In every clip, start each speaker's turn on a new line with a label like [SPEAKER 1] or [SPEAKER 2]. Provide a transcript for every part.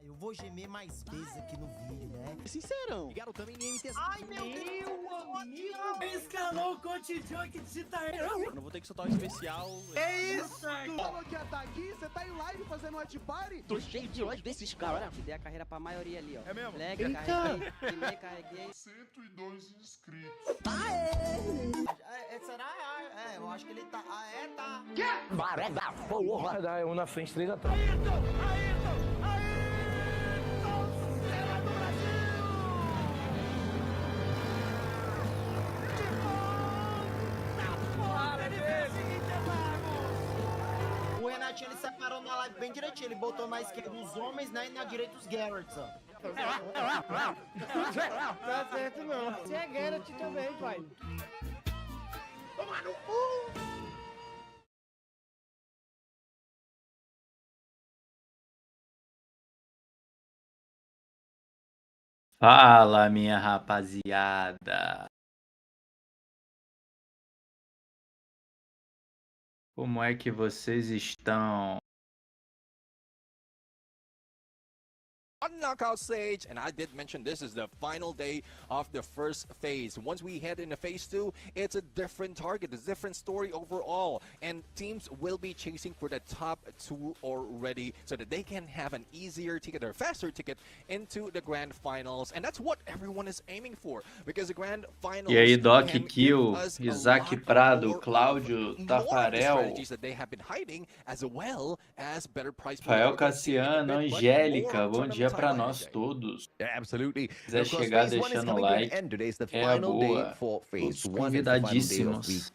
[SPEAKER 1] Eu vou gemer mais vezes aqui no vídeo, né?
[SPEAKER 2] Sincerão.
[SPEAKER 1] Ai, meu Deus!
[SPEAKER 3] Escalou o cotidiano de Taí.
[SPEAKER 2] Eu não vou ter que soltar o especial.
[SPEAKER 3] É isso!
[SPEAKER 4] Falou que ia estar aqui, você tá em live fazendo watch party?
[SPEAKER 2] Tô cheio de ódio desses caras.
[SPEAKER 5] Dei a carreira pra maioria ali, ó.
[SPEAKER 6] É mesmo?
[SPEAKER 5] Lega,
[SPEAKER 4] Eita!
[SPEAKER 5] carreguei, primeiro carreguei.
[SPEAKER 7] 102 inscritos.
[SPEAKER 1] Será? Eu acho que ele tá... tá.
[SPEAKER 8] Maré da porra! Dá um na frente, 3 atrás.
[SPEAKER 1] O Renatinho, ele separou na live bem direitinho. Ele botou na esquerda os homens, né? E na direita os Garretts, ó.
[SPEAKER 4] Tá certo não. Você é Garrett também, pai.
[SPEAKER 1] Toma no cu!
[SPEAKER 6] Fala, minha rapaziada. Como é que vocês estão?
[SPEAKER 9] On knockout stage, and I did mention this is the final day of the first phase. Once we head into phase 2, it's a different target, a different story overall, and teams will be chasing for the top 2 already so that they can have an easier ticket or faster ticket into the grand finals, and that's what everyone is aiming for, because the grand finals.
[SPEAKER 6] E aí, Doc,
[SPEAKER 9] can
[SPEAKER 6] Kill,
[SPEAKER 9] give us a
[SPEAKER 6] Isaac
[SPEAKER 9] lot
[SPEAKER 6] Prado,
[SPEAKER 9] more
[SPEAKER 6] Cláudio
[SPEAKER 9] of
[SPEAKER 6] Tafarel,
[SPEAKER 9] strategies that they have been hiding, as well as better price.
[SPEAKER 6] Rafael Cassiano, Angélica, bom dia pra nós todos.
[SPEAKER 8] Absolutely.
[SPEAKER 6] Se quiser chegar deixando o like, é a boa. Todos convidadíssimos.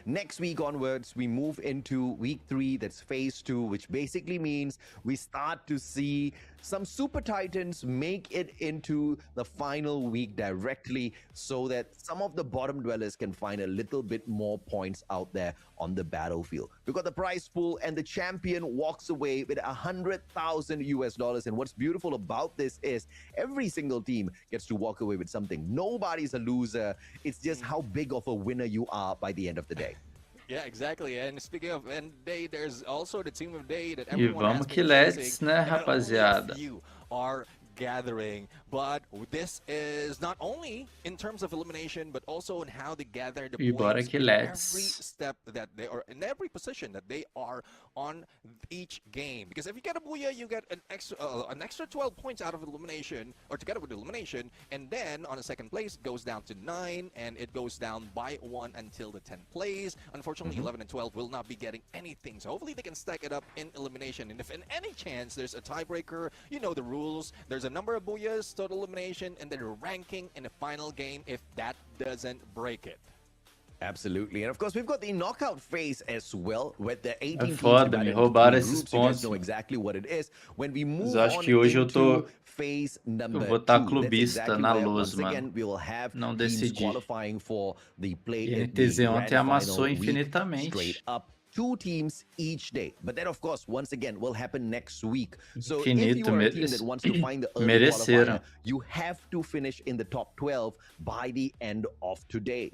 [SPEAKER 8] Next week onwards, we move into week 3, that's phase 2, which basically means we start to see some super titans make it into the final week directly so that some of the bottom dwellers can find a little bit more points out there on the battlefield. We've got the prize pool and the champion walks away with $100,000. And what's beautiful about this is every single team gets to walk away with something. Nobody's a loser. It's just how big of a winner you are by the end of the day.
[SPEAKER 9] Yeah, exactly. And speaking of end day, there's also the team of day that
[SPEAKER 6] E
[SPEAKER 9] everyone has
[SPEAKER 6] vamos que
[SPEAKER 9] been
[SPEAKER 6] let's,
[SPEAKER 9] chasing,
[SPEAKER 6] né,
[SPEAKER 9] and only a
[SPEAKER 6] rapaziada?
[SPEAKER 9] few are gathering, but this is not only in terms of elimination, but also in how they gather the
[SPEAKER 6] E bora
[SPEAKER 9] points
[SPEAKER 6] que
[SPEAKER 9] in
[SPEAKER 6] let's.
[SPEAKER 9] every step that they are in, every position that they are on each game. Because if you get a booyah, you get an extra 12 points out of elimination, or together with elimination, and then on the second place it goes down to 9, and it goes down by 1 until the 10th place. Unfortunately, 11 and 12 will not be getting anything, so hopefully they can stack it up in elimination. And if in any chance there's a tiebreaker, you know the rules. There's a number of booyahs, total elimination, and then a ranking in the final game if that doesn't break it.
[SPEAKER 8] Absolutely. And of course, we've got the knockout phase as well, with the 18 teams
[SPEAKER 6] foda,
[SPEAKER 8] divided
[SPEAKER 6] me
[SPEAKER 8] into
[SPEAKER 6] roubaram
[SPEAKER 8] three
[SPEAKER 6] esses
[SPEAKER 8] groups. You guys
[SPEAKER 6] pontos.
[SPEAKER 8] know exactly what it is. When we move
[SPEAKER 6] Mas eu acho
[SPEAKER 8] on
[SPEAKER 6] que hoje eu tô...
[SPEAKER 8] into phase number
[SPEAKER 6] Eu vou estar
[SPEAKER 8] 2,
[SPEAKER 6] clubista
[SPEAKER 8] that's exactly
[SPEAKER 6] na
[SPEAKER 8] where,
[SPEAKER 6] luz,
[SPEAKER 8] once again,
[SPEAKER 6] mano.
[SPEAKER 8] we will have
[SPEAKER 6] Não
[SPEAKER 8] teams
[SPEAKER 6] decidi.
[SPEAKER 8] qualifying for the play
[SPEAKER 6] E
[SPEAKER 8] in the
[SPEAKER 6] NTZ ontem
[SPEAKER 8] grand
[SPEAKER 6] amassou
[SPEAKER 8] final week
[SPEAKER 6] infinitamente.
[SPEAKER 8] straight up. 2 teams each day, but that of course once again will happen next week. So if
[SPEAKER 6] Infinito,
[SPEAKER 8] you are a team that wants to find the early
[SPEAKER 6] mereceram.
[SPEAKER 8] qualifier, you have to finish in the top 12 by the end of today.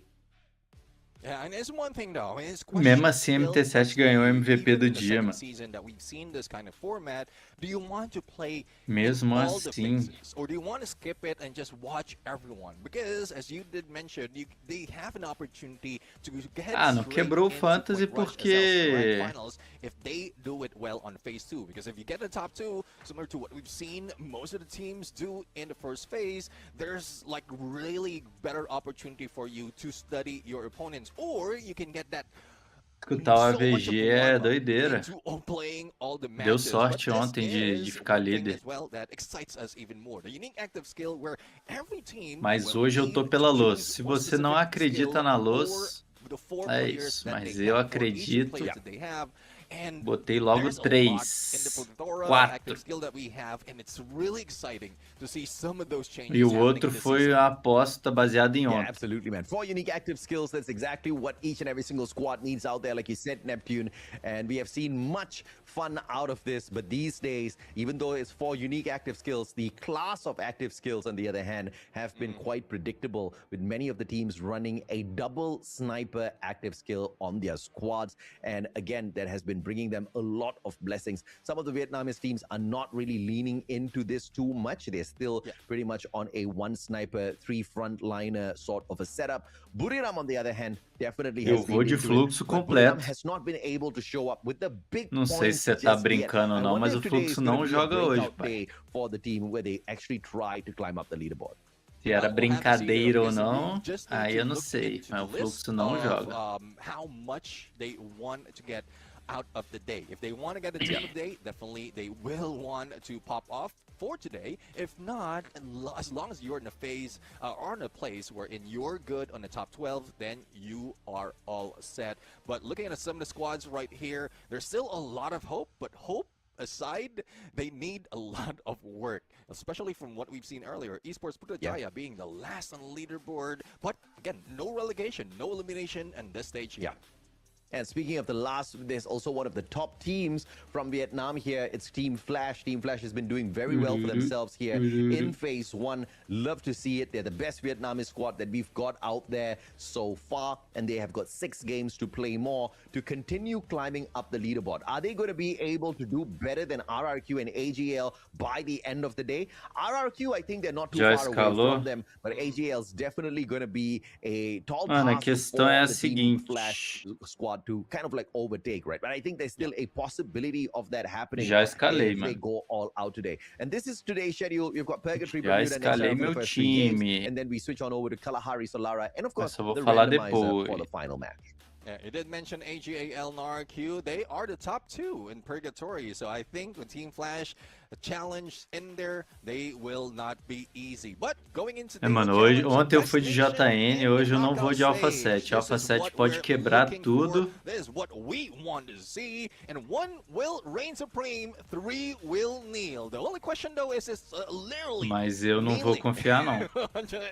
[SPEAKER 9] Yeah, and it's one thing though. It's
[SPEAKER 6] Mesmo assim, MT7 ganhou o MVP do dia, mano.
[SPEAKER 9] Season that we've seen this kind of format. Do you want to play
[SPEAKER 6] Mesmo
[SPEAKER 9] all the
[SPEAKER 6] assim.
[SPEAKER 9] phases, or do you want to skip it and just watch everyone? Because as you did mention, they have an opportunity to get
[SPEAKER 6] não
[SPEAKER 9] straight
[SPEAKER 6] quebrou o
[SPEAKER 9] into
[SPEAKER 6] Fantasy
[SPEAKER 9] Point Rush
[SPEAKER 6] porque-
[SPEAKER 9] themselves, grand finals, if they do it well on phase 2. Because if you get the top 2, similar to what we've seen most of the teams do in the first phase, there's like really better opportunity for you to study your opponents, or you can get that.
[SPEAKER 6] Escutar o AVG é doideira. Deu sorte ontem de ficar líder. Mas hoje eu tô pela luz. Se você não acredita na luz, é isso. Mas eu acredito. Botei logo 3, 4. E o outro foi a aposta baseada em ontem.
[SPEAKER 8] Absolutely, man. 4 unique active skills, that's exactly what each and every single squad needs out there, like you said, Neptune. And we have seen much fun out of this, but these days, even though it's 4 unique active skills, the class of active skills, on the other hand, have been quite predictable, with many of the teams running a double sniper active skill on their squads. And again, that has been and bringing them a lot of blessings. Some of the Vietnamese teams are not really leaning into this too much. They're still pretty much on a one sniper, three frontliner sort of a setup. Buriram, on the other hand, definitely has
[SPEAKER 6] Eu vou de fluxo completo.
[SPEAKER 8] has not been able to show up with the big
[SPEAKER 6] Não sei se você tá brincando ou não, mas o fluxo não joga hoje, pai.
[SPEAKER 8] For the team where they actually try to climb up the leaderboard.
[SPEAKER 6] Se era brincadeira ou não, aí eu não sei, mas o fluxo não joga.
[SPEAKER 9] How much they want to get out of the day. If they want to get at the end of the day, definitely they will want to pop off for today. If not, as long as you're in a phase or in a place wherein you're good on the top 12, then you are all set. But looking at some of the squads right here, there's still a lot of hope, but hope aside, they need a lot of work, especially from what we've seen earlier. Esports Putrajaya being the last on the leaderboard, but again, no relegation, no elimination at this stage yet.
[SPEAKER 8] And speaking of the last, there's also one of the top teams from Vietnam here. It's Team Flash. Team Flash has been doing very well for themselves here in Phase 1. Love to see it. They're the best Vietnamese squad that we've got out there so far. And they have got 6 games to play more to continue climbing up the leaderboard. Are they going to be able to do better than RRQ and AGL by the end of the day? RRQ, I think they're not too far away from them. But AGL's definitely going to be a tall task for the Team Flash squad to kind of like overtake, right? But I think there's still a possibility of that happening if they go all out today. And this is today's schedule. We've got Purgatory, Bermuda, and then we switch on over to Kalahari, Solara, and of course the randomizer for the final match.
[SPEAKER 9] Yeah, you did mention AGAL and RRQ. They are the top 2 in Purgatory. So I think with Team Flash, the challenge in there, they will not be easy. But going into the
[SPEAKER 6] mano, ontem eu fui de JN, hoje eu não vou de Alpha 7. Alpha 7 pode quebrar tudo.
[SPEAKER 9] This is what we want to see. And 1 will reign supreme, 3 will kneel. The only question though is literally
[SPEAKER 6] Mas eu não vou confiar não.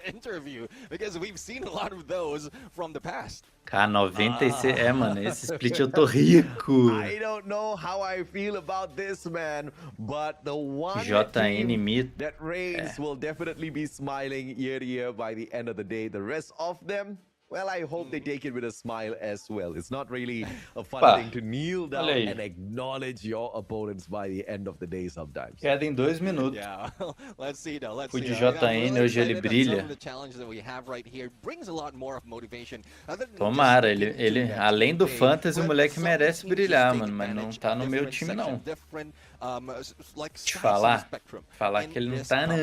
[SPEAKER 9] Interview, because we've seen a lot of those from the past.
[SPEAKER 6] K96, mano, esse split eu tô rico.
[SPEAKER 8] I don't know how I feel about this, man, but the one
[SPEAKER 6] JN
[SPEAKER 8] that reigns will definitely be smiling ear to ear by the end of the day. The rest of them, well, I hope they take it with a smile as well. It's not really a fun thing to kneel down and acknowledge your opponents by the end of the day sometimes.
[SPEAKER 6] Queda em 2 minutos.
[SPEAKER 9] Yeah, let's see though. Let's
[SPEAKER 6] Fui
[SPEAKER 9] see.
[SPEAKER 6] de JN, hoje ele brilha.
[SPEAKER 9] The challenge that we have right here brings a lot more of motivation.
[SPEAKER 6] Tomara, ele além do fantasy, o moleque merece brilhar, mano, mas não tá no meu time não. Te falar que ele não tá não.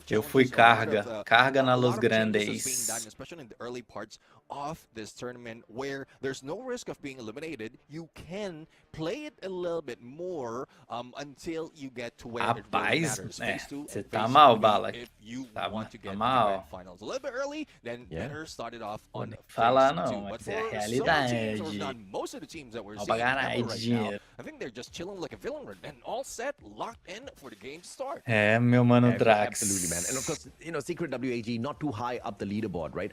[SPEAKER 6] Eu fui carga na Los Grandes.
[SPEAKER 9] Especially in the early parts of this tournament where there's no risk of being eliminated, you can play it a little bit more until you get to where it really matters.
[SPEAKER 6] Você tá mal, Bala.
[SPEAKER 9] If you
[SPEAKER 6] Tá
[SPEAKER 9] want to get
[SPEAKER 6] mal.
[SPEAKER 9] to finals a little bit early, then better start it off on
[SPEAKER 6] Falar
[SPEAKER 9] phase 2.
[SPEAKER 6] não,
[SPEAKER 9] But
[SPEAKER 6] mas é a
[SPEAKER 9] for
[SPEAKER 6] realidade.
[SPEAKER 9] some teams, or not most of the teams that we're
[SPEAKER 6] Não
[SPEAKER 9] seeing
[SPEAKER 6] pagar
[SPEAKER 9] ever right
[SPEAKER 6] dinheiro.
[SPEAKER 9] now, I think they're just chilling like a villain and all set, locked in for the game to start.
[SPEAKER 6] É, meu mano Drax.
[SPEAKER 8] Absolutely, man. And of course, you know, Secret WAG not too high up the leaderboard, right?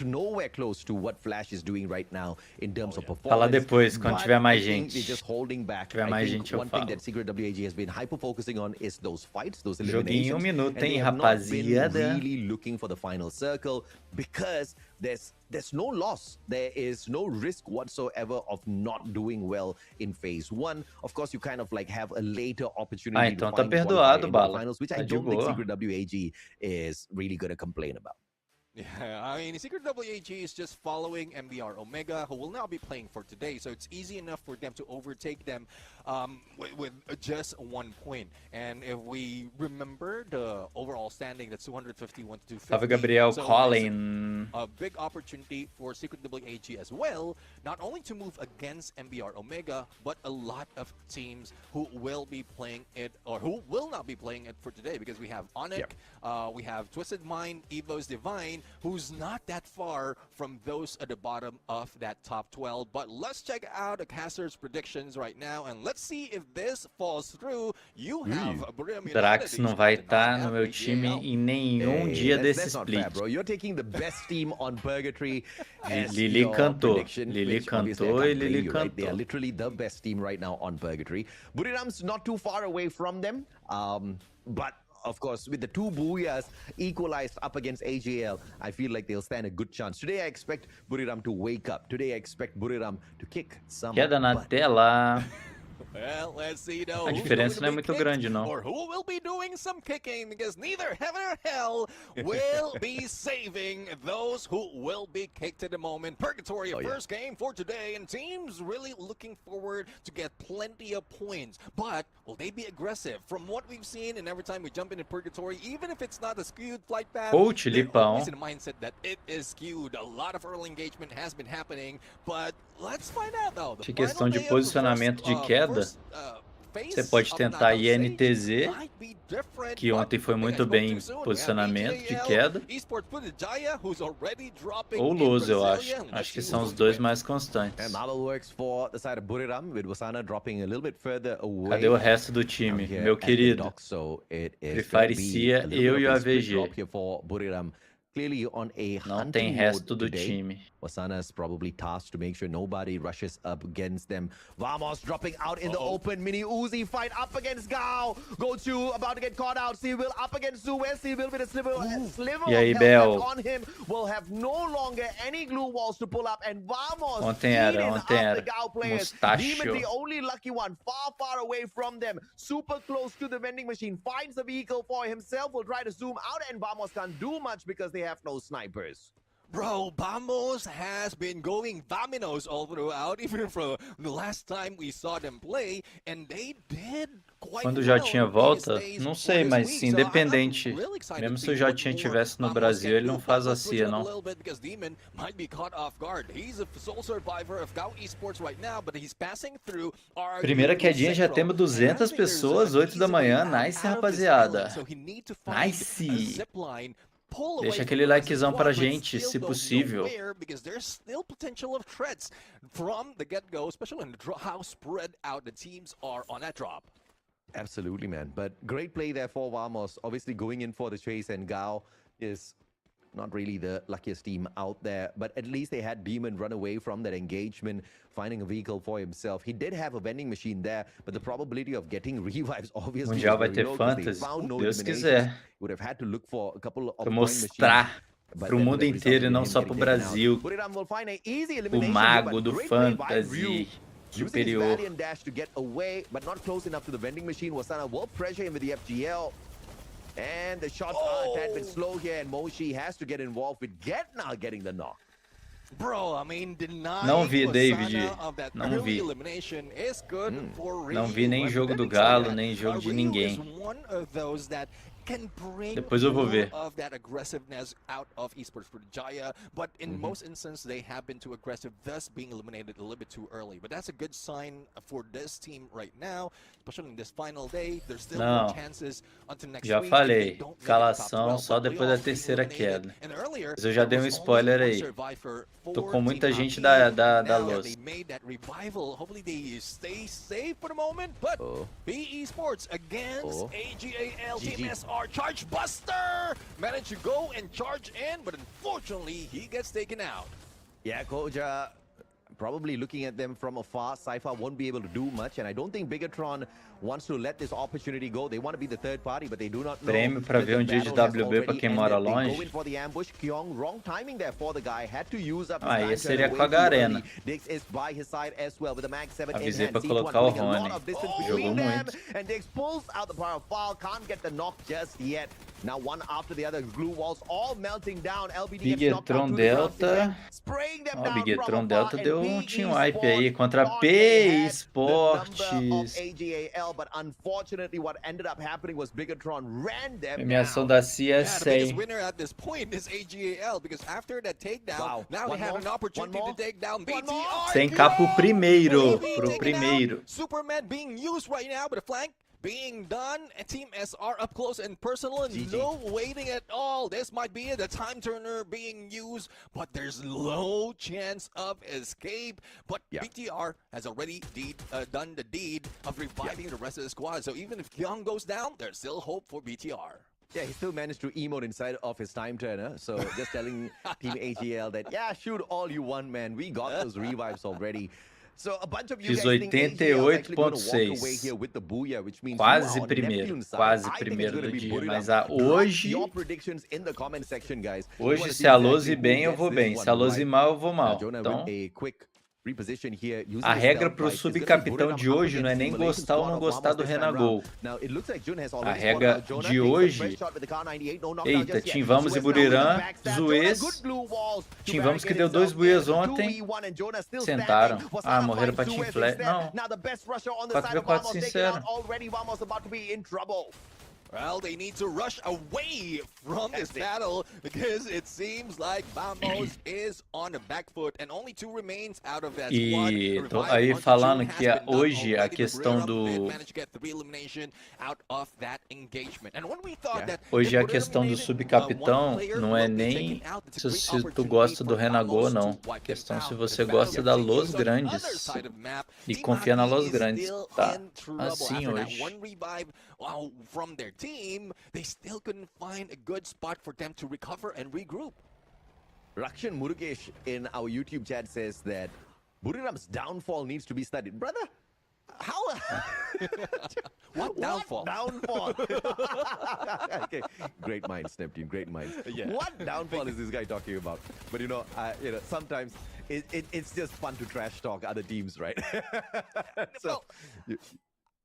[SPEAKER 8] Nowhere close to what Flash is doing right now in terms of performance.
[SPEAKER 6] Fala depois, quando tiver mais gente.
[SPEAKER 8] They're just holding back.
[SPEAKER 6] Tiver mais gente,
[SPEAKER 8] one thing that Secret WAG has been hyper focusing on is those fights, those
[SPEAKER 6] eliminations. Joguinho 1 minuto, hein,
[SPEAKER 8] rapaziada.
[SPEAKER 6] rapaziada.
[SPEAKER 8] Really looking for the final circle because there's no loss. There is no risk whatsoever of not doing well in phase 1. Of course, you kind of like have a later opportunity
[SPEAKER 6] então
[SPEAKER 8] to
[SPEAKER 6] tá
[SPEAKER 8] find
[SPEAKER 6] perdoado, Bala.
[SPEAKER 8] finals, which
[SPEAKER 6] Tá
[SPEAKER 8] I
[SPEAKER 6] de
[SPEAKER 8] don't think
[SPEAKER 6] boa.
[SPEAKER 8] Secret WAG is really going to complain about.
[SPEAKER 9] Yeah, I mean, Secret WAG is just following MBR Omega, who will now be playing for today, so it's easy enough for them to overtake them with just 1 point. And if we remember the overall standing, that's 251 to 250.
[SPEAKER 6] Salve, Gabriel
[SPEAKER 9] so
[SPEAKER 6] Collin.
[SPEAKER 9] A big opportunity for Secret WAG as well, not only to move against MBR Omega, but a lot of teams who will be playing it, or who will not be playing it for today, because we have Onyx, we have Twisted Mind, Evo's Divine, who's not that far from those at the bottom of that top 12. But let's check out the casters' predictions right now, and let's see if this falls through. You have
[SPEAKER 6] Drax não vai estar no meu time em nenhum dia desse split.
[SPEAKER 8] Bad, bro. You're taking the best team on Purgatory.
[SPEAKER 6] Lili cantou. Lili cantou e Lili cantou.
[SPEAKER 8] Right? They are literally the best team right now on Purgatory. Buriram's not too far away from them, but Of course, with the 2 Booyahs equalized up against AJL, I feel like they'll stand a good chance. Today I expect Buriram to wake up. Today I expect Buriram to kick some
[SPEAKER 6] Queda na
[SPEAKER 8] butt.
[SPEAKER 6] tela.
[SPEAKER 9] Well, let's see though.
[SPEAKER 6] A diferença não é muito grande, não.
[SPEAKER 9] Or who will be doing some kicking, because neither heaven or hell will be saving those who will be kicked at the moment. Purgatory, first game for today, and teams really looking forward to get plenty of points. But will they be aggressive? From what we've seen, and every time we jump into Purgatory, even if it's not a skewed flight path,
[SPEAKER 6] Coach
[SPEAKER 9] they're
[SPEAKER 6] Lipão.
[SPEAKER 9] always in a mindset that it is skewed. A lot of early engagement has been happening, but let's find out though.
[SPEAKER 6] De questão de posicionamento de queda, você pode tentar INTZ, que ontem foi muito bem em posicionamento de queda, ou Lose, eu acho. Acho que são os dois mais constantes. Cadê o resto do time, meu querido? Preferencia eu e o AVG. Não tem resto do time.
[SPEAKER 8] Wasana's probably tasked to make sure nobody rushes up against them. Vamos dropping out in the open. Mini Uzi fight up against Gao. Go to about to get caught out. Will up against Suez. Will with a sliver of health on him. Will have no longer any glue walls to pull up. And Vamos
[SPEAKER 6] ontem era. Mustacho.
[SPEAKER 8] Demon the only lucky one. Far away from them. Super close to the vending machine. Finds the vehicle for himself. Will try to zoom out. And Vamos can't do much because they have no snipers.
[SPEAKER 9] Bro, Vamos has been going Vaminos all throughout, even from the last time we saw them play, and they did quite
[SPEAKER 6] Quando o
[SPEAKER 9] well
[SPEAKER 6] Jotinha
[SPEAKER 9] in
[SPEAKER 6] volta,
[SPEAKER 9] these days
[SPEAKER 6] não
[SPEAKER 9] for
[SPEAKER 6] sei,
[SPEAKER 9] this
[SPEAKER 6] mas
[SPEAKER 9] week. So
[SPEAKER 6] independente,
[SPEAKER 9] I'm really excited
[SPEAKER 6] mesmo
[SPEAKER 9] to
[SPEAKER 6] se o
[SPEAKER 9] see what
[SPEAKER 6] Jotinha
[SPEAKER 9] more
[SPEAKER 6] estivesse no
[SPEAKER 9] Vamos
[SPEAKER 6] Brasil,
[SPEAKER 9] can
[SPEAKER 6] ele
[SPEAKER 9] do.
[SPEAKER 6] não faz
[SPEAKER 9] But
[SPEAKER 6] a
[SPEAKER 9] let's switch
[SPEAKER 6] CIA,
[SPEAKER 9] up a
[SPEAKER 6] não.
[SPEAKER 9] little bit because Demon might be caught off guard. He's a sole survivor of GAU Esports right now, but he's passing through our
[SPEAKER 6] Primeira quedinha, já temos 200 pessoas, 8 da manhã. Nice, rapaziada. Nice. Deixa aquele likezão pra gente, se possível.
[SPEAKER 8] Absolutely, man. But great play there for Vamos. Obviously going in for the chase, and Gao is not really the luckiest team out there, but at least they had Demon run away from that engagement, finding a vehicle for himself. He did have a vending machine there, but the probability of getting revives obviously
[SPEAKER 6] Mundial vai
[SPEAKER 8] is
[SPEAKER 6] ter
[SPEAKER 8] very low because they
[SPEAKER 6] fantasy,
[SPEAKER 8] found no
[SPEAKER 6] Deus
[SPEAKER 8] eliminations.
[SPEAKER 6] quiser.
[SPEAKER 8] Would have had to look for a couple of
[SPEAKER 6] Pra
[SPEAKER 8] point
[SPEAKER 6] mostrar
[SPEAKER 8] machines,
[SPEAKER 6] pro mundo inteiro e não só pro Brasil. O mago do fantasy superior.
[SPEAKER 8] Using his dash to get away, but not close enough to the vending machine. Wasana will pressure him with the FGL. And the shots are a tad bit slow here, and Moshi has to get involved with Getna getting the knock.
[SPEAKER 9] Bro, I mean,
[SPEAKER 6] Não vi, David. Não vi. Não vi nem jogo do Galo, nem jogo de ninguém. Depois eu vou ver.
[SPEAKER 9] Of that aggressiveness out of esports for Jaya, but in most instances they have been too aggressive, thus being eliminated a little bit too early. But that's a good sign for this team right now, especially in this final day. There's still more chances until next
[SPEAKER 6] já
[SPEAKER 9] week.
[SPEAKER 6] falei, escalação só depois da terceira queda. Mas eu já dei um spoiler aí. Tô com muita gente da Luz.
[SPEAKER 9] Hopefully they stay safe for the moment, but BE Sports against AGAL Team SR Charge Buster managed to go and charge in, but unfortunately he gets taken out.
[SPEAKER 8] Yeah, Koja probably looking at them from afar. Cypher won't be able to do much, and I don't think Bigatron wants to let this opportunity go. They want to be the third party, but they do not know.
[SPEAKER 6] Prêmio pra ver um dia de WB pra quem mora longe.
[SPEAKER 8] Go in for the ambush. Kyong, wrong timing there for the guy. Had to use up his
[SPEAKER 6] Aí
[SPEAKER 8] time
[SPEAKER 6] seria com a Garena.
[SPEAKER 8] Dix is by his side as well with the mag 7 in
[SPEAKER 6] Avisei
[SPEAKER 8] hand.
[SPEAKER 6] pra colocar o
[SPEAKER 8] C1
[SPEAKER 6] Rony.
[SPEAKER 8] a lot of distance between them, and Dix pulls out the power foul. Can't get the knock just yet. Now one after the other, glue walls all melting down. LBD gets knocked out to the ground, spraying them down
[SPEAKER 6] Bigetron
[SPEAKER 8] from
[SPEAKER 6] Delta
[SPEAKER 8] afar,
[SPEAKER 6] deu
[SPEAKER 8] and
[SPEAKER 6] team
[SPEAKER 8] PE
[SPEAKER 6] wipe aí
[SPEAKER 8] Sports
[SPEAKER 6] contra
[SPEAKER 8] thought
[SPEAKER 6] P
[SPEAKER 8] they had the number
[SPEAKER 6] Esportes.
[SPEAKER 8] of AGAL, but unfortunately what ended up happening was Bigatron ran them
[SPEAKER 6] Premiação
[SPEAKER 8] down.
[SPEAKER 6] da CIA é
[SPEAKER 9] The biggest
[SPEAKER 6] 100.
[SPEAKER 9] winner at this point is AGAL, because after that takedown, now they have an opportunity to take down BTR.
[SPEAKER 6] 100k pro primeiro.
[SPEAKER 9] Superman being used right now, but the flank being done, and Team SR up close and personal, and no waiting at all. This might be it, the time turner being used, but there's no chance of escape. But BTR has already done the deed of reviving the rest of the squad, so even if Kyung goes down, there's still hope for BTR.
[SPEAKER 8] Yeah, he still managed to emote inside of his time turner. So just telling Team AGL that, yeah, shoot all you want, man. We got those revives already. So a bunch of you
[SPEAKER 6] Fiz
[SPEAKER 8] guys think, hey, yeah, I was actually gonna walk away
[SPEAKER 6] 88.6.
[SPEAKER 8] here with the booyah, which means you
[SPEAKER 6] Quase
[SPEAKER 8] are on
[SPEAKER 6] primeiro,
[SPEAKER 8] Neptune's side.
[SPEAKER 6] quase
[SPEAKER 8] I think it's
[SPEAKER 6] primeiro
[SPEAKER 8] gonna
[SPEAKER 6] do
[SPEAKER 8] be
[SPEAKER 6] dia.
[SPEAKER 8] Buriram.
[SPEAKER 6] Mas
[SPEAKER 8] Drop
[SPEAKER 6] hoje,
[SPEAKER 8] your predictions in the comment section, guys. We
[SPEAKER 6] hoje
[SPEAKER 8] wanna
[SPEAKER 6] se
[SPEAKER 8] see
[SPEAKER 6] a
[SPEAKER 8] exactly
[SPEAKER 6] Lose
[SPEAKER 8] who
[SPEAKER 6] bem, eu
[SPEAKER 8] gets
[SPEAKER 6] vou
[SPEAKER 8] this
[SPEAKER 6] bem.
[SPEAKER 8] one
[SPEAKER 6] Se a Lose
[SPEAKER 8] right.
[SPEAKER 6] mal, eu vou
[SPEAKER 8] Now,
[SPEAKER 6] mal.
[SPEAKER 8] Jonah
[SPEAKER 6] Então,
[SPEAKER 8] with a quick reposition here, using
[SPEAKER 6] a
[SPEAKER 8] the
[SPEAKER 6] regra
[SPEAKER 8] stealth
[SPEAKER 6] pro
[SPEAKER 8] bike. It's gonna be
[SPEAKER 6] subcapitão
[SPEAKER 8] Buriram
[SPEAKER 6] de
[SPEAKER 8] up
[SPEAKER 6] hoje não é
[SPEAKER 8] against
[SPEAKER 6] nem
[SPEAKER 8] Malaysian
[SPEAKER 6] gostar ou
[SPEAKER 8] squad
[SPEAKER 6] não
[SPEAKER 8] of
[SPEAKER 6] gostar
[SPEAKER 8] Vamos
[SPEAKER 6] do
[SPEAKER 8] this time
[SPEAKER 6] Renagol.
[SPEAKER 8] round. Now, it looks like Jun has
[SPEAKER 6] A
[SPEAKER 8] already
[SPEAKER 6] regra
[SPEAKER 8] spotted Jonah.
[SPEAKER 6] de
[SPEAKER 8] Takes the
[SPEAKER 6] hoje...
[SPEAKER 8] first shot with the Kar-98. No knockdown
[SPEAKER 6] Eita,
[SPEAKER 8] just yet.
[SPEAKER 6] Team Vamos e
[SPEAKER 8] Suez now with the
[SPEAKER 6] Buriram,
[SPEAKER 8] backstab.
[SPEAKER 6] Suez.
[SPEAKER 8] Jonah, good blue walls to
[SPEAKER 6] Team Vamos que
[SPEAKER 8] barricade
[SPEAKER 6] deu 2
[SPEAKER 8] himself
[SPEAKER 6] buias
[SPEAKER 8] there.
[SPEAKER 6] ontem,
[SPEAKER 8] 2v1 and Jonah still
[SPEAKER 6] sentaram.
[SPEAKER 8] standing. Was
[SPEAKER 6] Ah,
[SPEAKER 8] trying to
[SPEAKER 6] morreram
[SPEAKER 8] find
[SPEAKER 6] pra Team
[SPEAKER 8] Suez
[SPEAKER 6] Flash.
[SPEAKER 8] instead.
[SPEAKER 6] Não,
[SPEAKER 8] Now the best rusher on the side of
[SPEAKER 6] 4v4
[SPEAKER 8] Vamos taken out
[SPEAKER 6] sincero.
[SPEAKER 8] already. Vamos about to be in trouble.
[SPEAKER 9] Well, they need to rush away from this battle because it seems like Vamos is on the back foot and only 2 remains out of that squad.
[SPEAKER 6] E tô aí falando que hoje a questão do... Hoje a questão do subcapitão não é nem se tu gosta do Renagol, não. A questão é se você gosta da Los Grandes e confia na Los Grandes. Tá assim hoje.
[SPEAKER 9] From their team, they still couldn't find a good spot for them to recover and regroup.
[SPEAKER 8] Rakshan Murugesh in our YouTube chat says that Buriram's downfall needs to be studied. Brother, how?
[SPEAKER 9] What downfall?
[SPEAKER 8] What downfall? Okay, great minds, Neptune, great minds.
[SPEAKER 9] Yeah.
[SPEAKER 8] What downfall is this guy talking about? But you know, sometimes it's just fun to trash talk other teams, right? So,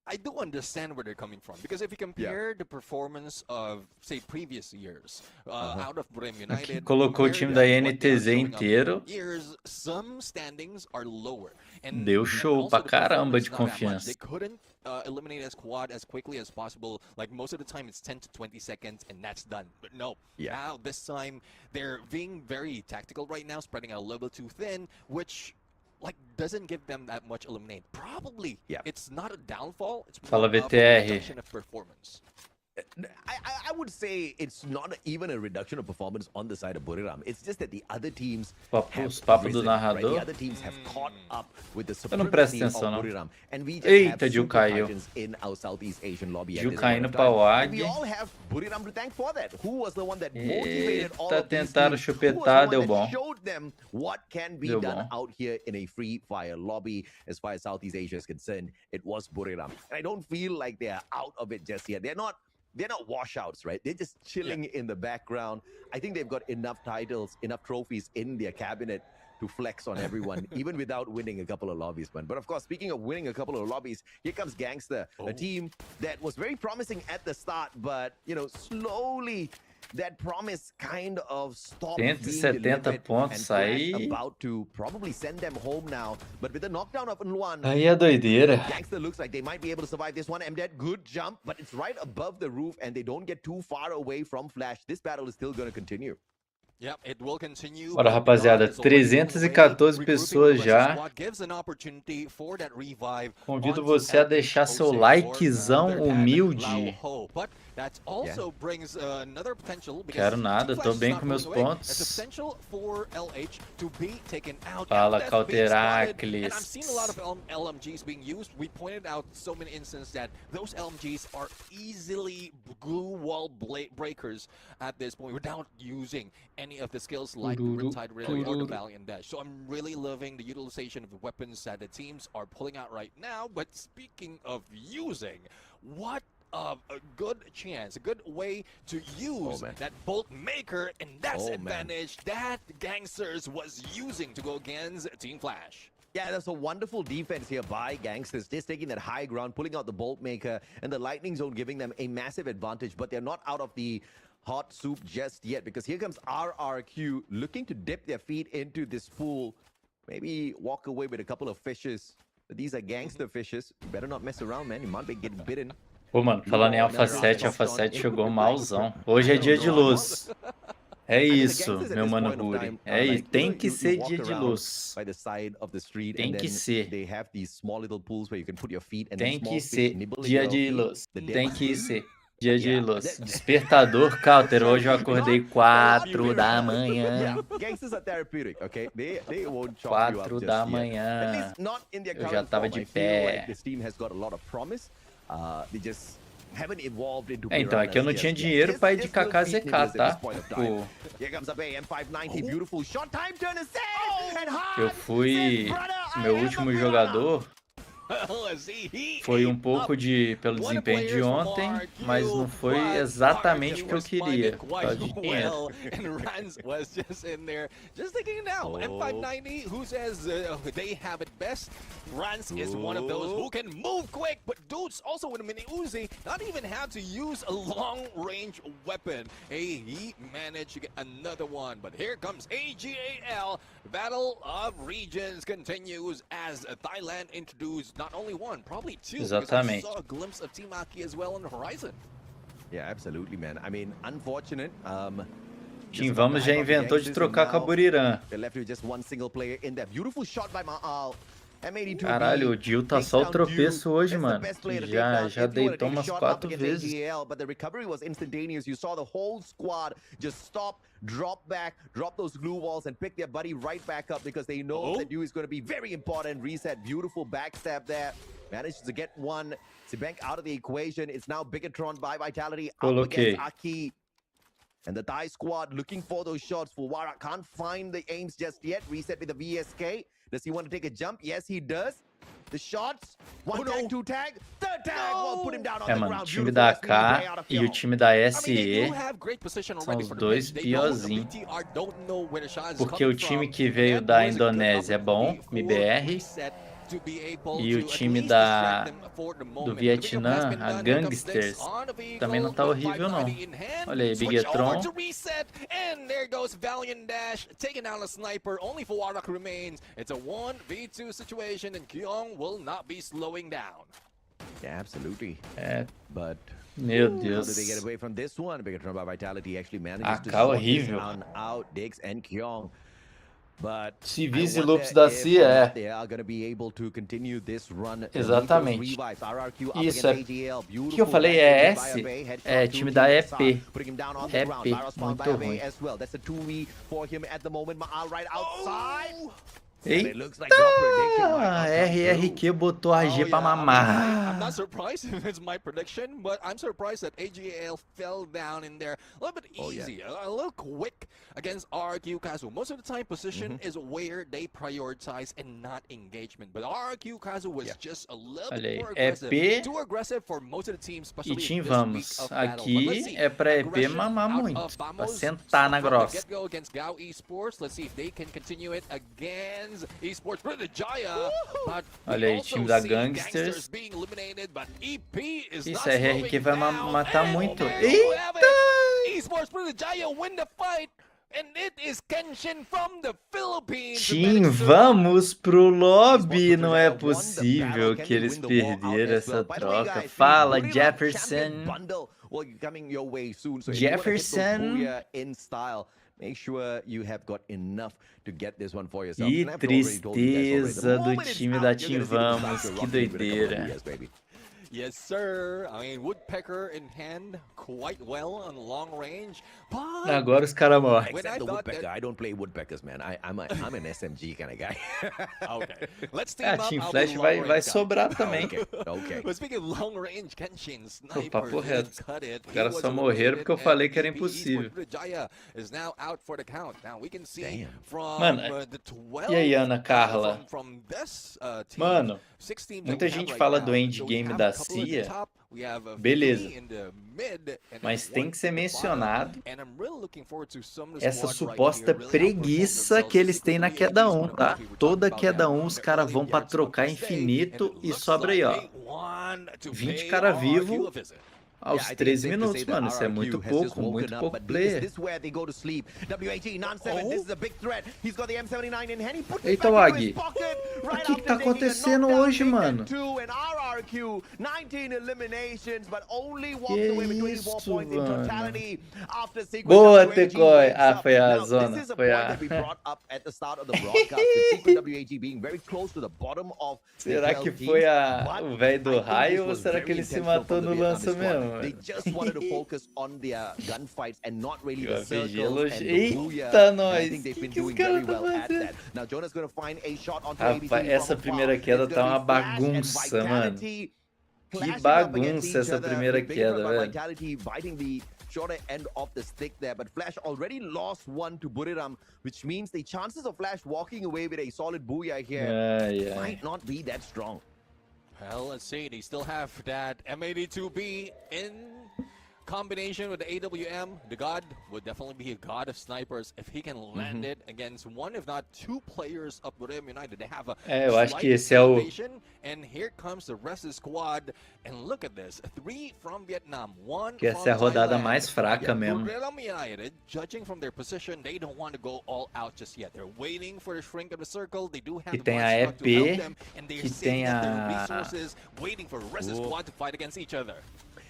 [SPEAKER 9] I do understand where they're coming from because if you compare the performance of, say, previous years out of Buriram United,
[SPEAKER 6] colocou o time da INTZ inteiro.
[SPEAKER 9] Years, some standings are lower. And
[SPEAKER 6] Deu show pra caramba de confiança.
[SPEAKER 9] They couldn't eliminate a squad as quickly as possible. Like most of the time, it's 10 to 20 seconds, and that's done. But no, now this time they're being very tactical right now, spreading out a little too thin, which doesn't give them that much eliminate. Probably, it's not a downfall. It's more of a reduction of performance.
[SPEAKER 8] I would say it's not even a reduction of performance on the side of Buriram. It's just that the other teams have risen, right? The other teams have caught up with the supremacy of Buriram. And we just have super titans in our Southeast Asian lobby at this point of time. And we all have Buriram to thank for that. Who was the one that motivated all of these teams? Who was the one that showed them what can be done out here in a free fire lobby? As far as Southeast Asia is concerned, it was Buriram. And I don't feel like they're out of it just yet. They're not washouts, right? They're just chilling in the background. I think they've got enough titles, enough trophies in their cabinet to flex on everyone, even without winning a couple of lobbies, man. But of course, speaking of winning a couple of lobbies, here comes Gangster, a team that was very promising at the start, but, slowly that promise kind of stopped being delivered,
[SPEAKER 6] pontos
[SPEAKER 8] and
[SPEAKER 6] aí.
[SPEAKER 8] about to probably send them home now. But with the knockdown of Nluan,
[SPEAKER 6] Aí é doideira.
[SPEAKER 8] Gangster looks like they might be able to survive this one. MDED, good jump, but it's right above the roof and they don't get too far away from Flash. This battle is still going to continue.
[SPEAKER 9] Yep, it will continue.
[SPEAKER 6] Bora, rapaziada, 314 pessoas já. Convido você a deixar seu likezão humilde. Quero nada, tô bem com meus pontos. Fala, Cauteracles.
[SPEAKER 9] We pointed out so many instances that those LMGs are easily glue wall breakers at this point without using any of the skills like the Riptide Relay or the Valiant Dash. So I'm really loving the utilization of the weapons that the teams are pulling out right now. But speaking of using, what a good chance, a good way to use that Bolt Maker, and that's advantage that Gangsters was using to go against Team Flash.
[SPEAKER 8] Yeah, that's a wonderful defense here by Gangsters, just taking that high ground, pulling out the Bolt Maker, and the Lightning Zone giving them a massive advantage, but they're not out of the hot soup just yet, because here comes RRQ looking to dip their feet into this pool, maybe walk away with a couple of fishes. But these are Gangster fishes. You better not mess around, man. You might be getting bitten.
[SPEAKER 6] Pô, mano, falando em Alpha 7 jogou malzão. Hoje é dia de luz. É isso, meu mano Buri. É isso, tem que ser dia de luz. Tem que ser. Tem que ser dia de luz. Tem que ser dia de luz. Despertador, Counter. Hoje eu acordei 4 da manhã. 4 da manhã. Eu já tava de pé. Então, aqui eu não tinha dinheiro pra ir de KKZK, tá? Eu fui meu último jogador foi um pouco pelo desempenho de ontem, mas não foi exatamente o que eu queria, por causa de dinheiro.
[SPEAKER 9] Rans is one of those who can move quick, but dudes also with a mini Uzi not even have to use a long-range weapon. Hey, he managed to get another one, but here comes AGAL. Battle of Regions continues as Thailand introduced not only one, probably two.
[SPEAKER 6] Exatamente.
[SPEAKER 9] I saw a glimpse of Team Aki as well on the horizon.
[SPEAKER 8] Yeah, absolutely, man. I mean, unfortunate.
[SPEAKER 6] Team Vamos já inventou de trocar com a Buriram.
[SPEAKER 8] They're left with just one single player in there. Beautiful shot by Ma'al.
[SPEAKER 6] Caralho, o Jill tá só o tropeço hoje, mano. Já deitou umas 4 vezes.
[SPEAKER 8] But the recovery was instantaneous. You saw the whole squad just stop, drop back, drop those glue walls and pick their buddy right back up because they know that you is going to be very important. Reset, beautiful backstab there. Managed to get one. Sibank out of the equation. It's now Bigatron by Vitality up against Aki. And the Thai squad looking for those shots. FORA can't find the aims just yet. Reset with the VSK. Does he want to take a jump? Yes, he does. The shots. One tag, two tag, third tag. Well, put him down on the
[SPEAKER 6] Mano, o
[SPEAKER 8] ground.
[SPEAKER 6] time da AK e o time da SE são os dois piorzinhos. Porque o time que veio da Indonésia é bom, MBR. E o time do Vietnã, a Gangsters, também não tá horrível não. Olha aí, Bigatron.
[SPEAKER 9] And there goes Valiant Dash, taking down a sniper. Only FORA remains. It's a 1v2 situation, and Kyung will not be slowing down.
[SPEAKER 8] Yeah, absolutely. But
[SPEAKER 6] meu
[SPEAKER 8] how
[SPEAKER 6] Deus.
[SPEAKER 8] do they get away from this one? Bigatron by Vitality actually manages
[SPEAKER 6] AK
[SPEAKER 8] to sort this
[SPEAKER 6] horrível.
[SPEAKER 8] round out. Diggs and Kyung. But
[SPEAKER 6] Civis e Lupus da CIA,
[SPEAKER 8] they are going to be able to continue this run.
[SPEAKER 6] Exatamente. Isso é. O que eu falei é S, é time da EP. EP, muito ruim. Eita! RRQ botou a G pra mamar.
[SPEAKER 9] I'm not surprised if it's my prediction, but I'm surprised that AGAL fell down in there a little bit easy, a little quick against RQ Kazu. Most of the time, position is where they prioritize and not engagement. But RQ Kazu was just a little bit more aggressive, too aggressive for most of the teams, especially
[SPEAKER 6] E Team
[SPEAKER 9] this
[SPEAKER 6] Vamos,
[SPEAKER 9] week of battle.
[SPEAKER 6] aqui é pra EP mamar muito, pra sentar na grossa.
[SPEAKER 9] Get go against Gao Esports. Let's see if they can continue it against Esports. Jaya,
[SPEAKER 6] olha aí, time da Gangsters. Isso, a RRQ vai matar muito. Eita!
[SPEAKER 9] Esports Jaya win the fight. And it is Kenshin from the Philippines.
[SPEAKER 6] Team, vamos pro lobby. Não é possível que eles perderam essa troca. Fala, Jefferson. Jefferson.
[SPEAKER 8] Make sure you have got enough to get this one for yourself.
[SPEAKER 6] Que tristeza do time da Team Vamos, que doideira.
[SPEAKER 9] Yes, sir. I mean, Woodpecker in hand quite well on long range. But
[SPEAKER 6] agora os caras morrem.
[SPEAKER 8] Except the Woodpecker. I don't play Woodpeckers, man. I'm an SMG kind of guy.
[SPEAKER 9] Okay. Let's team up.
[SPEAKER 6] Team Flash vai sobrar também.
[SPEAKER 8] Okay.
[SPEAKER 9] But speaking of long range, Kenshin sniper.
[SPEAKER 6] Papo reto. Os caras só morreram porque eu falei que era impossível.
[SPEAKER 9] Is now out for the count. Now we can see from
[SPEAKER 6] Mano,
[SPEAKER 9] the 12.
[SPEAKER 6] e aí, Ana Carla?
[SPEAKER 9] From this, team,
[SPEAKER 6] Mano, muita gente fala do endgame da CIA, beleza, mas tem que ser mencionado essa suposta preguiça que eles têm na queda 1, tá? Toda queda 1 os caras vão pra trocar infinito e sobra aí, ó, 20 cara vivo aos 13 minutos, mano. Isso é muito pouco player. Eita, o Ag. O que tá acontecendo hoje, mano? Que isso, mano? Boa, Tecói. Ah, foi a zona. Foi a... Será que foi o velho do raio ou será que ele se matou no lança mesmo?
[SPEAKER 8] They just wanted to focus on their gunfights and not really the circles and the
[SPEAKER 6] Eita, nós!
[SPEAKER 8] I think they've been doing very well at that. Now Jonah's going to find a shot onto
[SPEAKER 6] Rapaz, essa primeira queda tá uma bagunça, mano.
[SPEAKER 8] clashing up
[SPEAKER 6] bagunça
[SPEAKER 8] against each
[SPEAKER 6] essa
[SPEAKER 8] other.
[SPEAKER 6] primeira
[SPEAKER 8] Big
[SPEAKER 6] queda,
[SPEAKER 8] by
[SPEAKER 6] velho.
[SPEAKER 8] Vitality biting the shorter end of the stick there, but Flash already lost one to Buriram, which means the chances of Flash walking away with a solid booyah here
[SPEAKER 6] Ai, ai.
[SPEAKER 8] might not be that strong.
[SPEAKER 9] Well, let's see. They still have that M82B in combination with the AWM. The god would definitely be a god of snipers if he can land it against one, if not two players of Buriram United. They have a
[SPEAKER 6] Eu acho que
[SPEAKER 9] slight
[SPEAKER 6] esse é o...
[SPEAKER 9] elevation, and here comes the rest of the squad. And look at this: 3 from Vietnam, 1
[SPEAKER 6] Que essa
[SPEAKER 9] from
[SPEAKER 6] é a rodada
[SPEAKER 9] Thailand.
[SPEAKER 6] mais fraca mesmo.
[SPEAKER 9] Buriram United, judging from their position, they don't want to go all out just yet. They're waiting for the shrink of the circle. They do have
[SPEAKER 6] Que
[SPEAKER 9] the
[SPEAKER 6] tem a
[SPEAKER 9] construct to
[SPEAKER 6] EP,
[SPEAKER 9] help them, and they're
[SPEAKER 6] que
[SPEAKER 9] saving
[SPEAKER 6] tem
[SPEAKER 9] up their
[SPEAKER 6] a-
[SPEAKER 9] resources, waiting for the rest of the squad to fight against each other.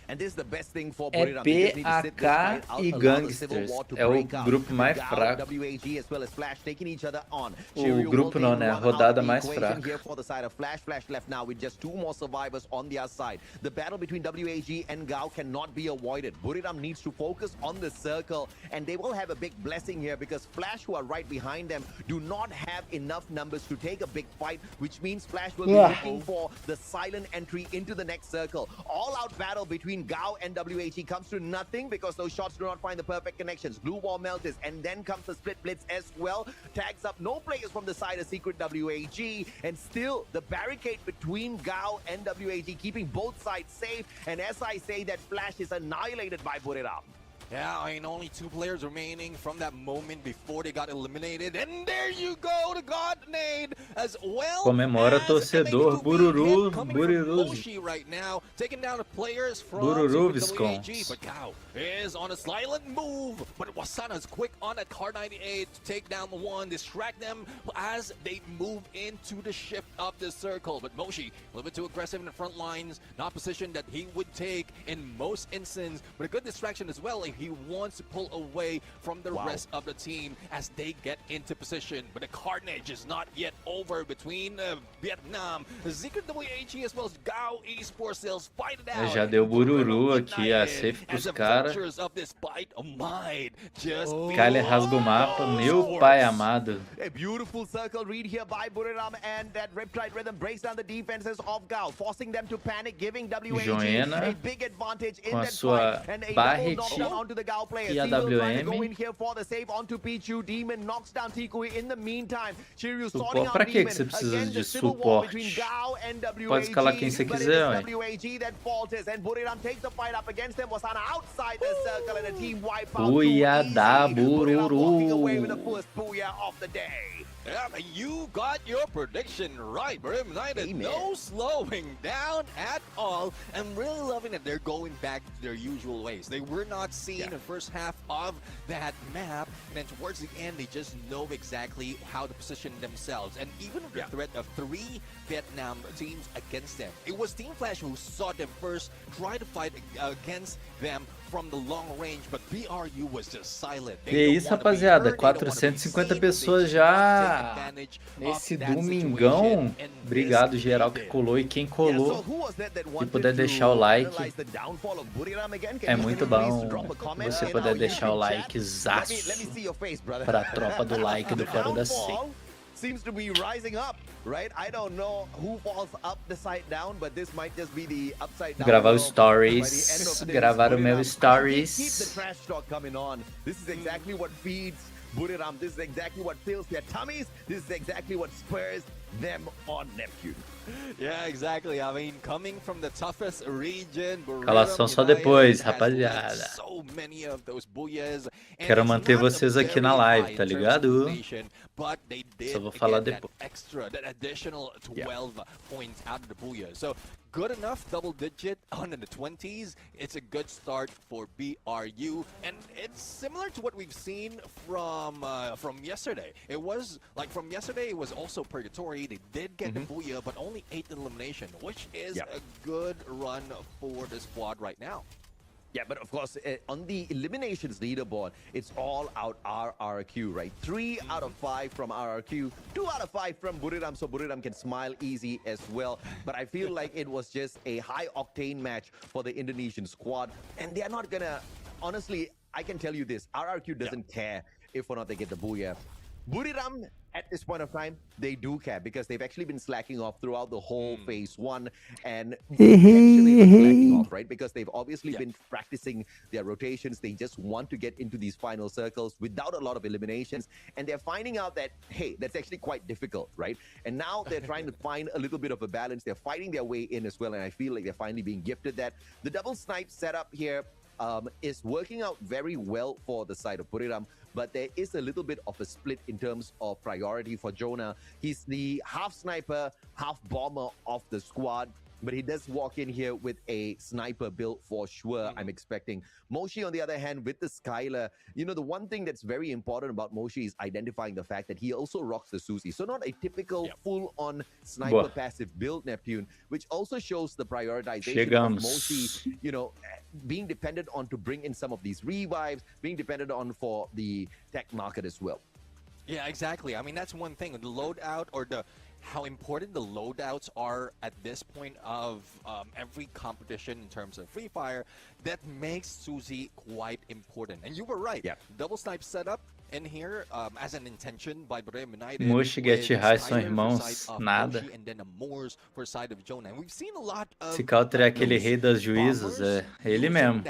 [SPEAKER 8] And this is the best thing for
[SPEAKER 6] É
[SPEAKER 8] Buriram. They just need to sit this fight
[SPEAKER 6] PAK
[SPEAKER 8] out,
[SPEAKER 6] e
[SPEAKER 8] allow the civil
[SPEAKER 6] Gangsters.
[SPEAKER 8] war to
[SPEAKER 6] É o
[SPEAKER 8] break out.
[SPEAKER 6] grupo mais
[SPEAKER 8] Gao,
[SPEAKER 6] fraco.
[SPEAKER 8] WAG as well as Flash taking each other on.
[SPEAKER 6] O
[SPEAKER 8] Shiryu
[SPEAKER 6] grupo
[SPEAKER 8] will
[SPEAKER 6] não,
[SPEAKER 8] take
[SPEAKER 6] né? A
[SPEAKER 8] one
[SPEAKER 6] rodada
[SPEAKER 8] out the
[SPEAKER 6] mais
[SPEAKER 8] equation
[SPEAKER 6] fraca.
[SPEAKER 8] here for the side of Flash. Flash left now with just 2 more survivors on their side. The battle between WAG and Gao cannot be avoided. Buriram needs to focus on the circle, and they will have a big blessing here because Flash, who are right behind them, do not have enough numbers to take a big fight, which means Flash will be looking for the silent entry into the next circle. All-out battle between Gao and WAG comes to nothing because those shots do not find the perfect connections. Blue wall melts, and then comes the split blitz as well. Tags up no players from the side of Secret WAG, and still the barricade between Gao and WAG keeping both sides safe. And as I say, that Flash is annihilated by Buriram.
[SPEAKER 9] Yeah, I mean, only 2 players remaining from that moment before they got eliminated. And there you go, the God Nade as well.
[SPEAKER 6] Comemora,
[SPEAKER 9] as
[SPEAKER 6] torcedor.
[SPEAKER 9] M82B
[SPEAKER 6] Bururu,
[SPEAKER 9] hit coming from
[SPEAKER 6] bururu.
[SPEAKER 9] Moshi right now, taking down the players from
[SPEAKER 6] Bururu,
[SPEAKER 9] Secret WAG.
[SPEAKER 6] Viscons.
[SPEAKER 9] But Gao is on a silent move. But Wasana's quick on that car 98 to take down the one, distract them as they move into the shift of the circle. But Moshi, a little bit too aggressive in the front lines, not position that he would take in most instances, but a good distraction as well. He wants to pull away from the rest of the team as they get into position. But the carnage is not yet over between Vietnam, Secret WAG as well as Gao Esports. They'll fight it out.
[SPEAKER 6] Já deu bururu aqui, a safe pros caras. Kyle rasga o mapa, meu pai amado.
[SPEAKER 8] A beautiful circle read here by Buriram, and that Riptide Rhythm breaks down the defenses of Gao, forcing them to panic, giving WAG
[SPEAKER 6] Joena,
[SPEAKER 8] a big advantage in
[SPEAKER 6] com a
[SPEAKER 8] that
[SPEAKER 6] sua
[SPEAKER 8] fight, and a
[SPEAKER 6] Barret
[SPEAKER 8] double knockdown onto the Gao players.
[SPEAKER 6] e a
[SPEAKER 8] He will try to
[SPEAKER 6] WM.
[SPEAKER 8] go in here for the save onto Pichu. Demon knocks down Tikui in the meantime. Shiryu
[SPEAKER 6] Suporte.
[SPEAKER 8] sorting out
[SPEAKER 6] Pra que
[SPEAKER 8] Demon.
[SPEAKER 6] você precisa
[SPEAKER 8] Again,
[SPEAKER 6] de
[SPEAKER 8] the civil war between
[SPEAKER 6] suporte?
[SPEAKER 8] Gao and WAG,
[SPEAKER 6] Pode escalar quem você
[SPEAKER 8] but it
[SPEAKER 6] quiser,
[SPEAKER 8] is
[SPEAKER 6] ué.
[SPEAKER 8] WAG that falters, and Buriram takes the fight up against them. Wasana outside the circle, and a team wipeout.
[SPEAKER 6] Booyah da
[SPEAKER 8] Buriram walking away with the
[SPEAKER 6] bururu.
[SPEAKER 8] first booyah of the day.
[SPEAKER 9] Yeah, you got your prediction right, Buriram United.
[SPEAKER 8] Amen.
[SPEAKER 9] No slowing down at all. I'm really loving that they're going back to their usual ways. They were not seen in the first half of that map, and then towards the end, they just know exactly how to position themselves. And even with the threat of 3 Vietnam teams against them, it was Team Flash who saw them first, tried to fight against them from the long range, but BRU was just silent.
[SPEAKER 6] Que isso, rapaziada, 450 pessoas já nesse domingão. Obrigado geral que colou e quem colou. Se puder deixar o like, é muito bom. Se você puder deixar o like, zaço para a tropa do like do Fora da C.
[SPEAKER 8] Seems to be rising up, right? I don't know who falls up the side down, but this might just be the upside down.
[SPEAKER 6] Gravar os stories, gravar o meu
[SPEAKER 8] Keep
[SPEAKER 6] stories.
[SPEAKER 8] the trash talk coming on. This is exactly what feeds Buriram. This is exactly what fills their tummies. This is exactly what spurs them on Neptune.
[SPEAKER 9] Yeah, exactly. I mean, coming from the toughest region,
[SPEAKER 6] Calação só depois, rapaziada.
[SPEAKER 9] So many of those booyahs, and
[SPEAKER 6] Quero
[SPEAKER 9] it's
[SPEAKER 6] manter
[SPEAKER 9] not
[SPEAKER 6] vocês
[SPEAKER 9] a
[SPEAKER 6] aqui na
[SPEAKER 9] very
[SPEAKER 6] live,
[SPEAKER 9] high
[SPEAKER 6] tá
[SPEAKER 9] in terms of
[SPEAKER 6] ligado?
[SPEAKER 9] elimination, but they did
[SPEAKER 6] Só vou falar
[SPEAKER 9] get that
[SPEAKER 6] depois.
[SPEAKER 9] extra, that additional 12 points out of the booyah. So good enough, double digit on the 20s. It's a good start for BRU, and it's similar to what we've seen from yesterday. It was like from yesterday. It was also purgatory. They did get the booyah, but only 8 elimination, which is a good run for the squad right now.
[SPEAKER 8] Yeah, but of course, on the eliminations leaderboard, it's all out RRQ, right? 3 out of 5 from RRQ, 2 out of 5 from Buriram, so Buriram can smile easy as well. But I feel like it was just a high-octane match for the Indonesian squad, and they're not gonna... Honestly, I can tell you this, RRQ doesn't care if or not they get the booyah. Buriram, at this point of time, they do care because they've actually been slacking off throughout the whole phase 1 and intentionally been slacking off, right? Because they've obviously been practicing their rotations. They just want to get into these final circles without a lot of eliminations. And they're finding out that, hey, that's actually quite difficult, right? And now they're trying to find a little bit of a balance. They're fighting their way in as well. And I feel like they're finally being gifted that. The double snipe setup here is working out very well for the side of Buriram, but there is a little bit of a split in terms of priority for Jonah. He's the half sniper, half bomber of the squad, but he does walk in here with a sniper build for sure, I'm expecting. Moshi, on the other hand, with the Skylar, you know, the one thing that's very important about Moshi is identifying the fact that he also rocks the Susie. So not a typical full-on sniper passive build, Neptune, which also shows the prioritization of Moshi, you know, being dependent on to bring in some of these revives, being dependent on for the tech market as well.
[SPEAKER 9] Yeah, exactly. I mean, that's one thing. The loadout or how important the loadouts are at this point of every competition in terms of Free Fire, that makes Suzy quite important. And you were right. Yeah. Double snipe setup in here as an intention by Buriram United.
[SPEAKER 6] Mush e Get High são irmãos, nada.
[SPEAKER 9] And then a Moors for side of Jonah. And we've seen a lot of
[SPEAKER 6] Esse Counter é aquele rei das juízas, é ele mesmo.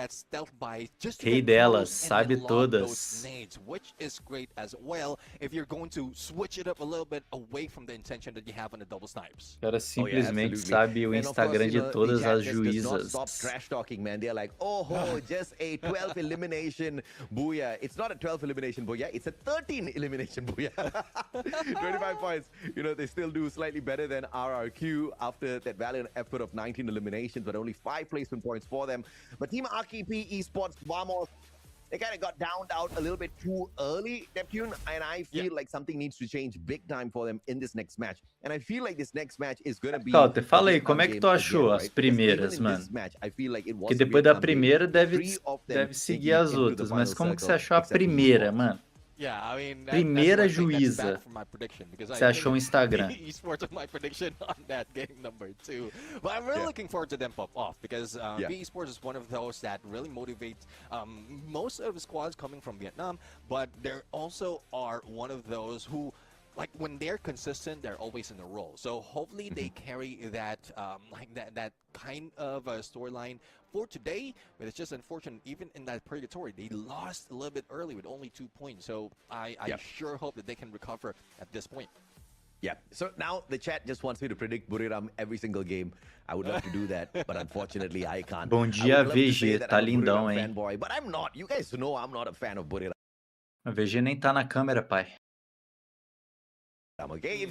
[SPEAKER 6] Rei delas, sabe todas.
[SPEAKER 9] Which is great as well if you're going to switch it up a little bit away from the intention that you have on the double snipes.
[SPEAKER 6] O cara simplesmente sabe o Instagram de todas as juízas.
[SPEAKER 8] Stop trash talking, man. They're like, oh, just a 12 elimination booyah. It's not a 12 elimination booyah. It's a 13 elimination booyah. 25 points. You know, they still do slightly better than RRQ after that valiant effort of 19 eliminations, but only 5 placement points for them. But Team RKP Esports, Vamos, they kind of got downed out a little bit too early, Neptune, and I feel like something needs to change big time for them in this next match. And I feel like this next match is going to be...
[SPEAKER 6] Counter, fala aí, como é que tu achou as primeiras, mano? Porque depois da primeira deve seguir as outras, mas como que você achou a primeira, mano?
[SPEAKER 9] Yeah, I mean,
[SPEAKER 6] primeira juíza. Você achou o Instagram?
[SPEAKER 9] Esports of my prediction on that game number 2. But I'm really looking forward to them pop off because Esports is one of those that really motivates most of the squads coming from Vietnam, but there also are one of those who, like, when they're consistent, they're always in a role. So hopefully they carry that that kind of storyline for today. But it's just unfortunate, even in that purgatory, they lost a little bit early with only 2 points. So I sure hope that they can recover at this point.
[SPEAKER 8] Yeah, so now the chat just wants me to predict Buriram every single game. I would love to do that, but unfortunately I can't.
[SPEAKER 6] Bom dia, VG, tá lindão, hein?
[SPEAKER 8] Fanboy, but I'm not. You guys know I'm not a fan of Buriram.
[SPEAKER 6] A VG nem tá na câmera, pai.
[SPEAKER 8] Okay,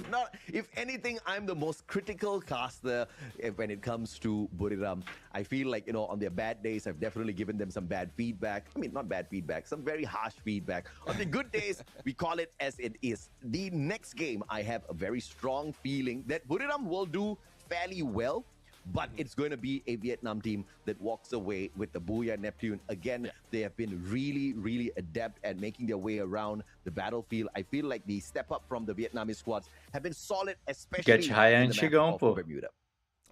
[SPEAKER 8] if anything, I'm the most critical caster when it comes to Buriram. I feel like, you know, on their bad days, I've definitely given them some bad feedback. I mean, not bad feedback, some very harsh feedback. On the good days, we call it as it is. The next game, I have a very strong feeling that Buriram will do fairly well. But it's going to be a Vietnam team that walks away with the Booyah. Neptune. Again, they have been really, really adept at making their way around the battlefield. I feel like the step up from the Vietnamese squads have been solid, especially
[SPEAKER 6] in the
[SPEAKER 8] map of Bermuda.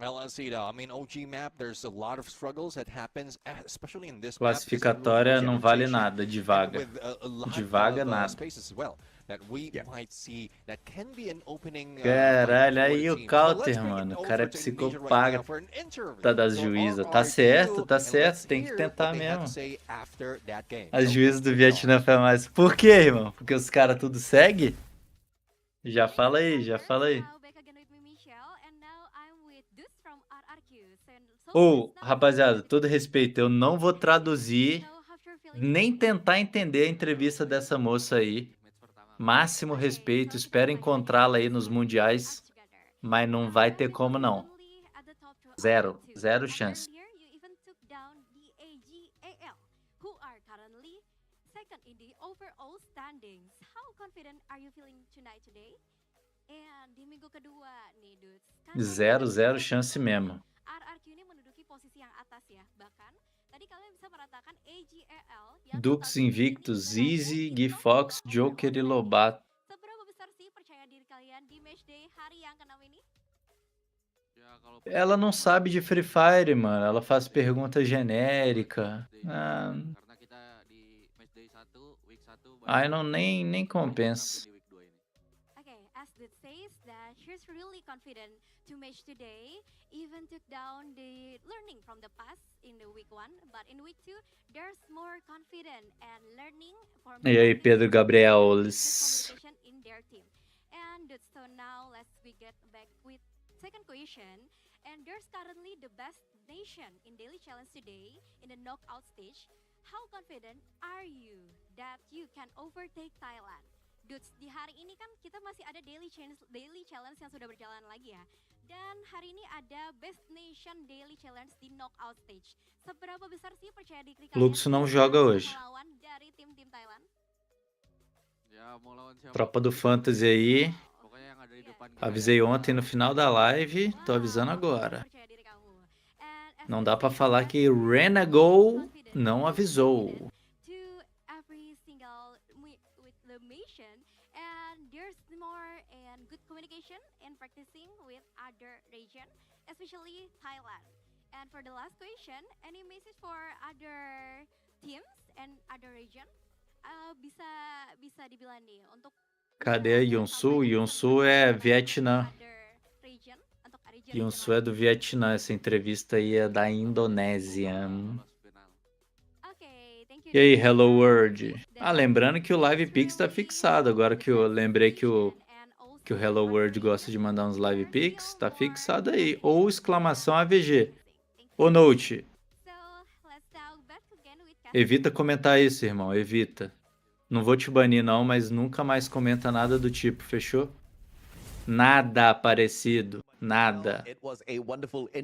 [SPEAKER 9] Well, let's see though. I mean, OG map, there's a lot of struggles that happens, especially in this
[SPEAKER 6] Classificatória não vale nada, de vaga. De vaga, nada.
[SPEAKER 9] Spaces as well. That we might see that can be an opening.
[SPEAKER 6] Caralho, aí o Counter, mano. O cara é psicopata das juízas. Tá certo, tem que tentar mesmo. As juízas do Vietnã foi mais. Por quê, irmão? Porque os caras tudo segue? Já fala aí. Ou, rapaziada, todo respeito, eu não vou traduzir, nem tentar entender a entrevista dessa moça aí. Máximo respeito, espero encontrá-la aí nos mundiais, mas não vai ter como não. Zero chance. Zero chance mesmo. Dux Invictus, Easy, Gui Fox, Joker e Lobato. Ela não sabe de Free Fire, mano. Ela faz pergunta genérica. Aí não nem compensa.
[SPEAKER 10] he's really confident to match today. Even took down the learning from the past in the week 1, but in week 2 there's more confident and learning for
[SPEAKER 6] E aí, Pedro Gabriel?
[SPEAKER 10] communication in their team. And so now let's we get back with second question. And there's currently the best nation in daily challenge today in the knockout stage. How confident are you that you can overtake Thailand? Dudes, di hari ini kan kita masih ada daily challenge yang sudah berjalan lagi ya. Dan hari ini ada best nation daily challenge di knockout stage. Seberapa besar sih percaya diri kalian
[SPEAKER 6] Luxo não joga hoje.
[SPEAKER 10] melawan dari tim-tim Thailand?
[SPEAKER 2] Ya, mau lawan siapa?
[SPEAKER 6] Tropa do Fantasy aí.
[SPEAKER 2] Pokoknya yang ada di depan kita.
[SPEAKER 6] Avisei ontem no final da live, tô avisando agora. Não dá pra falar que Renegou não avisou.
[SPEAKER 10] To every single with the mission, and there's more and good communication and practicing with other region, especially Thailand. And for the last question, any message for other teams and other region? Bisa dibilang nih untuk
[SPEAKER 6] Cadê a Yunsu? Yunsu é Vietnã. Yunsu é do Vietnã. Essa entrevista aí é da Indonésia. E aí, Hello World? Ah, lembrando que o Live Pix tá fixado. Agora que eu lembrei que o Hello World gosta de mandar uns Live Pix, tá fixado aí. Ou exclamação AVG. Ô, Note. Evita comentar isso, irmão. Evita. Não vou te banir, não, mas nunca mais comenta nada do tipo, fechou? Nada parecido. Nada.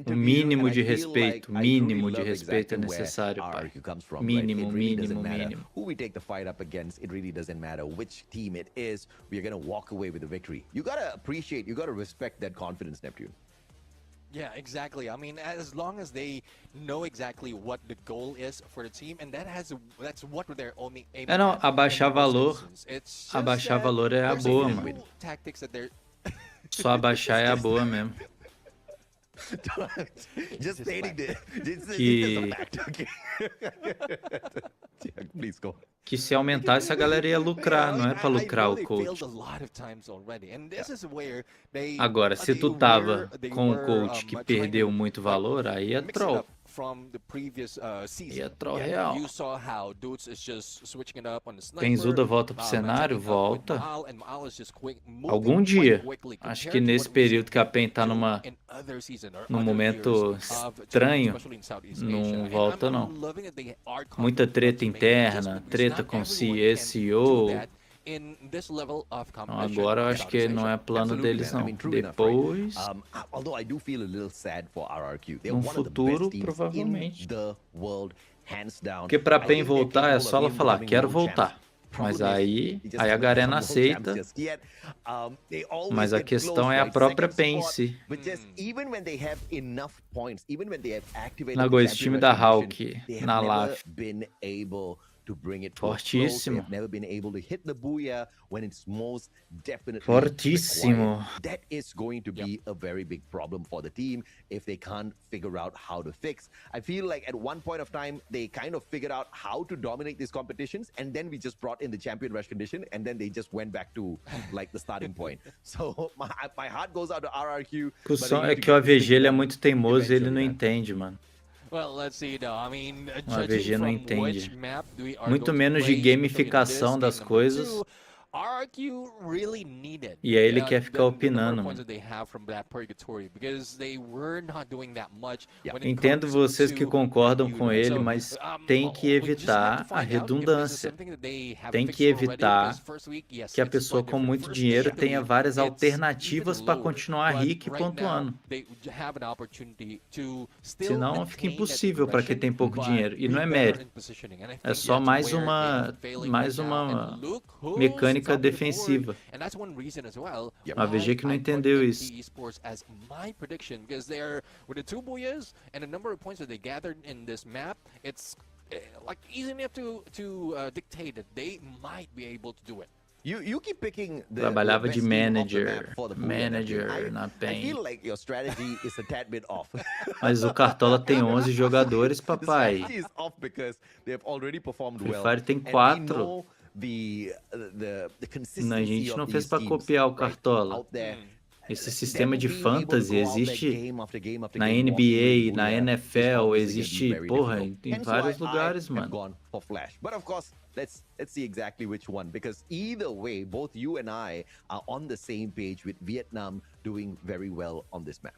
[SPEAKER 6] O mínimo de respeito. Mínimo de respeito é necessário, pai. Mínimo, mínimo, mínimo.
[SPEAKER 8] Who we take the fight up against, it really doesn't matter which team it is. We are going to walk away with the victory. You got to appreciate, you got to respect that confidence, Neptune.
[SPEAKER 9] Yeah, exactly. I mean, as long as they know exactly what the goal is for the team, and that's what they're only aiming
[SPEAKER 6] É, não,
[SPEAKER 9] at.
[SPEAKER 6] abaixar valor.
[SPEAKER 9] It's just
[SPEAKER 6] Abaixar
[SPEAKER 9] that
[SPEAKER 6] valor é a
[SPEAKER 9] there's
[SPEAKER 6] boa,
[SPEAKER 9] few
[SPEAKER 6] mano.
[SPEAKER 9] tactics that they're
[SPEAKER 6] Só abaixar é a boa mesmo.
[SPEAKER 8] Just stating this.
[SPEAKER 6] Que-
[SPEAKER 8] It's a fact, okay? Yeah, please go.
[SPEAKER 6] Que se aumentasse a galera ia lucrar, não é pra lucrar o coach. Agora, se tu tava com um coach que perdeu muito valor, aí é troll. E é troll real. Kenzuda volta pro cenário? Volta. Algum dia. Acho que nesse período que a PEN tá num momento estranho, não volta não. Muita treta interna, treta com CEO. Então, agora eu acho que não é plano deles não. Depois, no futuro, provavelmente. Porque pra PEN voltar é só ela falar, quero voltar. Mas aí a Garena aceita. Mas a questão é a própria PEN em si. Agora, esse time da Hawk na LAF. Fortíssimo. Fortíssimo.
[SPEAKER 8] That is going to be a very big problem for the team if they can't figure out how to fix. I feel like at one point of time, they kind of figured out how to dominate these competitions, and then we just brought in the champion rush condition, and then they just went back to like the starting point. So my heart goes out to RRQ.
[SPEAKER 6] É que o AVG ele é muito teimoso e ele não entende, mano.
[SPEAKER 9] Well, let's see though. I mean,
[SPEAKER 6] O AVG não
[SPEAKER 9] judging from which
[SPEAKER 6] entende.
[SPEAKER 9] map we are
[SPEAKER 6] Muito
[SPEAKER 9] going to
[SPEAKER 6] menos de
[SPEAKER 9] play
[SPEAKER 6] gamificação
[SPEAKER 9] in
[SPEAKER 6] das
[SPEAKER 9] this game
[SPEAKER 6] coisas.
[SPEAKER 9] number 2, RRQ really needed
[SPEAKER 6] E aí ele quer ficar
[SPEAKER 9] the
[SPEAKER 6] opinando,
[SPEAKER 9] number of points
[SPEAKER 6] mano.
[SPEAKER 9] that they have from that purgatory, because they were not doing that much when it
[SPEAKER 6] Entendo
[SPEAKER 9] comes
[SPEAKER 6] vocês que
[SPEAKER 9] to
[SPEAKER 6] concordam
[SPEAKER 9] RRQ,
[SPEAKER 6] com
[SPEAKER 9] right?
[SPEAKER 6] ele,
[SPEAKER 9] So,
[SPEAKER 6] mas tem que
[SPEAKER 9] we just have
[SPEAKER 6] evitar
[SPEAKER 9] to
[SPEAKER 6] a
[SPEAKER 9] find out if this is
[SPEAKER 6] redundância.
[SPEAKER 9] something that they have
[SPEAKER 6] Tem
[SPEAKER 9] fixed
[SPEAKER 6] que
[SPEAKER 9] already,
[SPEAKER 6] evitar
[SPEAKER 9] because first week, yes,
[SPEAKER 6] que a
[SPEAKER 9] it's
[SPEAKER 6] pessoa
[SPEAKER 9] quite
[SPEAKER 6] com
[SPEAKER 9] different.
[SPEAKER 6] muito
[SPEAKER 9] First
[SPEAKER 6] dinheiro
[SPEAKER 9] week,
[SPEAKER 6] tenha várias
[SPEAKER 9] it's
[SPEAKER 6] alternativas
[SPEAKER 9] even
[SPEAKER 6] para
[SPEAKER 9] lower,
[SPEAKER 6] continuar
[SPEAKER 9] but
[SPEAKER 6] rico e
[SPEAKER 9] right now,
[SPEAKER 6] pontuando.
[SPEAKER 9] they have an opportunity to still
[SPEAKER 6] Senão fica
[SPEAKER 9] maintain that
[SPEAKER 6] impossível para quem tem pouco
[SPEAKER 9] progression,
[SPEAKER 6] dinheiro. E
[SPEAKER 9] but
[SPEAKER 6] não é
[SPEAKER 9] be better
[SPEAKER 6] mérito.
[SPEAKER 9] in positioning. And I
[SPEAKER 6] É
[SPEAKER 9] think
[SPEAKER 6] só
[SPEAKER 9] that's
[SPEAKER 6] mais
[SPEAKER 9] where they
[SPEAKER 6] uma,
[SPEAKER 9] are failing
[SPEAKER 6] mais
[SPEAKER 9] right now.
[SPEAKER 6] uma
[SPEAKER 9] And look who's
[SPEAKER 6] mecânica
[SPEAKER 9] top of the board.
[SPEAKER 6] defensiva.
[SPEAKER 9] And that's one reason as well
[SPEAKER 6] A VG que não
[SPEAKER 9] why I put
[SPEAKER 6] entendeu
[SPEAKER 9] NT
[SPEAKER 6] isso.
[SPEAKER 9] Esports as my prediction, because they're with the 2 Booyahs and the number of points that they gathered in this map, it's like easy enough to dictate that they might be able to do it.
[SPEAKER 8] You keep picking the
[SPEAKER 6] Trabalhava
[SPEAKER 8] best
[SPEAKER 6] de
[SPEAKER 8] team off the
[SPEAKER 6] manager,
[SPEAKER 8] map for the Booyah
[SPEAKER 6] manager
[SPEAKER 8] Neptune.
[SPEAKER 6] na
[SPEAKER 8] I
[SPEAKER 6] PEN.
[SPEAKER 8] feel like your strategy is a tad bit off.
[SPEAKER 6] Mas o Cartola tem 11 jogadores,
[SPEAKER 8] The
[SPEAKER 6] papai.
[SPEAKER 8] strategy is off because they have already performed
[SPEAKER 6] Free
[SPEAKER 8] well.
[SPEAKER 6] Fire tem
[SPEAKER 8] And we
[SPEAKER 6] 4.
[SPEAKER 8] know the
[SPEAKER 6] A
[SPEAKER 8] consistency
[SPEAKER 6] gente não
[SPEAKER 8] of
[SPEAKER 6] fez
[SPEAKER 8] these
[SPEAKER 6] pra
[SPEAKER 8] teams,
[SPEAKER 6] copiar o
[SPEAKER 8] right,
[SPEAKER 6] Cartola.
[SPEAKER 8] out there.
[SPEAKER 6] Esse sistema de fantasy existe na NBA, na NFL, existe, porra, em vários lugares, mano.
[SPEAKER 8] But of course, let's see exactly which one, because either way, both you and I are on the same page with Vietnam doing very well on this map.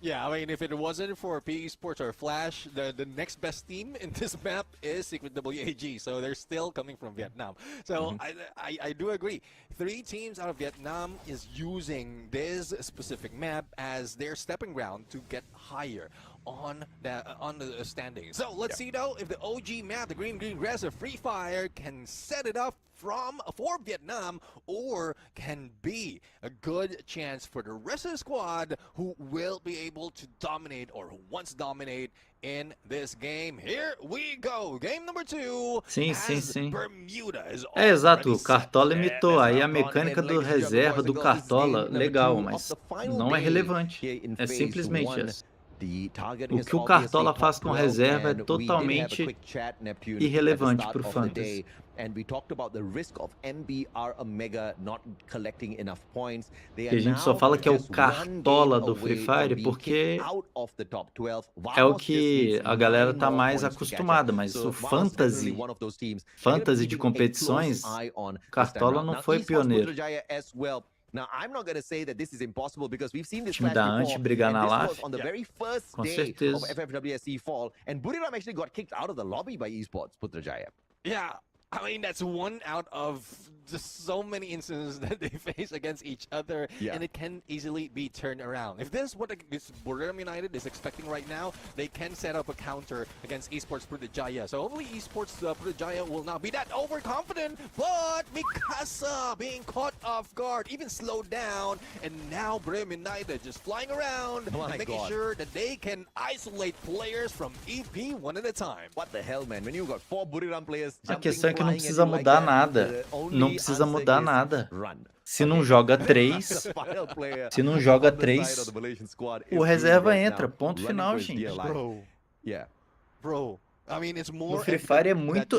[SPEAKER 9] Yeah, I mean, if it wasn't for PE Sports or Flash, the next best team in this map is Secret WAG. So they're still coming from Vietnam. So I do agree. 3 teams out of Vietnam is using this specific map as their stepping ground to get higher on the standings. So let's see though if the OG map, the green grass of Free Fire, can set it up for Vietnam, or can be a good chance for the rest of the squad who will be able to dominate, or who wants to dominate in this game. Here we go, game number 2.
[SPEAKER 6] Sim.
[SPEAKER 9] Bermuda is
[SPEAKER 6] Exato, o Cartola imitou. Aí a mecânica do reserva do Cartola, legal, mas não é relevante. É simplesmente essa. O que o Cartola faz com reserva é totalmente irrelevante para o Fantasy. E a gente só fala que é o Cartola do Free Fire porque é o que a galera tá mais acostumada, mas o Fantasy de competições, Cartola não foi pioneiro.
[SPEAKER 8] Now, I'm not going to say that this is impossible, because we've seen this
[SPEAKER 6] time da Ante brigar na live
[SPEAKER 8] on the very first day of FFWS fall, and Buriram actually got kicked out of the lobby by esports, Putrajaya.
[SPEAKER 9] Yeah, I mean, that's one out of just so many instances that they face against each other, and it can easily be turned around. If this is what Buriram United is expecting right now, they can set up a counter against esports Putrajaya. So hopefully esports Putrajaya will not be that overconfident, but Mikasa being caught off guard, even slowed down, and now Buriram United just flying around and making sure that they can isolate players from EP one at a time.
[SPEAKER 8] What the hell, man? When you got 4 Buriram players
[SPEAKER 6] A questão é que não precisa mudar nada. Não precisa mudar nada. Se não joga 3, o reserva entra. Ponto final, gente.
[SPEAKER 9] Bro. I mean, it's more
[SPEAKER 6] no Free Fire é muito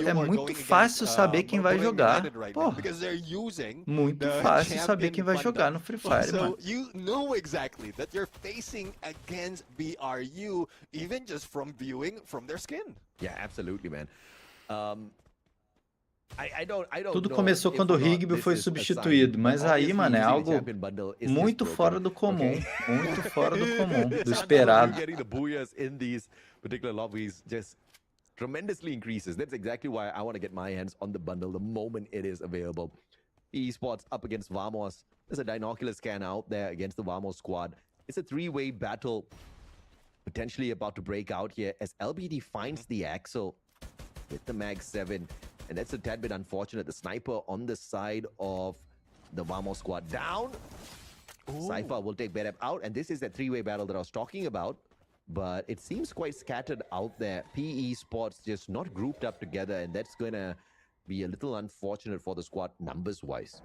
[SPEAKER 6] fácil saber quem vai jogar. Porra, muito fácil saber quem vai jogar no Free Fire, mano.
[SPEAKER 9] So you know exactly that you're facing against BRU, even just from viewing from their skin.
[SPEAKER 8] Yeah, absolutely, man.
[SPEAKER 6] Tudo começou quando o Rigby foi substituído, mas aí, mano, é algo muito fora do comum, muito fora do comum, do esperado.
[SPEAKER 8] Tremendously increases. That's exactly why I want to get my hands on the bundle the moment it is available. Esports up against Vamos. There's a Dinoculus scan out there against the Vamos squad. It's a 3-way battle potentially about to break out here as LBD finds the Axel with the Mag 7. And that's a tad bit unfortunate. The sniper on the side of the Vamos squad down. Cypher will take Bedep out. And this is that 3-way battle that I was talking about. But it seems quite scattered out there. PE Sports just not grouped up together, and that's going to be a little unfortunate for the squad numbers-wise.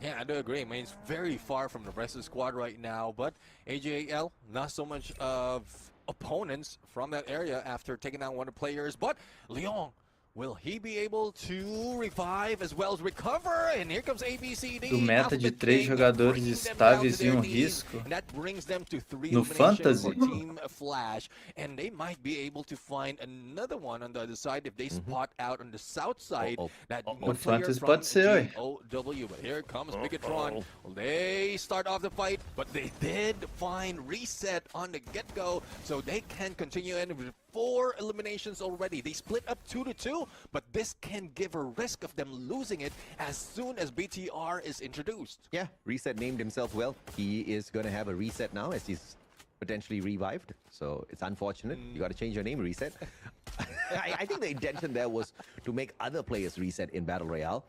[SPEAKER 9] Yeah, I do agree. I mean, it's very far from the rest of the squad right now, but AJL, not so much of opponents from that area after taking down one of the players, but Leon, will he be able to revive as well as recover? And here comes ABCD.
[SPEAKER 6] Do meta de 3 jogadores estáveis e um risco no Fantasy.
[SPEAKER 9] Flash, and they might be able to find another one on the other side if they spot out on the south side. That
[SPEAKER 6] no Fantasy pode ser.
[SPEAKER 9] GOW, but here comes Bigatron. They start off the fight, but they did find reset on the get-go, so they can continue in with 4 eliminations already. They split up 2-2, but this can give a risk of them losing it as soon as BTR is introduced.
[SPEAKER 8] Yeah, Reset named himself well. He is going to have a reset now as he's potentially revived. So it's unfortunate. You got to change your name, Reset. I think the intention there was to make other players reset in Battle Royale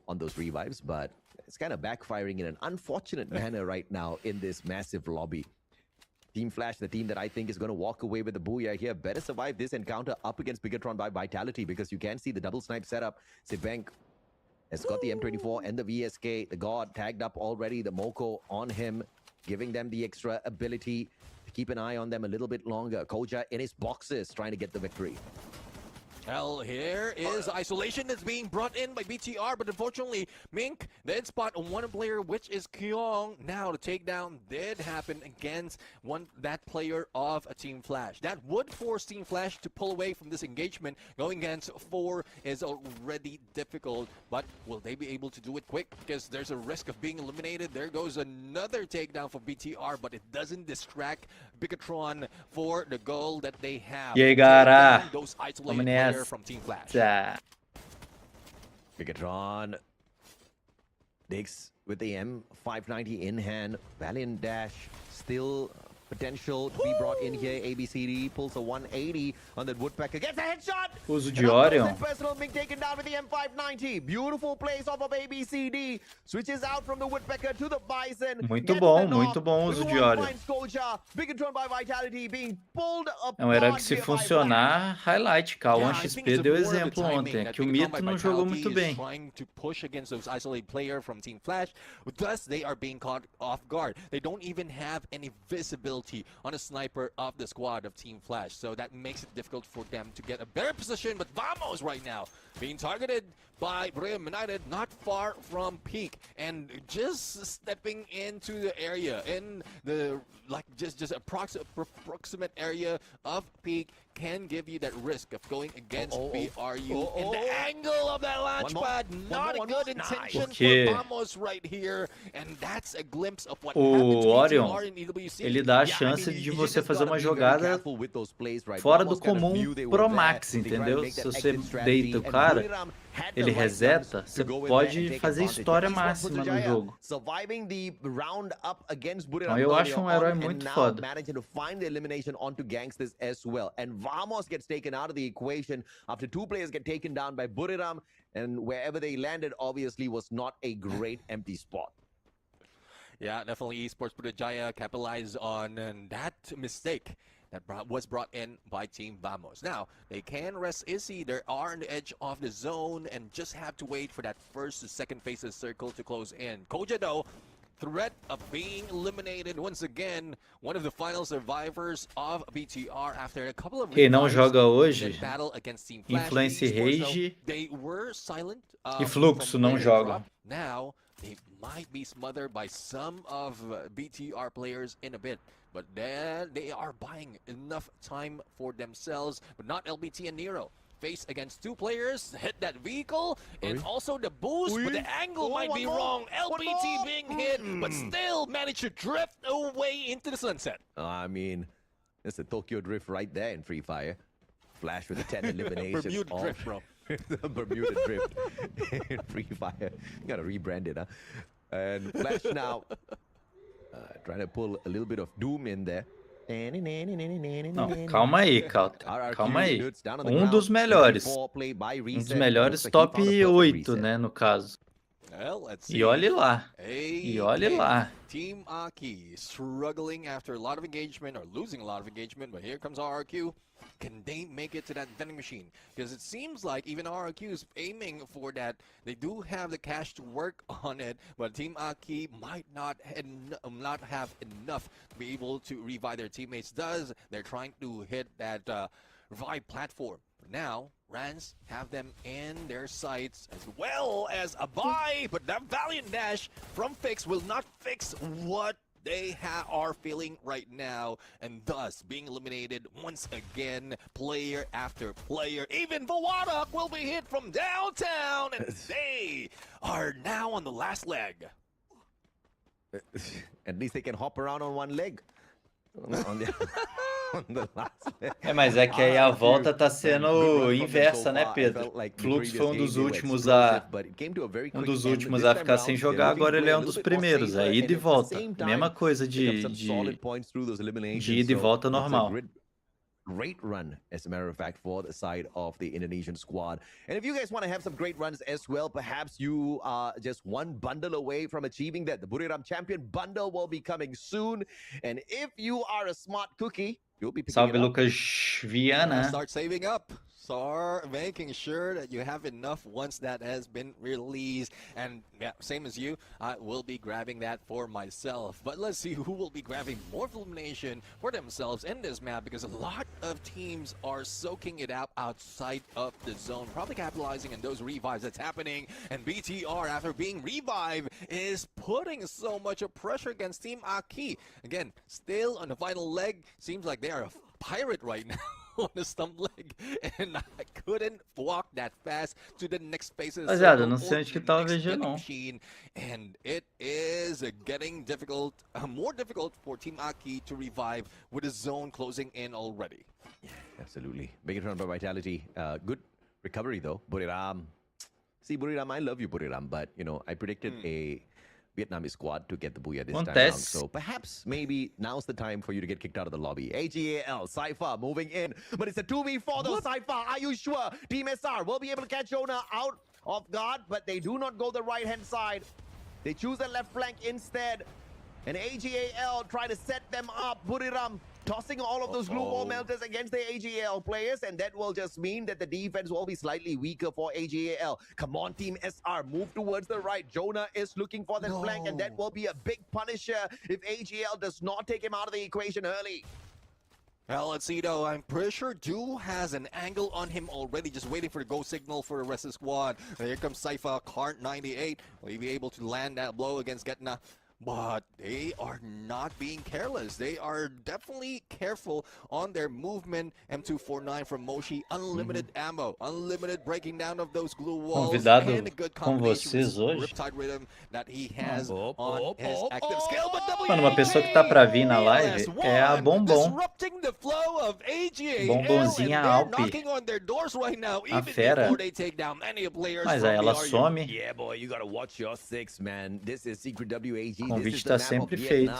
[SPEAKER 8] on those revives, but it's kind of backfiring in an unfortunate manner right now in this massive lobby. Team Flash, the team that I think is going to walk away with the booyah here, better survive this encounter up against Bigatron by Vitality, because you can see the double snipe setup. Sibank has got the M24 and the VSK. The God tagged up already, the Moko on him, giving them the extra ability to keep an eye on them a little bit longer. Koja in his boxes trying to get the victory.
[SPEAKER 9] Well, here is isolation that's being brought in by BTR, but unfortunately, Mink did spot one player, which is Kyong. Now, the takedown did happen against that player of a Team Flash. That would force Team Flash to pull away from this engagement. Going against 4 is already difficult, but will they be able to do it quick? Because there's a risk of being eliminated. There goes another takedown for BTR, but it doesn't distract Bigatron for the goal that they have.
[SPEAKER 6] E aí, galera?
[SPEAKER 9] Those isolated
[SPEAKER 6] Vamos
[SPEAKER 9] players
[SPEAKER 6] nessa.
[SPEAKER 9] from Team Flash.
[SPEAKER 8] Bigatron digs with the M590 in hand. Valiant dash still potential to be brought in here. ABCD pulls a 180 on that Woodpecker. Gets a headshot!
[SPEAKER 6] Uso de Orion.
[SPEAKER 8] Personal being taken down with the M590. Beautiful place off of ABCD. Switches out from the Woodpecker to the Bison.
[SPEAKER 6] Muito bom o uso de Orion.
[SPEAKER 8] Bigatron by Vitality being pulled up.
[SPEAKER 6] É um herói que, se funcionar, highlight. O AxB deu exemplo ontem. É que o Mito não jogou muito bem.
[SPEAKER 9] Trying to push against those isolated players from Team Flash. Thus, they are being caught off guard. They don't even have any visibility on a sniper of the squad of Team Flash, so that makes it difficult for them to get a better position. But Vamos right now being targeted by Brilliant United, not far from Peak, and just stepping into the area in the just approximate area of Peak can give you that risk of going against BRU. And the angle of that launch pad, not a good intention for Vamos right here, and that's a glimpse of what happened to
[SPEAKER 6] Orion,
[SPEAKER 9] BTR in EWC.
[SPEAKER 6] ele dá a chance de você fazer uma jogada fora do comum pro max, entendeu? Se você deita o cara, ele reseta, você pode fazer história máxima no jogo. Então eu acho um herói muito foda.
[SPEAKER 8] Vamos gets taken out of the equation after 2 players get taken down by Buriram, and wherever they landed obviously was not a great empty spot.
[SPEAKER 9] Yeah, definitely Esports Putrajaya capitalized on that mistake that was brought in by Team Vamos. Now, they can rest Izzy. They are on the edge of the zone and just have to wait for that first to second phase of circle to close in. Koja, though, threat of being eliminated once again, one of the final survivors of BTR after a couple of
[SPEAKER 6] Quem não joga hoje,
[SPEAKER 9] battle against Team Flash.
[SPEAKER 6] Influence Rage
[SPEAKER 9] they were silent,
[SPEAKER 6] e Fluxo não jogam.
[SPEAKER 9] Now, they might be smothered by some of BTR players in a bit, but then they are buying enough time for themselves, but not LBT and Nero. Face against 2 players, hit that vehicle, and also the boost, but the angle might be wrong. LBT being hit, but still managed to drift away into the sunset.
[SPEAKER 8] I mean, it's a Tokyo Drift right there in Free Fire. Flash with the 10 eliminations.
[SPEAKER 9] Bermuda Drift, bro.
[SPEAKER 8] The Bermuda Drift in Free Fire. You gotta rebrand it, huh? And Flash now trying to pull a little bit of Doom in there.
[SPEAKER 6] Não, calma aí, calma aí. Dos melhores. Dos melhores top 8, né, no caso.
[SPEAKER 9] Well, let's see.
[SPEAKER 6] E olhe lá. E olhe lá.
[SPEAKER 9] Team Aki struggling after a lot of engagement or losing a lot of engagement, but here comes RRQ. Can they make it to that vending machine? Because it seems like even RRQ is aiming for that. They do have the cash to work on it, but Team Aki might not have enough to be able to revive their teammates. Thus, they're trying to hit that revive platform. Now, Rans have them in their sights as well as a buy, but that Valiant Dash from Fix will not fix what they are feeling right now, and thus being eliminated once again, player after player. Even Vawadok will be hit from downtown, and they are now on the last leg.
[SPEAKER 8] At least they can hop around on one leg. On the last leg.
[SPEAKER 6] Mas é que aí a volta tá sendo inversa, né, Pedro? Fluxo foi um dos últimos a ficar sem jogar, agora ele é um dos primeiros. Aí ida e volta. Mesma coisa de ida e volta normal.
[SPEAKER 8] Great run, as a matter of fact, for the side of the Indonesian squad. And if you guys want to have some great runs as well, perhaps you are just one bundle away from achieving that. The Buriram Champion bundle will be coming soon. And if you are a smart cookie, you'll be picking
[SPEAKER 6] Salve,
[SPEAKER 8] it up.
[SPEAKER 6] Lucas Viana.
[SPEAKER 9] Start saving up. are making sure that you have enough once that has been released. And yeah, same as you, I will be grabbing that for myself. But let's see who will be grabbing more elimination for themselves in this map, because a lot of teams are soaking it out outside of the zone, probably capitalizing on those revives that's happening. And BTR, after being revived, is putting so much of pressure against Team Aki. Again, still on the final leg, seems like they are a pirate right now. On the stump leg, and I couldn't walk that fast to the next phase of the
[SPEAKER 6] Rapaziada, não
[SPEAKER 9] circle
[SPEAKER 6] sei
[SPEAKER 9] or
[SPEAKER 6] onde que
[SPEAKER 9] the
[SPEAKER 6] tá o
[SPEAKER 9] next
[SPEAKER 6] VG
[SPEAKER 9] vending
[SPEAKER 6] não.
[SPEAKER 9] machine, and it is getting difficult, more difficult for Team Aki to revive with the zone closing in already.
[SPEAKER 8] Yeah, absolutely. Big run by Vitality. Good recovery though. Buriram. See, Buriram, I love you, Buriram, but you know, I predicted a Vietnamese squad to get the booyah this time around. So perhaps, maybe now's the time for you to get kicked out of the lobby. AGAL, Cypher moving in, but it's a 2v4 though. Cypher, are you sure? Team SR will be able to catch Jonah out of guard, but they do not go the right-hand side. They choose the left flank instead. And AGAL try to set them up. Buriram tossing all of those glue wall melters against the AGAL players, and that will just mean that the defense will be slightly weaker for AGAL. Come on, Team SR, move towards the right. Jonah is looking for that flank, and that will be a big punisher if AGAL does not take him out of the equation early.
[SPEAKER 9] Well, let's see though. I'm pretty sure Ju has an angle on him already, just waiting for the go signal for the rest of the squad. Here comes Cypher, Cart 98. Will he be able to land that blow against Getna? But they are not being careless. They are definitely careful on their movement. M249 from Moshi, unlimited ammo, unlimited breaking down of those glue walls,
[SPEAKER 6] Convidado
[SPEAKER 9] and a good
[SPEAKER 6] com vocês hoje.
[SPEAKER 9] Riptide rhythm that he has on his active skill. But
[SPEAKER 6] Mano, uma pessoa que tá pra vir na live é a Bombom.
[SPEAKER 9] disrupting the flow of AGA,
[SPEAKER 6] Bombonzinha Alp.
[SPEAKER 9] knocking on their doors right now,
[SPEAKER 6] A
[SPEAKER 9] even
[SPEAKER 6] fera.
[SPEAKER 9] before they take down any players.
[SPEAKER 6] Mas
[SPEAKER 9] from
[SPEAKER 6] aí ela
[SPEAKER 9] BRU.
[SPEAKER 6] some.
[SPEAKER 8] Yeah, boy, you gotta watch your six, man. This is Secret WAG.
[SPEAKER 6] O convite tá sempre feito.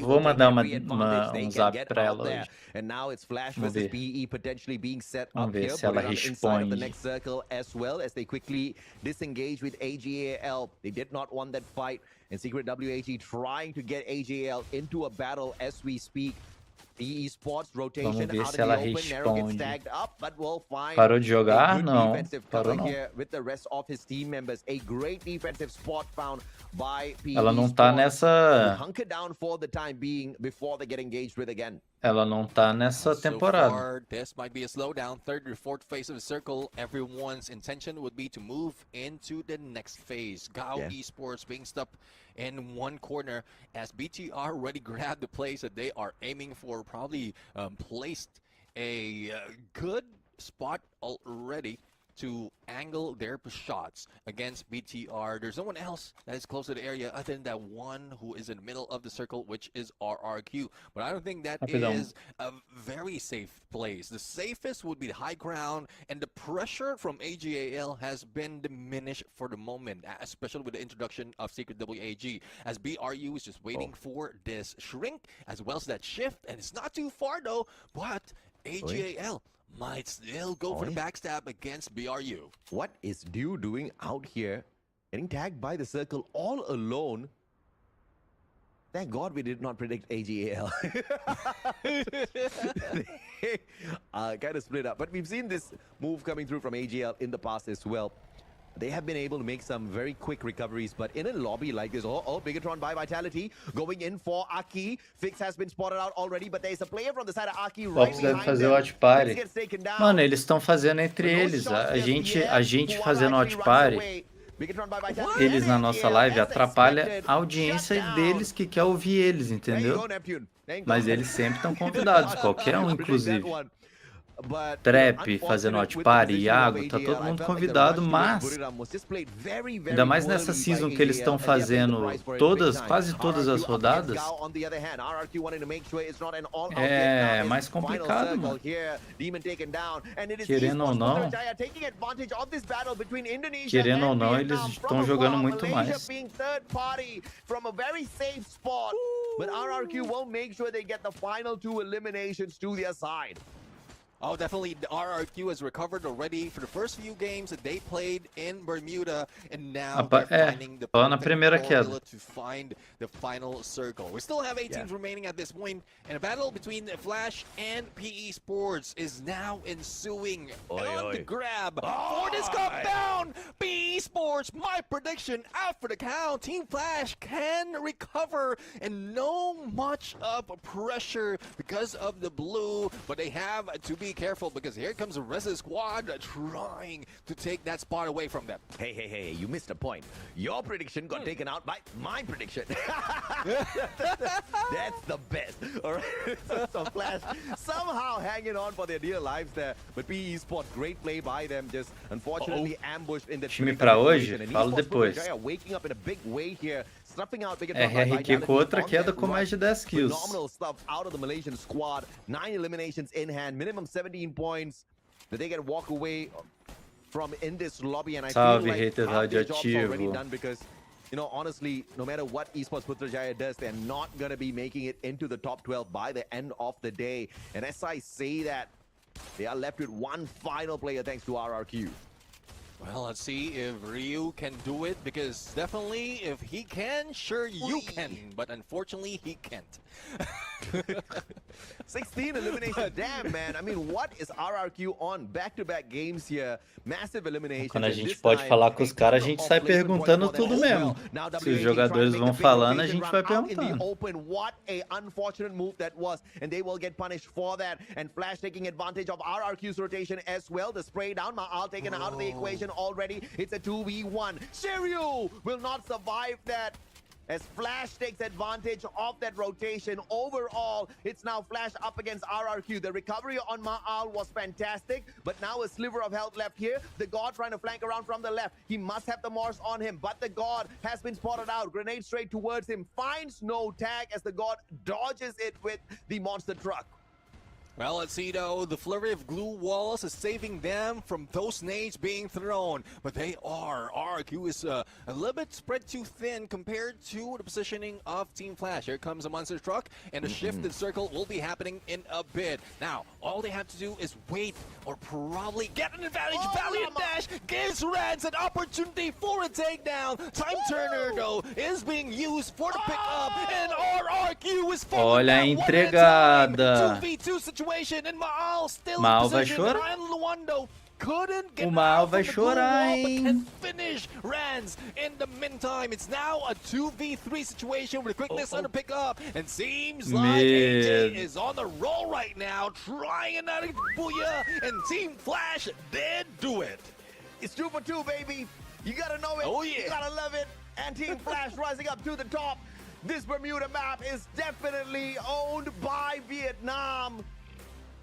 [SPEAKER 6] Vou mandar um zap pra ela hoje.
[SPEAKER 8] And now it's Flash
[SPEAKER 6] Vamos
[SPEAKER 8] versus
[SPEAKER 6] ver.
[SPEAKER 8] PE potentially being set
[SPEAKER 6] Vamos
[SPEAKER 8] up
[SPEAKER 6] ver
[SPEAKER 8] here.
[SPEAKER 6] se ela
[SPEAKER 8] Buriram inside of the
[SPEAKER 6] responde.
[SPEAKER 8] next circle as well as they quickly disengage with AGAL. They did not want that fight, and Secret WAG trying to get AGAL into a battle as we speak. PE Sports rotation
[SPEAKER 6] Vamos ver
[SPEAKER 8] out
[SPEAKER 6] se
[SPEAKER 8] of
[SPEAKER 6] ela
[SPEAKER 8] the open. Narrow gets
[SPEAKER 6] responde.
[SPEAKER 8] tagged up, but we'll find
[SPEAKER 6] Parou de jogar?
[SPEAKER 8] a good
[SPEAKER 6] Não,
[SPEAKER 8] defensive
[SPEAKER 6] parou
[SPEAKER 8] cover
[SPEAKER 6] não.
[SPEAKER 8] here with the rest of his team members. A great defensive spot found by PE
[SPEAKER 6] Ela não tá
[SPEAKER 8] Sports.
[SPEAKER 6] nessa.
[SPEAKER 8] Hunker down for the time being before they get engaged with again.
[SPEAKER 6] Ela não tá nessa
[SPEAKER 9] So
[SPEAKER 6] temporada.
[SPEAKER 9] far, this might be a slowdown. Third or fourth phase of the circle. Everyone's intention would be to move into the next phase. Gao
[SPEAKER 8] Yeah.
[SPEAKER 9] Esports being stuck in one corner as BTR already grabbed the place that they are aiming for. Probably placed a good spot already to angle their shots against BTR. There's no one else that is close to the area other than that one who is in the middle of the circle, which is RRQ. But I don't think that
[SPEAKER 6] Rapidão.
[SPEAKER 9] is a very safe place. The safest would be the high ground, and the pressure from AGAL has been diminished for the moment, especially with the introduction of Secret WAG, as BRU is just waiting for this shrink as well as that shift, and it's not too far though, but AGAL might still go for the backstab against BRU.
[SPEAKER 8] What is Dew doing out here, getting tagged by the circle all alone? Thank God we did not predict AGAL. Kind of split up. But we've seen this move coming through from AGL in the past as well. They have been able to make some very quick recoveries, but in a lobby like this, Bigatron by Vitality, going in for Aki. Fix has been spotted out already, but there's a player from the side of Aki right
[SPEAKER 6] Fox deve
[SPEAKER 8] behind
[SPEAKER 6] fazer
[SPEAKER 8] them.
[SPEAKER 6] o watch party.
[SPEAKER 8] Fix gets taken down.
[SPEAKER 6] Mano, eles estão fazendo entre
[SPEAKER 8] No
[SPEAKER 6] eles.
[SPEAKER 8] shots
[SPEAKER 6] A
[SPEAKER 8] just
[SPEAKER 6] gente,
[SPEAKER 8] yet.
[SPEAKER 6] a gente
[SPEAKER 8] Fuara
[SPEAKER 6] fazendo
[SPEAKER 8] actually
[SPEAKER 6] watch
[SPEAKER 8] runs
[SPEAKER 6] party,
[SPEAKER 8] away. Bigatron by Vitality.
[SPEAKER 6] eles na nossa live
[SPEAKER 8] As
[SPEAKER 6] atrapalha
[SPEAKER 8] expected.
[SPEAKER 6] a audiência
[SPEAKER 8] Shut down.
[SPEAKER 6] deles que quer ouvir eles,
[SPEAKER 8] There you
[SPEAKER 6] entendeu?
[SPEAKER 8] go, Neptune. Thank
[SPEAKER 6] Mas
[SPEAKER 8] God.
[SPEAKER 6] eles sempre estão convidados, qualquer um,
[SPEAKER 8] Predict that
[SPEAKER 6] inclusive.
[SPEAKER 8] one. But,
[SPEAKER 6] Trap,
[SPEAKER 8] you know,
[SPEAKER 6] fazendo
[SPEAKER 8] unfortunate
[SPEAKER 6] watch
[SPEAKER 8] with
[SPEAKER 6] party,
[SPEAKER 8] the position of
[SPEAKER 6] Iago, tá
[SPEAKER 8] AGL,
[SPEAKER 6] todo
[SPEAKER 8] I
[SPEAKER 6] mundo
[SPEAKER 8] felt like the
[SPEAKER 6] convidado,
[SPEAKER 8] rush
[SPEAKER 6] mas
[SPEAKER 8] towards Buriram was displayed very, very
[SPEAKER 6] ainda mais nessa
[SPEAKER 8] poorly
[SPEAKER 6] season
[SPEAKER 8] by
[SPEAKER 6] que eles
[SPEAKER 8] AGL,
[SPEAKER 6] estão
[SPEAKER 8] and they have paid the
[SPEAKER 6] fazendo
[SPEAKER 8] price for it
[SPEAKER 6] todas,
[SPEAKER 8] big time.
[SPEAKER 6] quase todas as
[SPEAKER 8] RRQ up against
[SPEAKER 6] rodadas,
[SPEAKER 8] Gao on the other hand. RRQ wanting to make sure it's not an all-out
[SPEAKER 6] é
[SPEAKER 8] get
[SPEAKER 6] mais
[SPEAKER 8] down.
[SPEAKER 6] complicado,
[SPEAKER 8] Final
[SPEAKER 6] mano.
[SPEAKER 8] circle here, Demon taken down, and it is
[SPEAKER 6] Querendo ou
[SPEAKER 8] Esports
[SPEAKER 6] não,
[SPEAKER 8] Putrajaya taking advantage of this battle between Indonesia
[SPEAKER 6] querendo ou
[SPEAKER 8] and
[SPEAKER 6] não,
[SPEAKER 8] Vietnam.
[SPEAKER 6] eles
[SPEAKER 8] From
[SPEAKER 6] estão jogando
[SPEAKER 8] afar,
[SPEAKER 6] muito
[SPEAKER 8] Malaysia
[SPEAKER 6] mais.
[SPEAKER 8] being third party from a very safe spot, but RRQ will make sure they get the final two eliminations to their side.
[SPEAKER 9] Oh, definitely. The RRQ has recovered already for the first few games that they played in Bermuda, and now they're finding the
[SPEAKER 6] só na
[SPEAKER 9] perfect
[SPEAKER 6] primeira
[SPEAKER 9] formula
[SPEAKER 6] queda.
[SPEAKER 9] to find the final circle. We still have 8 teams remaining at this point, and a battle between Flash and PE Sports is now ensuing. On the grab for this compound. PE Sports, my prediction after the count, Team Flash can recover, and no much of pressure because of the blue, but they have to be careful because here comes the rest of the squad trying to take that spot away from them.
[SPEAKER 8] Hey, you missed a point. Your prediction got taken out by my prediction. That's the best. All right. So Flash somehow hanging on for their dear lives there. But PE Sports, great play by them, just unfortunately ambushed in the
[SPEAKER 6] Time pra hoje, falo depois.
[SPEAKER 8] waking up in a big way here.
[SPEAKER 6] RRQ com outra queda com mais de 10 kills.
[SPEAKER 8] Phenomenal stuff out of the Malaysian squad. 9 eliminations in hand, minimum 17 points that they can walk away from in this lobby. And I
[SPEAKER 6] Salve,
[SPEAKER 8] feel like
[SPEAKER 6] haters
[SPEAKER 8] half their job's already
[SPEAKER 6] radioativo.
[SPEAKER 8] done because, you know, honestly, no matter what Esports Putrajaya does, they're not going to be making it into the top 12 by the end of the day. And as I say that, they are left with one final player thanks to RRQ.
[SPEAKER 9] Well, let's see if Ryu can do it, because definitely if he can, sure you can, but unfortunately he can't.
[SPEAKER 8] 16 eliminations, damn man. I mean, what is RRQ on? Back-to-back games here, massive eliminations.
[SPEAKER 6] Quando a gente pode falar com os caras, a gente sai perguntando tudo mesmo. Se os jogadores vão falando, a gente vai perguntando.
[SPEAKER 8] What a unfortunate move that was, and they will get punished for that. And Flash taking advantage of RRQ's rotation as well. The spray down, Ma'al taken out of the equation already. It's a 2v1. Shiryu will not survive that, as Flash takes advantage of that rotation. Overall, it's now Flash up against RRQ. The recovery on Ma'al was fantastic, but now a sliver of health left here. The God trying to flank around from the left. He must have the Morse on him, but the God has been spotted out. Grenade straight towards him. Finds no tag as the God dodges it with the monster truck.
[SPEAKER 9] Well, let's see though, the flurry of glue walls is saving them from those nades being thrown, but they are. RRQ is a little bit spread too thin compared to the positioning of Team Flash. Here comes a monster truck, and the shifted circle will be happening in a bit. Now, all they have to do is wait, or probably get an advantage. Valiant Dash gives Reds an opportunity for a takedown. Time Turner, though, is being used for the pickup, and RRQ is falling.
[SPEAKER 6] Olha a entregada.
[SPEAKER 9] 2v2 situation, and Ma'al still
[SPEAKER 6] Ma'al
[SPEAKER 9] in
[SPEAKER 6] vai
[SPEAKER 9] position.
[SPEAKER 6] chorar.
[SPEAKER 9] Ryan Luando couldn't get
[SPEAKER 6] O Ma'al
[SPEAKER 9] out
[SPEAKER 6] vai
[SPEAKER 9] from the glue
[SPEAKER 6] chorar,
[SPEAKER 9] wall, but
[SPEAKER 6] hein?
[SPEAKER 9] can finish Rans. In the meantime, it's now a 2v3 situation with quickness under pickup, and seems like AJ is on the roll right now, trying another booyah, and Team Flash did do it.
[SPEAKER 8] It's 2 for 2, baby. You gotta know it.
[SPEAKER 9] Oh, yeah.
[SPEAKER 8] You gotta love it. And Team Flash rising up to the top. This Bermuda map is definitely owned by Vietnam.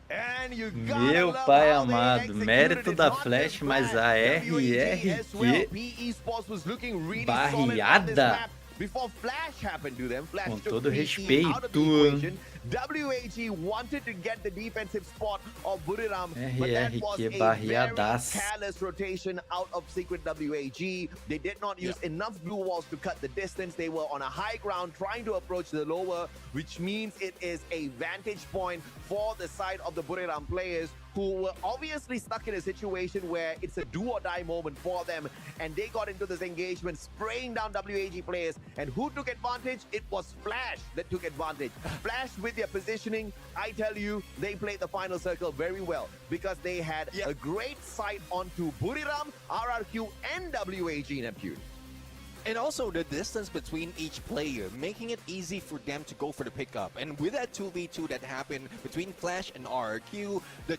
[SPEAKER 8] And you gotta
[SPEAKER 6] Meu
[SPEAKER 8] love
[SPEAKER 6] pai
[SPEAKER 8] how they
[SPEAKER 6] amado,
[SPEAKER 8] executed
[SPEAKER 6] mérito
[SPEAKER 8] it.
[SPEAKER 6] da
[SPEAKER 8] Not
[SPEAKER 6] Flash,
[SPEAKER 8] just
[SPEAKER 6] mas a
[SPEAKER 8] WAG as well.
[SPEAKER 6] RRQ
[SPEAKER 8] PE Sports was looking really solid on this
[SPEAKER 6] barriada.
[SPEAKER 8] map before Flash happened to them. Flash
[SPEAKER 6] Com
[SPEAKER 8] took
[SPEAKER 6] todo
[SPEAKER 8] PE out of the
[SPEAKER 6] respeito.
[SPEAKER 8] equation. WAG wanted to get the defensive spot of Buriram, but that was
[SPEAKER 6] RRQ
[SPEAKER 8] a very
[SPEAKER 6] barriadaço.
[SPEAKER 8] careless rotation out of Secret WAG. They did not use enough blue walls to cut the distance. They were on a high ground trying to approach the lower, which means it is a vantage point for the side of the Buriram players, who were obviously stuck in a situation where it's a do-or-die moment for them, and they got into this engagement, spraying down WAG players. And who took advantage? It was Flash that took advantage. Flash with their positioning, I tell you, they played the final circle very well, because they had a great sight onto Buriram, RRQ, and WAG Neptune.
[SPEAKER 9] And also the distance between each player, making it easy for them to go for the pickup. And with that 2v2 that happened between Flash and RRQ, the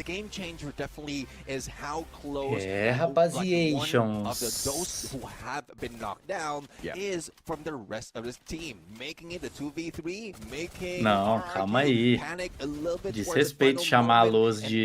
[SPEAKER 9] game changer definitely is how close one of those who have been knocked down is from the rest of this team, making it a 2v3, making
[SPEAKER 6] Não, calma aí.
[SPEAKER 9] panic a little bit.
[SPEAKER 6] Desrespeito chamar a Luz de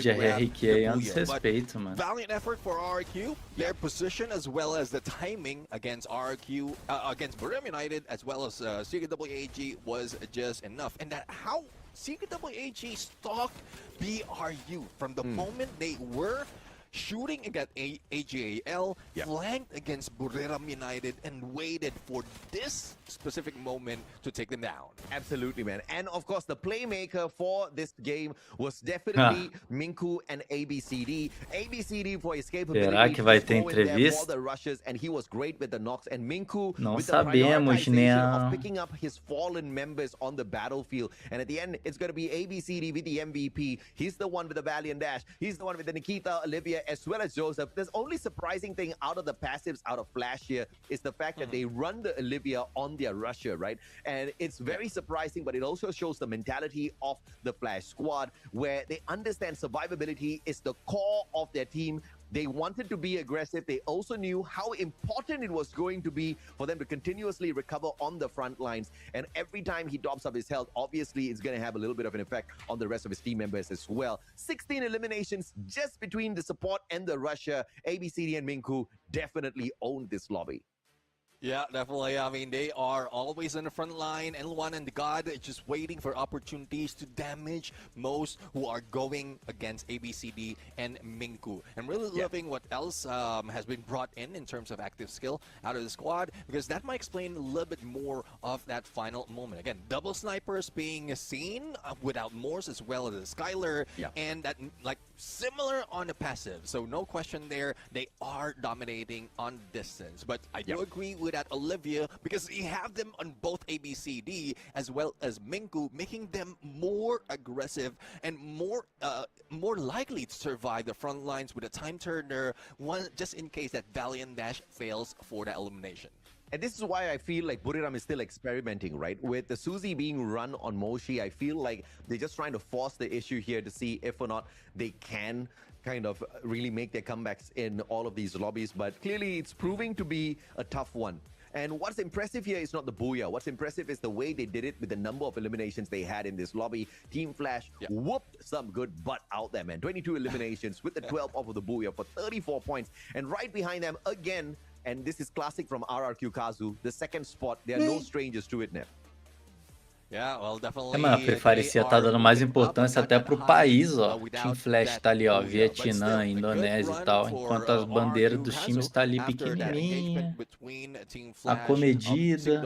[SPEAKER 9] RRQ
[SPEAKER 6] aí é um desrespeito, mano.
[SPEAKER 9] Valiant effort for RRQ. Their position as well as the timing against RRQ, against Buriram United, as well as CKWAG was just enough. And that how CKWAG stalked BRU from the moment they were shooting against AGAL, flanked against Buriram United, and waited for this specific moment to take them down.
[SPEAKER 8] Absolutely, man. And of course, the playmaker for this game was definitely Minku and ABCD. ABCD for his capability
[SPEAKER 6] Será que vai ter
[SPEAKER 8] to go in there for
[SPEAKER 6] entrevista?
[SPEAKER 8] the rushes, and he was great with the knocks. And Minku
[SPEAKER 6] Não
[SPEAKER 8] with the
[SPEAKER 6] sabemos,
[SPEAKER 8] prioritization of
[SPEAKER 6] né?
[SPEAKER 8] picking up his fallen members on the battlefield. And at the end, it's going to be ABCD with the MVP. He's the one with the Valiant Dash. He's the one with the Nikita, Olivia, as well as Joseph. There's only surprising thing out of the passives out of Flash here is the fact that they run the Olivia on their rusher, right? And it's very surprising, but it also shows the mentality of the Flash squad, where they understand survivability is the core of their team. They wanted to be aggressive. They also knew how important it was going to be for them to continuously recover on the front lines. And every time he tops up his health, obviously it's going to have a little bit of an effect on the rest of his team members as well. 16 eliminations just between the support and the rusher. ABCD and Minku definitely owned this lobby.
[SPEAKER 9] Yeah, definitely. I mean, they are always on the front line. L1 and the God just waiting for opportunities to damage most who are going against ABCD and Minku. I'm really loving what else has been brought in terms of active skill out of the squad, because that might explain a little bit more of that final moment. Again, double snipers being seen without Morse as well as Skylar, and that like similar on the passive. So no question there, they are dominating on distance. But I do agree with that Olivia, because you have them on both ABCD as well as Minku, making them more aggressive and more likely to survive the front lines with a time turner, just in case that Valiant Dash fails for that elimination.
[SPEAKER 8] And this is why I feel like Buriram is still experimenting, right? With the Suzy being run on Moshi, I feel like they're just trying to force the issue here to see if or not they can kind of really make their comebacks in all of these lobbies. But clearly it's proving to be a tough one. And what's impressive here is not the booyah. What's impressive is the way they did it with the number of eliminations they had in this lobby. Team Flash whooped some good butt out there, man. 22 eliminations with the 12 off of the booyah for 34 points. And right behind them again, and this is classic from RRQ Kazu, the second spot, they are no strangers to it, Nev.
[SPEAKER 9] Yeah, well, definitely.
[SPEAKER 6] Mano, a parecia tá dando mais importância até pro país, ó. Team Flash tá ali, ó, Vietnã, Indonésia e tal, enquanto as bandeiras dos times tá ali pequenininha, acomedida.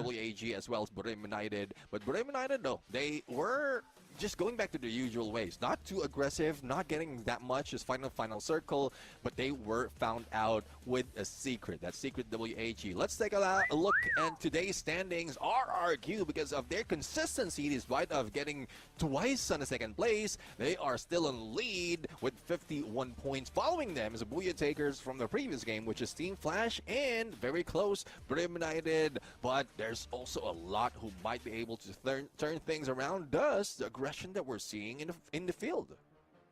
[SPEAKER 9] But Buriram United, though, they were just going back to the usual ways, not too aggressive, not getting that much as final circle, but they were found out with a secret, that secret WAG. Let's take a look at today's standings. RRQ, because of their consistency, despite of getting twice on the second place, they are still in lead with 51 points. Following them is the Booyah Takers from the previous game, which is Team Flash, and very close, Buriram United. But there's also a lot who might be able to turn things around, thus the aggression that we're seeing in the field.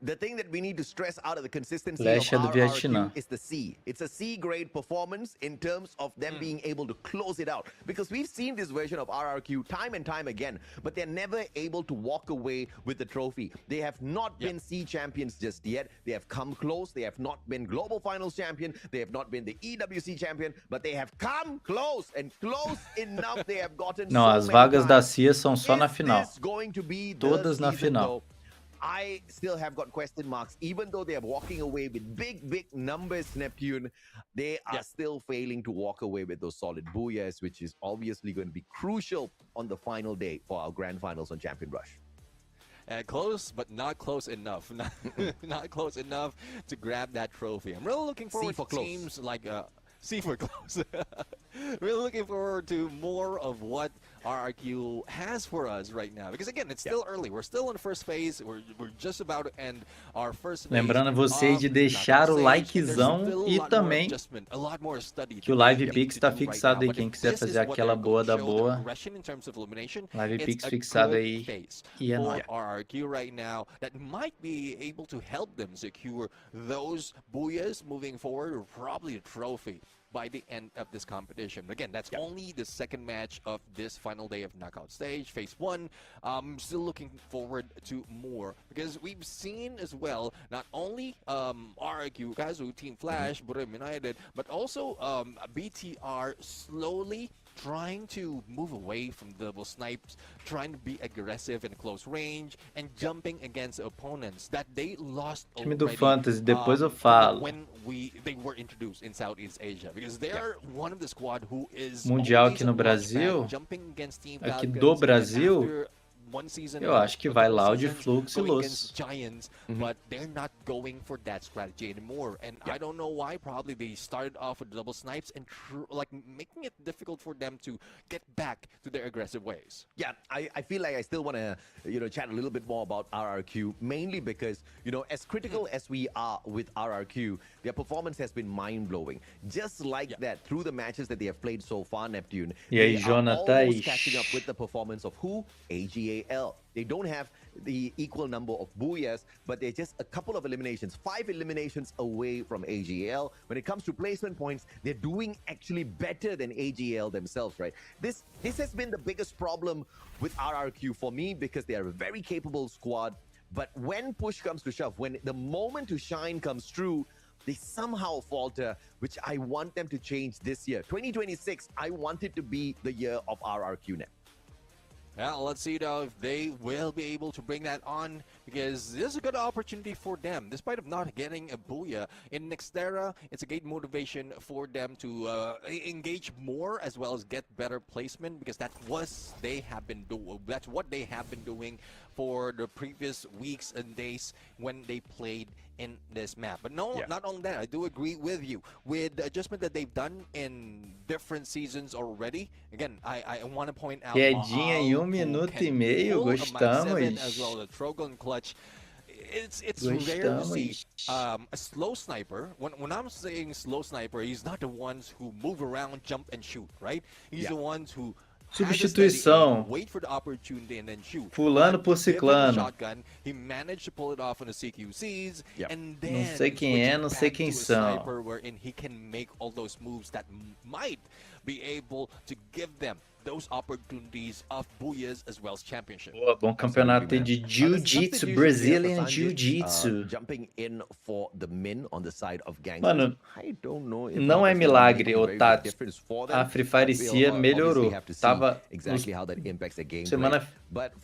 [SPEAKER 8] The thing that we need to stress out of the consistency
[SPEAKER 6] Deixa
[SPEAKER 8] of
[SPEAKER 6] do Vietnã
[SPEAKER 8] RRQ is the C. It's a C-grade performance in terms of them being able to close it out. Because we've seen this version of RRQ time and time again, but they're never able to walk away with the trophy. They have not been C champions just yet. They have come close. They have not been Global Finals champion. They have not been the EWC champion, but they have come close, and close enough they have gotten.
[SPEAKER 6] Não, as vagas da CIA são só na final. Todas na final.
[SPEAKER 8] I still have got question marks. Even though they are walking away with big numbers, Neptune, they are still failing to walk away with those solid booyahs, which is obviously going to be crucial on the final day for our grand finals on Champion Rush.
[SPEAKER 9] Close, but not close enough. Not close enough to grab that trophy. I'm really looking forward to teams like... C for close. We're looking forward to more of what RRQ has for us right now. Because again, it's still early. We're still in the first phase. We're just about to end our first phase.
[SPEAKER 6] Lembrando vocês de deixar o likezão e também que o Live Pix tá fixado aí. Quem quiser fazer aquela boa da boa, Live Pix fixado aí. E é nóis.
[SPEAKER 9] RRQ right now that might be able to help them secure those booyahs moving forward, or probably a trophy by the end of this competition. Again, that's only the second match of this final day of knockout stage, phase 1. Still looking forward to more, because we've seen as well, not only RRQ, Kazu, Team Flash, Buriram United, but also BTR slowly trying to move away from double snipes, trying to be aggressive in close range, and jumping against opponents that they lost
[SPEAKER 6] Time do
[SPEAKER 9] already,
[SPEAKER 6] Fantasy, depois eu
[SPEAKER 9] from
[SPEAKER 6] falo.
[SPEAKER 9] when they were introduced in Southeast Asia, because they are one of the squad who is
[SPEAKER 6] Mundial
[SPEAKER 9] always
[SPEAKER 6] aqui no
[SPEAKER 9] a launchpad,
[SPEAKER 6] Brasil,
[SPEAKER 9] jumping against Team
[SPEAKER 6] aqui
[SPEAKER 9] Falcons,
[SPEAKER 6] do
[SPEAKER 9] and then
[SPEAKER 6] Brasil,
[SPEAKER 9] after one season
[SPEAKER 6] eu
[SPEAKER 9] or
[SPEAKER 6] acho que
[SPEAKER 9] a
[SPEAKER 6] vai
[SPEAKER 9] couple
[SPEAKER 6] Loud,
[SPEAKER 9] seasons,
[SPEAKER 6] Flux e
[SPEAKER 9] going
[SPEAKER 6] Luz.
[SPEAKER 9] against Giants, but they're not going for that strategy anymore. And I don't know why. Probably they started off with double snipes and like making it difficult for them to get back to their aggressive ways.
[SPEAKER 8] Yeah, I feel like I still want to, chat a little bit more about RRQ, mainly because, as critical as we are with RRQ, their performance has been mind-blowing. Just like that, through the matches that they have played so far, Neptune,
[SPEAKER 6] E aí,
[SPEAKER 8] they are almost
[SPEAKER 6] Jonatas?
[SPEAKER 8] catching up with the performance of who? AGAL. They don't have the equal number of booyahs, but they're just a couple of eliminations, 5 eliminations away from AGL. When it comes to placement points, they're doing actually better than AGL themselves, right? This has been the biggest problem with RRQ for me, because they are a very capable squad. But when push comes to shove, when the moment to shine comes true, they somehow falter, which I want them to change this year. 2026, I want it to be the year of RRQ net.
[SPEAKER 9] Well, let's see though if they will be able to bring that on, because this is a good opportunity for them. Despite of not getting a booyah in Nextera, it's a great motivation for them to engage more as well as get better placement, because that's what they have been doing for the previous weeks and days when they played in this map. But not only that, I do agree with you with the adjustment that they've done in different seasons already. Again, I want to point out
[SPEAKER 6] Quedinha em 1 minuto e meio, gostamos.
[SPEAKER 9] as well as the Trogon clutch. It's rare to see a slow sniper. When I'm saying slow sniper, he's not the ones who move around, jump and shoot, right? He's the ones who
[SPEAKER 6] Substituição.
[SPEAKER 9] wait for the opportunity and then shoot.
[SPEAKER 6] Fulano por ciclano.
[SPEAKER 9] Shotgun, he managed to pull it off on the CQCs, and then
[SPEAKER 6] Não sei quem é, não sei quem são.
[SPEAKER 9] sniper wherein he can make all those moves that might be able to give them those opportunities of booyahs as well as championship.
[SPEAKER 6] Boa, bom campeonato de Jiu-Jitsu, Brazilian Jiu-Jitsu.
[SPEAKER 8] Jumping in for the min on the side of gangsters.
[SPEAKER 6] Mano,
[SPEAKER 8] I don't know if
[SPEAKER 6] não é milagre, Otato. A Free Fire
[SPEAKER 8] We'll
[SPEAKER 6] Cia melhorou.
[SPEAKER 8] obviously have to see
[SPEAKER 6] Tava
[SPEAKER 8] exactly how that impacts the gameplay.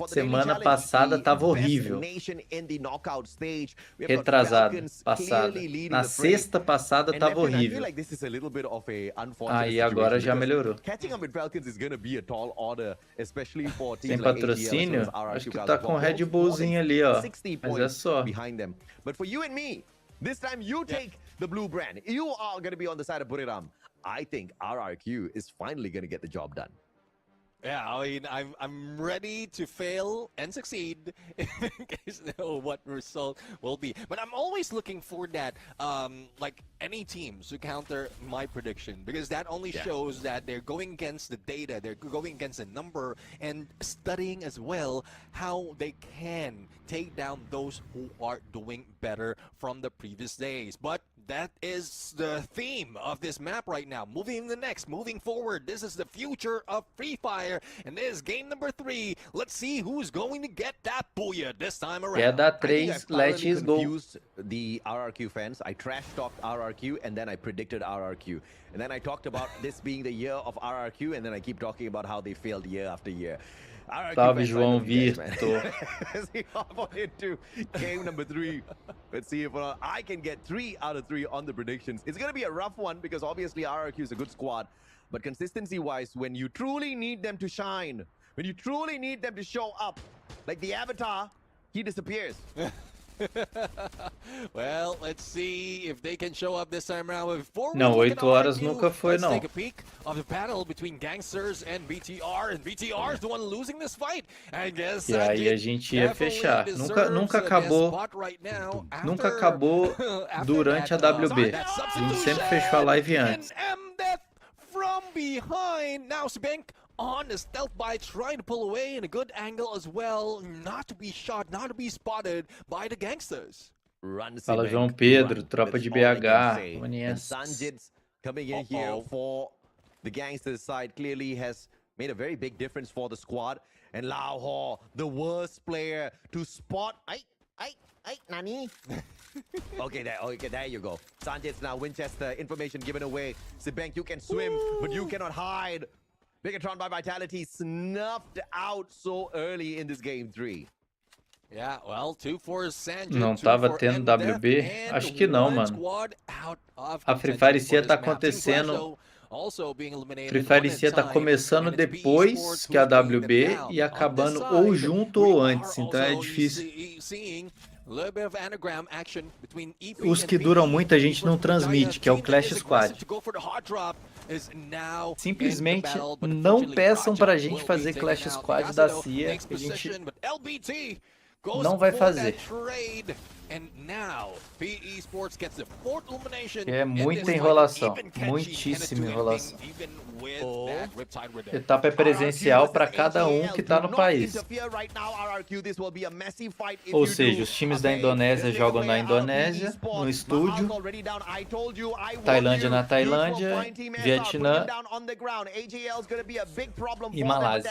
[SPEAKER 6] Semana passada tava horrível. Retrasada, passada. Na sexta passada tava horrível. Aí agora já melhorou. Tem patrocínio? Acho que tá com o Red Bullzinho ali, ó. Mas é só.
[SPEAKER 8] But for you and me, this time you take the blue brand. You are going to be on the side of Buriram. I think RRQ is finally going to get the job done.
[SPEAKER 9] Yeah, I mean, I'm ready to fail and succeed in case I know what result will be. But I'm always looking for that, like any teams to counter my prediction, because that only shows that they're going against the data, they're going against the number, and studying as well how they can take down those who are doing better from the previous days. But that is the theme of this map right now. Moving forward. This is the future of Free Fire, and this is game number 3. Let's see who's going to get that booyah this time around.
[SPEAKER 6] Quer dar 3, let's go.
[SPEAKER 8] Confused the RRQ fans. I trash talked RRQ, and then I predicted RRQ. And then I talked about this being the year of RRQ, and then I keep talking about how they failed year after year.
[SPEAKER 6] Salve, João Vitor.
[SPEAKER 8] Let's see hop into game number 3. Let's see if I can get 3 out of 3 on the predictions. It's going to be a rough one, because obviously RRQ is a good squad. But consistency-wise, when you truly need them to shine, when you truly need them to show up, like the Avatar, he disappears.
[SPEAKER 9] Well, let's see if they can show up this time around. Before we
[SPEAKER 6] Não,
[SPEAKER 9] look at
[SPEAKER 6] 8 horas
[SPEAKER 9] RRQ,
[SPEAKER 6] nunca foi,
[SPEAKER 9] let's
[SPEAKER 6] não.
[SPEAKER 9] take a peek of the battle between Gangsters and BTR, and BTR is the one losing this fight. I guess
[SPEAKER 6] E aí a gente ia fechar. Nunca acabou. Nunca acabou durante a WB. A gente sempre fechou a live antes.
[SPEAKER 9] From behind. Now Sbank on the stealth by trying to pull away in a good angle as well, not to be shot, not to be spotted by the Gangsters.
[SPEAKER 6] Fala João Pedro, tropa de BH.
[SPEAKER 8] Sanjit's coming in here for the Gangsters side clearly has made a very big difference for the squad. And Lao Ho, the worst player to spot. Nani? Okay, there you go. Sanjit's now Winchester, information given away. Sibank, you can swim, but you cannot hide. Bigatron by Vitality snuffed out so early in this game 3.
[SPEAKER 9] Yeah, well, 2 for Sanjay,
[SPEAKER 6] Não
[SPEAKER 9] 2
[SPEAKER 6] tava
[SPEAKER 9] for
[SPEAKER 6] tendo
[SPEAKER 9] MDef,
[SPEAKER 6] WB?
[SPEAKER 9] and
[SPEAKER 6] Acho que não,
[SPEAKER 9] one
[SPEAKER 6] mano.
[SPEAKER 9] squad out of
[SPEAKER 6] A Free
[SPEAKER 9] contention
[SPEAKER 6] Fire
[SPEAKER 9] for
[SPEAKER 6] Cia
[SPEAKER 9] this
[SPEAKER 6] tá
[SPEAKER 9] map. Team Flash,
[SPEAKER 6] acontecendo.
[SPEAKER 9] though, also being eliminated
[SPEAKER 6] Free
[SPEAKER 9] one
[SPEAKER 6] Fire
[SPEAKER 9] at
[SPEAKER 6] Cia
[SPEAKER 9] a
[SPEAKER 6] tá
[SPEAKER 9] time,
[SPEAKER 6] começando
[SPEAKER 9] and it's PE
[SPEAKER 6] depois
[SPEAKER 9] Sports
[SPEAKER 6] que a
[SPEAKER 9] who's bringing them
[SPEAKER 6] WB
[SPEAKER 9] down.
[SPEAKER 6] e
[SPEAKER 9] On
[SPEAKER 6] acabando
[SPEAKER 9] this
[SPEAKER 6] ou
[SPEAKER 9] side,
[SPEAKER 6] junto
[SPEAKER 9] we
[SPEAKER 6] ou
[SPEAKER 9] are
[SPEAKER 6] antes, então é
[SPEAKER 9] also
[SPEAKER 6] difícil.
[SPEAKER 9] seeing a little bit of anagram action between EP
[SPEAKER 6] Os
[SPEAKER 9] and
[SPEAKER 6] que
[SPEAKER 9] PE.
[SPEAKER 6] duram muito a gente não
[SPEAKER 9] The
[SPEAKER 6] transmite, que é o
[SPEAKER 9] team that
[SPEAKER 6] Clash
[SPEAKER 9] is
[SPEAKER 6] Squad.
[SPEAKER 9] aggressive to go for the hot drop is now in the
[SPEAKER 6] Simplesmente
[SPEAKER 9] battle, but
[SPEAKER 6] não
[SPEAKER 9] unfortunately,
[SPEAKER 6] peçam
[SPEAKER 9] Raja
[SPEAKER 6] pra gente
[SPEAKER 9] will be
[SPEAKER 6] fazer
[SPEAKER 9] taken
[SPEAKER 6] Clash
[SPEAKER 9] out.
[SPEAKER 6] Squad
[SPEAKER 9] Picasso,
[SPEAKER 6] da
[SPEAKER 9] though,
[SPEAKER 6] CIA,
[SPEAKER 9] takes
[SPEAKER 6] que a gente
[SPEAKER 9] possession, but LBT goes
[SPEAKER 6] não vai
[SPEAKER 9] for
[SPEAKER 6] fazer.
[SPEAKER 9] that trade, and now PE Sports gets the 4th elimination.
[SPEAKER 6] É
[SPEAKER 9] in
[SPEAKER 6] muita
[SPEAKER 9] this fight,
[SPEAKER 6] enrolação,
[SPEAKER 9] even Kenshi
[SPEAKER 6] muitíssima
[SPEAKER 9] headed to
[SPEAKER 6] enrolação.
[SPEAKER 9] ending, even with that Riptide Rhythm.
[SPEAKER 6] Etapa é presencial para cada um que tá no país. Ou seja, os times da Indonésia jogam na Indonésia, no estúdio, Tailândia na Tailândia, Vietnã e Malásia.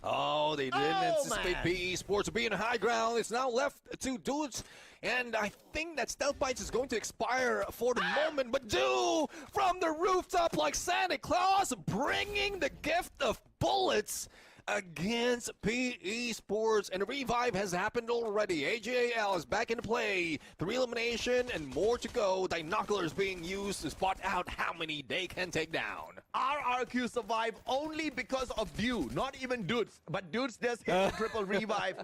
[SPEAKER 9] Oh, they didn't anticipate PE Sports being high ground. It's now left to dudes. And I think that Stealth Bites is going to expire for the moment. But do from the rooftop like Santa Claus, bringing the gift of bullets against PE Sports. And a revive has happened already. AJAL is back into play. 3 elimination and more to go. Binoculars being used to spot out how many they can take down.
[SPEAKER 8] RRQ survived only because of you, not even Dudes. But Dudes does hit the triple revive.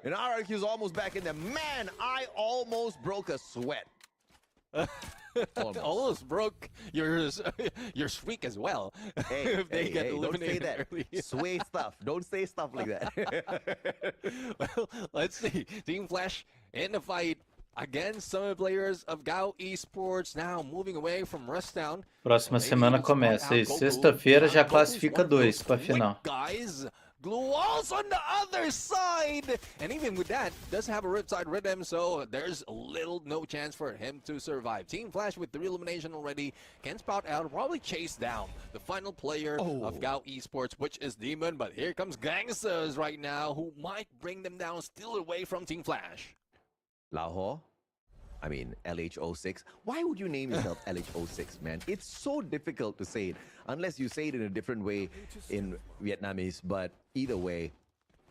[SPEAKER 8] And RRQ is almost back in there. Man, I almost broke a sweat.
[SPEAKER 9] Almost broke your streak as well.
[SPEAKER 8] Hey,
[SPEAKER 9] if they get
[SPEAKER 8] don't say
[SPEAKER 9] eliminated
[SPEAKER 8] that.
[SPEAKER 9] early.
[SPEAKER 8] Sway stuff. Don't say stuff like that.
[SPEAKER 9] Well, let's see. Team Flash in the fight against some of the players of GAU Esports, now moving away from Rushdown.
[SPEAKER 6] Próxima semana começa isso. Sexta-feira já classifica 2 para final.
[SPEAKER 9] Guys, Glue walls on the other side, and even with that, does have a Riptide Rhythm, so there's no chance for him to survive. Team Flash with 3 elimination already can spout out, probably chase down the final player of GAU Esports, which is Demon. But here comes Gangsters right now, who might bring them down, still away from Team Flash.
[SPEAKER 8] Lahore? I mean, LH06. Why would you name yourself LH06, man? It's so difficult to say it, unless you say it in a different way in Vietnamese. But either way,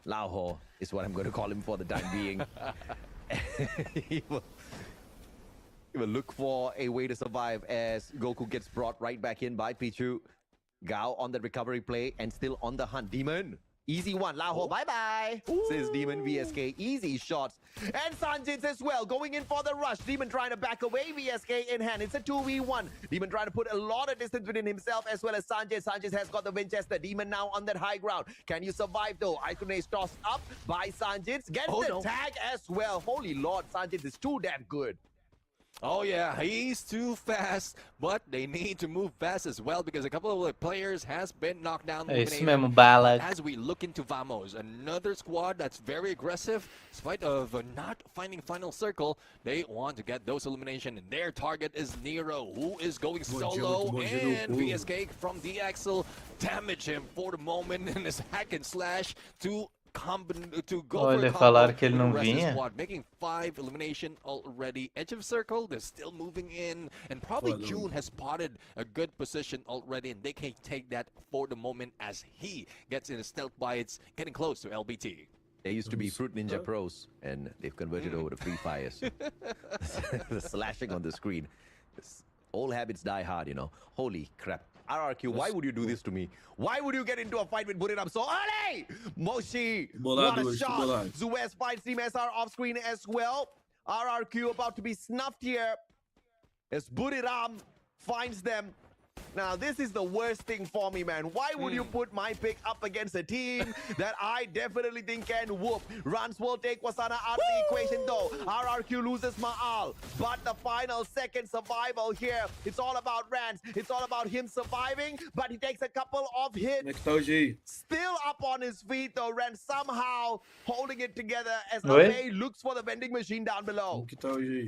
[SPEAKER 8] Lahore is what I'm going to call him for the time being. he will look for a way to survive as Goku gets brought right back in by Pichu. Gao on the recovery play and still on the hunt. Demon. Easy one. Lahore, bye-bye, says Demon. VSK, easy shots. And Sanjit as well, going in for the rush. Demon trying to back away, VSK in hand. It's a 2v1. Demon trying to put a lot of distance between himself as well as Sanjit. Sanjit has got the Winchester. Demon now on that high ground. Can you survive though? Icon is tossed up by Sanjit. Gets the tag as well. Holy Lord, Sanjit is too damn good.
[SPEAKER 9] Oh yeah, he's too fast, but they need to move fast as well because a couple of the players has been knocked down.
[SPEAKER 6] É isso mesmo, Bala.
[SPEAKER 9] As we look into Vamos, another squad that's very aggressive, despite of not finding final circle, they want to get those elimination, and their target is Nero, who is going solo, and VSK from DXL damage him for the moment in his hack and slash to go
[SPEAKER 6] Olha,
[SPEAKER 9] for
[SPEAKER 6] falaram que ele não vinha.
[SPEAKER 9] squad, making 5 elimination already. Edge of circle, they're still moving in, and probably June has spotted a good position already, and they can take that for the moment as he gets in his stealth bites, getting close to LBT.
[SPEAKER 8] There used to be Fruit Ninja Pros, and they've converted over to Free Fire. So the slashing on the screen. Old habits die hard, you know. Holy crap. RRQ, why would you do this to me? Why would you get into a fight with Buriram so early? Moshi, what a shot. Zuez finds Team SR off screen as well. RRQ about to be snuffed here as Buriram finds them. Now, this is the worst thing for me, man. Why would you put my pick up against a team that I definitely think can whoop? Rans will take Wasana out of the equation, though. RRQ loses Ma'al. But the final second survival here, it's all about Rans. It's all about him surviving, but he takes a couple of hits. Still up on his feet, though. Rans somehow holding it together as Abe looks for the vending machine down below.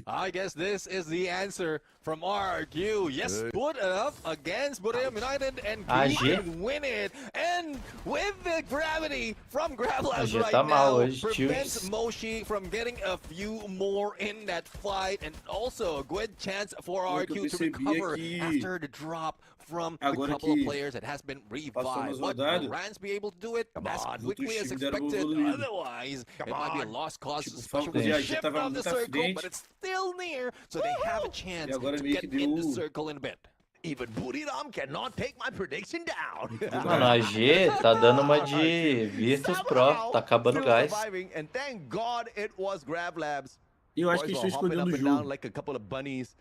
[SPEAKER 9] I guess this is the answer from RRQ. Yes, put it up again. against Buriram United and
[SPEAKER 6] AG.
[SPEAKER 9] can win it. And with the gravity from GrabLabs
[SPEAKER 6] AG
[SPEAKER 9] right
[SPEAKER 6] tá mal
[SPEAKER 9] now,
[SPEAKER 6] hoje,
[SPEAKER 9] prevents
[SPEAKER 6] tios.
[SPEAKER 9] Moshi from getting a few more in that fight, and also a good chance for RQ to recover after the drop from a couple of players that has been revived. But will Rans be able to do it as quickly as expected? Otherwise, it might be a lost cause, especially with the shift of the circle, but it's still near, so they have a chance to get in the circle in a bit.
[SPEAKER 8] Even Buriram cannot take my prediction down.
[SPEAKER 6] Mano, a AG tá dando uma de Virtus Pro, tá acabando o gás.
[SPEAKER 8] And thank God it was GrabLabs.
[SPEAKER 4] Eu acho que eles estão escondendo o jogo.
[SPEAKER 8] Like a couple of bunnies.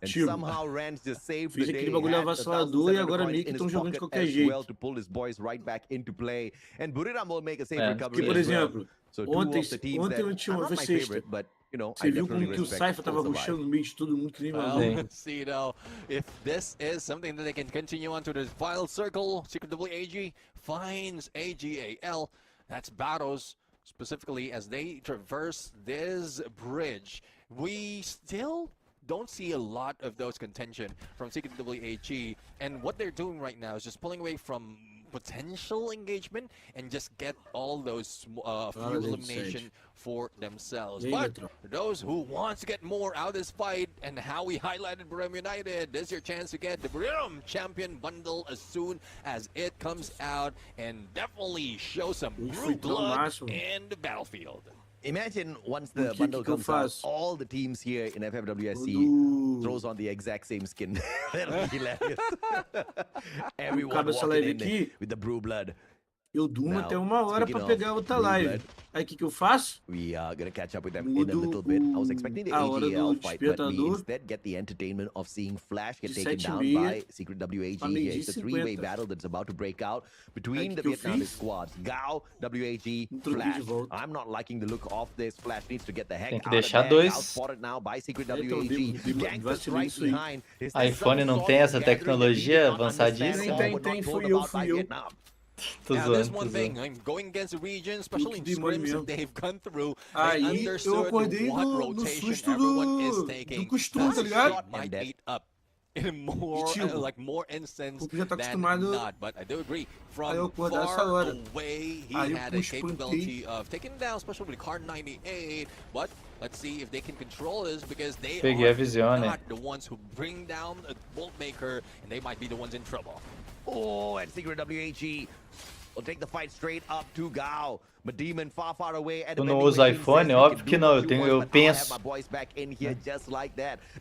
[SPEAKER 8] And
[SPEAKER 4] Tipo,
[SPEAKER 8] somehow Rans just saved
[SPEAKER 4] fez
[SPEAKER 8] the
[SPEAKER 4] aquele
[SPEAKER 8] day.
[SPEAKER 4] bagulho
[SPEAKER 8] Had
[SPEAKER 4] avassalador e
[SPEAKER 8] 1,700
[SPEAKER 4] agora
[SPEAKER 8] coins
[SPEAKER 4] meio que
[SPEAKER 8] in
[SPEAKER 4] estão
[SPEAKER 8] his
[SPEAKER 4] jogando de
[SPEAKER 8] pocket
[SPEAKER 4] qualquer
[SPEAKER 8] as
[SPEAKER 4] jeito.
[SPEAKER 8] well to pull his boys right back into play. And Buriram will make a safe
[SPEAKER 6] É.
[SPEAKER 8] recovery
[SPEAKER 4] Porque, por
[SPEAKER 8] as well.
[SPEAKER 4] exemplo,
[SPEAKER 8] So two
[SPEAKER 4] ontem
[SPEAKER 8] of the teams
[SPEAKER 4] ontem
[SPEAKER 8] that
[SPEAKER 4] não tinha
[SPEAKER 8] are
[SPEAKER 4] uma
[SPEAKER 8] not my
[SPEAKER 4] sexta.
[SPEAKER 8] favorite, but you know, I
[SPEAKER 4] Você viu
[SPEAKER 8] definitely
[SPEAKER 4] como que o
[SPEAKER 8] respect
[SPEAKER 4] Saifa tava
[SPEAKER 8] both of
[SPEAKER 4] rushando no meio de todo mundo que nem maluco.
[SPEAKER 6] Sim.
[SPEAKER 9] See, though, if this is something that they can continue on to the final circle, Secret AG finds AGAL. That's battles, specifically as they traverse this bridge. We still don't see a lot of those contention from Secret AG, and what they're doing right now is just pulling away from potential engagement and just get all those few elimination for themselves. But those who want to get more out of this fight, and how we highlighted Buriram United, this is your chance to get the Buriram Champion Bundle as soon as it comes out, and definitely show some true blood in the battlefield.
[SPEAKER 8] Imagine once the bundle comes out, all the teams here in FFWSC throws on the exact same skin. That'll be hilarious. Everyone walking in there with the brew blood.
[SPEAKER 4] Eu durmo até 1h pra pegar outra live. Aí o que eu faço?
[SPEAKER 8] We are gonna catch up with them in a little bit. I was expecting the AGL fight, but we instead get the entertainment of seeing Flash get taken down by Secret WAG here. It's a three-way battle that's about to break out between the Vietnamese squads. Gao, WAG, Flash. I'm not liking the look of this. Flash needs to get the heck out of there. Gao spotted now by Secret WAG. Gangsters right behind.
[SPEAKER 6] iPhone não tem essa tecnologia avançadíssima?
[SPEAKER 4] Tem, fui eu.
[SPEAKER 9] Now, this one thing, I'm going against the region, especially in scrims that they've gone through. They understood what rotation everyone is taking. That might eat up in more, like more instance than not. But I do agree, from far away, he had a capability of taking down, especially with card 98. But let's see if they can control this, because they are not the ones who bring down a Bolt Maker, and they might be the ones in trouble.
[SPEAKER 8] Oh, and Secret WAG will take the fight straight up to Gao. But Demon far away.
[SPEAKER 6] Tu não usa iPhone? Óbvio que não, eu penso.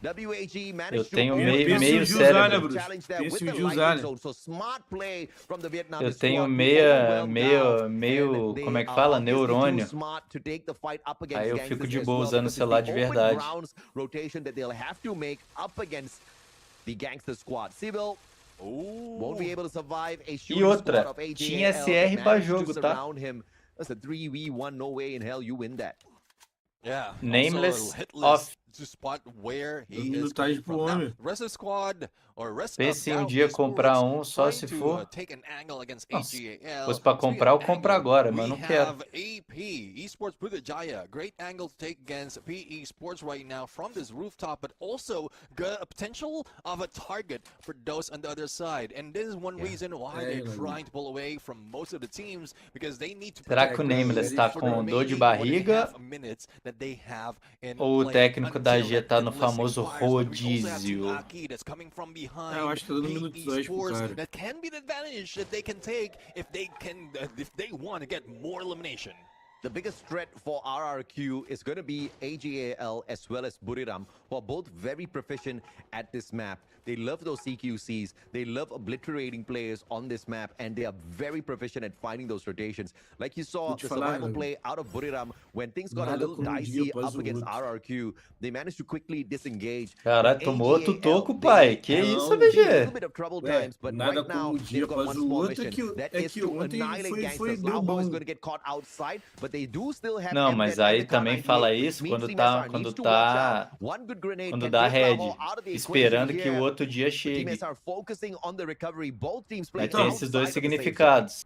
[SPEAKER 6] Eu tenho meio cérebro. Eu tenho meio, como é que fala? Neurônio. Aí eu fico de boa usando o celular de verdade. E outra, tinha SR pra jogo, tá?
[SPEAKER 8] That's a 3v1, no way in hell you win that.
[SPEAKER 9] Yeah.
[SPEAKER 6] Nameless off.
[SPEAKER 9] To spot where he is
[SPEAKER 4] pro homem.
[SPEAKER 9] Rest of squad or rest
[SPEAKER 6] Pense em dia comprar só se for. Fosse pra comprar, eu compro agora, mas não quero.
[SPEAKER 9] AP Esports Pudajaya, great angle to take against PE Sports right now from this rooftop, but also a potential of a target for those on the other side. And this is one reason why they're trying to pull away from most of the teams, because they need to.
[SPEAKER 6] Será que o Nameless tá com dor de barriga? Ou o técnico da G tá no famoso rodízio?
[SPEAKER 4] Eu acho que tá dando minutos 2 pro cara.
[SPEAKER 9] That can be the advantage that they can take if they want to get more elimination.
[SPEAKER 8] The biggest threat for RRQ is going to be AGAL as well as Buriram, who are both very proficient at this map. They love those CQCs. They love obliterating players on this map, and they are very proficient at finding those rotations. Like you saw the survival play out of Buriram, when things got a little dicey up against RRQ, they managed to quickly disengage.
[SPEAKER 6] Caralho, tomou outro toco, pai. Que isso, BG?
[SPEAKER 8] A little bit of trouble times, but right now they've got one small mission. That is to annihilate gangsters. Laubo is going to get caught outside, but they do still have.
[SPEAKER 6] Não, mas aí também fala isso quando dá red, esperando que o outro dia chegue. Aí tem esses dois significados.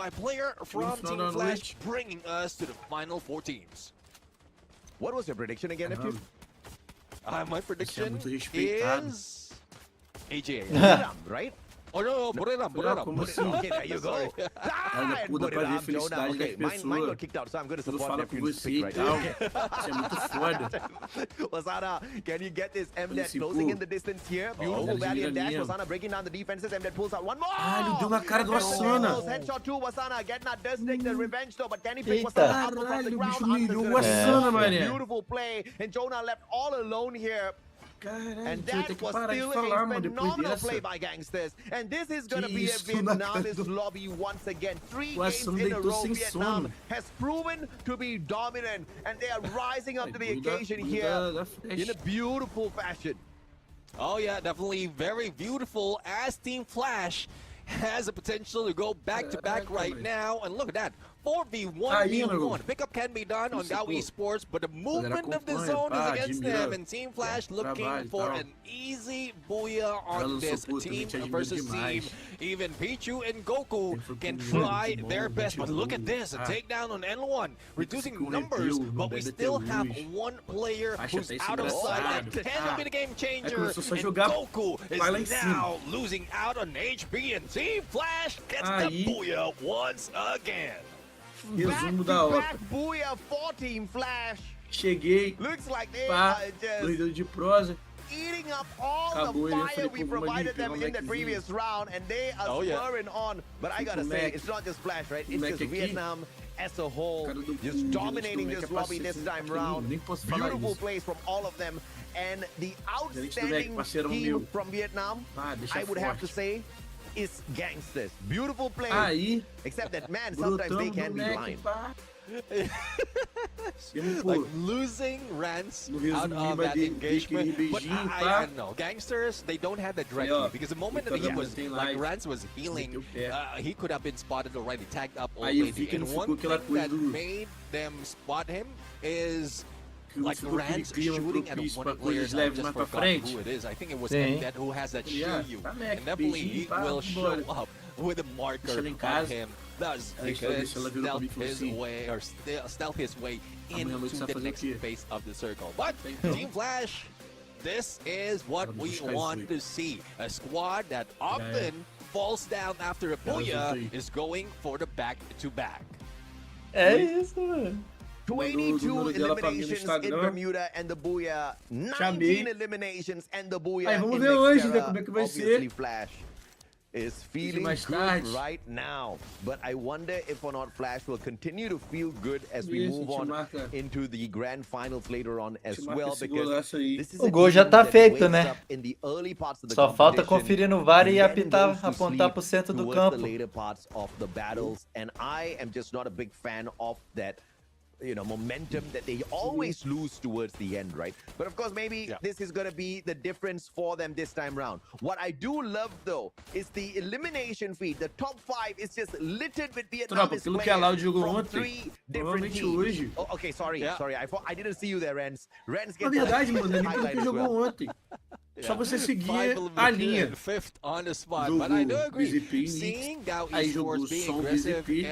[SPEAKER 9] by player from
[SPEAKER 4] Info
[SPEAKER 9] Team
[SPEAKER 4] da
[SPEAKER 9] Flash,
[SPEAKER 4] noite.
[SPEAKER 9] bringing us to the final 4 teams.
[SPEAKER 8] What was your prediction again, FQ?
[SPEAKER 9] My prediction
[SPEAKER 4] muito respeitado.
[SPEAKER 9] is AJ.
[SPEAKER 8] Right?
[SPEAKER 9] Oh no, Buriram.
[SPEAKER 4] Como assim?
[SPEAKER 8] Okay, there you go.
[SPEAKER 4] Olha, puta, pra ver a felicidade das
[SPEAKER 8] Okay, mine
[SPEAKER 4] pessoas.
[SPEAKER 8] got kicked out, so I'm going to
[SPEAKER 4] Tudo
[SPEAKER 8] support
[SPEAKER 4] fala com
[SPEAKER 8] FQ's
[SPEAKER 4] você
[SPEAKER 8] pick
[SPEAKER 4] e
[SPEAKER 8] right
[SPEAKER 4] tal.
[SPEAKER 8] now.
[SPEAKER 4] Isso é muito foda.
[SPEAKER 8] Wasana, can you get this MDET
[SPEAKER 4] Esse
[SPEAKER 8] closing
[SPEAKER 4] pulo.
[SPEAKER 8] in the distance here? Beautiful
[SPEAKER 4] ele
[SPEAKER 8] valiant dash.
[SPEAKER 4] vira
[SPEAKER 8] Wasana breaking down the defenses. MDET pulls out one more.
[SPEAKER 4] Ah, ele deu na cara do Wasana.
[SPEAKER 8] Headshot to Wasana. Getna does take the revenge though, but can he pick
[SPEAKER 6] Eita.
[SPEAKER 8] Wasana up from the
[SPEAKER 4] Caralho, o
[SPEAKER 8] ground?
[SPEAKER 4] bicho humilhou o
[SPEAKER 8] Answer's
[SPEAKER 4] Wasana,
[SPEAKER 8] gonna be
[SPEAKER 4] mané.
[SPEAKER 8] beautiful play, and Jonah left all alone here.
[SPEAKER 4] Caralho,
[SPEAKER 8] And
[SPEAKER 4] tu vai ter
[SPEAKER 8] that
[SPEAKER 4] que
[SPEAKER 8] was
[SPEAKER 4] parar de
[SPEAKER 8] still
[SPEAKER 4] falar,
[SPEAKER 8] a
[SPEAKER 4] mano, depois
[SPEAKER 8] phenomenal
[SPEAKER 4] dessa.
[SPEAKER 8] play by Gangsters. And this is going to
[SPEAKER 4] Que
[SPEAKER 8] be a
[SPEAKER 4] isso, na cara
[SPEAKER 8] Vietnamese
[SPEAKER 4] do-
[SPEAKER 8] lobby once again. 3
[SPEAKER 4] O
[SPEAKER 8] games
[SPEAKER 4] Wasana
[SPEAKER 8] in a
[SPEAKER 4] deitou
[SPEAKER 8] row.
[SPEAKER 4] sem
[SPEAKER 8] Vietnam
[SPEAKER 4] sono.
[SPEAKER 8] has proven to be dominant, and they are rising up to the
[SPEAKER 4] Gruda-
[SPEAKER 8] occasion
[SPEAKER 4] gruda
[SPEAKER 8] here
[SPEAKER 4] da flecha.
[SPEAKER 8] in a beautiful fashion.
[SPEAKER 9] Oh yeah, definitely very beautiful as Team Flash has the potential to go back-to-back right now. And look at that. 4v1v1. Pickup can be done on GAU Esports, but the movement of the zone is against them. And Team Flash looking for an easy booyah on this team versus team. Even Pichu and Goku can try their best. But look at this, a takedown on N1. Reducing numbers, but we still have one player who's out of sight. That can be the game changer. And Goku is now losing out on HB, and Team Flash gets the booyah once again.
[SPEAKER 4] Resumo da hora.
[SPEAKER 8] Back booyah for Team Flash.
[SPEAKER 4] Cheguei,
[SPEAKER 8] Looks like they
[SPEAKER 4] pá,
[SPEAKER 8] are just
[SPEAKER 4] doidão de prosa.
[SPEAKER 8] eating up all
[SPEAKER 4] Acabou
[SPEAKER 8] the
[SPEAKER 4] ele, eu
[SPEAKER 8] fire
[SPEAKER 4] falei,
[SPEAKER 8] we
[SPEAKER 4] pô, vamos ali,
[SPEAKER 8] provided them
[SPEAKER 4] pegar
[SPEAKER 8] in the
[SPEAKER 4] Maczinho.
[SPEAKER 8] previous round, and they are spurring on. But I gotta
[SPEAKER 4] Fica o
[SPEAKER 8] say,
[SPEAKER 4] Mac.
[SPEAKER 8] it's not just Flash, right? It's
[SPEAKER 4] Mac
[SPEAKER 8] just
[SPEAKER 4] aqui.
[SPEAKER 8] Vietnam as a whole,
[SPEAKER 4] Cara do
[SPEAKER 8] just
[SPEAKER 4] fundo,
[SPEAKER 8] dominating
[SPEAKER 4] gente, do
[SPEAKER 8] this
[SPEAKER 4] Mac é
[SPEAKER 8] lobby this
[SPEAKER 4] parceiro,
[SPEAKER 8] time round.
[SPEAKER 4] nem posso falar
[SPEAKER 8] Beautiful
[SPEAKER 4] isso.
[SPEAKER 8] plays from all of them, and the
[SPEAKER 4] Gerente do Mac,
[SPEAKER 8] outstanding
[SPEAKER 4] parceirão
[SPEAKER 8] team
[SPEAKER 4] meu.
[SPEAKER 8] from Vietnam,
[SPEAKER 4] Ah, deixa
[SPEAKER 8] I would have to
[SPEAKER 4] forte.
[SPEAKER 8] say, is Gangsters. Beautiful play,
[SPEAKER 4] Aí,
[SPEAKER 8] except that, man, sometimes they
[SPEAKER 4] brotamos
[SPEAKER 8] can
[SPEAKER 4] do
[SPEAKER 8] be
[SPEAKER 4] Mac,
[SPEAKER 8] blind.
[SPEAKER 4] pá. Temos,
[SPEAKER 9] Like
[SPEAKER 4] pô,
[SPEAKER 9] losing Rance
[SPEAKER 4] No
[SPEAKER 9] out
[SPEAKER 4] resumo
[SPEAKER 9] of that
[SPEAKER 4] de
[SPEAKER 9] engagement.
[SPEAKER 4] aquele
[SPEAKER 9] But
[SPEAKER 4] beijinho,
[SPEAKER 9] I
[SPEAKER 4] pá.
[SPEAKER 9] don't know. Gangsters, they don't have that
[SPEAKER 4] Aí,
[SPEAKER 9] directly.
[SPEAKER 4] ó,
[SPEAKER 9] Because the moment that
[SPEAKER 4] então
[SPEAKER 9] he was,
[SPEAKER 4] tem
[SPEAKER 9] like,
[SPEAKER 4] live.
[SPEAKER 9] Rance was healing,
[SPEAKER 4] Meteu o pé.
[SPEAKER 9] he could have been spotted already, tagged up
[SPEAKER 4] Aí eu
[SPEAKER 9] already.
[SPEAKER 4] vi que
[SPEAKER 9] And
[SPEAKER 4] não
[SPEAKER 9] one
[SPEAKER 4] ficou aquela
[SPEAKER 9] thing
[SPEAKER 4] coisa
[SPEAKER 9] that
[SPEAKER 4] do-
[SPEAKER 9] made them spot him is
[SPEAKER 4] que
[SPEAKER 9] like
[SPEAKER 4] ficou aquele
[SPEAKER 9] Rance
[SPEAKER 4] clima
[SPEAKER 9] shooting at
[SPEAKER 4] propício
[SPEAKER 9] one
[SPEAKER 4] pra
[SPEAKER 9] player.
[SPEAKER 4] coisas
[SPEAKER 9] I
[SPEAKER 4] leves
[SPEAKER 9] just
[SPEAKER 4] mais pra
[SPEAKER 9] forgot
[SPEAKER 4] frente.
[SPEAKER 9] who it is. I think it was
[SPEAKER 6] Sim.
[SPEAKER 9] MDET who has that
[SPEAKER 4] Yeah,
[SPEAKER 9] shield.
[SPEAKER 4] tá, Mac,
[SPEAKER 9] And definitely he
[SPEAKER 4] beijinho, pá,
[SPEAKER 9] will show
[SPEAKER 4] vambora.
[SPEAKER 9] up with a marker
[SPEAKER 4] Deixa ela em
[SPEAKER 9] on
[SPEAKER 4] casa.
[SPEAKER 9] him. That's
[SPEAKER 4] Aí,
[SPEAKER 9] because
[SPEAKER 4] deixa ela virou
[SPEAKER 9] stealth
[SPEAKER 4] comigo e falou
[SPEAKER 9] his
[SPEAKER 4] assim,
[SPEAKER 9] way or stealth his way
[SPEAKER 4] amanhã à noite
[SPEAKER 9] into
[SPEAKER 4] você vai
[SPEAKER 9] the
[SPEAKER 4] fazer o
[SPEAKER 9] next
[SPEAKER 4] quê?
[SPEAKER 9] phase of the circle. But
[SPEAKER 4] Então.
[SPEAKER 9] Team Flash, this is what
[SPEAKER 4] Vamos
[SPEAKER 9] we
[SPEAKER 4] buscar
[SPEAKER 9] want
[SPEAKER 4] isso
[SPEAKER 9] to see. A squad that often falls down after a booyah
[SPEAKER 4] resulta aí.
[SPEAKER 9] is going for the back-to-back.
[SPEAKER 6] É isso, mano.
[SPEAKER 8] 22
[SPEAKER 4] número dela pra mim no
[SPEAKER 8] eliminations in
[SPEAKER 4] Instagram.
[SPEAKER 8] Bermuda and the Booyah. 19
[SPEAKER 4] Chamei.
[SPEAKER 8] eliminations and the Booyah.
[SPEAKER 4] Aí, vamos
[SPEAKER 8] in
[SPEAKER 4] ver hoje,
[SPEAKER 8] Nextera.
[SPEAKER 4] né, como é que vai
[SPEAKER 8] Obviously,
[SPEAKER 4] ser.
[SPEAKER 8] Flash is feeling
[SPEAKER 4] mais
[SPEAKER 8] good
[SPEAKER 4] tarde.
[SPEAKER 8] right now. But I wonder if or not Flash will continue to feel good as we
[SPEAKER 4] Isso,
[SPEAKER 8] move
[SPEAKER 4] te
[SPEAKER 8] on
[SPEAKER 4] marca.
[SPEAKER 8] into the grand finals later on as
[SPEAKER 4] Te marca
[SPEAKER 8] well.
[SPEAKER 4] esse
[SPEAKER 8] Because
[SPEAKER 4] golaço aí.
[SPEAKER 8] this is
[SPEAKER 6] O
[SPEAKER 8] a
[SPEAKER 6] gol já
[SPEAKER 8] team
[SPEAKER 6] tá
[SPEAKER 8] that
[SPEAKER 6] feito,
[SPEAKER 8] wakes
[SPEAKER 6] né?
[SPEAKER 8] up in the early parts of the
[SPEAKER 6] Só falta
[SPEAKER 8] competition
[SPEAKER 6] conferir no VAR e
[SPEAKER 8] and then
[SPEAKER 6] apitar,
[SPEAKER 8] goes to
[SPEAKER 6] apontar
[SPEAKER 8] sleep
[SPEAKER 6] pro centro do
[SPEAKER 8] towards
[SPEAKER 6] campo.
[SPEAKER 8] the later parts of the battles, and I am just not a big fan of that, you know, momentum that they always lose towards the end, right? But of course, maybe this is going to be the difference for them this time round. What I do love, though, is the elimination feed. The top 5 is just littered with
[SPEAKER 4] Tropa,
[SPEAKER 8] Vietnamese
[SPEAKER 4] aquilo que a Loud
[SPEAKER 8] players
[SPEAKER 4] jogou
[SPEAKER 8] from
[SPEAKER 4] ontem,
[SPEAKER 8] 3 different
[SPEAKER 4] provavelmente
[SPEAKER 8] teams.
[SPEAKER 4] hoje.
[SPEAKER 8] Oh, okay, sorry, sorry. I didn't see you there, Rens. Rens
[SPEAKER 4] Na
[SPEAKER 8] gets
[SPEAKER 4] verdade, mano, é nem pelo
[SPEAKER 8] highlight
[SPEAKER 4] que
[SPEAKER 8] as
[SPEAKER 4] jogou
[SPEAKER 8] well.
[SPEAKER 4] ontem. Só você seguir
[SPEAKER 9] Five
[SPEAKER 4] a
[SPEAKER 9] eliminated
[SPEAKER 4] linha.
[SPEAKER 9] and fifth on the spot.
[SPEAKER 4] Jogou
[SPEAKER 9] But I do agree.
[SPEAKER 4] VZP,
[SPEAKER 9] Seeing GAU
[SPEAKER 4] aí jogou
[SPEAKER 9] Esports being
[SPEAKER 4] som
[SPEAKER 9] aggressive
[SPEAKER 4] VZP,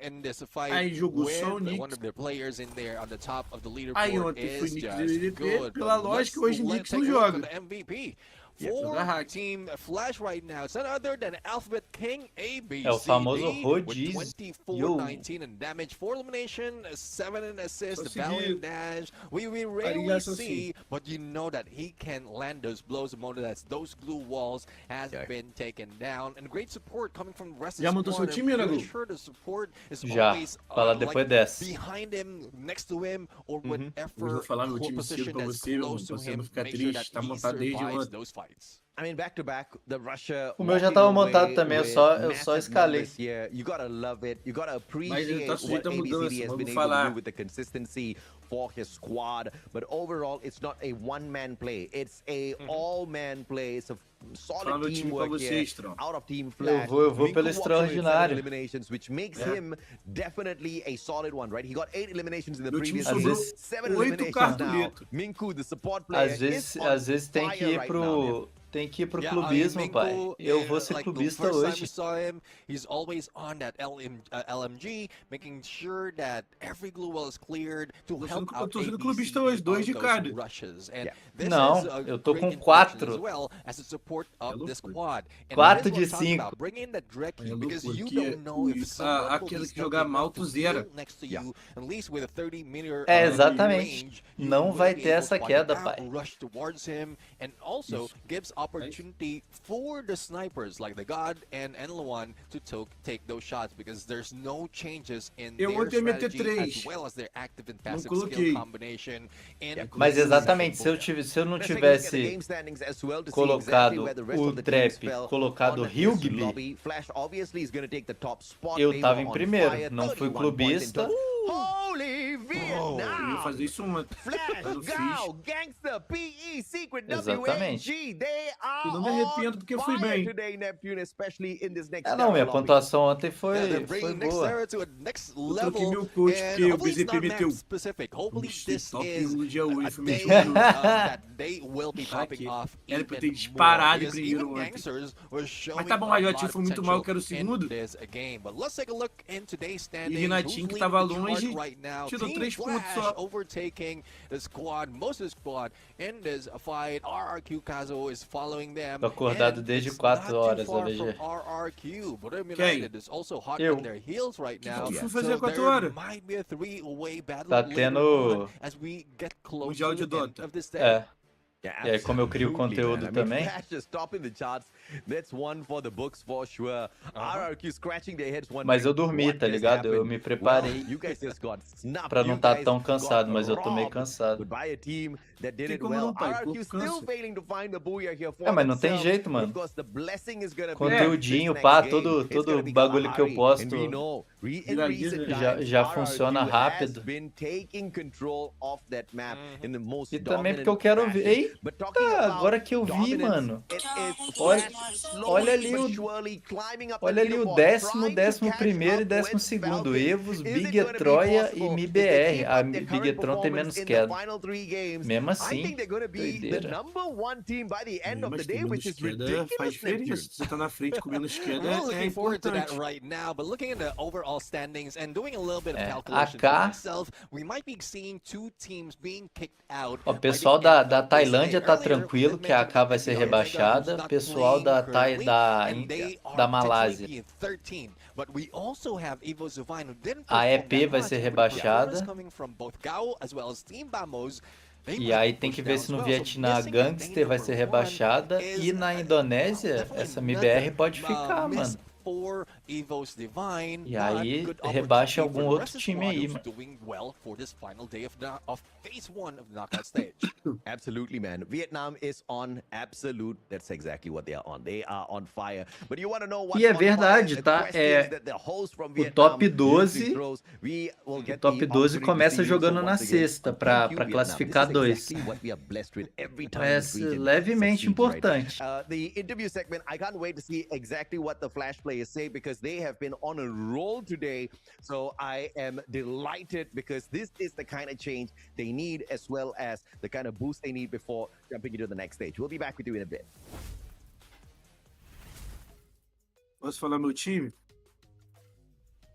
[SPEAKER 9] in this fight
[SPEAKER 4] aí jogou
[SPEAKER 9] with
[SPEAKER 4] som Nix.
[SPEAKER 9] one of their players in there on the top of the
[SPEAKER 4] Aí
[SPEAKER 9] leaderboard
[SPEAKER 4] ontem foi
[SPEAKER 9] is
[SPEAKER 4] Nix
[SPEAKER 9] just
[SPEAKER 4] e VZP,
[SPEAKER 9] good.
[SPEAKER 4] pela
[SPEAKER 9] But
[SPEAKER 4] lógica, hoje
[SPEAKER 9] let's
[SPEAKER 4] Nix não
[SPEAKER 9] take a look
[SPEAKER 4] joga.
[SPEAKER 9] at the MVP.
[SPEAKER 4] joga
[SPEAKER 9] For
[SPEAKER 4] hack.
[SPEAKER 9] Team Flash right now, it's none other than Alphabet King ABCD
[SPEAKER 6] É o famoso
[SPEAKER 9] with
[SPEAKER 6] rodízio.
[SPEAKER 9] 24, 19 in damage, 4 elimination, 7 in assist,
[SPEAKER 4] Só
[SPEAKER 9] the valiant
[SPEAKER 4] seguir.
[SPEAKER 9] dash. We
[SPEAKER 4] Aí
[SPEAKER 9] rarely
[SPEAKER 4] gasta
[SPEAKER 9] see, but you know that he can land those blows the moment that those glue walls has been taken down. And great support coming from the rest of
[SPEAKER 4] Já
[SPEAKER 9] the
[SPEAKER 4] montou seu
[SPEAKER 9] squad.
[SPEAKER 4] time,
[SPEAKER 9] I'm
[SPEAKER 4] Anagu?
[SPEAKER 9] pretty sure the support is
[SPEAKER 6] Já.
[SPEAKER 9] always
[SPEAKER 6] Fala depois dessa.
[SPEAKER 9] behind him, next to him, or
[SPEAKER 4] Hoje eu
[SPEAKER 9] whatever
[SPEAKER 4] vou falar meu time
[SPEAKER 9] position
[SPEAKER 4] cedo pra
[SPEAKER 9] that's
[SPEAKER 4] você, meu
[SPEAKER 9] close
[SPEAKER 4] mano,
[SPEAKER 9] to
[SPEAKER 4] pra você
[SPEAKER 9] him.
[SPEAKER 4] não ficar
[SPEAKER 9] Make sure
[SPEAKER 4] triste.
[SPEAKER 9] that
[SPEAKER 4] Tá
[SPEAKER 9] he
[SPEAKER 4] montado desde
[SPEAKER 9] survives
[SPEAKER 4] ontem.
[SPEAKER 9] those fights.
[SPEAKER 8] I mean, back to back, the Russia.
[SPEAKER 6] O meu já
[SPEAKER 8] walking
[SPEAKER 6] tava
[SPEAKER 8] away
[SPEAKER 6] montado também, eu
[SPEAKER 8] with
[SPEAKER 6] só
[SPEAKER 8] massive
[SPEAKER 6] escalei.
[SPEAKER 8] numbers here. You gotta love it. You gotta
[SPEAKER 4] Mas
[SPEAKER 8] appreciate
[SPEAKER 4] ele tá
[SPEAKER 8] what
[SPEAKER 4] sujeito a mudança,
[SPEAKER 8] ABCD has
[SPEAKER 4] vamos
[SPEAKER 8] been able to
[SPEAKER 4] falar.
[SPEAKER 8] do with the consistency for his squad. But overall, it's not a one-man play. It's a all-man play. It's a
[SPEAKER 4] Fala
[SPEAKER 8] solid
[SPEAKER 4] meu time pra
[SPEAKER 8] teamwork
[SPEAKER 4] você,
[SPEAKER 8] here.
[SPEAKER 4] Strong.
[SPEAKER 8] Out of Team Flash.
[SPEAKER 6] Eu vou
[SPEAKER 8] Minku
[SPEAKER 6] pelo
[SPEAKER 8] walks away with 7
[SPEAKER 6] extraordinário.
[SPEAKER 8] eliminations, which makes him definitely a solid one, right? He got 8 eliminations in the
[SPEAKER 4] Meu time
[SPEAKER 8] previous
[SPEAKER 6] sobrou
[SPEAKER 8] game. 7
[SPEAKER 4] 8
[SPEAKER 8] eliminations now.
[SPEAKER 4] cartuletas.
[SPEAKER 8] Minku, the support player,
[SPEAKER 6] Às vezes,
[SPEAKER 8] is on
[SPEAKER 6] às vezes tem que
[SPEAKER 8] fire
[SPEAKER 6] ir
[SPEAKER 8] right now, man.
[SPEAKER 6] Tem que ir pro
[SPEAKER 9] Yeah, I mean,
[SPEAKER 6] clubismo, pai.
[SPEAKER 9] Minko,
[SPEAKER 6] Eu vou ser
[SPEAKER 9] like the
[SPEAKER 6] clubista
[SPEAKER 9] first time we
[SPEAKER 6] hoje.
[SPEAKER 9] saw him, he's always on that LMG, making sure that every glue well is cleared to help
[SPEAKER 4] Eu
[SPEAKER 9] out
[SPEAKER 4] tô sendo
[SPEAKER 9] ABC
[SPEAKER 4] clubista hoje, 2 de
[SPEAKER 9] on those
[SPEAKER 4] cada.
[SPEAKER 9] rushes. And this
[SPEAKER 6] Não,
[SPEAKER 9] is a
[SPEAKER 6] eu tô
[SPEAKER 9] great
[SPEAKER 6] com
[SPEAKER 9] introduction
[SPEAKER 6] 4.
[SPEAKER 9] as well as a support of
[SPEAKER 4] É
[SPEAKER 9] this
[SPEAKER 4] loucura.
[SPEAKER 9] quad. And
[SPEAKER 6] 4
[SPEAKER 9] this is what
[SPEAKER 6] de
[SPEAKER 9] I'm talking
[SPEAKER 6] 5.
[SPEAKER 9] about. Bring in that direct
[SPEAKER 4] É
[SPEAKER 9] key because
[SPEAKER 4] loucura.
[SPEAKER 9] you
[SPEAKER 4] Que
[SPEAKER 9] don't know if someone will
[SPEAKER 4] aquele
[SPEAKER 9] be
[SPEAKER 4] que jogar
[SPEAKER 9] stepping
[SPEAKER 4] mal,
[SPEAKER 9] up
[SPEAKER 4] tu
[SPEAKER 9] to
[SPEAKER 4] zera.
[SPEAKER 9] build next to you, at least with a 30-meter
[SPEAKER 6] É, exatamente.
[SPEAKER 9] range.
[SPEAKER 6] Não
[SPEAKER 9] You
[SPEAKER 6] vai
[SPEAKER 9] will be
[SPEAKER 6] ter
[SPEAKER 9] able
[SPEAKER 6] essa
[SPEAKER 9] to
[SPEAKER 6] queda,
[SPEAKER 9] fight out,
[SPEAKER 6] pai.
[SPEAKER 9] rush towards him, and also gives opportunity for the snipers like the God and Enluan to take those shots because there's no changes in
[SPEAKER 4] Eu
[SPEAKER 9] their
[SPEAKER 4] vou ter meter
[SPEAKER 9] strategy
[SPEAKER 4] 3.
[SPEAKER 9] as well as their active and
[SPEAKER 4] Não
[SPEAKER 9] passive
[SPEAKER 4] coloquei.
[SPEAKER 9] skill combination. And
[SPEAKER 6] Mas exatamente, se eu não tivesse colocado o trap, colocado o Hilgby, eu tava em primeiro. Não fui clubista.
[SPEAKER 8] Holy
[SPEAKER 4] Eu ia
[SPEAKER 8] Vietnam!
[SPEAKER 4] fazer isso uma.
[SPEAKER 8] Flash,
[SPEAKER 4] Eu fiz.
[SPEAKER 8] Gal, Gangster, PE, Secret
[SPEAKER 6] Exatamente.
[SPEAKER 8] WAG, they are
[SPEAKER 4] Eu não me arrependo porque eu fui
[SPEAKER 8] on fire
[SPEAKER 4] bem.
[SPEAKER 8] today, Neptune, especially in this next
[SPEAKER 6] É, não, minha
[SPEAKER 8] lobby.
[SPEAKER 6] pontuação ontem
[SPEAKER 9] yeah,
[SPEAKER 6] foi
[SPEAKER 9] they're bringing next
[SPEAKER 6] boa.
[SPEAKER 9] era to a next
[SPEAKER 4] Eu troquei
[SPEAKER 9] level,
[SPEAKER 4] meu coach
[SPEAKER 9] and
[SPEAKER 4] porque o
[SPEAKER 9] hopefully it's
[SPEAKER 4] BZP
[SPEAKER 9] not
[SPEAKER 4] meteu.
[SPEAKER 9] map specific. Hopefully
[SPEAKER 4] Ixi,
[SPEAKER 9] this
[SPEAKER 4] top
[SPEAKER 9] is
[SPEAKER 4] 1 no dia
[SPEAKER 9] a
[SPEAKER 4] 8, foi
[SPEAKER 9] day
[SPEAKER 4] mesmo.
[SPEAKER 9] that they will be
[SPEAKER 4] Tá
[SPEAKER 9] popping
[SPEAKER 4] aqui.
[SPEAKER 9] off
[SPEAKER 4] Era
[SPEAKER 9] even
[SPEAKER 4] pra eu ter
[SPEAKER 9] more,
[SPEAKER 4] disparado
[SPEAKER 9] because
[SPEAKER 4] primeiro
[SPEAKER 9] even
[SPEAKER 4] ontem.
[SPEAKER 9] gangsters were showing
[SPEAKER 4] Mas tá bom,
[SPEAKER 9] a
[SPEAKER 4] a
[SPEAKER 9] lot
[SPEAKER 4] Jotinho
[SPEAKER 9] of
[SPEAKER 4] foi muito mal,
[SPEAKER 9] potential
[SPEAKER 4] quero o segundo.
[SPEAKER 9] in this game. But let's take a look in today's
[SPEAKER 4] E
[SPEAKER 9] standings.
[SPEAKER 4] Renatinho, que
[SPEAKER 9] Who's
[SPEAKER 4] tava
[SPEAKER 9] leading the chart
[SPEAKER 4] longe,
[SPEAKER 9] right now?
[SPEAKER 4] tirou
[SPEAKER 9] Team
[SPEAKER 4] 3 pontos
[SPEAKER 9] Flash
[SPEAKER 4] só.
[SPEAKER 9] overtaking the squad, most of the squad in this fight. RRQ Kazo is following them.
[SPEAKER 6] Tô acordado
[SPEAKER 9] and
[SPEAKER 6] desde
[SPEAKER 9] it's
[SPEAKER 6] 4
[SPEAKER 9] not too
[SPEAKER 6] horas,
[SPEAKER 9] far
[SPEAKER 6] AVG.
[SPEAKER 9] from RRQ. But
[SPEAKER 4] Quem?
[SPEAKER 9] United is also hot
[SPEAKER 6] Eu.
[SPEAKER 9] on their heels right now.
[SPEAKER 4] tu foi
[SPEAKER 9] So
[SPEAKER 4] fazer 4
[SPEAKER 9] there
[SPEAKER 4] horas?
[SPEAKER 9] might be a three-way battle
[SPEAKER 6] Tá
[SPEAKER 9] later
[SPEAKER 6] tendo-
[SPEAKER 9] on as we get close
[SPEAKER 4] Mundial
[SPEAKER 9] to
[SPEAKER 4] de
[SPEAKER 9] the end
[SPEAKER 4] Dota.
[SPEAKER 9] of this day.
[SPEAKER 6] É.
[SPEAKER 8] Yeah,
[SPEAKER 6] E aí, como eu crio
[SPEAKER 8] absolutely,
[SPEAKER 6] conteúdo
[SPEAKER 8] man. I mean,
[SPEAKER 6] também.
[SPEAKER 8] Flash is top in the charts. That's one for the books for sure. RRQ scratching their heads wondering
[SPEAKER 6] Mas eu dormi,
[SPEAKER 8] what
[SPEAKER 6] tá
[SPEAKER 8] just
[SPEAKER 6] ligado? Eu
[SPEAKER 8] happened.
[SPEAKER 6] me preparei
[SPEAKER 8] Well, you guys just got snubbed.
[SPEAKER 6] pra não
[SPEAKER 8] You
[SPEAKER 6] tá
[SPEAKER 8] guys
[SPEAKER 6] tão
[SPEAKER 8] got
[SPEAKER 6] cansado, mas eu tô meio
[SPEAKER 8] robbed.
[SPEAKER 6] cansado.
[SPEAKER 8] Goodbye a team that did
[SPEAKER 4] Tem
[SPEAKER 8] it
[SPEAKER 4] como
[SPEAKER 8] well.
[SPEAKER 4] não, pai,
[SPEAKER 8] RRQ
[SPEAKER 4] corpo
[SPEAKER 8] still
[SPEAKER 4] cansa.
[SPEAKER 8] failing to find the booyah here for
[SPEAKER 6] É, mas não tem
[SPEAKER 8] themselves.
[SPEAKER 6] jeito, mano.
[SPEAKER 8] Of course, the blessing is gonna be
[SPEAKER 6] Conteúdinho,
[SPEAKER 8] this
[SPEAKER 6] pá,
[SPEAKER 8] next game.
[SPEAKER 6] todo
[SPEAKER 8] It's gonna be
[SPEAKER 6] bagulho que eu
[SPEAKER 8] Kalahari.
[SPEAKER 6] posto
[SPEAKER 8] And we know, in
[SPEAKER 4] Viraliza.
[SPEAKER 8] recent
[SPEAKER 6] Já-
[SPEAKER 8] times,
[SPEAKER 6] já
[SPEAKER 8] RRQ
[SPEAKER 6] funciona
[SPEAKER 8] has
[SPEAKER 6] rápido.
[SPEAKER 8] been taking control of that map in the most
[SPEAKER 6] E também porque eu
[SPEAKER 8] dominant
[SPEAKER 6] quero ver.
[SPEAKER 8] fashion. But talking
[SPEAKER 6] Eita,
[SPEAKER 8] about
[SPEAKER 6] agora que eu vi,
[SPEAKER 8] dominance,
[SPEAKER 6] mano.
[SPEAKER 8] it is
[SPEAKER 6] Olha-
[SPEAKER 8] Flash slowly
[SPEAKER 6] olha ali
[SPEAKER 8] but
[SPEAKER 6] o-
[SPEAKER 8] surely climbing up the
[SPEAKER 6] Olha ali o
[SPEAKER 8] leaderboard,
[SPEAKER 6] décimo,
[SPEAKER 8] trying to
[SPEAKER 6] décimo
[SPEAKER 8] catch
[SPEAKER 6] primeiro e
[SPEAKER 8] up
[SPEAKER 6] décimo
[SPEAKER 8] with
[SPEAKER 6] segundo.
[SPEAKER 8] Falcons.
[SPEAKER 6] Evos,
[SPEAKER 8] Is it
[SPEAKER 6] Big
[SPEAKER 8] gonna be
[SPEAKER 6] Troia e
[SPEAKER 8] possible if they
[SPEAKER 6] MIBR.
[SPEAKER 8] keep
[SPEAKER 6] A
[SPEAKER 8] up their
[SPEAKER 6] Big
[SPEAKER 8] current
[SPEAKER 6] Tron tem
[SPEAKER 8] performance
[SPEAKER 6] menos
[SPEAKER 8] in the
[SPEAKER 6] queda.
[SPEAKER 8] final 3 games?
[SPEAKER 6] Mesmo
[SPEAKER 8] I
[SPEAKER 6] assim,
[SPEAKER 8] think they're gonna be the
[SPEAKER 6] doideira.
[SPEAKER 8] #1 team by the end of
[SPEAKER 4] Mas
[SPEAKER 8] the
[SPEAKER 4] tem
[SPEAKER 8] day, which
[SPEAKER 4] menos
[SPEAKER 8] is
[SPEAKER 4] queda,
[SPEAKER 8] ridiculous,
[SPEAKER 4] faz diferença.
[SPEAKER 8] Neptune.
[SPEAKER 4] Se você tá na frente com menos queda,
[SPEAKER 9] I'm really
[SPEAKER 4] é
[SPEAKER 9] looking forward to that
[SPEAKER 4] importante.
[SPEAKER 9] right now, but looking at the overall standings and doing a little bit of
[SPEAKER 6] É,
[SPEAKER 9] calculation
[SPEAKER 6] AK.
[SPEAKER 9] for myself, we might be seeing 2 teams being kicked out.
[SPEAKER 6] Ó, o
[SPEAKER 9] by the
[SPEAKER 6] pessoal
[SPEAKER 9] end
[SPEAKER 6] da
[SPEAKER 9] of this
[SPEAKER 6] Tailândia
[SPEAKER 9] day.
[SPEAKER 6] tá
[SPEAKER 9] Earlier,
[SPEAKER 6] tranquilo,
[SPEAKER 9] we
[SPEAKER 6] que a
[SPEAKER 9] mentioned
[SPEAKER 6] AK vai ser
[SPEAKER 9] the Omega, who's
[SPEAKER 6] rebaixada.
[SPEAKER 9] not
[SPEAKER 6] Pessoal
[SPEAKER 9] playing
[SPEAKER 6] da
[SPEAKER 9] currently, and they are
[SPEAKER 6] da
[SPEAKER 9] potentially
[SPEAKER 6] Malásia.
[SPEAKER 9] being 13. But we also have Evo Zuvine, who didn't
[SPEAKER 6] A
[SPEAKER 9] perform
[SPEAKER 6] EP
[SPEAKER 9] that
[SPEAKER 6] vai
[SPEAKER 9] much,
[SPEAKER 6] ser
[SPEAKER 9] but
[SPEAKER 6] rebaixada.
[SPEAKER 9] performance coming from both Gao as well as Team Bamos. They
[SPEAKER 6] E
[SPEAKER 9] might
[SPEAKER 6] aí
[SPEAKER 9] be
[SPEAKER 6] tem que
[SPEAKER 9] pushed
[SPEAKER 6] ver
[SPEAKER 9] down
[SPEAKER 6] se
[SPEAKER 9] as
[SPEAKER 6] no
[SPEAKER 9] well. So
[SPEAKER 6] Vietnã
[SPEAKER 9] missing that
[SPEAKER 6] Gangster
[SPEAKER 9] day
[SPEAKER 6] vai ser
[SPEAKER 9] number 1
[SPEAKER 6] rebaixada.
[SPEAKER 9] is,
[SPEAKER 6] E na Indonésia,
[SPEAKER 9] definitely
[SPEAKER 6] essa MIBR
[SPEAKER 9] another,
[SPEAKER 6] pode ficar,
[SPEAKER 9] miss
[SPEAKER 6] mano.
[SPEAKER 9] for Evo's Divine,
[SPEAKER 6] E
[SPEAKER 9] but
[SPEAKER 6] aí
[SPEAKER 9] good
[SPEAKER 6] rebaixa
[SPEAKER 9] opportunity
[SPEAKER 6] algum
[SPEAKER 9] for the
[SPEAKER 6] outro
[SPEAKER 9] rest of the
[SPEAKER 6] time
[SPEAKER 9] squad
[SPEAKER 6] aí,
[SPEAKER 9] who's
[SPEAKER 6] mano.
[SPEAKER 9] doing well for this final day of phase 1 of the knockout stage.
[SPEAKER 8] Absolutely, man. Vietnam is on absolute. That's exactly what they are on. They are on fire. But you want to know what?
[SPEAKER 6] E é verdade, tá? É, o top 12, o top 12 começa jogando na sexta pra classificar 2. É levemente importante.
[SPEAKER 8] The interview segment, I can't wait to see exactly what the Flash players say because they have been on a roll today. So I am delighted because this is the kind of change they need as well as the kind of boost they need before jumping into the next stage. We'll be back with you in a bit.
[SPEAKER 4] Posso falar meu time?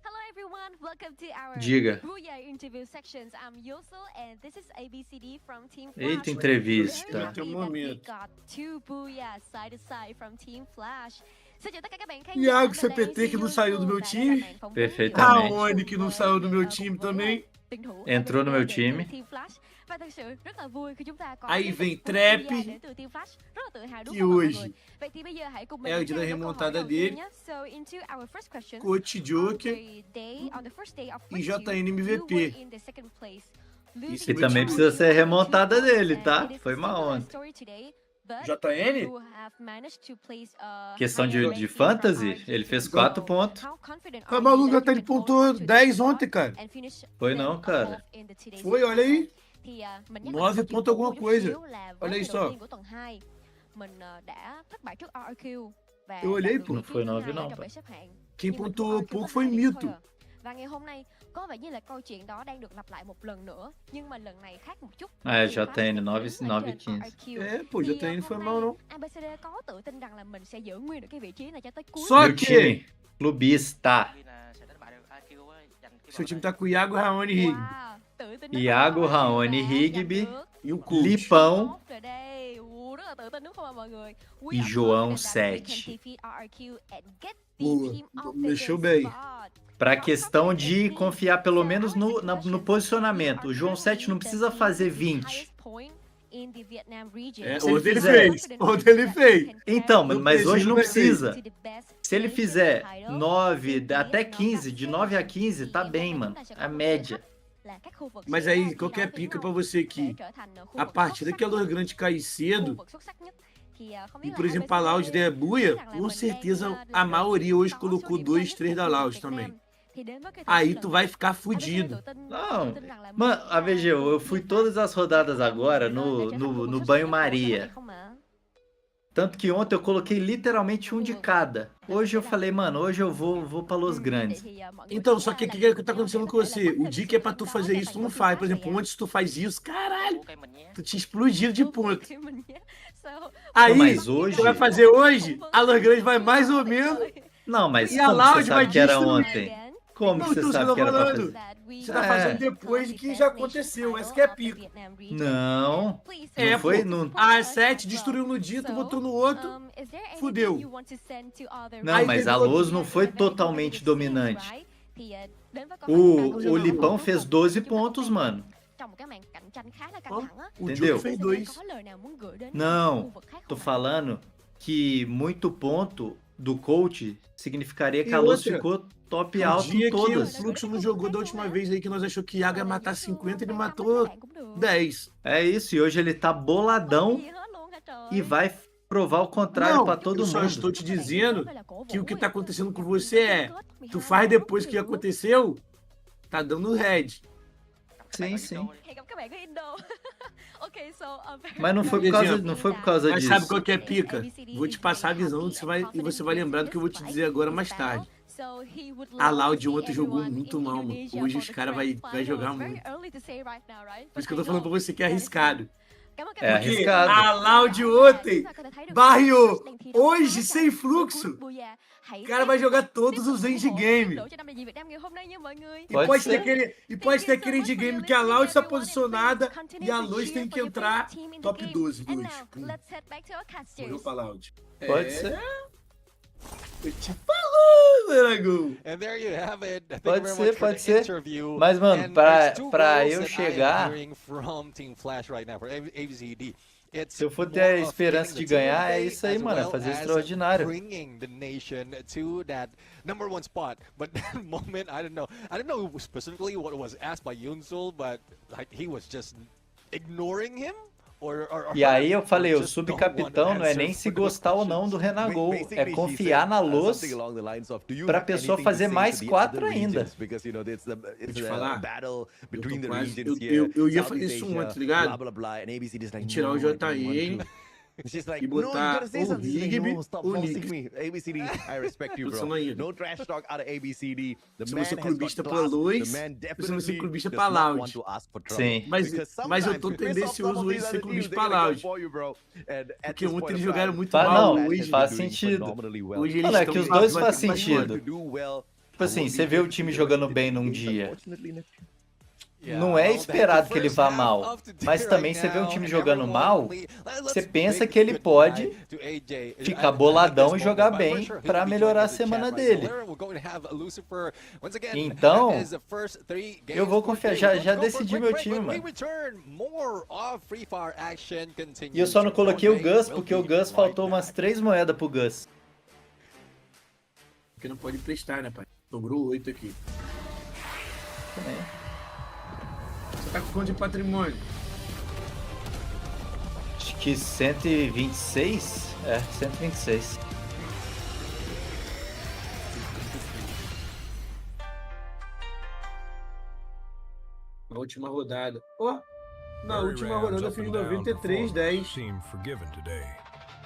[SPEAKER 10] Hello everyone, welcome to our
[SPEAKER 6] Diga.
[SPEAKER 10] Booyah interview sections. I'm Yoso and this is ABCD from Team Flash.
[SPEAKER 6] Eita, entrevista.
[SPEAKER 10] Very happy
[SPEAKER 4] Tem um
[SPEAKER 10] that we
[SPEAKER 4] momento.
[SPEAKER 10] got 2 Booyah side to side from Team Flash. Xin chào tất cả các bạn khán
[SPEAKER 4] Iago
[SPEAKER 10] giả, mình là
[SPEAKER 4] CPT que não
[SPEAKER 10] MC
[SPEAKER 4] saiu do meu
[SPEAKER 10] Yoso
[SPEAKER 4] time.
[SPEAKER 10] và các bạn phỏng vấn
[SPEAKER 6] Perfeitamente.
[SPEAKER 10] giữa
[SPEAKER 4] Aonde que não saiu do meu
[SPEAKER 10] cùng
[SPEAKER 4] time
[SPEAKER 10] với
[SPEAKER 4] também?
[SPEAKER 10] tuyển thủ
[SPEAKER 6] Entrou no meu
[SPEAKER 10] đến từ
[SPEAKER 6] time.
[SPEAKER 10] Team Flash. Và thật sự rất là vui khi chúng ta có
[SPEAKER 4] Aí
[SPEAKER 10] những
[SPEAKER 4] vem
[SPEAKER 10] booyah
[SPEAKER 4] Trap.
[SPEAKER 10] đến từ Team Flash. Rất là tự hào đúng
[SPEAKER 4] Que
[SPEAKER 10] không ạ mọi
[SPEAKER 4] hoje
[SPEAKER 10] người? Vậy thì bây giờ hãy cùng mình
[SPEAKER 4] é o
[SPEAKER 10] đến
[SPEAKER 4] dia da
[SPEAKER 10] với câu hỏi
[SPEAKER 4] remontada
[SPEAKER 10] đầu tiên
[SPEAKER 4] dele.
[SPEAKER 10] nhé. So into our first question.
[SPEAKER 4] Coach Joker
[SPEAKER 10] On the first day of
[SPEAKER 4] e
[SPEAKER 10] week 2,
[SPEAKER 4] JN
[SPEAKER 10] you
[SPEAKER 4] MVP.
[SPEAKER 10] were in the second place.
[SPEAKER 4] Isso
[SPEAKER 6] E também precisa ser remontada dele, tá? Foi uma ontem.
[SPEAKER 4] JN?
[SPEAKER 6] Questão de fantasy, ele fez 4 pontos.
[SPEAKER 4] Tá maluco, até ele pontuou 10 ontem, cara.
[SPEAKER 6] Foi não, cara.
[SPEAKER 4] Foi, olha aí. 9 pontos alguma coisa. Olha aí só. Eu olhei, pô.
[SPEAKER 6] Não foi 9 não, pai.
[SPEAKER 4] Quem pontuou pouco foi Mito.
[SPEAKER 10] Và ngày hôm nay có vẻ như là câu chuyện đó đang được lặp lại một lần nữa, nhưng mà lần này khác một chút.
[SPEAKER 6] JN 9-9-15.
[SPEAKER 4] É, pô, JN foi mal, não.
[SPEAKER 10] ABCD có tự tin rằng là mình sẽ giữ nguyên được cái vị trí này cho tới cuối.
[SPEAKER 4] Só
[SPEAKER 6] Meu
[SPEAKER 4] que
[SPEAKER 6] time, clubista.
[SPEAKER 4] seu time tá com o Iago, Raoni e Rig.
[SPEAKER 10] Wow, tự tin rất là
[SPEAKER 6] Iago,
[SPEAKER 10] giỏi.
[SPEAKER 6] Raoni,
[SPEAKER 10] Và
[SPEAKER 6] Rigby,
[SPEAKER 10] giành được.
[SPEAKER 4] E o Cult.
[SPEAKER 6] Lipão
[SPEAKER 10] Rồi đây. Rất là tự tin đúng không ạ mọi người?
[SPEAKER 6] e João 7.
[SPEAKER 4] Boa, mexeu bem.
[SPEAKER 6] Para questão de confiar pelo menos no posicionamento. O João 7 não precisa fazer 20.
[SPEAKER 4] É,
[SPEAKER 6] Se ele
[SPEAKER 4] ontem ele
[SPEAKER 6] fizer-
[SPEAKER 4] fez. Ontem ele fez.
[SPEAKER 6] Então, mas hoje não
[SPEAKER 4] Preciso
[SPEAKER 6] precisa. Se ele fizer 9 até 15, de 9 a 15, tá bem, mano. A média.
[SPEAKER 4] Mas aí, qualquer pica pra você aqui. A partida que a Lua Grande cair cedo, e por exemplo a Loud der buia, com certeza a maioria hoje colocou 2, 3 da Loud também. Aí tu vai ficar fudido.
[SPEAKER 6] Não, mano, a VG, eu fui todas as rodadas agora no banho-maria. Tanto que ontem eu coloquei literalmente um de cada. Hoje eu falei, mano, hoje eu vou pra Los Grandes.
[SPEAKER 4] Então, só que o que tá acontecendo com você? O dia que é pra tu fazer isso, tu não faz. Por exemplo, antes tu faz isso, caralho, tu te explodiu de ponto. Aí,
[SPEAKER 6] Mas hoje...
[SPEAKER 4] tu vai fazer hoje, a Lua Grande vai mais ou menos.
[SPEAKER 6] Não, mas
[SPEAKER 4] E a
[SPEAKER 6] como
[SPEAKER 4] Loud
[SPEAKER 6] você
[SPEAKER 4] vai
[SPEAKER 6] sabe que era
[SPEAKER 4] destruir.
[SPEAKER 6] ontem? Como
[SPEAKER 4] Não,
[SPEAKER 6] que você
[SPEAKER 4] então,
[SPEAKER 6] sabe
[SPEAKER 4] você
[SPEAKER 6] que
[SPEAKER 4] tá
[SPEAKER 6] era pra
[SPEAKER 4] falando.
[SPEAKER 6] fazer?
[SPEAKER 4] Você tá fazendo depois de que já aconteceu. Essa que é pico.
[SPEAKER 6] Não,
[SPEAKER 4] É,
[SPEAKER 6] não foi...
[SPEAKER 4] pô.
[SPEAKER 6] Não...
[SPEAKER 4] A 7 destruiu no dia, tu botou no outro. Fudeu.
[SPEAKER 6] Não,
[SPEAKER 4] Aí
[SPEAKER 6] mas
[SPEAKER 4] teve
[SPEAKER 6] a
[SPEAKER 4] outro-
[SPEAKER 6] Luz não foi totalmente dominante. O Lipão fez 12 pontos, mano.
[SPEAKER 4] O
[SPEAKER 6] Entendeu?
[SPEAKER 4] Diogo fez 2.
[SPEAKER 6] Não, tô falando que muito ponto do coach significaria que
[SPEAKER 4] E
[SPEAKER 6] a Luz
[SPEAKER 4] outra,
[SPEAKER 6] ficou top
[SPEAKER 4] O
[SPEAKER 6] alto
[SPEAKER 4] dia
[SPEAKER 6] em
[SPEAKER 4] que o
[SPEAKER 6] todas.
[SPEAKER 4] Fluxo não jogou da última vez aí que nós achou que Iago ia matar 50, ele matou 10.
[SPEAKER 6] É isso, e hoje ele tá boladão e vai provar o contrário pra todo
[SPEAKER 4] eu só
[SPEAKER 6] mundo.
[SPEAKER 4] estou te dizendo que o que tá acontecendo com você é, tu faz depois que aconteceu, tá dando red.
[SPEAKER 6] Sim, sim.
[SPEAKER 10] Hẹn gặp các bạn ở Indo. Ok, so,
[SPEAKER 6] Mas não foi por causa
[SPEAKER 4] Mas
[SPEAKER 6] disso.
[SPEAKER 4] sabe qual que é pica? Vou te passar a visão e você vai lembrar do que eu vou te dizer agora mais tarde. A Loud ontem jogou muito mal, mano. Hoje os caras vai jogar muito. Por isso que eu tô falando pra você que é arriscado.
[SPEAKER 6] É arriscado.
[SPEAKER 4] A Loud ontem barriou. Hoje, sem fluxo, o cara vai jogar todos os endgame. E
[SPEAKER 6] Pode
[SPEAKER 4] pode,
[SPEAKER 6] ser.
[SPEAKER 4] ter aquele endgame que a Loud está posicionada e a Luz tem que entrar top 12 do último. Morreu pra Loud.
[SPEAKER 6] Pode ser.
[SPEAKER 4] Eu te falando, Dragão.
[SPEAKER 9] And there you have it. Thank
[SPEAKER 6] Pode
[SPEAKER 9] you very
[SPEAKER 6] ser,
[SPEAKER 9] much for
[SPEAKER 6] pode
[SPEAKER 9] the
[SPEAKER 6] ser.
[SPEAKER 9] interview.
[SPEAKER 6] Mas, mano,
[SPEAKER 9] And
[SPEAKER 6] pra
[SPEAKER 9] there's two
[SPEAKER 6] eu
[SPEAKER 9] goals that I am
[SPEAKER 6] chegar,
[SPEAKER 9] hearing from Team Flash right now for ABCD.
[SPEAKER 6] se eu for ter a esperança de ganhar, é isso aí, mano, é fazer extraordinário.
[SPEAKER 9] Bringing the nation to that number one spot. But that moment, I don't know specifically what was asked by Yunsul, but like he was just ignoring him.
[SPEAKER 6] E aí eu falei, o subcapitão não é nem se gostar ou não do Renagol, é confiar na Luz pra pessoa fazer mais 4 ainda.
[SPEAKER 4] Vou te falar, eu ia fazer isso ontem, tá ligado? Tirar o JN e botar o Rigby, o Nick. Posição aí. Se você é clubista pra Luz, se você é clubista pra Loud.
[SPEAKER 6] Sim.
[SPEAKER 4] Mas eu tô tendencioso hoje a ser clubista pra Loud. Porque ontem eles jogaram muito
[SPEAKER 6] Não,
[SPEAKER 4] mal. Hoje,
[SPEAKER 6] faz sentido.
[SPEAKER 4] hoje
[SPEAKER 6] Mano, é
[SPEAKER 4] estão
[SPEAKER 6] que os dois
[SPEAKER 4] batendo
[SPEAKER 6] faz
[SPEAKER 4] mais
[SPEAKER 6] sentido. Tipo assim, você vê o time jogando bem num dia, não é esperado que ele vá mal, mas também você vê um time jogando mal, você pensa que ele pode ficar boladão e jogar bem pra melhorar a semana dele. Então, eu vou confiar, já decidi meu time, mano. E eu só não coloquei o Gus, porque o Gus faltou umas 3 moedas pro Gus.
[SPEAKER 4] Porque não pode emprestar, né, pai? Sobrou 8 aqui.
[SPEAKER 6] Também.
[SPEAKER 4] Você tá com quanto de patrimônio?
[SPEAKER 6] Acho que 126? É, 126.
[SPEAKER 4] Na última rodada. Ó, na última rodada eu fiz 93, 10.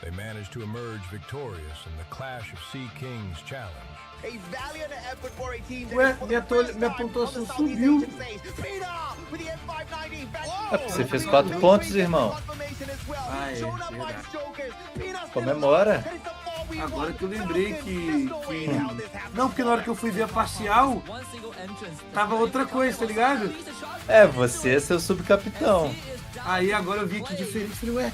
[SPEAKER 11] They managed to emerge victorious in the Clash of Sea Kings challenge.
[SPEAKER 8] A valiant effort for a team
[SPEAKER 4] Ué, minha pontuação subiu.
[SPEAKER 6] Você fez 4 pontos, irmão.
[SPEAKER 4] Ah, é verdade.
[SPEAKER 6] Comemora.
[SPEAKER 4] Agora que eu lembrei que... Não, porque na hora que eu fui ver a parcial, tava outra coisa, tá ligado?
[SPEAKER 6] É, você é seu subcapitão.
[SPEAKER 4] Aí agora eu vi aqui diferente, falei, ué.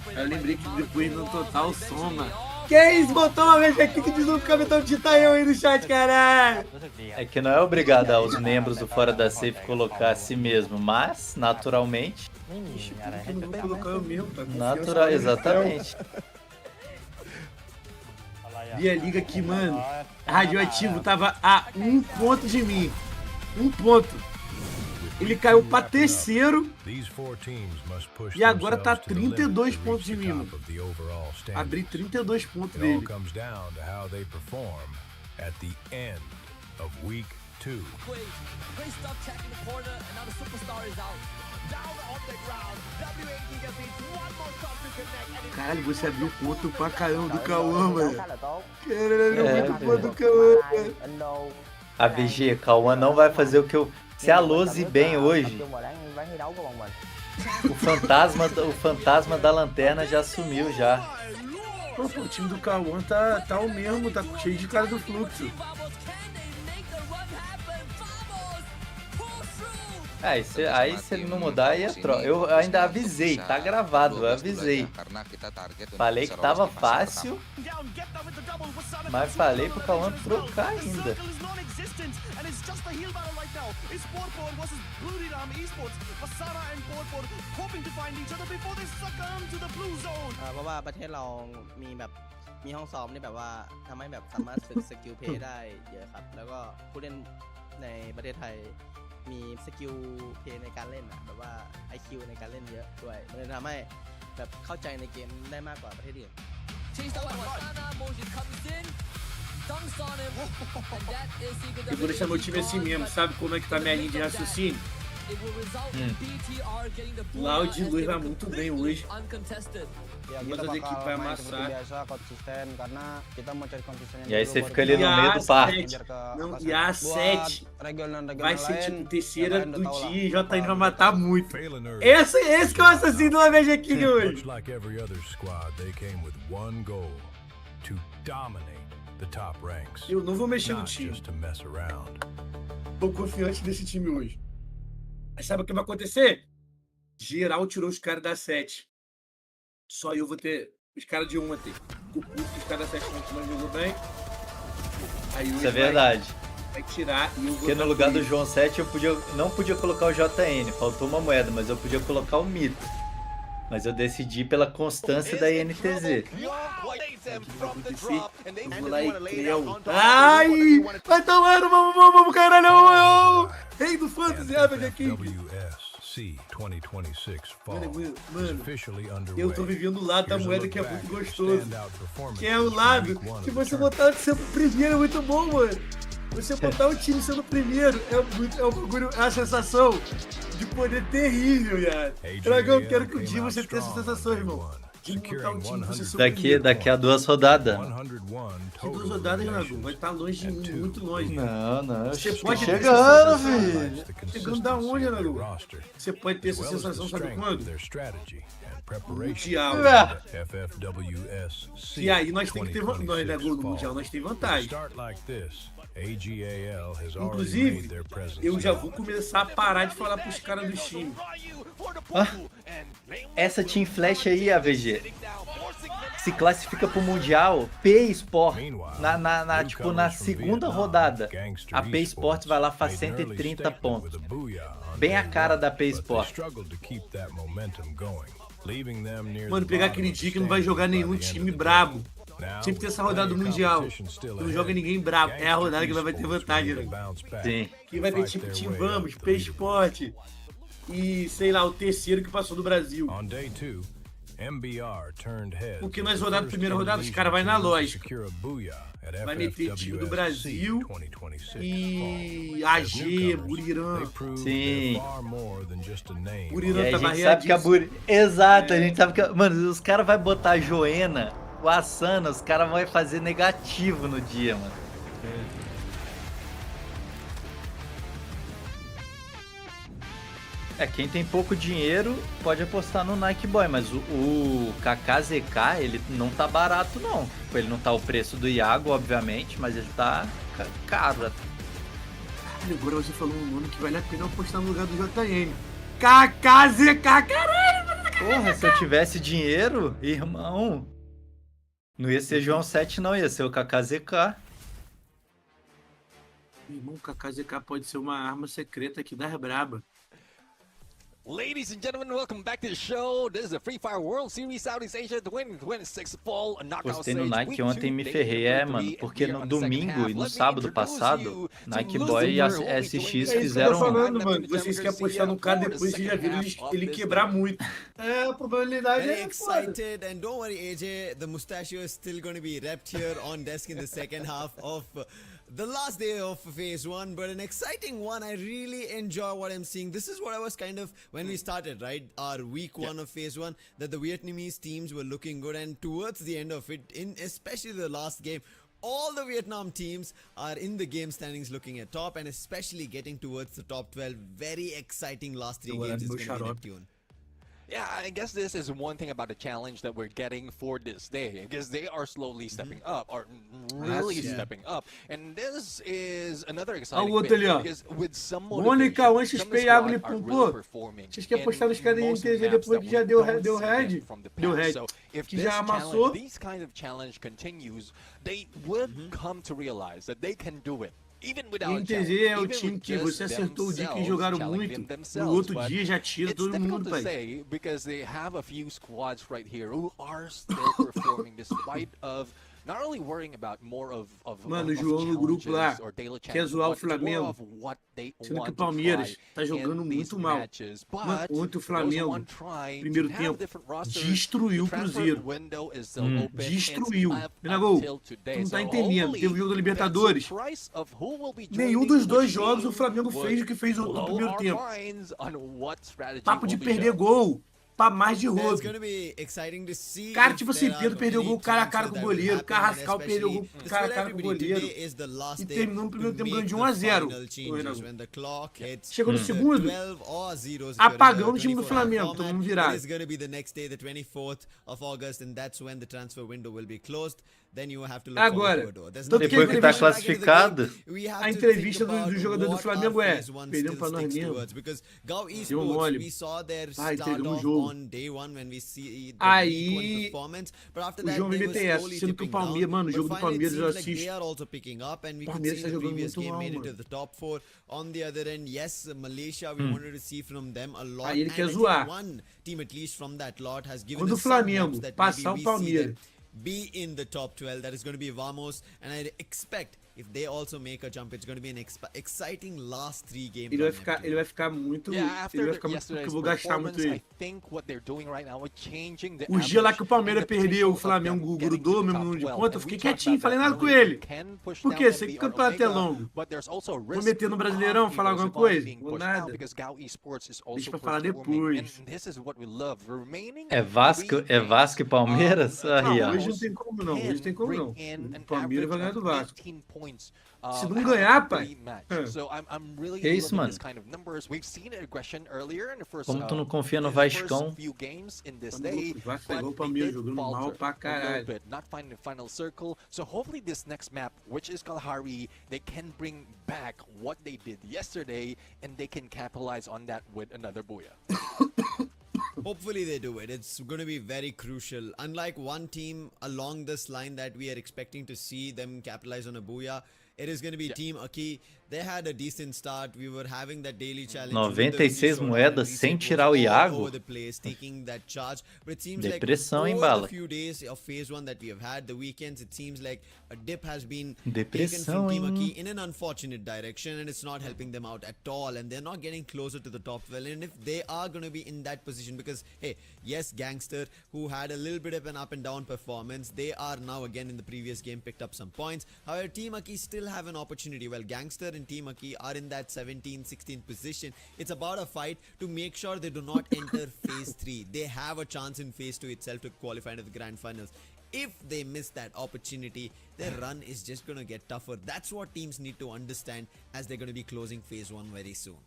[SPEAKER 4] Aí eu lembrei que depois no total soma. Quem botou uma vez aqui que diz o capitão de eu aí no chat, caralho?
[SPEAKER 6] É que não é obrigado aos membros do Fora da Safe colocar a si mesmo, mas, naturalmente...
[SPEAKER 4] Eu não vou colocar eu mesmo, tá?
[SPEAKER 6] Natural, exatamente.
[SPEAKER 4] Vi a liga aqui, mano. Radioativo tava a 1 ponto de mim. 1 ponto. Ele caiu pra terceiro. E agora tá 32 pontos de mim, mano. Abri 32 pontos dele. Caralho, você abriu ponto pra caramba do Cauã, mano. Caralho, muito ponto do Cauã.
[SPEAKER 6] A VG, Cauã não vai fazer o que eu... Se a Lose bem hoje, o fantasma da lanterna já sumiu já.
[SPEAKER 4] Pô, o time do Cauã tá o mesmo, tá cheio de cara do fluxo.
[SPEAKER 6] Aí se ele não mudar, aí é troca. Eu ainda avisei, tá gravado, eu avisei. Falei que tava fácil, mas falei pro Cauã trocar ainda.
[SPEAKER 5] เพราะว่าประเทศเรามีห้องซ้อมที่แบบว่าทำให้แบบสามารถฝึกสกิลเพลย์ได้เยอะครับแล้วก็ผู้เล่นในประเทศไทยมีสกิลเพลย์ในการเล่นแบบว่า IQ ในการเล่นเยอะด้วยมันเลยทำให้แบบเข้าใจในเกมได้มากกว่าประเทศอื่น
[SPEAKER 4] Eu vou deixar meu time assim mesmo, sabe como é que tá minha linha de raciocínio? O Loud e Luz vai muito bem hoje. Mas as equipes vai amassar.
[SPEAKER 6] E aí você fica ali no meio do parque.
[SPEAKER 4] Não, e a A7 vai ser tipo terceira do dia e JN vai matar muito. Esse que é o assassino do AxB aqui hoje. Eu não vou mexer no time. Tô confiante nesse time hoje. Mas sabe o que vai acontecer? Geral tirou os caras da 7. Só eu vou ter os caras de ontem. Os caras da 7 não jogou bem. Aí
[SPEAKER 6] isso é verdade.
[SPEAKER 4] Vai tirar e eu vou.
[SPEAKER 6] Porque no lugar do João 7 eu não podia colocar o JN. Faltou uma moeda, mas eu podia colocar o Mito. Mas eu decidi pela constância da INTZ.
[SPEAKER 4] Vamos lá e creu. Ai! Vai tomando, vamos, caralho! Rei do Fantasy, AxB aqui. Mano, eu tô vivendo o lado da moeda que é muito gostoso. Que é o lado que você botar de ser primeiro é muito bom, mano. Você botar o time sendo primeiro é um bagulho, é a sensação de poder terrível, cara. Dragão, eu quero que um dia você tenha essa sensação, irmão. De botar um time você ser
[SPEAKER 6] daqui a 2 rodadas.
[SPEAKER 4] Que 2 rodadas, Dragão? Vai estar longe de mim, muito longe.
[SPEAKER 6] Não.
[SPEAKER 4] Você pode
[SPEAKER 6] chegando, filho.
[SPEAKER 4] Chegando da onde, Dragão? Você pode ter essa sensação, sabe quando? Mundial. E aí nós temos que ter vantagem, né, Gol? No Mundial nós temos vantagem. Inclusive, eu já vou começar a parar de falar pros caras do time.
[SPEAKER 6] Essa Team Flash aí, AxB, se classifica pro Mundial P Sport. Tipo, na segunda rodada, a P Sport vai lá, faz 130 pontos. Bem a cara da P Sport.
[SPEAKER 4] Mano, pegar aquele dia que não vai jogar nenhum time brabo. Sempre tem essa rodada do Mundial. Não joga ninguém brabo. É a rodada que vai ter vantagem, né?
[SPEAKER 6] Sim.
[SPEAKER 4] Que vai ter tipo Team Vamos, P Sport e, sei lá, o terceiro que passou do Brasil.
[SPEAKER 11] MBR turned heads.
[SPEAKER 4] Porque nas rodadas, primeira rodada, os caras vão na lógica.
[SPEAKER 11] Secure a booyah at
[SPEAKER 4] Vai meter time do
[SPEAKER 11] FFWS
[SPEAKER 4] Brasil
[SPEAKER 11] 2026
[SPEAKER 4] e
[SPEAKER 11] Fall. As
[SPEAKER 4] AG,
[SPEAKER 11] newcomers,
[SPEAKER 4] Burirã.
[SPEAKER 11] they prove
[SPEAKER 6] Sim.
[SPEAKER 11] they're far more than just a name.
[SPEAKER 4] Burirã
[SPEAKER 6] E aí
[SPEAKER 4] tá
[SPEAKER 6] a gente sabe que a
[SPEAKER 4] barreadíssimo.
[SPEAKER 6] Exato, a gente sabe que... Mano, os caras vão botar a Joena, o Asana, os caras vão fazer negativo no dia, mano. Quem tem pouco dinheiro pode apostar no Nike Boy, mas o KKZK, ele não tá barato não. Ele não tá o preço do Iago, obviamente, mas ele tá caro.
[SPEAKER 4] Agora você falou um nome que vale a pena apostar no lugar do JN. KKZK, caralho!
[SPEAKER 6] Porra, se eu tivesse dinheiro, irmão, não ia ser João 7 não, ia ser o KKZK.
[SPEAKER 4] Irmão, o KKZK pode ser uma arma secreta aqui das braba.
[SPEAKER 9] Ladies and gentlemen, welcome back to the show. This is the Free Fire World Series Southeast Asia 2026 Fall Knockout
[SPEAKER 6] Postei no
[SPEAKER 9] Stage.
[SPEAKER 6] Nike ontem e me ferrei, mano, porque no domingo e no sábado passado, Nike Boy e a SX
[SPEAKER 4] É isso que eu tô
[SPEAKER 6] fizeram...
[SPEAKER 4] falando, mano. Vocês querem apostar no cara depois vocês já viram ele quebrar muito. A probabilidade
[SPEAKER 3] Very
[SPEAKER 4] é foda.
[SPEAKER 3] excited, and don't worry, AJ, the mustachio is still going to be wrapped here on desk in the second half of the last day of phase 1, but an exciting one. I really enjoy what I'm seeing. This is what I was kind of, when we started, right, our week 1 of phase 1, that the Vietnamese teams were looking good, and towards the end of it, in especially the last game, all the Vietnam teams are in the game standings looking at top, and especially getting towards the top 12. Very exciting last 3 games is going to be Neptune.
[SPEAKER 9] Yeah, I guess this is one thing about the challenge that we're getting for this day, because they are slowly stepping up, or really stepping up, and this is another exciting
[SPEAKER 4] outro
[SPEAKER 9] bit,
[SPEAKER 4] ali, ó.
[SPEAKER 9] because with some
[SPEAKER 4] Mônica,
[SPEAKER 9] motivation,
[SPEAKER 4] o
[SPEAKER 9] some
[SPEAKER 4] XP
[SPEAKER 9] of the
[SPEAKER 4] e Água
[SPEAKER 9] squad
[SPEAKER 4] ele
[SPEAKER 9] are
[SPEAKER 4] pô,
[SPEAKER 9] really performing
[SPEAKER 4] vocês querem postar nos caras
[SPEAKER 9] in
[SPEAKER 4] em
[SPEAKER 9] most
[SPEAKER 4] TZ
[SPEAKER 9] maps
[SPEAKER 4] depois
[SPEAKER 9] that
[SPEAKER 4] que já
[SPEAKER 9] we
[SPEAKER 4] deu
[SPEAKER 9] don't see
[SPEAKER 4] red?
[SPEAKER 9] them from the
[SPEAKER 4] Deu
[SPEAKER 9] past.
[SPEAKER 4] red.
[SPEAKER 9] So if
[SPEAKER 4] Que
[SPEAKER 9] this
[SPEAKER 4] já amassou.
[SPEAKER 9] challenge, these kind of challenge continues, they would come to realize that they can do it. Even without
[SPEAKER 4] E NTZ é o time que você acertou o dia que jogaram muito. No outro dia já tira todo mundo, pai.
[SPEAKER 9] Say because they have a few squads right here who are still performing despite of not only worrying about more of
[SPEAKER 4] Mano, o João no grupo lá quer zoar o Flamengo, sendo que o Palmeiras tá jogando muito mal. Mano, ontem o Flamengo, primeiro tempo, destruiu o Cruzeiro. Destruiu. Menagol, tu não tá entendendo. Teve o jogo da Libertadores. Nenhum dos dois jogos o Flamengo fez o que fez no primeiro tempo. Papo de perder gol. Pra mais de rodo. Cara, tipo assim, Pedro perdeu o gol cara a cara com o goleiro, Carrascal perdeu o gol cara a cara com o goleiro. E terminou no primeiro tempo ganhando de 1 a 0. Chegou no segundo, apagão no time do Flamengo, tomando virado. Agora,
[SPEAKER 6] depois que tá classificado,
[SPEAKER 4] a entrevista do jogador do Flamengo é: perdemos pra nós mesmo. Deu mole. Ah, entregamos o jogo. Aí o João me meter essa, sendo que o Palmeiras, mano, o jogo do Palmeiras eu assisto. O Palmeiras tá jogando muito mal, mano. Aí ele quer zoar. Quando o Flamengo passar o Palmeiras,
[SPEAKER 3] be in the top 12, that is going to be Vamos, and I expect if they also make a jump, it's going to be an exciting last 3 games.
[SPEAKER 4] Ele vai ficar muito, porque eu vou gastar muito ele. O dia lá que o Palmeiras perdeu, o Flamengo grudou meu número de pontos, eu fiquei quietinho, falei nada com ele. Por quê? Sei que o campeonato é longo. Vou meter no Brasileirão, falar alguma coisa? Vou nada. Deixa pra falar depois.
[SPEAKER 6] É Vasco e Palmeiras? Aí, ó.
[SPEAKER 4] Hoje não tem como não, hoje tem como não. O Palmeiras vai ganhar do Vasco. Se não ganhar, pai.
[SPEAKER 6] Que isso, mano? Como tu não confia no Vascão?
[SPEAKER 4] O Vasco pegou o Palmeiras jogando mal pra caralho.
[SPEAKER 9] So hopefully this next map, which is Kalahari, they can bring back what they did yesterday and they can capitalize on that with another booyah.
[SPEAKER 3] Hopefully they do it. It's going to be very crucial. Unlike one team along this line that we are expecting to see them capitalize on a booyah, it is going to be Team Aki. They had a decent start. We were having that daily challenge.
[SPEAKER 6] 96 moedas sem tirar o Iago.
[SPEAKER 3] Over the place, taking that charge. But it seems like
[SPEAKER 6] Depressão, hein,
[SPEAKER 3] over
[SPEAKER 6] Bala?
[SPEAKER 3] the few days of phase 1 that we have had, the weekends, it seems like a dip has been
[SPEAKER 6] Depressão,
[SPEAKER 3] taken from Team Aki
[SPEAKER 6] hein?
[SPEAKER 3] in an unfortunate direction, and it's not helping them out at all, and they're not getting closer to the top 12. And if they are going to be in that position, because hey, yes, Gangster, who had a little bit of an up and down performance, they are now again in the previous game picked up some points. However, Team Aki still have an opportunity. Well, Gangster and Team Aki are in that 17-16 position. It's about a fight to make sure they do not enter phase 3. They have a chance in phase 2 itself to qualify into the grand finals. If they miss that opportunity, their run is just going to get tougher. That's what teams need to understand as they're going to be closing phase 1 very soon.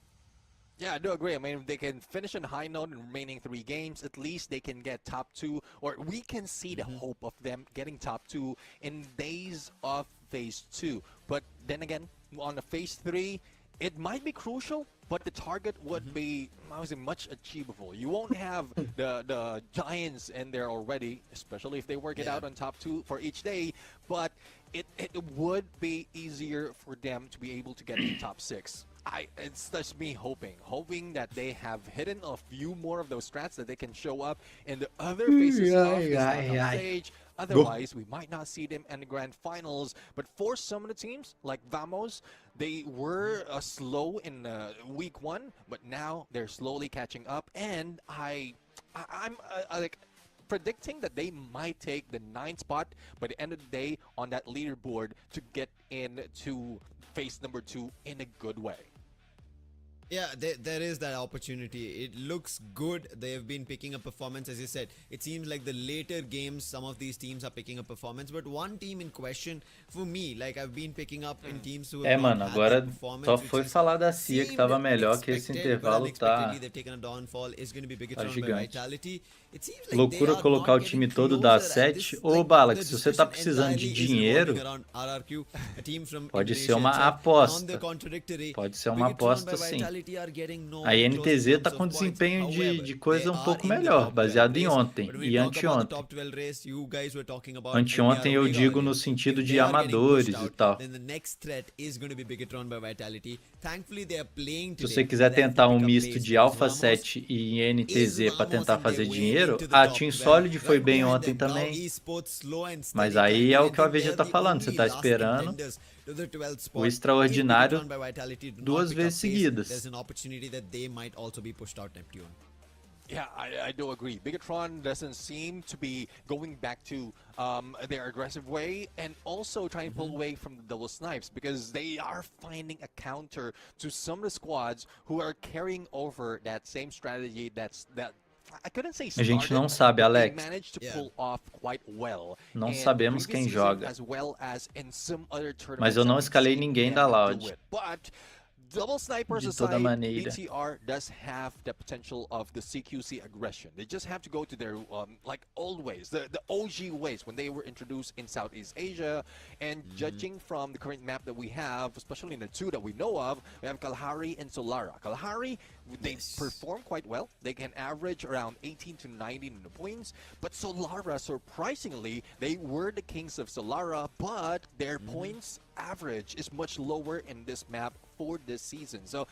[SPEAKER 9] Yeah, I do agree. I mean, if they can finish on a high note in the remaining 3 games, at least they can get top 2, or we can see the hope of them getting top 2 in days of phase 2. But then again, on the phase 3, it might be crucial, but the target would be, I would say, much achievable. You won't have the giants in there already, especially if they work it out on top 2 for each day, but it would be easier for them to be able to get to top 6. It's just me hoping that they have hidden a few more of those strats that they can show up in the other phases of this knockout stage. Otherwise, we might not see them in the grand finals. But for some of the teams, like Vamos, they were slow in week 1, but now they're slowly catching up. And I'm like predicting that they might take the 9th spot by the end of the day on that leaderboard to get into phase number 2 in a good way.
[SPEAKER 3] Yeah, there is that opportunity. It looks good. They have been picking up performance, as you said. It seems like the later games, some of these teams are picking up performance. But one team in question, for me, like I've been picking up in teams who have
[SPEAKER 6] mano,
[SPEAKER 3] not had
[SPEAKER 6] agora
[SPEAKER 3] that performance,
[SPEAKER 6] só
[SPEAKER 3] which
[SPEAKER 6] foi
[SPEAKER 3] is
[SPEAKER 6] falar da CIA que tava melhor, que esse
[SPEAKER 3] expected, but
[SPEAKER 6] intervalo tá
[SPEAKER 3] unexpectedly they've taken a downfall. Is going to be Bigatron by
[SPEAKER 6] gigante.
[SPEAKER 3] Vitality. It seems like they
[SPEAKER 6] Loucura
[SPEAKER 3] are
[SPEAKER 6] colocar o
[SPEAKER 3] not
[SPEAKER 6] time
[SPEAKER 3] getting
[SPEAKER 6] todo da
[SPEAKER 3] closer, and
[SPEAKER 6] 7.
[SPEAKER 3] this,
[SPEAKER 6] Ô,
[SPEAKER 3] like,
[SPEAKER 6] Balax,
[SPEAKER 3] the
[SPEAKER 6] se você tá
[SPEAKER 3] discussion
[SPEAKER 6] precisando de
[SPEAKER 3] entirely is
[SPEAKER 6] dinheiro,
[SPEAKER 3] revolving around RRQ, a team from
[SPEAKER 6] pode
[SPEAKER 3] Indonesia
[SPEAKER 6] ser uma
[SPEAKER 3] itself. On
[SPEAKER 6] aposta.
[SPEAKER 3] the contradictory,
[SPEAKER 6] Pode ser uma
[SPEAKER 3] Bigatron
[SPEAKER 6] aposta,
[SPEAKER 3] by
[SPEAKER 6] sim.
[SPEAKER 3] Vitality are getting
[SPEAKER 6] A
[SPEAKER 3] nowhere close in
[SPEAKER 6] INTZ
[SPEAKER 3] terms
[SPEAKER 6] tá
[SPEAKER 3] of
[SPEAKER 6] com
[SPEAKER 3] points.
[SPEAKER 6] desempenho
[SPEAKER 3] However,
[SPEAKER 6] de coisa
[SPEAKER 3] they
[SPEAKER 6] um
[SPEAKER 3] are
[SPEAKER 6] pouco
[SPEAKER 3] in the
[SPEAKER 6] melhor,
[SPEAKER 3] top 12
[SPEAKER 6] baseado em
[SPEAKER 3] race.
[SPEAKER 6] ontem
[SPEAKER 3] But when we
[SPEAKER 6] e
[SPEAKER 3] talk about the
[SPEAKER 6] anteontem.
[SPEAKER 3] top 12 race, you guys were talking about
[SPEAKER 6] Anteontem eu
[SPEAKER 3] Omega
[SPEAKER 6] digo
[SPEAKER 3] earlier.
[SPEAKER 6] no sentido
[SPEAKER 3] If
[SPEAKER 6] de
[SPEAKER 3] they are getting pushed
[SPEAKER 6] amadores e
[SPEAKER 3] out,
[SPEAKER 6] tal.
[SPEAKER 3] then the next threat is going to be Bigatron by Vitality. Thankfully, they are playing
[SPEAKER 6] Se
[SPEAKER 3] today.
[SPEAKER 6] você quiser
[SPEAKER 3] They have to
[SPEAKER 6] tentar um
[SPEAKER 3] pick up
[SPEAKER 6] misto
[SPEAKER 3] pace
[SPEAKER 6] de
[SPEAKER 3] because
[SPEAKER 6] Alpha
[SPEAKER 3] Vamos
[SPEAKER 6] 7 e NTZ para
[SPEAKER 3] Vamos
[SPEAKER 6] tentar
[SPEAKER 3] on their
[SPEAKER 6] fazer
[SPEAKER 3] way
[SPEAKER 6] dinheiro,
[SPEAKER 3] into the
[SPEAKER 6] a
[SPEAKER 3] top
[SPEAKER 6] Team
[SPEAKER 3] 12.
[SPEAKER 6] Solid foi
[SPEAKER 3] Right
[SPEAKER 6] bem
[SPEAKER 3] behind
[SPEAKER 6] ontem
[SPEAKER 3] them, Gal
[SPEAKER 6] também.
[SPEAKER 3] Esports, slow and steady
[SPEAKER 6] Mas aí é o que o
[SPEAKER 3] climbing, and
[SPEAKER 6] AV já
[SPEAKER 3] they're
[SPEAKER 6] tá
[SPEAKER 3] the
[SPEAKER 6] falando, você
[SPEAKER 3] only
[SPEAKER 6] tá
[SPEAKER 3] last
[SPEAKER 6] esperando
[SPEAKER 3] contenders to the 12th spot.
[SPEAKER 6] o
[SPEAKER 3] If
[SPEAKER 6] extraordinário
[SPEAKER 3] Bigatron by Vitality do not
[SPEAKER 6] 2
[SPEAKER 3] pick up
[SPEAKER 6] vezes
[SPEAKER 3] pace,
[SPEAKER 6] seguidas.
[SPEAKER 3] there's an opportunity that they might also be pushed out, Neptune.
[SPEAKER 9] Yeah, I do agree. Bigatron doesn't seem to be going back to their aggressive way and also trying to pull away from the double snipes because they are finding a counter to some of the squads who are carrying over that same strategy that I couldn't say
[SPEAKER 6] A gente não
[SPEAKER 9] started,
[SPEAKER 6] sabe,
[SPEAKER 9] but they
[SPEAKER 6] Alex.
[SPEAKER 9] managed to pull off quite well.
[SPEAKER 6] Não
[SPEAKER 9] And
[SPEAKER 6] sabemos
[SPEAKER 9] previous
[SPEAKER 6] quem
[SPEAKER 9] season,
[SPEAKER 6] joga.
[SPEAKER 9] as well as in some other
[SPEAKER 6] Mas
[SPEAKER 9] tournaments
[SPEAKER 6] eu
[SPEAKER 9] that
[SPEAKER 6] não
[SPEAKER 9] we've
[SPEAKER 6] escalei
[SPEAKER 9] seen
[SPEAKER 6] ninguém
[SPEAKER 9] them
[SPEAKER 6] da
[SPEAKER 9] do
[SPEAKER 6] Loud.
[SPEAKER 9] it. But double snipers
[SPEAKER 6] De toda
[SPEAKER 9] aside,
[SPEAKER 6] maneira.
[SPEAKER 9] BTR does have the potential of the CQC aggression. They just have to go to their like old ways, the OG ways when they were introduced in Southeast Asia. And judging from the current map that we have, especially in the 2 that we know of, we have Kalahari and Solara. Kalahari, they perform quite well. They can average around 18 to 19 in the points. But Solara, surprisingly, they were the kings of Solara, but their points average is much lower in this map for this season. So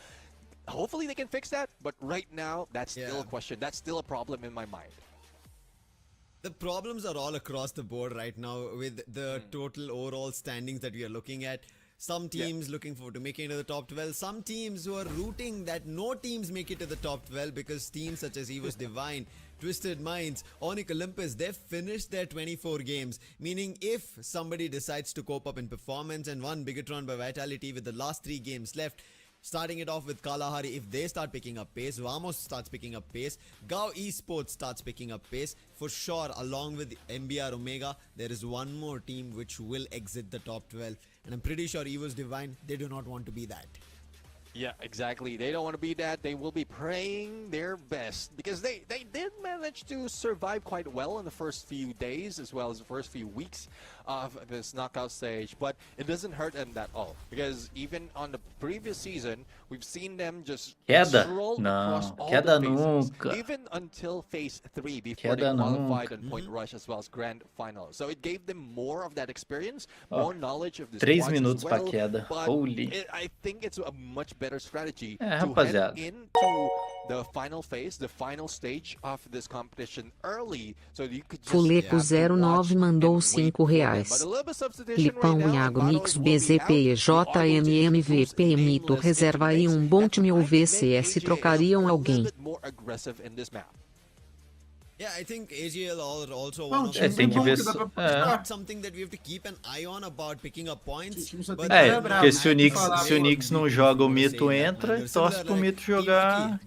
[SPEAKER 9] hopefully they can fix that, but right now that's still a question. That's still a problem in my mind.
[SPEAKER 3] The problems are all across the board right now with the total overall standings that we are looking at. Some teams looking forward to making it to the top 12. Some teams who are rooting that no teams make it to the top 12 because teams such as EVOS Divine, Twisted Minds, Onyx Olympus, they've finished their 24 games. Meaning if somebody decides to cope up in performance and won Bigatron by Vitality with the last 3 games left, starting it off with Kalahari, if they start picking up pace, Vamos starts picking up pace, Gao Esports starts picking up pace, for sure, along with MBR Omega, there is one more team which will exit the top 12. And I'm pretty sure EVOS Divine, they do not want to be that.
[SPEAKER 9] Yeah, exactly. They don't want to be that. They will be praying their best because they did manage to survive quite well in the first few days as well as the first few weeks of this knockout stage. But it doesn't hurt them at all because even on the previous season, we've seen them just stroll across all the phases,
[SPEAKER 6] nunca.
[SPEAKER 9] even until phase 3 before they qualified on Point Rush as well as Grand Final. So it gave them more of that experience, more knowledge of the
[SPEAKER 6] 3
[SPEAKER 9] squads as
[SPEAKER 6] minutos pra
[SPEAKER 9] well.
[SPEAKER 6] queda.
[SPEAKER 9] But
[SPEAKER 6] Holy.
[SPEAKER 9] I think it's a much better strategy to
[SPEAKER 6] rapaziada.
[SPEAKER 9] head into the final phase, the final stage of this competition early, so you could just
[SPEAKER 12] Fuleco09 mandou R$5. Lipão Iago Mix BZP JMMVP Mito reserva aí bom time ou VCS trocariam alguém.
[SPEAKER 3] Yeah, I think AGL also one of
[SPEAKER 6] tem que ver
[SPEAKER 3] not something that we have to keep an eye on about picking up points. But
[SPEAKER 6] porque se o Knicks não joga, o Mito entra e torce pro Mito jogar,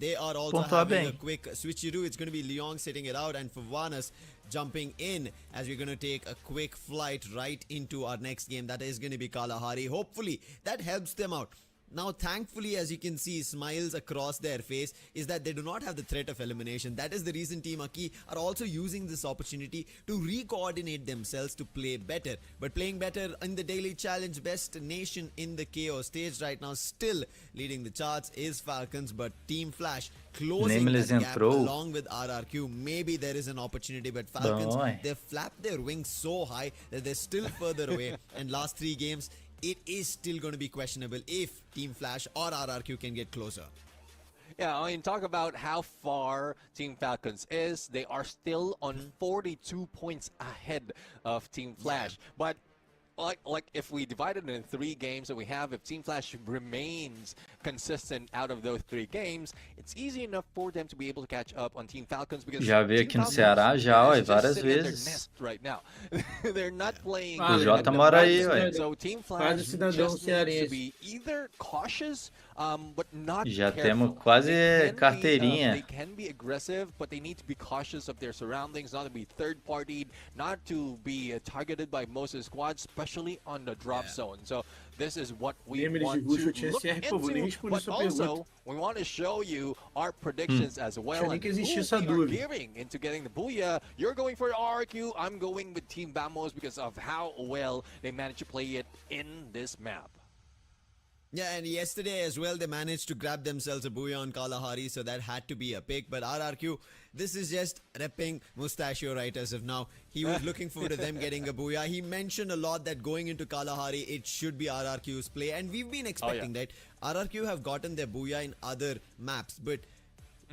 [SPEAKER 6] pontuar bem.
[SPEAKER 3] A quick switcheroo. It's going to be Leon sitting it out and Favanas jumping in as we're going to take a quick flight right into our next game. That is going to be Kalahari. Hopefully that helps them out. Now, thankfully, as you can see, smiles across their face is that they do not have the threat of elimination. That is the reason Team Aki are also using this opportunity to re-coordinate themselves to play better. But playing better in the daily challenge, best nation in the KO stage right now, still leading the charts is Falcons, but Team Flash closing that gap along with RRQ. Maybe there is an opportunity, but Falcons, they've flapped their wings so high that they're still further away. And last 3 games, it is still going to be questionable if Team Flash or RRQ can get closer.
[SPEAKER 9] Yeah, I mean, talk about how far Team Falcons is. They are still on 42 points ahead of Team Flash. But like if we divide it into 3 games that we have, if Team Flash remains consistent out of those 3 games, it's easy enough for them to be able to catch up on Team Falcons because
[SPEAKER 6] já veio aqui no Ceará já, várias vezes.
[SPEAKER 9] Right now. They're not playing.
[SPEAKER 6] O Jota mora aí,
[SPEAKER 9] So Team Flash just needs to be either cautious, but not
[SPEAKER 6] já
[SPEAKER 9] careful.
[SPEAKER 6] temos quase carteirinha.
[SPEAKER 9] They can be aggressive, but they need to be cautious of their surroundings, not to be third-partied, not to be targeted by most of the squads, especially on the drop zone. So this is what we want to look into, but also we want to show you our predictions as well. And who we are gearing into getting the booyah. You're going for RQ. I'm going with Team Vamos because of how well they managed to play it in this map.
[SPEAKER 3] Yeah, and yesterday as well, they managed to grab themselves a booyah on Kalahari, so that had to be a pick. But RRQ, this is just repping Mustachio right as of now. He was looking forward to them getting a booyah. He mentioned a lot that going into Kalahari, it should be RRQ's play. And we've been expecting that. RRQ have gotten their booyah in other maps, but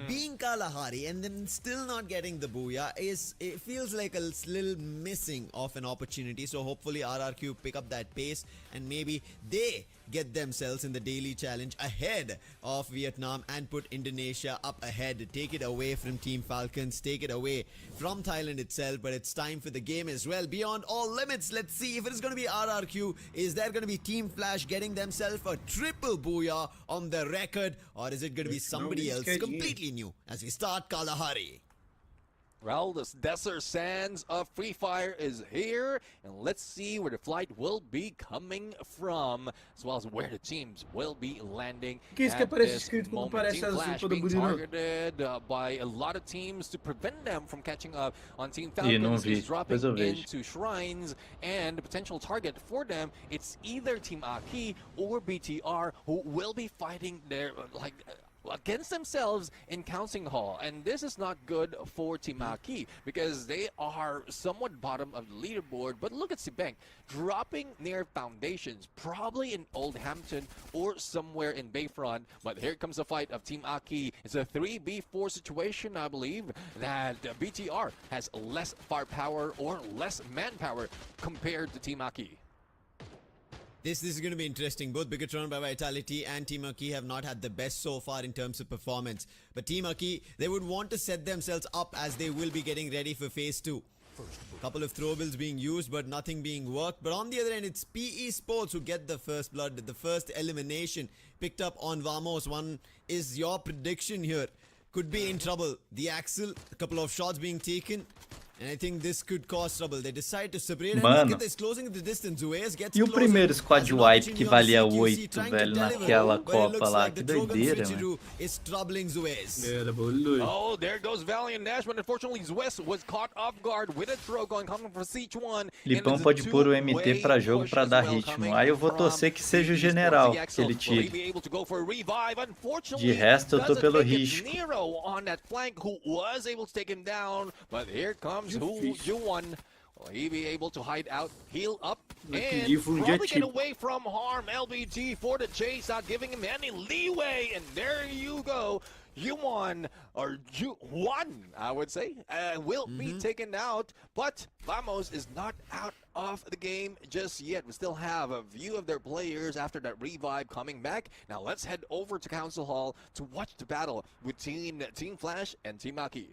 [SPEAKER 3] being Kalahari and then still not getting the booyah it feels like a little missing of an opportunity. So hopefully RRQ pick up that pace and maybe they get themselves in the daily challenge ahead of Vietnam and put Indonesia up ahead. Take it away from Team Falcons, take it away from Thailand itself. But it's time for the game as well. Beyond all limits, let's see if it is going to be RRQ. Is there going to be Team Flash getting themselves a triple booyah on the record, or is it going to be somebody else completely new as we start Kalahari?
[SPEAKER 9] Well, the desert sands of Free Fire is here, and let's see where the flight will be coming from, as well as where the teams will be landing at this moment. Team Flash being targeted by a lot of teams to prevent them from catching up on Team Falcons. Is dropping into shrines, and the potential target for them, it's either Team Aki or BTR who will be fighting their against themselves in Counseling Hall. And this is not good for Team Aki because they are somewhat bottom of the leaderboard. But look at Sibank dropping near foundations, probably in Old Hampton or somewhere in Bayfront. But here comes the fight of Team Aki. It's a 3v4 situation, I believe, that BTR has less firepower or less manpower compared to Team Aki.
[SPEAKER 3] This is going to be interesting. Both Bigatron by Vitality and Team Aki have not had the best so far in terms of performance. But Team Aki, they would want to set themselves up as they will be getting ready for Phase 2. Couple of throwables being used, but nothing being worked. But on the other end, it's PE Sports who get the first blood, the first elimination picked up on Vamos. One is your prediction here. Could be in trouble. The Axel, a couple of shots being taken. And I think this could cause trouble. They decide to separate. And
[SPEAKER 6] Mano.
[SPEAKER 3] look at this, closing the distance. Ues gets
[SPEAKER 6] E o
[SPEAKER 3] closer.
[SPEAKER 6] primeiro squad
[SPEAKER 3] Has an
[SPEAKER 6] wipe que
[SPEAKER 3] opportunity
[SPEAKER 6] valia
[SPEAKER 3] on the CQC
[SPEAKER 6] 8,
[SPEAKER 3] trying
[SPEAKER 6] velho,
[SPEAKER 3] to deliver,
[SPEAKER 6] naquela
[SPEAKER 3] but it
[SPEAKER 6] Copa
[SPEAKER 3] looks
[SPEAKER 6] lá.
[SPEAKER 3] like
[SPEAKER 6] Que
[SPEAKER 3] the Trogan
[SPEAKER 6] doideira, mano.
[SPEAKER 3] switcheroo is troubling Ues.
[SPEAKER 4] Era bagulho.
[SPEAKER 9] Oh, there goes Valiant Dash, but unfortunately Zwest was caught off guard with a Trogon coming from Siege 1.
[SPEAKER 6] Lipão pode pôr o MT pra jogo pra dar ritmo. Aí eu vou torcer que seja o general que ele tire. De resto, eu tô pelo risco.
[SPEAKER 9] Nero on that flank who was able to take him down, but here comes who you won. Will he be able to hide out, heal up, and probably get away from harm? LBG for the chase, not giving him any leeway, and there you go. You1, or you1, I would say, will be taken out, but Vamos is not out of the game just yet. We still have a view of their players after that revive coming back. Now let's head over to Council Hall to watch the battle between Team Flash and Team Maki.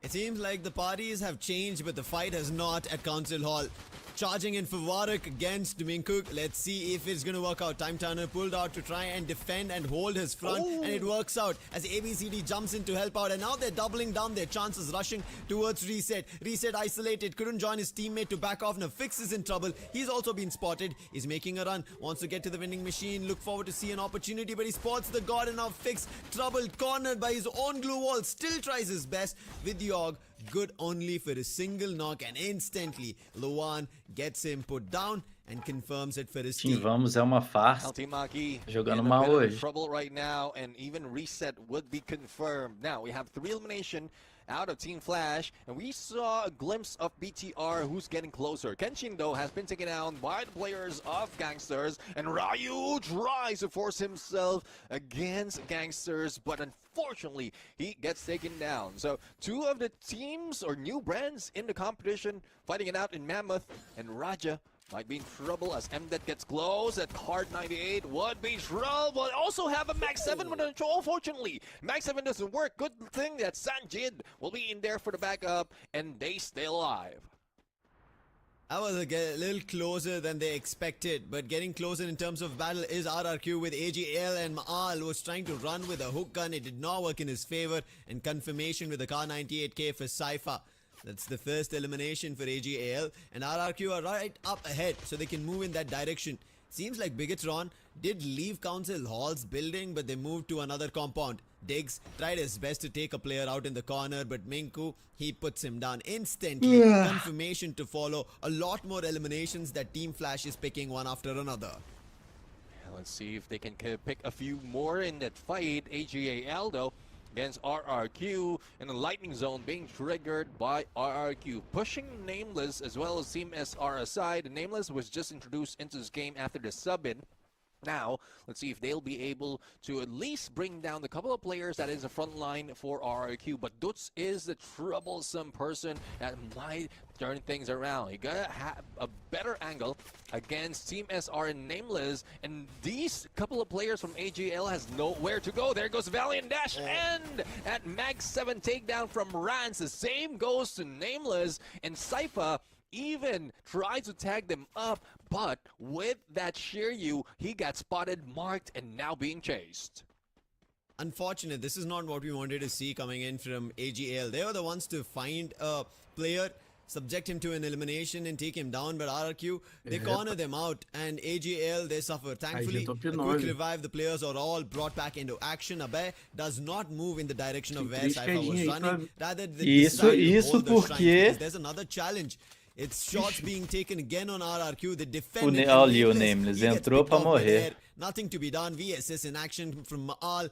[SPEAKER 3] It seems like the parties have changed, but the fight has not at Council Hall. Charging in for Warwick against Minkuk. Let's see if it's going to work out. Time Turner pulled out to try and defend and hold his front. And it works out as ABCD jumps in to help out. And now they're doubling down their chances, rushing towards Reset. Reset isolated. Couldn't join his teammate to back off. Now Fix is in trouble. He's also been spotted. He's making a run. Wants to get to the vending machine. Look forward to see an opportunity. But he spots the god, and now Fix, troubled, cornered by his own glue wall. Still tries his best with the AUG. Good only for a single knock, and instantly Luan gets him put down and confirms it for his
[SPEAKER 6] Team
[SPEAKER 3] team.
[SPEAKER 6] Vamos é uma farsa. Jogando mal hoje.
[SPEAKER 9] Trouble right now, and even Reset would be confirmed. Now we have 3 elimination out of Team Flash, and we saw a glimpse of BTR who's getting closer. Kenshin, though, has been taken down by the players of Gangsters, and Ryu tries to force himself against Gangsters, but unfortunately, he gets taken down. So 2 of the teams, or new brands in the competition, fighting it out in Mammoth, and Raja might be in trouble as MDET gets close at card 98. Would be trouble. Also have a Max 7, but unfortunately, Max 7 doesn't work. Good thing that Sanjid will be in there for the backup, and they stay alive.
[SPEAKER 3] That was a little closer than they expected, but getting closer in terms of battle is RRQ with AGL, and Maal was trying to run with a hook gun. It did not work in his favor, and confirmation with the Car 98K for Cypher. That's the first elimination for AGAL, and RRQ are right up ahead, so they can move in that direction. Seems like Bigatron did leave Council Hall's building, but they moved to another compound. Diggs tried his best to take a player out in the corner, but Minku, he puts him down instantly. Confirmation to follow. A lot more eliminations that Team Flash is picking one after another.
[SPEAKER 9] Let's see if they can pick a few more in that fight. AGAL, though, against RRQ, in the lightning zone being triggered by RRQ, pushing Nameless as well as Team SR aside. Nameless was just introduced into this game after the sub-in. Now, let's see if they'll be able to at least bring down the couple of players that is the front line for RRQ. But Dutz is the troublesome person that might turn things around. You gotta have a better angle against Team SR and Nameless, and these couple of players from AGL has nowhere to go. There goes Valiant Dash, and at Mag 7 takedown from Rans. The same goes to Nameless, and Cypher even tried to tag them up, but with that Shiryu, he got spotted, marked, and now being chased.
[SPEAKER 3] Unfortunate. This is not what we wanted to see coming in from AGL. They were the ones to find a player, subject him to an elimination and take him down, but RRQ, they corner them out, and AGL, they suffer. Thankfully, a quick revive, the players are all brought back into action. Abe does not move in the direction of where Cypher was running. Rather, they decide to hold the shrine. There's another challenge. It's shots being taken again on RRQ. The defender,
[SPEAKER 6] o Nameless entrou pra morrer.
[SPEAKER 3] Nothing to be done. VSS in action from Maal.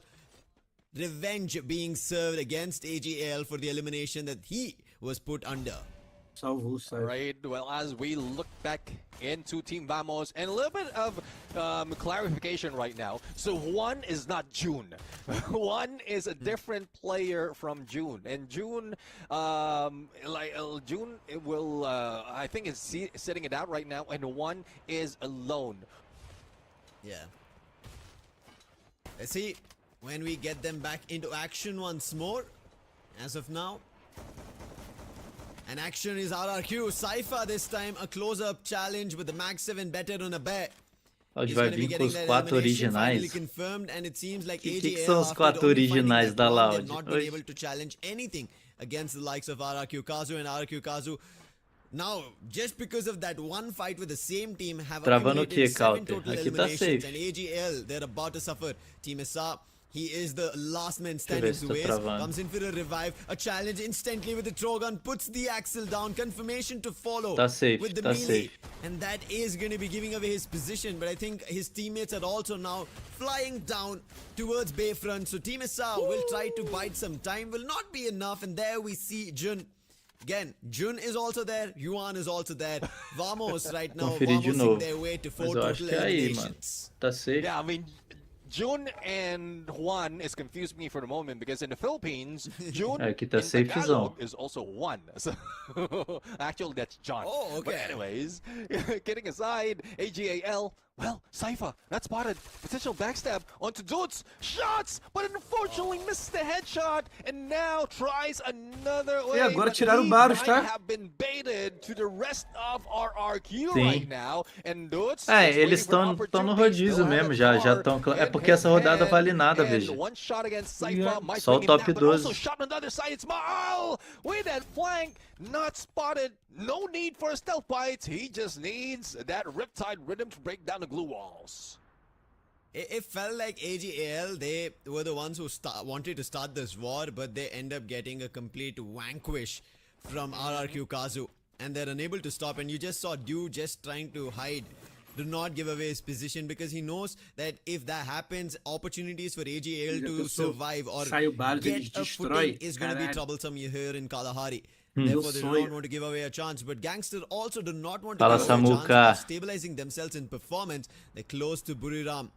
[SPEAKER 3] Revenge being served against AGL for the elimination that he was put under.
[SPEAKER 9] Alright, well, as we look back into Team Vamos, and a little bit of clarification right now. So one is not June. One is a different player from June. And June, June it will, I think is sitting it out right now, and one is alone.
[SPEAKER 3] Yeah. Let's see when we get them back into action once more. As of now, and action is RRQ. Cypher this time, a close-up challenge with the Max 7 better on a bet.
[SPEAKER 6] Hoje vai vir com os 4 originais.
[SPEAKER 3] Confirmed, and it seems like
[SPEAKER 6] que são os 4 originais da Loud?
[SPEAKER 3] Not been able to challenge anything against the likes of RRQ Kazu, and RRQ Kazu now, just because of that one fight with the same team, have
[SPEAKER 6] Travando
[SPEAKER 3] accumulated
[SPEAKER 6] aqui,
[SPEAKER 3] 7
[SPEAKER 6] Counter.
[SPEAKER 3] total
[SPEAKER 6] Aqui tá
[SPEAKER 3] eliminations,
[SPEAKER 6] safe.
[SPEAKER 3] and AGL, they're about to suffer. Team SA, he is the last man
[SPEAKER 6] Deixa eu
[SPEAKER 3] standing.
[SPEAKER 6] ver se tá
[SPEAKER 3] Suez
[SPEAKER 6] travando.
[SPEAKER 3] comes in for a revive, a challenge instantly with the Trogon, puts the Axel down, confirmation to follow
[SPEAKER 6] Tá safe,
[SPEAKER 3] with the
[SPEAKER 6] tá
[SPEAKER 3] melee.
[SPEAKER 6] safe.
[SPEAKER 3] And that is going to be giving away his position, but I think his teammates are also now flying down towards Bayfront. So Team SA will try to bide some time, will not be enough, and there we see Jun. Again, Jun is also there, Yuan is also there. Vamos right now,
[SPEAKER 6] Conferir de
[SPEAKER 3] Vamos
[SPEAKER 6] novo.
[SPEAKER 3] in their way to 4
[SPEAKER 6] Mas eu acho
[SPEAKER 3] total
[SPEAKER 6] que é aí, mano.
[SPEAKER 3] eliminations.
[SPEAKER 6] Tá safe.
[SPEAKER 9] Yeah, I mean, Jun and Juan is confused me for the moment because in the Philippines, Jun
[SPEAKER 6] Aqui tá
[SPEAKER 9] in
[SPEAKER 6] safezão.
[SPEAKER 9] Tagalog is also Juan. So actually, that's John.
[SPEAKER 3] Oh,
[SPEAKER 9] But
[SPEAKER 3] okay.
[SPEAKER 9] anyways, kidding aside, AGAL. Well, Saifa, not spotted. Potential backstab onto Dudes. Shots, but unfortunately misses the headshot. And now tries another way.
[SPEAKER 4] agora
[SPEAKER 9] but
[SPEAKER 4] tiraram
[SPEAKER 9] he
[SPEAKER 4] Baros,
[SPEAKER 9] might
[SPEAKER 4] tá?
[SPEAKER 9] have been baited to the rest of RRQ
[SPEAKER 6] Sim.
[SPEAKER 9] right now. And Dudes
[SPEAKER 6] É,
[SPEAKER 9] just
[SPEAKER 6] eles
[SPEAKER 9] waiting for
[SPEAKER 6] estão no
[SPEAKER 9] opportunities.
[SPEAKER 6] rodízio
[SPEAKER 9] They'll have
[SPEAKER 6] mesmo,
[SPEAKER 9] a
[SPEAKER 6] já
[SPEAKER 9] car
[SPEAKER 6] estão. É
[SPEAKER 9] in
[SPEAKER 6] porque essa rodada
[SPEAKER 9] his
[SPEAKER 6] vale nada,
[SPEAKER 9] hand,
[SPEAKER 6] veja.
[SPEAKER 9] and one shot against Saifa might
[SPEAKER 6] Só o
[SPEAKER 9] bring him
[SPEAKER 6] top
[SPEAKER 9] down, but also
[SPEAKER 6] 12.
[SPEAKER 9] shot on the other side. It's Maal with that flank, not spotted. No need for a stealth bite. He just needs that Riptide rhythm to break down the glue walls.
[SPEAKER 3] It felt like AGL, they were the ones who wanted to start this war, but they end up getting a complete vanquish from RRQ Kazu. And they're unable to stop. And you just saw Dew just trying to hide, do not give away his position, because he knows that if that happens, opportunities for AGL to survive or
[SPEAKER 4] Sai o Baros, eles
[SPEAKER 3] get a
[SPEAKER 4] destrói.
[SPEAKER 3] footing is going to be
[SPEAKER 4] Caralho.
[SPEAKER 3] troublesome here in Kalahari.
[SPEAKER 4] Meu
[SPEAKER 3] Therefore, they do
[SPEAKER 4] sonho.
[SPEAKER 3] not want to give away a chance. But Gangster also do not want to
[SPEAKER 6] Fala,
[SPEAKER 3] give away a
[SPEAKER 6] Samuka.
[SPEAKER 3] chance of stabilizing themselves in performance. They're close to Buriram.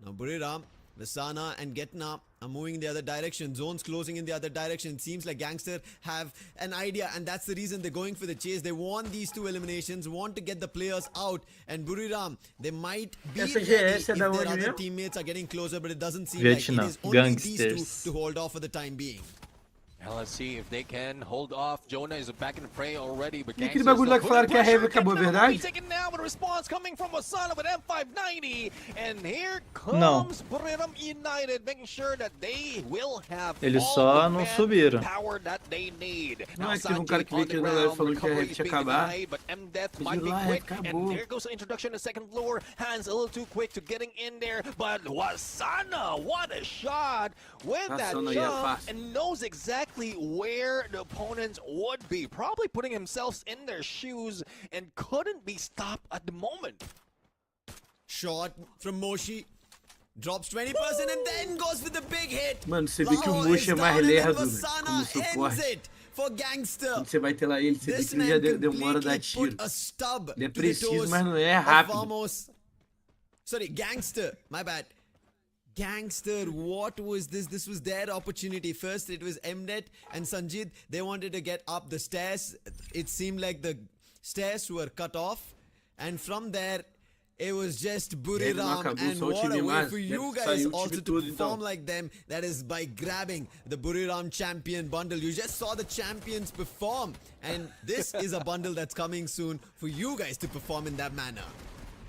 [SPEAKER 3] Now Buriram, Vasana and Getna are moving in the other direction. Zones closing in the other direction. Seems like Gangster have an idea, and that's the reason they're going for the chase. They want these 2 eliminations, want to get the players out. And Buriram, they might be
[SPEAKER 4] Essa
[SPEAKER 3] ready
[SPEAKER 4] GS
[SPEAKER 3] if
[SPEAKER 4] é da
[SPEAKER 3] their
[SPEAKER 4] onde
[SPEAKER 3] other
[SPEAKER 4] mesmo?
[SPEAKER 3] teammates are getting closer, but it doesn't seem
[SPEAKER 6] Vietnam,
[SPEAKER 3] like it is only these
[SPEAKER 6] Gangsters.
[SPEAKER 3] 2 to hold off for the time being.
[SPEAKER 9] Now let's see if they can hold off. Jonah is back in the fray already, but
[SPEAKER 4] E aquele bagulho lá que falaram que a Heavy acabou, verdade?
[SPEAKER 9] Taken now with a response coming from Asana with M590, and here
[SPEAKER 6] Não.
[SPEAKER 9] comes Buriram United, making sure that they will have
[SPEAKER 6] Eles
[SPEAKER 9] all
[SPEAKER 6] só
[SPEAKER 9] the
[SPEAKER 6] não
[SPEAKER 9] man
[SPEAKER 6] subiram.
[SPEAKER 9] power that they need.
[SPEAKER 4] Não,
[SPEAKER 9] Now
[SPEAKER 4] é que teve um cara que
[SPEAKER 9] Sanjay
[SPEAKER 4] veio aqui
[SPEAKER 9] on the
[SPEAKER 4] na live
[SPEAKER 9] ground,
[SPEAKER 4] falando que a
[SPEAKER 9] recovery
[SPEAKER 4] Heavy
[SPEAKER 9] is
[SPEAKER 4] tinha
[SPEAKER 9] being
[SPEAKER 4] acabado.
[SPEAKER 9] denied, but M-Death
[SPEAKER 4] Mas
[SPEAKER 9] might be
[SPEAKER 4] lá,
[SPEAKER 9] quick,
[SPEAKER 4] acabou.
[SPEAKER 9] and there goes the introduction to second floor. Hands a little too quick to getting in there, but Wasana, what a shot with that
[SPEAKER 4] Asana ia
[SPEAKER 9] jump,
[SPEAKER 4] fácil.
[SPEAKER 9] and knows exactly where the opponents would be, probably putting himself in their shoes, and couldn't be stopped at the moment.
[SPEAKER 3] Shot from Moshi. Drops 20% and then goes with the big hit.
[SPEAKER 4] Mano, você vê que o
[SPEAKER 3] Lao
[SPEAKER 4] Moshi
[SPEAKER 3] is
[SPEAKER 4] é mais
[SPEAKER 3] down and then
[SPEAKER 4] lerdo, velho,
[SPEAKER 3] Vasana
[SPEAKER 4] como
[SPEAKER 3] ends
[SPEAKER 4] suporte.
[SPEAKER 3] it for Gangster.
[SPEAKER 4] Quando você vai ter lá ele, você vê
[SPEAKER 3] This
[SPEAKER 4] que ele já
[SPEAKER 3] man
[SPEAKER 4] demora a dar
[SPEAKER 3] completely
[SPEAKER 4] tiro.
[SPEAKER 3] put a stub
[SPEAKER 4] Ele é
[SPEAKER 3] to the
[SPEAKER 4] preciso,
[SPEAKER 3] toes
[SPEAKER 4] mas não é
[SPEAKER 3] of
[SPEAKER 4] rápido.
[SPEAKER 3] Vamos. Sorry, Gangster. My bad. Gangster, what was this? This was their opportunity. First, it was Mnet and Sanjit. They wanted to get up the stairs. It seemed like the stairs were cut off. And from there, it was just Buriram.
[SPEAKER 4] acabou,
[SPEAKER 3] And
[SPEAKER 4] só o
[SPEAKER 3] what
[SPEAKER 4] time
[SPEAKER 3] a way
[SPEAKER 4] mais.
[SPEAKER 3] for
[SPEAKER 4] Deve
[SPEAKER 3] you guys
[SPEAKER 4] sair o time
[SPEAKER 3] also to
[SPEAKER 4] todo,
[SPEAKER 3] perform
[SPEAKER 4] então.
[SPEAKER 3] like them. That is by grabbing the Buriram Champion bundle. You just saw the champions perform. And this is a bundle that's coming soon for you guys to perform in that manner.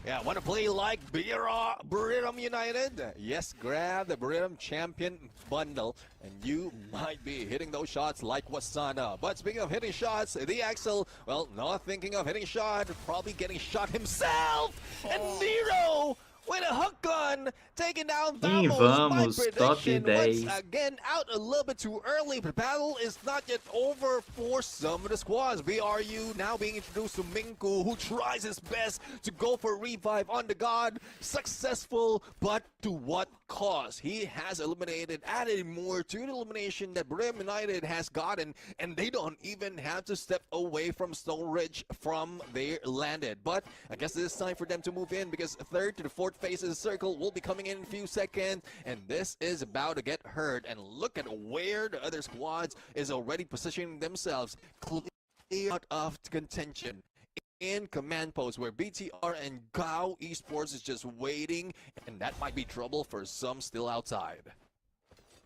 [SPEAKER 9] Yeah, want to play like Buriram United? Yes, grab the Buriram Champion bundle, and you might be hitting those shots like Wasana. But speaking of hitting shots, the Axel, well, not thinking of hitting shot, probably getting shot himself. And Nero with a hook gun, taking down
[SPEAKER 6] E
[SPEAKER 9] Vamos.
[SPEAKER 6] vamos,
[SPEAKER 9] My
[SPEAKER 6] top
[SPEAKER 9] prediction
[SPEAKER 6] 10.
[SPEAKER 9] once again out a little bit too early, but battle is not yet over for some of the squads. BRU now being introduced to Minku, who tries his best to go for revive on the god. Successful, but to what cost? He has eliminated, added more to the elimination that Brim United has gotten, and they don't even have to step away from Stone Ridge from their landed. But I guess it is time for them to move in, because third to the fourth phase of the circle will be coming in a few seconds, and this is about to get heard. And look at where the other squads is already positioning themselves clear out of contention in command post, where BTR and Gao Esports is just waiting, and that might be trouble for some still outside.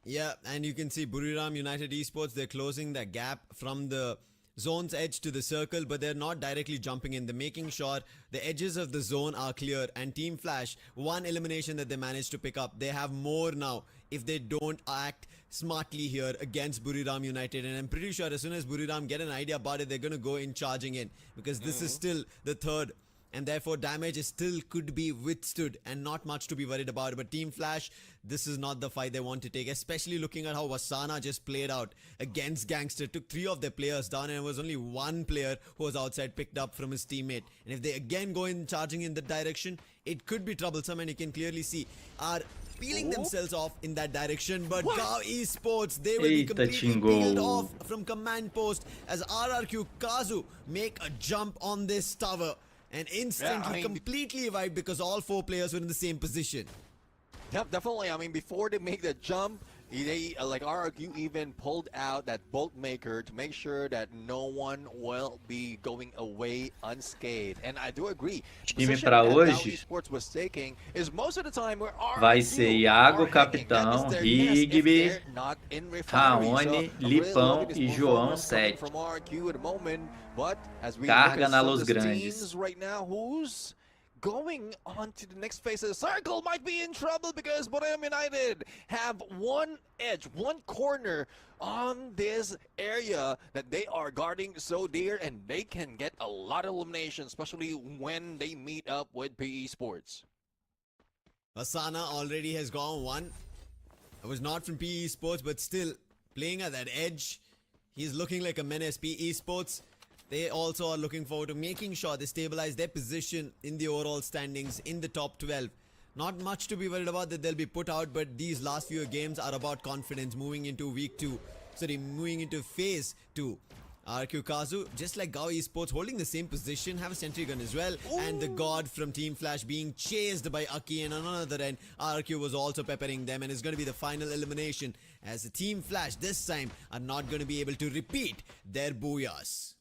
[SPEAKER 3] Yeah, and you can see Buriram United Esports, they're closing the gap from the zone's edge to the circle, but they're not directly jumping in. They're making sure the edges of the zone are clear. And Team Flash, one elimination that they managed to pick up, they have more now if they don't act smartly here against Buriram United. And I'm pretty sure as soon as Buriram get an idea about it, they're going to go in charging in, because this is still the third, and therefore damage is still could be withstood and not much to be worried about. But Team Flash, this is not the fight they want to take, especially looking at how Wasana just played out against Gangster. Took 3 of their players down, and it was only 1 player who was outside picked up from his teammate. And if they again go in charging in that direction, it could be troublesome, and you can clearly see are peeling themselves off in that direction. But Gao Esports, they will be completely peeled off from command post as RRQ Kazu make a jump on this tower and instantly completely wiped, because all 4 players were in the same position.
[SPEAKER 9] Yep, definitely. I mean, before they make the jump, they like RRQ even pulled out that bolt maker to make sure that no one will be going away unscathed. And I do agree.
[SPEAKER 6] Time para hoje vai ser Iago, Capitão, Rigby, Raoni, Lipão e João 7. Carga na Los Grandes.
[SPEAKER 9] Going on to the next phase of the circle might be in trouble, because Buriram United have one edge, one corner on this area that they are guarding so dear, and they can get a lot of elimination, especially when they meet up with PE Sports.
[SPEAKER 3] Asana already has gone 1. It was not from PE Sports, but still playing at that edge. He's looking like a menace. PE Sports, they also are looking forward to making sure they stabilize their position in the overall standings in the top 12. Not much to be worried about that they'll be put out, but these last few games are about confidence moving into week 2. Sorry, moving into phase 2. RQ Kazu, just like Gao Esports, holding the same position, have a sentry gun as well. Ooh. And the God from Team Flash being chased by Aki, and on another end, RQ was also peppering them, and it's going to be the final elimination, as the Team Flash this time are not going to be able to repeat their booyahs.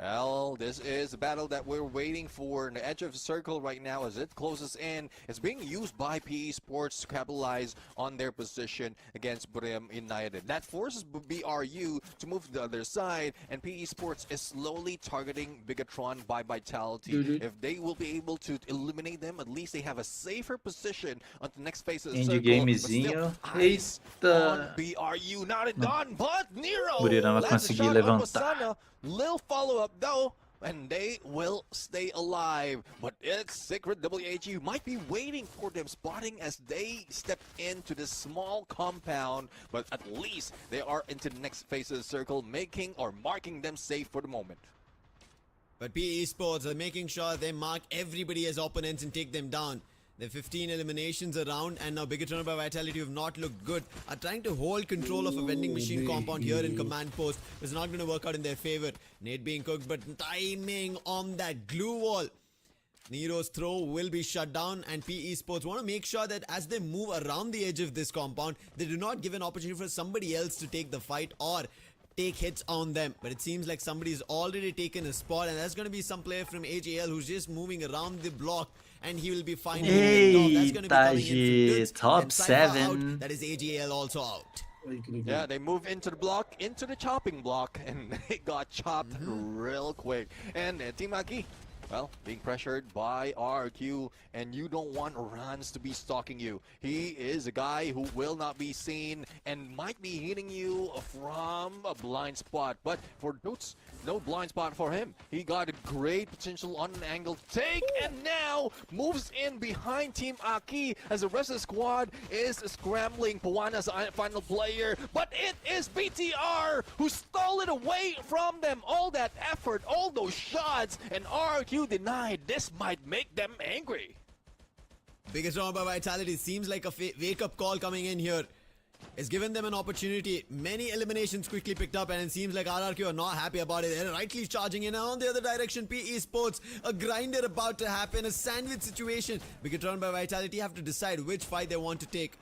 [SPEAKER 9] Well, this is a battle that we're waiting for in the edge of the circle right now as it closes in. It's being used by PE Sports to capitalize on their position against Buriram United. That forces BRU to move to the other side, and PE Sports is slowly targeting Bigatron by Vitality. If they will be able to eliminate them, at least they have a safer position on the next phase of the circle.
[SPEAKER 6] Endgamezinho. Eita!
[SPEAKER 9] BRU not done, but Nero
[SPEAKER 6] Buriram vai conseguir levantar.
[SPEAKER 9] Lil follow up though, and they will stay alive. But it's Secret WHU might be waiting for them, spotting as they step into this small compound. But at least they are into the next phase of the circle, making or marking them safe for the moment.
[SPEAKER 3] But PE Sports are making sure they mark everybody as opponents and take them down. There are 15 eliminations around, and now Bigatron by Vitality, who have not looked good, are trying to hold control of a vending machine compound here in command post. It's not going to work out in their favor. Nate being cooked, but timing on that glue wall. Nero's throw will be shut down, and PE Sports want to make sure that as they move around the edge of this compound, they do not give an opportunity for somebody else to take the fight or take hits on them. But it seems like somebody's already taken a spot, and that's going to be some player from AJL who's just moving around the block, and he will be finding that's going to be coming in
[SPEAKER 6] top 7.
[SPEAKER 3] That is AJL also out.
[SPEAKER 9] Yeah, they move into the block, into the chopping block, and they got chopped real quick. And Team Aki, well, being pressured by RQ, and you don't want Rans to be stalking you. He is a guy who will not be seen and might be hitting you from a blind spot. But for Doots, no blind spot for him. He got a great potential on an angle take, and now moves in behind Team Aki as the rest of the squad is scrambling. Pawana's final player, but it is BTR who stole it away from them. All that effort, all those shots, and RQ denied. This might make them angry.
[SPEAKER 3] Biggest round by Vitality. Seems like a wake-up call coming in here. It's given them an opportunity. Many eliminations quickly picked up, and it seems like RRQ are not happy about it. They're rightly charging in on the other direction. PE Sports, a grinder about to happen, a sandwich situation. Bigatron by Vitality have to decide which fight they want to take.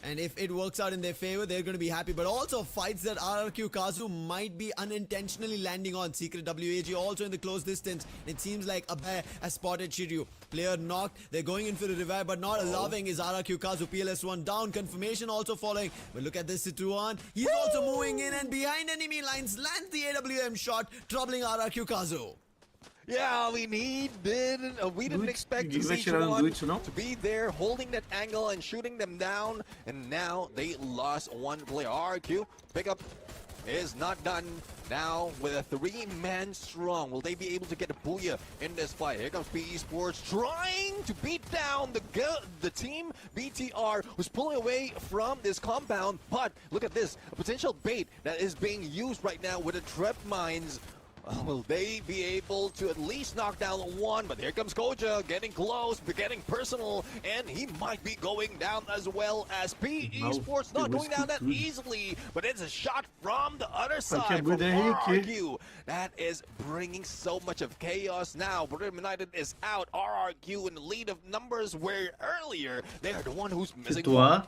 [SPEAKER 3] And if it works out in their favor, they're going to be happy. But also fights that RRQ Kazu might be unintentionally landing on. Secret WAG also in the close distance. It seems like Abhay has spotted Shiryu. Player knocked. They're going in for the revive, but not allowing is RRQ Kazu. PLS1 down. Confirmation also following. But look at this Situan. He's also moving in and behind enemy lines. Lands the AWM shot, troubling RRQ Kazu.
[SPEAKER 9] Yeah, we didn't expect to see Situan to be there holding that angle and shooting them down, and now they lost one player. RQ pickup is not done now with a 3-man strong. Will they be able to get a booyah in this fight? Here comes PE Sports trying to beat down the team BTR, who's pulling away from this compound. But look at this, a potential bait that is being used right now with the trap mines. Will they be able to at least knock down one? But here comes Koja getting close, getting personal, and he might be going down as well as PE Sports. Not going down that easily, but it's a shot from the other side from RRQ. That is bringing so much of chaos now. Brim United is out. RRQ in the lead of numbers, where earlier they are the one who's missing one.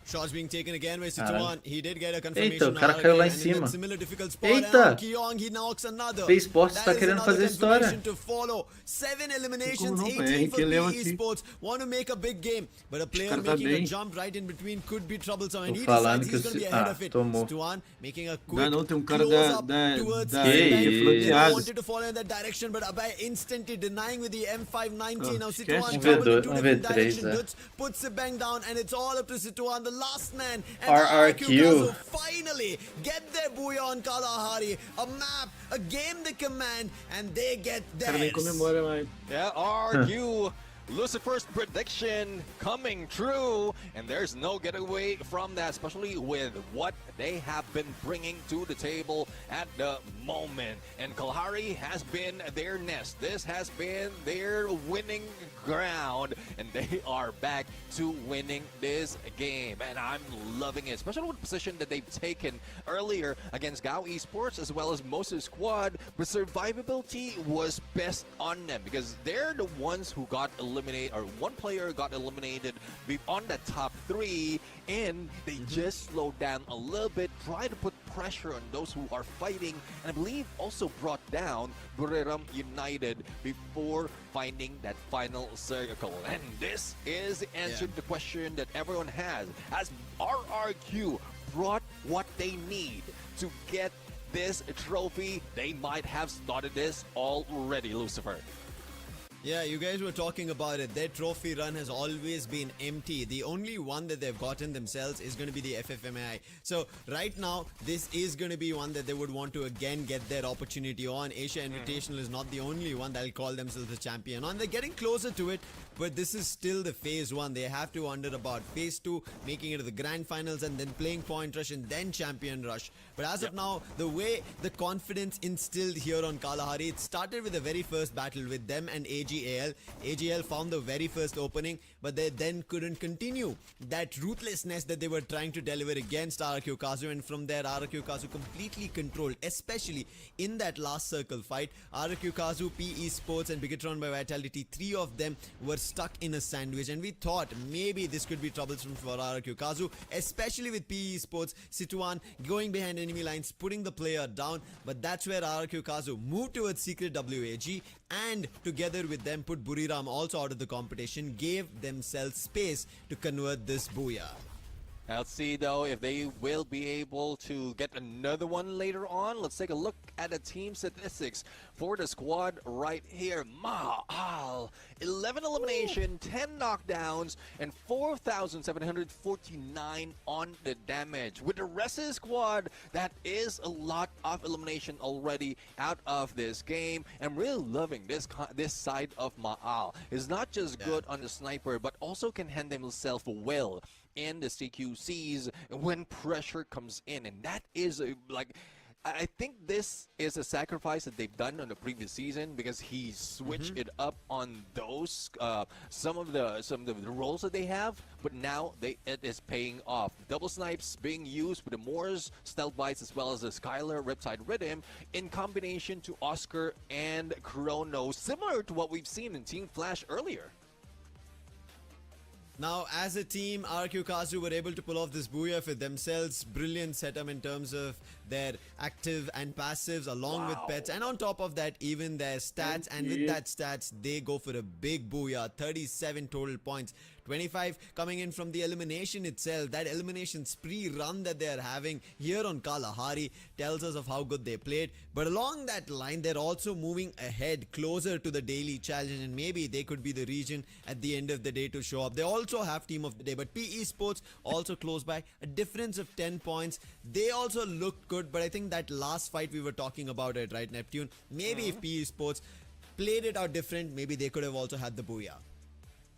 [SPEAKER 3] Shots being taken again by Situan. He did get a confirmation.
[SPEAKER 6] Eita, o cara caiu lá em cima. Eita! PE Sports tá querendo fazer história.
[SPEAKER 3] 7 eliminations, 18 for PE Sports. Want to make a big game, but a player making a jump right in between could be troublesome. And he decides he's going to be ahead of it. Situan making a quick close up towards he wanted to follow in that direction, but Abhay instantly denying with the M590. Now Situan traveled in 2 different directions. Puts the bang down, and it's all up to Situan, the last man, and RRQ finally get their booyah on Kalahari. A map, a game they command, and they get theirs.
[SPEAKER 9] Yeah, RRQ. Lucifer's prediction coming true, and there's no getaway from that, especially with what they have been bringing to the table at the moment. And Kalahari has been their nest. This has been their winning ground, and they are back to winning this game. And I'm loving it, especially with the position that they've taken earlier against Gao Esports as well as Moses Squad. But survivability was best on them because they're the ones who got eliminated, or one player got eliminated on the top 3, and they just slowed down a little bit, try to put pressure on those who are fighting, and I believe also brought down Buriram United before finding that final circle. And this is the answer to the question that everyone has. Has RRQ brought what they need to get this trophy? They might have started this already, Lucifer.
[SPEAKER 3] Yeah, you guys were talking about it. Their trophy run has always been empty. The only one that they've gotten themselves is going to be the FFMI. So right now, this is going to be one that they would want to again get their opportunity on. Asia Invitational is not the only one that'll call themselves a champion on. They're getting closer to it, but this is still the phase 1. They have to wonder about phase 2, making it to the grand finals and then playing point rush and then champion rush. But as of now, the way the confidence instilled here on Kalahari, it started with the very first battle with them and AGAL. AGL found the very first opening, but they then couldn't continue that ruthlessness that they were trying to deliver against RRQ Kazu, and from there RRQ Kazu completely controlled, especially in that last circle fight. RRQ Kazu, PE Sports and Bigatron by Vitality, 3 of them were stuck in a sandwich, and we thought maybe this could be troublesome for RRQ Kazu, especially with PE Sports. Situan going behind enemy lines, putting the player down, but that's where RRQ Kazu moved towards Secret WAG, and together with them put Buriram also out of the competition, gave themselves space to convert this booyah.
[SPEAKER 9] Let's see though if they will be able to get another one later on. Let's take a look at the team statistics for the squad right here. Ma'al, 11 elimination, 10 knockdowns, and 4,749 on the damage. With the rest of the squad, that is a lot of elimination already out of this game. I'm really loving this side of Ma'al. It's not just good on the sniper, but also can handle himself well in the CQCs when pressure comes in, and that is I think this is a sacrifice that they've done on the previous season, because he switched it up on those some of the roles that they have, but now it is paying off. Double snipes being used with the Moors, stealth bites, as well as the Skylar Riptide Rhythm in combination to Oscar and Chrono, similar to what we've seen in Team Flash earlier.
[SPEAKER 3] Now, as a team, RQ Kazu were able to pull off this booyah for themselves. Brilliant setup in terms of their active and passives along with pets. And on top of that, even their stats. And with that stats, they go for a big booyah. 37 total points. 25 coming in from the elimination itself. That elimination spree run that they are having here on Kalahari tells us of how good they played. But along that line, they're also moving ahead closer to the daily challenge, and maybe they could be the region at the end of the day to show up. They also have team of the day, but PE Sports also close by a difference of 10 points. They also looked good, but I think that last fight we were talking about it, right, Neptune? Maybe if PE Sports played it out different, maybe they could have also had the booyah.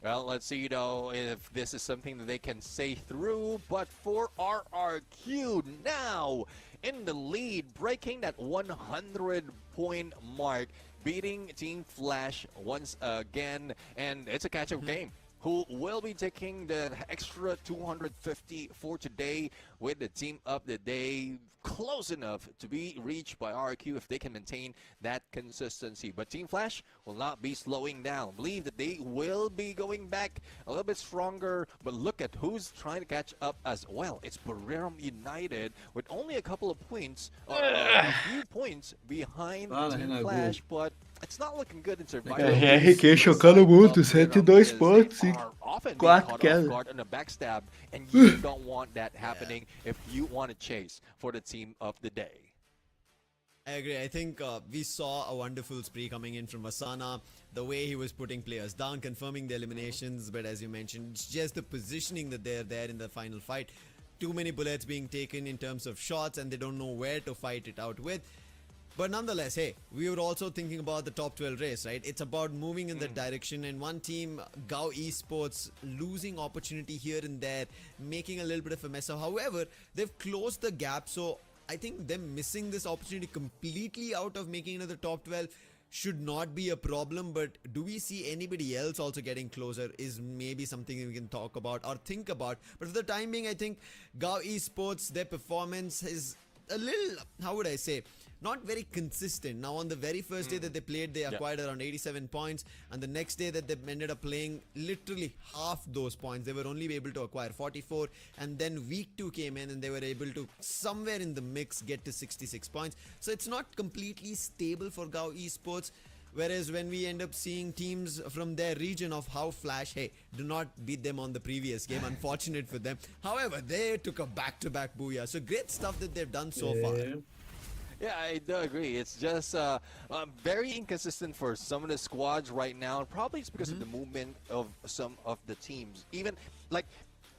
[SPEAKER 9] Well, let's see, though, if this is something that they can say through. But for RRQ now in the lead, breaking that 100-point mark, beating Team Flash once again. And it's a catch-up game. Who will be taking the extra 250 for today with the team of the day close enough to be reached by RQ if they can maintain that consistency. But Team Flash will not be slowing down. Believe that they will be going back a little bit stronger, but look at who's trying to catch up as well. It's Buriram United with only a couple of points, a few points behind Team Flash, but it's not looking good in survival.
[SPEAKER 6] RRQ chocando muito, 102 pontos e 4 quedas.
[SPEAKER 9] On a backstab, and you don't want that happening if you want to chase for the team of the day.
[SPEAKER 3] I agree. I think we saw a wonderful spree coming in from Asana. The way he was putting players down, confirming the eliminations. But as you mentioned, it's just the positioning that they're there in the final fight. Too many bullets being taken in terms of shots, and they don't know where to fight it out with. But nonetheless, hey, we were also thinking about the top 12 race, right? It's about moving in that direction, and one team, Gao Esports, losing opportunity here and there, making a little bit of a mess of. However, they've closed the gap, so I think them missing this opportunity completely out of making it into the top 12 should not be a problem. But do we see anybody else also getting closer is maybe something we can talk about or think about. But for the time being, I think Gao Esports, their performance is a little, how would I say, not very consistent. Now, on the very first day that they played, they acquired around 87 points, and the next day that they ended up playing literally half those points. They were only able to acquire 44, and then week 2 came in and they were able to somewhere in the mix get to 66 points. So it's not completely stable for Gao Esports. Whereas when we end up seeing teams from their region of how Flash, hey, do not beat them on the previous game, unfortunate for them. However, they took a back-to-back booyah. So great stuff that they've done so far.
[SPEAKER 9] Yeah, I do agree. It's just very inconsistent for some of the squads right now. And probably it's because of the movement of some of the teams. Even, like,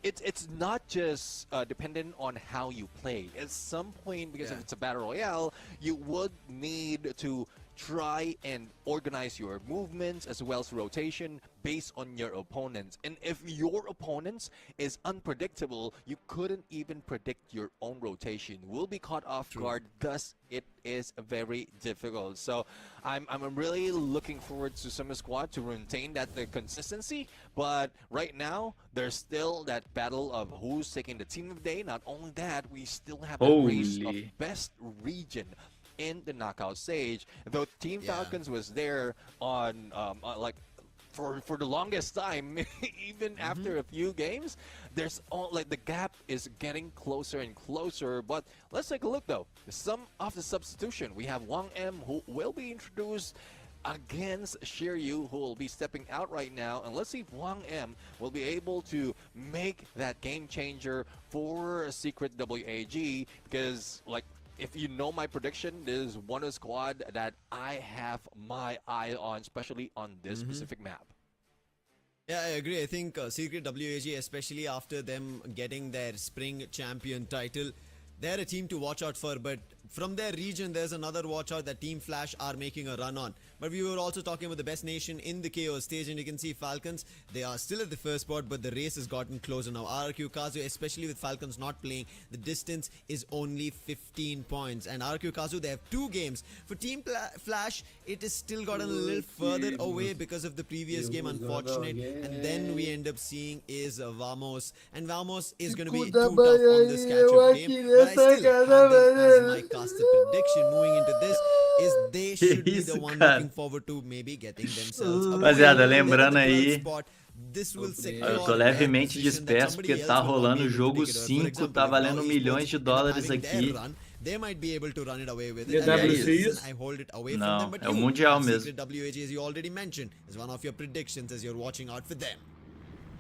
[SPEAKER 9] it's not just dependent on how you play. At some point, because if it's a battle royale, you would need to try and organize your movements as well as rotation based on your opponents. And if your opponents is unpredictable, you couldn't even predict your own rotation. Will be caught off guard, thus it is very difficult. So I'm really looking forward to Summer Squad to maintain that the consistency, but right now there's still that battle of who's taking the team of the day. Not only that, we still have the race of best region in the knockout stage. Though Team Falcons was there on like for the longest time, even after a few games, there's like the gap is getting closer and closer. But let's take a look though. Some of the substitution, we have Wang M who will be introduced against Shiryu, who will be stepping out right now, and let's see if Wang M will be able to make that game changer for Secret WAG, because like, if you know my prediction, this is one of the squad that I have my eye on, especially on this specific map.
[SPEAKER 3] Yeah, I agree. I think Secret WAG, especially after them getting their spring champion title, they're a team to watch out for. But from their region, there's another watch out that Team Flash are making a run on. But we were also talking about the best nation in the KO stage, and you can see Falcons, they are still at the first spot, but the race has gotten closer now. RQ Kazu, especially with Falcons not playing, the distance is only 15 points. And RQ Kazu, they have 2 games. For Team Flash, it is still gotten a little further away because of the previous game, unfortunate. And then we end up seeing is Vamos. And Vamos is going to be too tough on this catch-up game. But I still have them as my casted prediction moving into this is they should be the one looking forward to maybe getting themselves a
[SPEAKER 6] Rapaziada, lembrando aí,
[SPEAKER 3] This will secure
[SPEAKER 6] Eu tô
[SPEAKER 3] their
[SPEAKER 6] levemente
[SPEAKER 3] position that
[SPEAKER 6] disperso
[SPEAKER 3] somebody
[SPEAKER 6] porque tá
[SPEAKER 3] else will not be
[SPEAKER 6] rolando o
[SPEAKER 3] able to
[SPEAKER 6] jogo
[SPEAKER 3] take it away. For
[SPEAKER 6] 5,
[SPEAKER 3] example,
[SPEAKER 6] tá
[SPEAKER 3] if
[SPEAKER 6] valendo
[SPEAKER 3] now
[SPEAKER 6] milhões
[SPEAKER 3] esports
[SPEAKER 6] de
[SPEAKER 3] end up
[SPEAKER 6] dólares
[SPEAKER 3] having their
[SPEAKER 6] aqui.
[SPEAKER 3] run, they might be able to run it away with
[SPEAKER 4] E
[SPEAKER 3] it.
[SPEAKER 4] a
[SPEAKER 3] And
[SPEAKER 4] WC
[SPEAKER 3] the
[SPEAKER 4] isso?
[SPEAKER 3] reason I hold it away from
[SPEAKER 6] Não,
[SPEAKER 3] them, but
[SPEAKER 6] é o
[SPEAKER 3] you
[SPEAKER 6] Mundial
[SPEAKER 3] have
[SPEAKER 6] mesmo.
[SPEAKER 3] Secret WAG, as you already mentioned, is one of your predictions as you're watching out for them.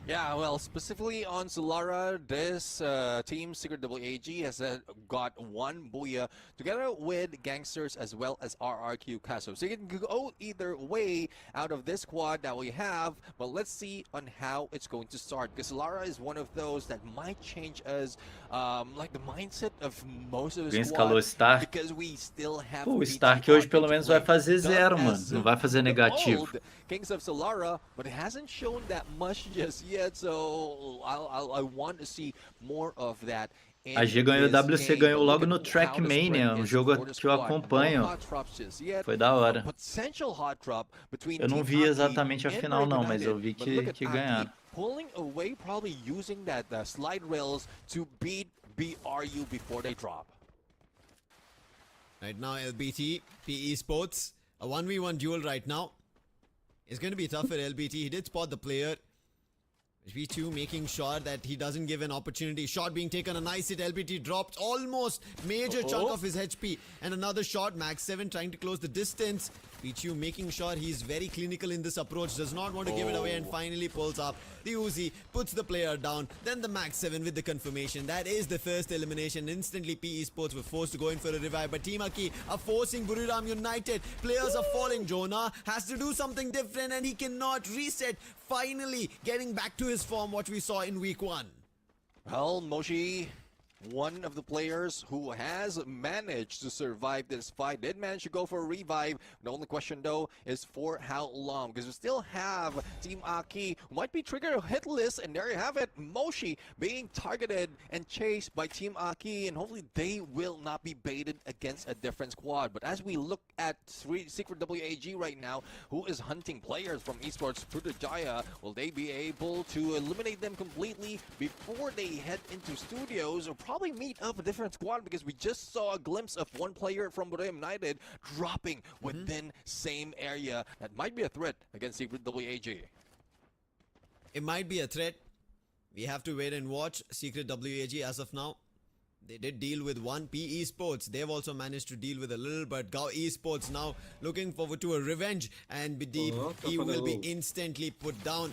[SPEAKER 9] Yeah, well, specifically on Solara, this team, Secret WAG, has got one Booyah together with Gangsters as well as RRQ Castle. So you can go either way out of this squad that we have, but let's see on how it's going to start. Because Solara is one of those that might change us, like the mindset of most of the
[SPEAKER 6] Quem
[SPEAKER 9] squad.
[SPEAKER 6] escalou Star?
[SPEAKER 9] Because we still have
[SPEAKER 6] Pô, o Stark hoje pelo menos vai fazer 0, mano. Não vai fazer negativo.
[SPEAKER 9] Kings of Solara, but it hasn't shown that much just yet, so I want to see more of that.
[SPEAKER 6] A G ganhou o WC, ganhou logo no Trackmania, um jogo que eu acompanho. Foi da hora. Eu não vi exatamente a final não, mas eu vi que ganharam.
[SPEAKER 9] Pulling away, probably using that slide rails to beat BRU before they drop.
[SPEAKER 3] Right now, LBT, PE Sports, a 1v1 duel right now. It's going to be tough for LBT. He did spot the player. V2 making sure that he doesn't give an opportunity. Shot being taken, a nice hit. LBT dropped almost major chunk of his HP. And another shot, Max 7 trying to close the distance. V2 making sure he's very clinical in this approach. Does not want to give it away and finally pulls up the Uzi. Puts the player down. Then the Max 7 with the confirmation. That is the first elimination. Instantly PE Sports were forced to go in for a revive. But Team Aki are forcing Buriram United. Players are falling. Jonah has to do something different and he cannot reset. Finally getting back to his form, what we saw in week 1.
[SPEAKER 9] Well, Moshi, one of the players who has managed to survive this fight, did manage to go for a revive. The only question, though, is for how long? Because we still have Team Aki, who might be trigger hitless, and there you have it, Moshi being targeted and chased by Team Aki, and hopefully they will not be baited against a different squad. But as we look at Secret WAG right now, who is hunting players from Esports Putrajaya, will they be able to eliminate them completely before they head into studios, or probably meet up a different squad? Because we just saw a glimpse of one player from Buriram United dropping within same area. That might be a threat against Secret WAG.
[SPEAKER 3] It might be a threat. We have to wait and watch. Secret WAG as of now, they did deal with one. PE Sports, they've also managed to deal with a little, but Gao Esports now looking forward to a revenge, and Bideep, he will be instantly put down.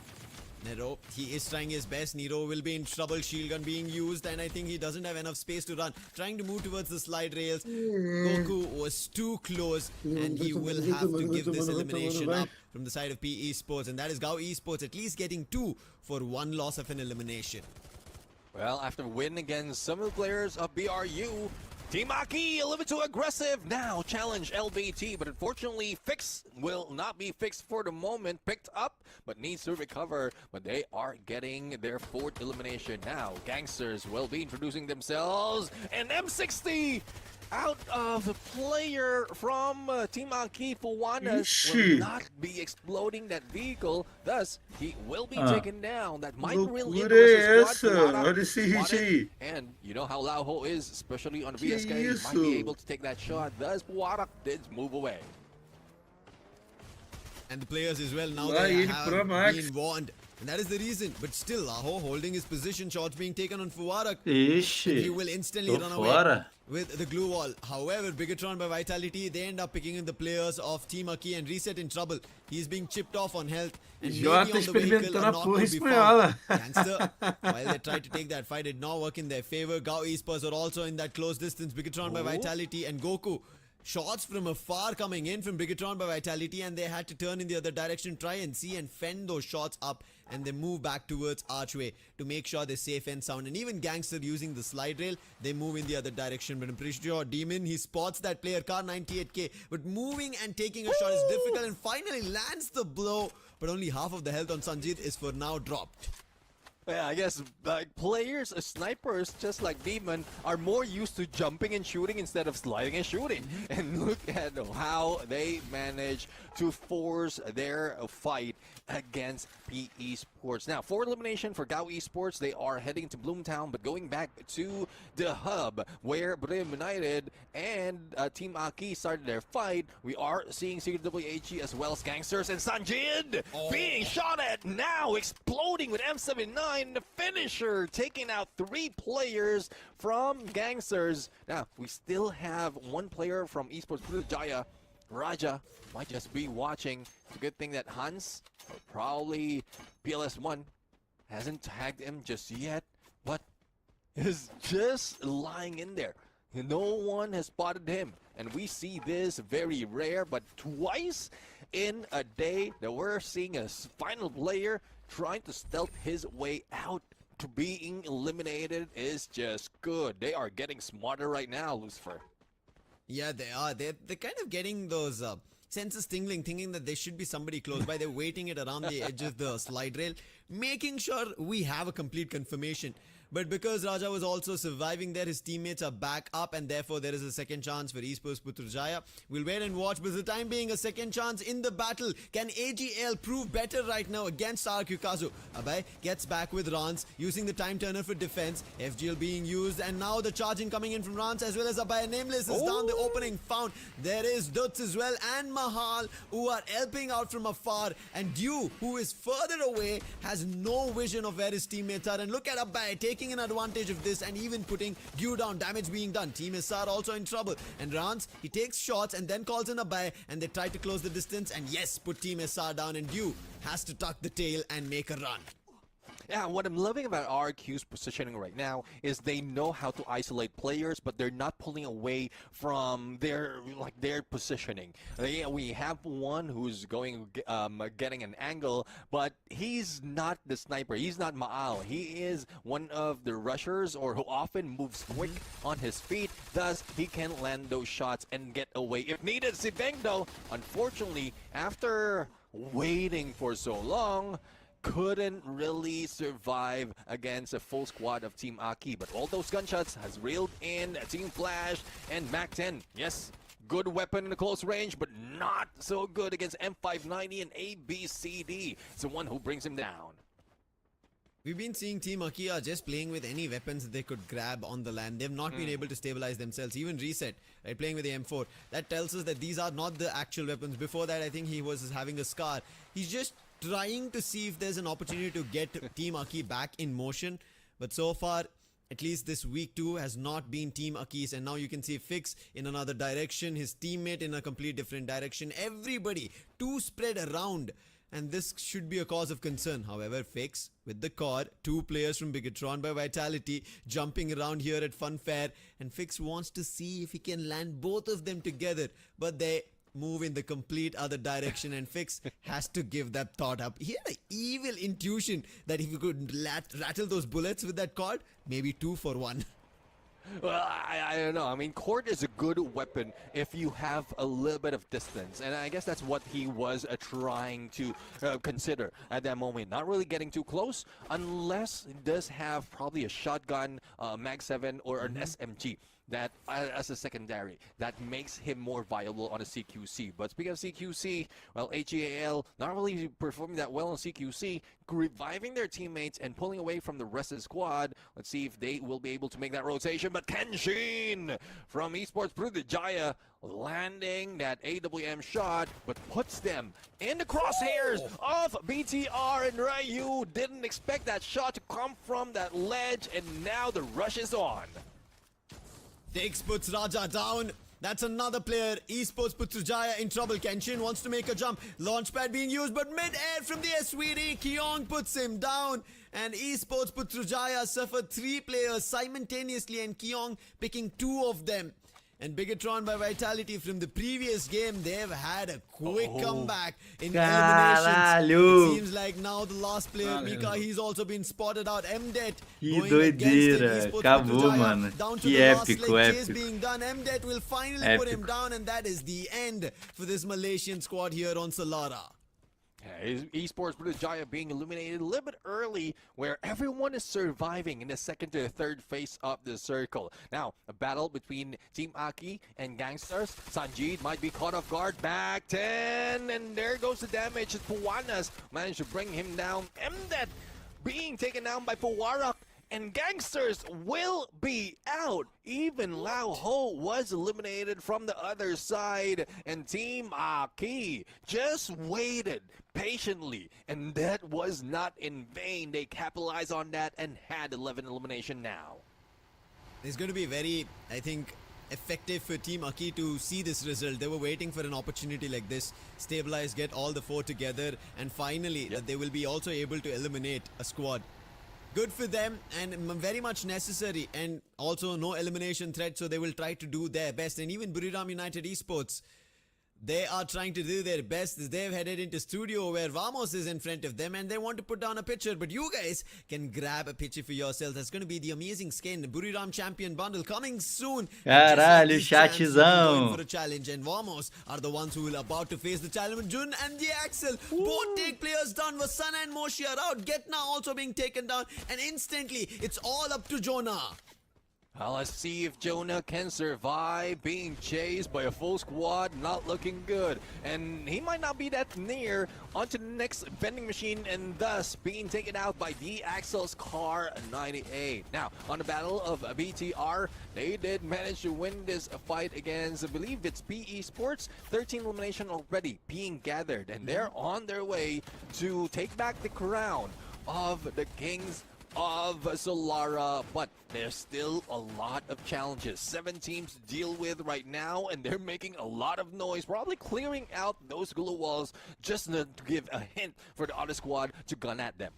[SPEAKER 3] Nero, he is trying his best. Nero will be in trouble. Shield gun being used, and I think he doesn't have enough space to run. Trying to move towards the slide rails. Goku was too close, and he will have to give this elimination up from the side of PE Sports, and that is Gao Esports at least getting 2 for 1 loss of an elimination.
[SPEAKER 9] Well, after win against some of the players of BRU, Team Aki a little bit too aggressive. Now challenge LBT, but unfortunately Fix will not be fixed for the moment. Picked up, but needs to recover. But they are getting their 4th elimination now. Gangsters will be introducing themselves. And M60 out of the player from Team Aki Fuwanas will not be exploding that vehicle. Thus, he will be taken down. That might really influence the squad.
[SPEAKER 4] Olha esse hit aí.
[SPEAKER 9] And you know how Lauho is, especially on VSK. He might be able to take that shot. Thus, Puwarak did move away.
[SPEAKER 3] And the players as well, now they have been warned. And that is the reason. But still, Laho holding his position, shots being taken on Fuwarak. He will instantly run away with the glue wall. However, Bigatron by Vitality, they end up picking in the players of Team Aki and Reset in trouble. He's being chipped off on health. And maybe on the vehicle, a knock will be found. Gangster, while they tried to take that fight, did not work in their favor. Gao Esports are also in that close distance. Bigatron by Vitality and Goku. Shots from afar coming in from Bigatron by Vitality, and they had to turn in the other direction, try and see and fend those shots up, and they move back towards Archway to make sure they're safe and sound. And even Gangster using the slide rail, they move in the other direction. But I'm pretty sure Demon, he spots that player, car 98k, but moving and taking a shot is difficult, and finally lands the blow. But only half of the health on Sanjit is for now dropped.
[SPEAKER 9] Yeah, I guess like players, snipers, just like Demon, are more used to jumping and shooting instead of sliding and shooting. And look at how they manage to force their fight against PE Sports. Now, for elimination for GAU Esports, they are heading to Bloomtown, but going back to the hub where Brim United and Team Aki started their fight, we are seeing CWAG as well as Gangsters and Sanjid being shot at now, exploding with M79, the finisher, taking out 3 players from Gangsters. Now, we still have 1 player from Esports Jaya. Raja might just be watching. It's a good thing that Hans, or probably PLS1, hasn't tagged him just yet, but is just lying in there. No one has spotted him, and we see this very rare, but twice in a day that we're seeing a final player trying to stealth his way out to being eliminated is just good. They are getting smarter right now, Lucifer.
[SPEAKER 3] Yeah, they are. They're kind of getting those senses tingling, thinking that there should be somebody close by. They're waiting it around the edge of the slide rail, making sure we have a complete confirmation. But because Raja was also surviving there, his teammates are back up, and therefore there is a second chance for Esports Putrajaya. We'll wait and watch, but for the time being, a second chance in the battle. Can AGL prove better right now against Arkukazu? Abai gets back with Rans, using the time turner for defense. FGL being used, and now the charging coming in from Rans, as well as Abai. Nameless is down the opening found. There is Dutz as well, and Mahal, who are helping out from afar. And Dew, who is further away, has no vision of where his teammates are. And look at Abai taking an advantage of this and even putting Dew down. Damage being done. Team SR also in trouble. And Rans, he takes shots and then calls in a buy, and they try to close the distance and yes, put Team SR down, and Dew has to tuck the tail and make a run.
[SPEAKER 9] Yeah, what I'm loving about RQ's positioning right now is they know how to isolate players, but they're not pulling away from their positioning. We have one who's going getting an angle, but he's not the sniper. He's not Maal. He is one of the rushers, or who often moves quick on his feet. Thus, he can land those shots and get away if needed. Sibeng, though, unfortunately, after waiting for so long, couldn't really survive against a full squad of Team Aki, but all those gunshots has reeled in Team Flash and Mac-10. Yes, good weapon in the close range, but not so good against M590 and ABCD. It's the one who brings him down.
[SPEAKER 3] We've been seeing Team Aki are just playing with any weapons that they could grab on the land. They've not been able to stabilize themselves. Even Reset, right, playing with the M4. That tells us that these are not the actual weapons. Before that, I think he was having a Scar. He's just trying to see if there's an opportunity to get Team Aki back in motion. But so far, at least this week 2 has not been Team Aki's. And now you can see Fix in another direction, his teammate in a complete different direction. Everybody too spread around. And this should be a cause of concern. However, Fix with the cord, 2 players from Bigatron by Vitality jumping around here at Funfair. And Fix wants to see if he can land both of them together. But they move in the complete other direction, and Fix has to give that thought up. He had an evil intuition that if you could rattle those bullets with that cord, maybe 2 for 1.
[SPEAKER 9] Well, I don't know. I mean, cord is a good weapon if you have a little bit of distance. And I guess that's what he was trying to consider at that moment. Not really getting too close unless he does have probably a shotgun, Mag 7, or an SMG. That as a secondary, that makes him more viable on a CQC. But speaking of CQC, well, HEAL not really performing that well on CQC, reviving their teammates and pulling away from the rest of the squad. Let's see if they will be able to make that rotation. But Kenshin from Esports Putrajaya landing that AWM shot, but puts them in the crosshairs of BTR, and Ryu didn't expect that shot to come from that ledge, and now the rush is on.
[SPEAKER 3] Fix puts Raja down. That's another player. Esports Putrajaya in trouble. Kenshin wants to make a jump. Launchpad being used, but mid-air from the SVD. Keong puts him down. And Esports Putrajaya suffered 3 players simultaneously, and Keong picking 2 of them. And Bigatron by Vitality from the previous game, they've had a quick comeback in eliminations. It seems like now the last player, Mika, he's also been spotted out. MDET
[SPEAKER 6] Que doideira, acabou, mano. Que épico, épico.
[SPEAKER 3] Being done. MDET will finally put him down, and that is the end for this Malaysian squad here on Solara.
[SPEAKER 9] Yeah, esports British Jaya being illuminated a little bit early, where everyone is surviving in the second to the third phase of the circle. Now, a battle between Team Aki and Gangsters. Sanjit might be caught off guard. Back 10, and there goes the damage. Puwanas managed to bring him down. Mdet being taken down by Puwarak. And Gangsters will be out. Even Lao Ho was eliminated from the other side. And Team Aki just waited patiently. And that was not in vain. They capitalized on that and had 11 elimination now.
[SPEAKER 3] It's going to be very, I think, effective for Team Aki to see this result. They were waiting for an opportunity like this. Stabilize, get all the four together. And finally, that they will be also able to eliminate a squad. Good for them and very much necessary, and also no elimination threat, so they will try to do their best. And even Buriram United Esports, they are trying to do their best as they've headed into studio where Vamos is in front of them and they want to put down a picture, but you guys can grab a picture for yourselves. That's going to be the amazing skin, Buriram Champion Bundle coming soon.
[SPEAKER 6] Caralho, chatzão.
[SPEAKER 3] For a challenge, and Vamos are the ones who will about to face the challenge. Jun and the Axel both take players down. Vasana and Moshi are out. Getna also being taken down, and instantly it's all up to Jonah.
[SPEAKER 9] Well, let's see if Jonah can survive being chased by a full squad. Not looking good. And he might not be that near onto the next vending machine and thus being taken out by the Axel's car 98. Now, on the battle of BTR, they did manage to win this fight against, I believe it's PE Sports. 13 elimination already being gathered. And they're on their way to take back the crown of the Kings of Solara, but there's still a lot of challenges. 7 teams to deal with right now, and they're making a lot of noise, probably clearing out those glue walls just to give a hint for the other squad to gun at them.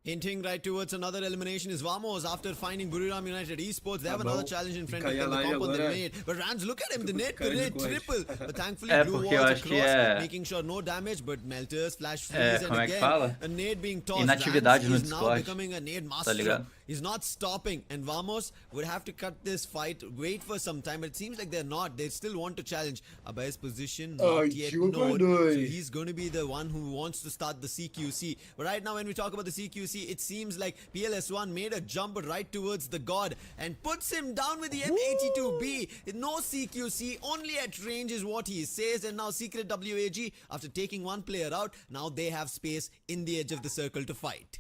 [SPEAKER 3] Hinting right towards another elimination is Vamos after finding Buriram United Esports. They have another challenge in front of them, the comp on the nade. But Rans, look at him, the net triple. But thankfully, blue walls across, making sure no damage. But Melters, Flash Freeze, and again, a nade being tossed.
[SPEAKER 6] Inatividade no
[SPEAKER 3] is now
[SPEAKER 6] Discord.
[SPEAKER 3] becoming a nade master. He's not stopping, and Vamos would have to cut this fight, wait for some time, but it seems like they're not. They still want to challenge. Abay's position, not yet known. So he's going to be the one who wants to start the CQC. But right now, when we talk about the CQC, it seems like PLS1 made a jump right towards the god and puts him down with the M82B. No CQC, only at range is what he says. And now Secret WAG, after taking one player out, now they have space in the edge of the circle to fight.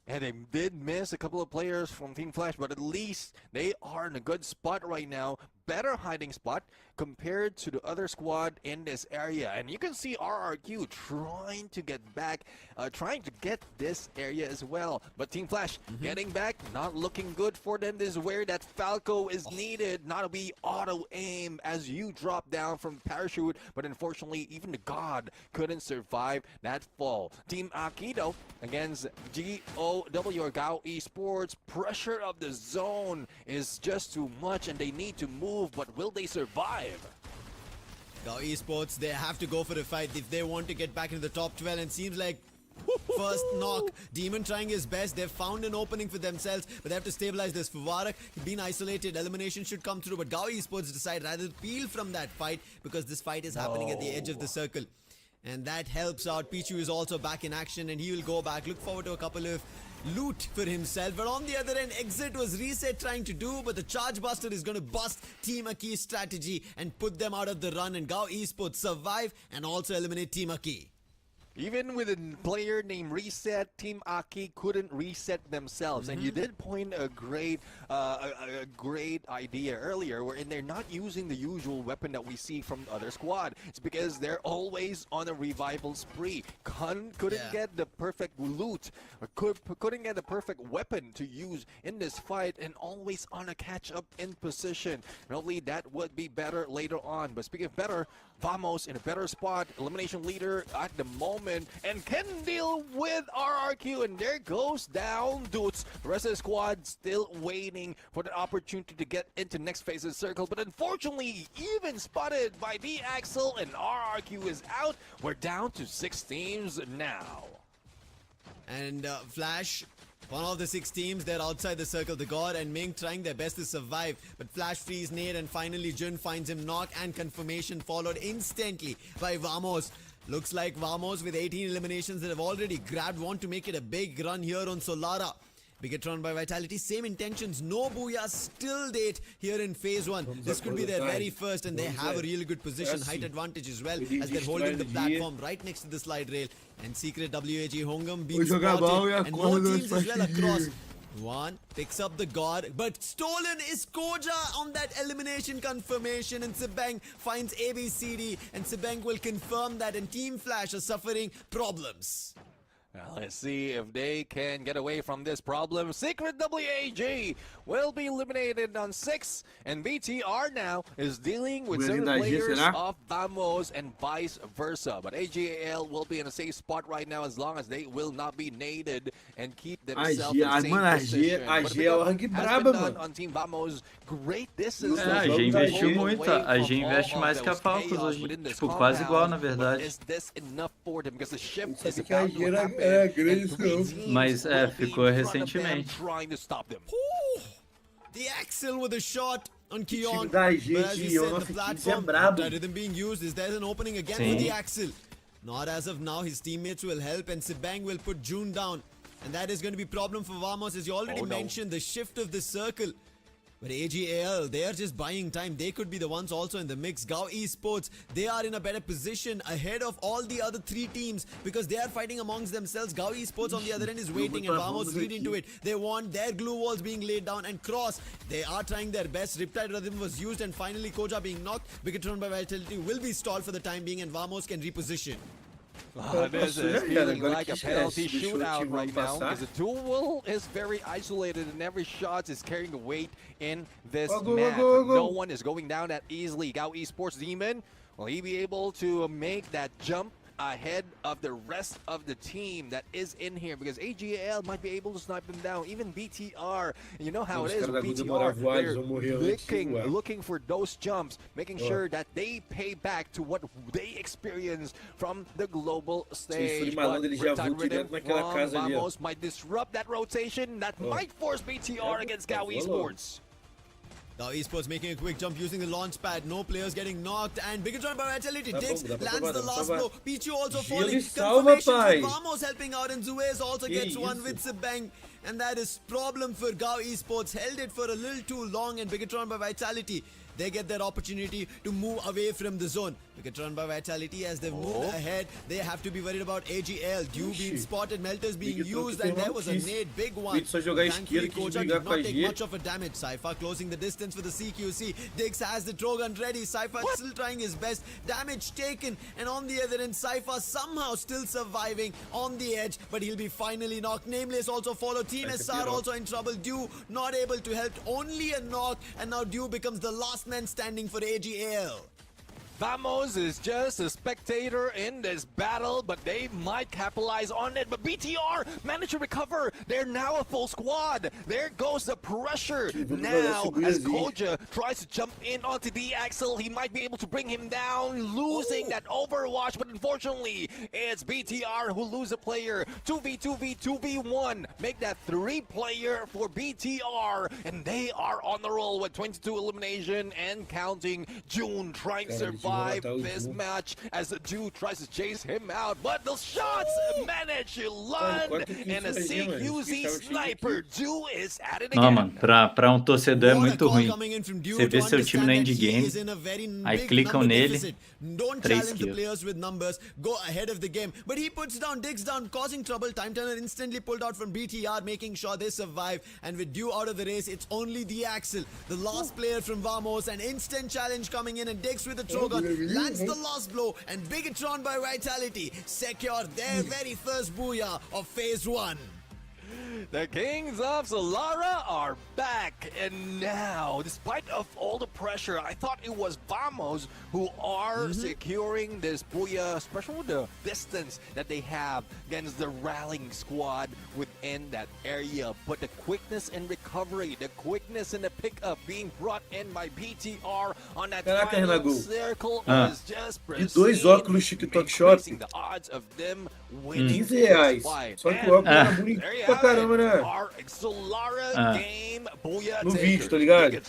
[SPEAKER 9] And they did miss a couple of players from Team Flash, but at least they are in a good spot right now. Better hiding spot compared to the other squad in this area. And you can see RRQ trying to get back, trying to get this area as well. But Team Flash getting back, not looking good for them. This is where that Falco is needed. Not to be auto aim as you drop down from parachute. But unfortunately, even the god couldn't survive that fall. Team Akido against GOW or Gao Esports. Pressure of the zone is just too much and they need to move. But will they survive?
[SPEAKER 3] Gao Esports, they have to go for a fight if they want to get back into the top 12, and seems like first knock. Demon trying his best. They've found an opening for themselves, but they have to stabilize this. Fuvarak being isolated, elimination should come through, but Gao Esports decide rather to peel from that fight because this fight is happening at the edge of the circle. And that helps out. Pichu is also back in action and he will go back. Look forward to a couple of loot for himself. But on the other end, Exit was Reset trying to do, but the Charge Buster is going to bust Team Aki's strategy and put them out of the run, and Gao Esports survive and also eliminate Team Aki.
[SPEAKER 9] Even with a player named Reset, Team Aki couldn't reset themselves. And you did point a great idea earlier, wherein they're not using the usual weapon that we see from the other squad. It's because they're always on a revival spree. Couldn't get the perfect loot, or couldn't get the perfect weapon to use in this fight, and always on a catch-up in position. Probably that would be better later on. But speaking of better, Vamos in a better spot, elimination leader at the moment, and can deal with RRQ, and there goes down Doots. The rest of the squad still waiting for the opportunity to get into next phase of the circle, but unfortunately, even spotted by the Axel, and RRQ is out. We're down to 6 teams now.
[SPEAKER 3] And Flash, one of the 6 teams, they're outside the circle. The God and Ming trying their best to survive, but Flash frees nade, and finally Jun finds him knock, and confirmation followed instantly by Vamos. Looks like Vamos with 18 eliminations that have already grabbed want to make it a big run here on Solara. Bigatron by Vitality, same intentions, no booyah still date here in phase 1. This could be their very first and they have a really good position, height advantage as well as they're holding the platform right next to the slide rail. And Secret WAG Hongam being spotted and more teams as well across. One picks up the guard, but stolen is Koja on that elimination confirmation, and Sibang finds ABCD, and Sibang will confirm that, and Team Flash are suffering problems.
[SPEAKER 9] Now let's see if they can get away from this problem. Secret WAG will be eliminated on 6, and BTR now is dealing with certain players of Vamos and vice versa. But AGAL will be in a safe spot right now as long as they will not be naded and keep themselves in the same position. But has been done on Team Vamos. Great distance.
[SPEAKER 6] A G investiu muito, a G investe mais que a Falcons hoje, tipo, quase igual na verdade.
[SPEAKER 9] Is this enough for them? Because the shift is about to happen.
[SPEAKER 6] Mas ficou recentemente.
[SPEAKER 3] The Axel with a shot on Keon.
[SPEAKER 4] Da
[SPEAKER 3] But
[SPEAKER 4] gente,
[SPEAKER 3] as you said, the
[SPEAKER 4] é
[SPEAKER 3] platform,
[SPEAKER 4] brabo.
[SPEAKER 3] rather than being used, is there an opening again
[SPEAKER 6] Sim.
[SPEAKER 3] for the Axel? Not as of now. His teammates will help, and Sibang will put June down. And that is going to be a problem for Vamos, as you already mentioned, the shift of the circle. But AGAL, they are just buying time. They could be the ones also in the mix. Gao Esports, they are in a better position ahead of all the other 3 teams because they are fighting amongst themselves. Gao Esports on the other end is waiting and Vamos lead into it. They want their glue walls being laid down and Cross. They are trying their best. Riptide Rhythm was used and finally Koja being knocked. Bigatron by Vitality will be stalled for the time being and Vamos can reposition.
[SPEAKER 9] This is feeling like a penalty shootout right now because the duel is very isolated and every shot is carrying the weight in this map. No one is going down that easily. Gao Esports Demon, will he be able to make that jump ahead of the rest of the team that is in here? Because AGAL might be able to snipe them down, even BTR. And you know how it is with BTR, they're looking for those jumps, making sure that they pay back to what they experienced from the global stage. But Vamos might disrupt that rotation, that might force BTR against Gao Esports.
[SPEAKER 3] Gao Esports making a quick jump using the launch pad. No players getting knocked. And Bigatron by Vitality digs, lands the last blow. Pichu also falling. Confirmation with Vamos helping out. And Zuez also gets one with Sibang. And that is problem for Gao Esports. Held it for a little too long. And Bigatron by Vitality, they get their opportunity to move away from the zone. Bigatron by Vitality, as they've moved ahead, they have to be worried about AGL. Dew being spotted, Melters being used, and there was a nade, big one. Thankfully, Koja did not take much of a damage. Cypher closing the distance for the CQC. Diggs has the Trogon ready. Cypher still trying his best. Damage taken, and on the other end, Cypher somehow still surviving on the edge, but he'll be finally knocked. Nameless also follow. Team SR also in trouble. Dew not able to help, only a knock, and now Dew becomes the last man standing for AGL.
[SPEAKER 9] Vamos is just a spectator in this battle, but they might capitalize on it. But BTR managed to recover. They're now a full squad. There goes the pressure. Now, as Koja tries to jump in onto the Axel, he might be able to bring him down, losing that Overwatch. But unfortunately, it's BTR who lose a player. 2v2v, 2v1. Make that 3-player for BTR. And they are on the roll with 22 elimination and counting. June trying to survive this match as the dude tries to chase him out, but the shots manage to land and a CQC sniper. Dew is at it again.
[SPEAKER 6] Não, mano, pra torcedor é muito ruim. Você vê seu time no endgame, aí clicam nele,
[SPEAKER 3] Don't challenge the players with numbers, go ahead of the game. But he puts down, digs down, causing trouble. Time Turner instantly pulled out from BTR, making sure they survive. And with Dew out of the race, it's only the Axel, the last player from Vamos. An instant challenge coming in, and Diggs with the Trogon lands the last blow. And Bigatron by Vitality secure their very first booyah of phase 1.
[SPEAKER 9] The Kings of Solara are back, and now, despite of all the pressure, I thought it was Vamos who are securing this booyah, especially with the distance that they have against the rallying squad within that area. But the quickness in recovery, the quickness in the pickup being brought in by BTR on that final circle was just increasing the odds of them winning this fight.
[SPEAKER 4] Só que o óculos era bonito pra caramba, né?
[SPEAKER 9] Solara game booyah
[SPEAKER 4] No vídeo, tá ligado?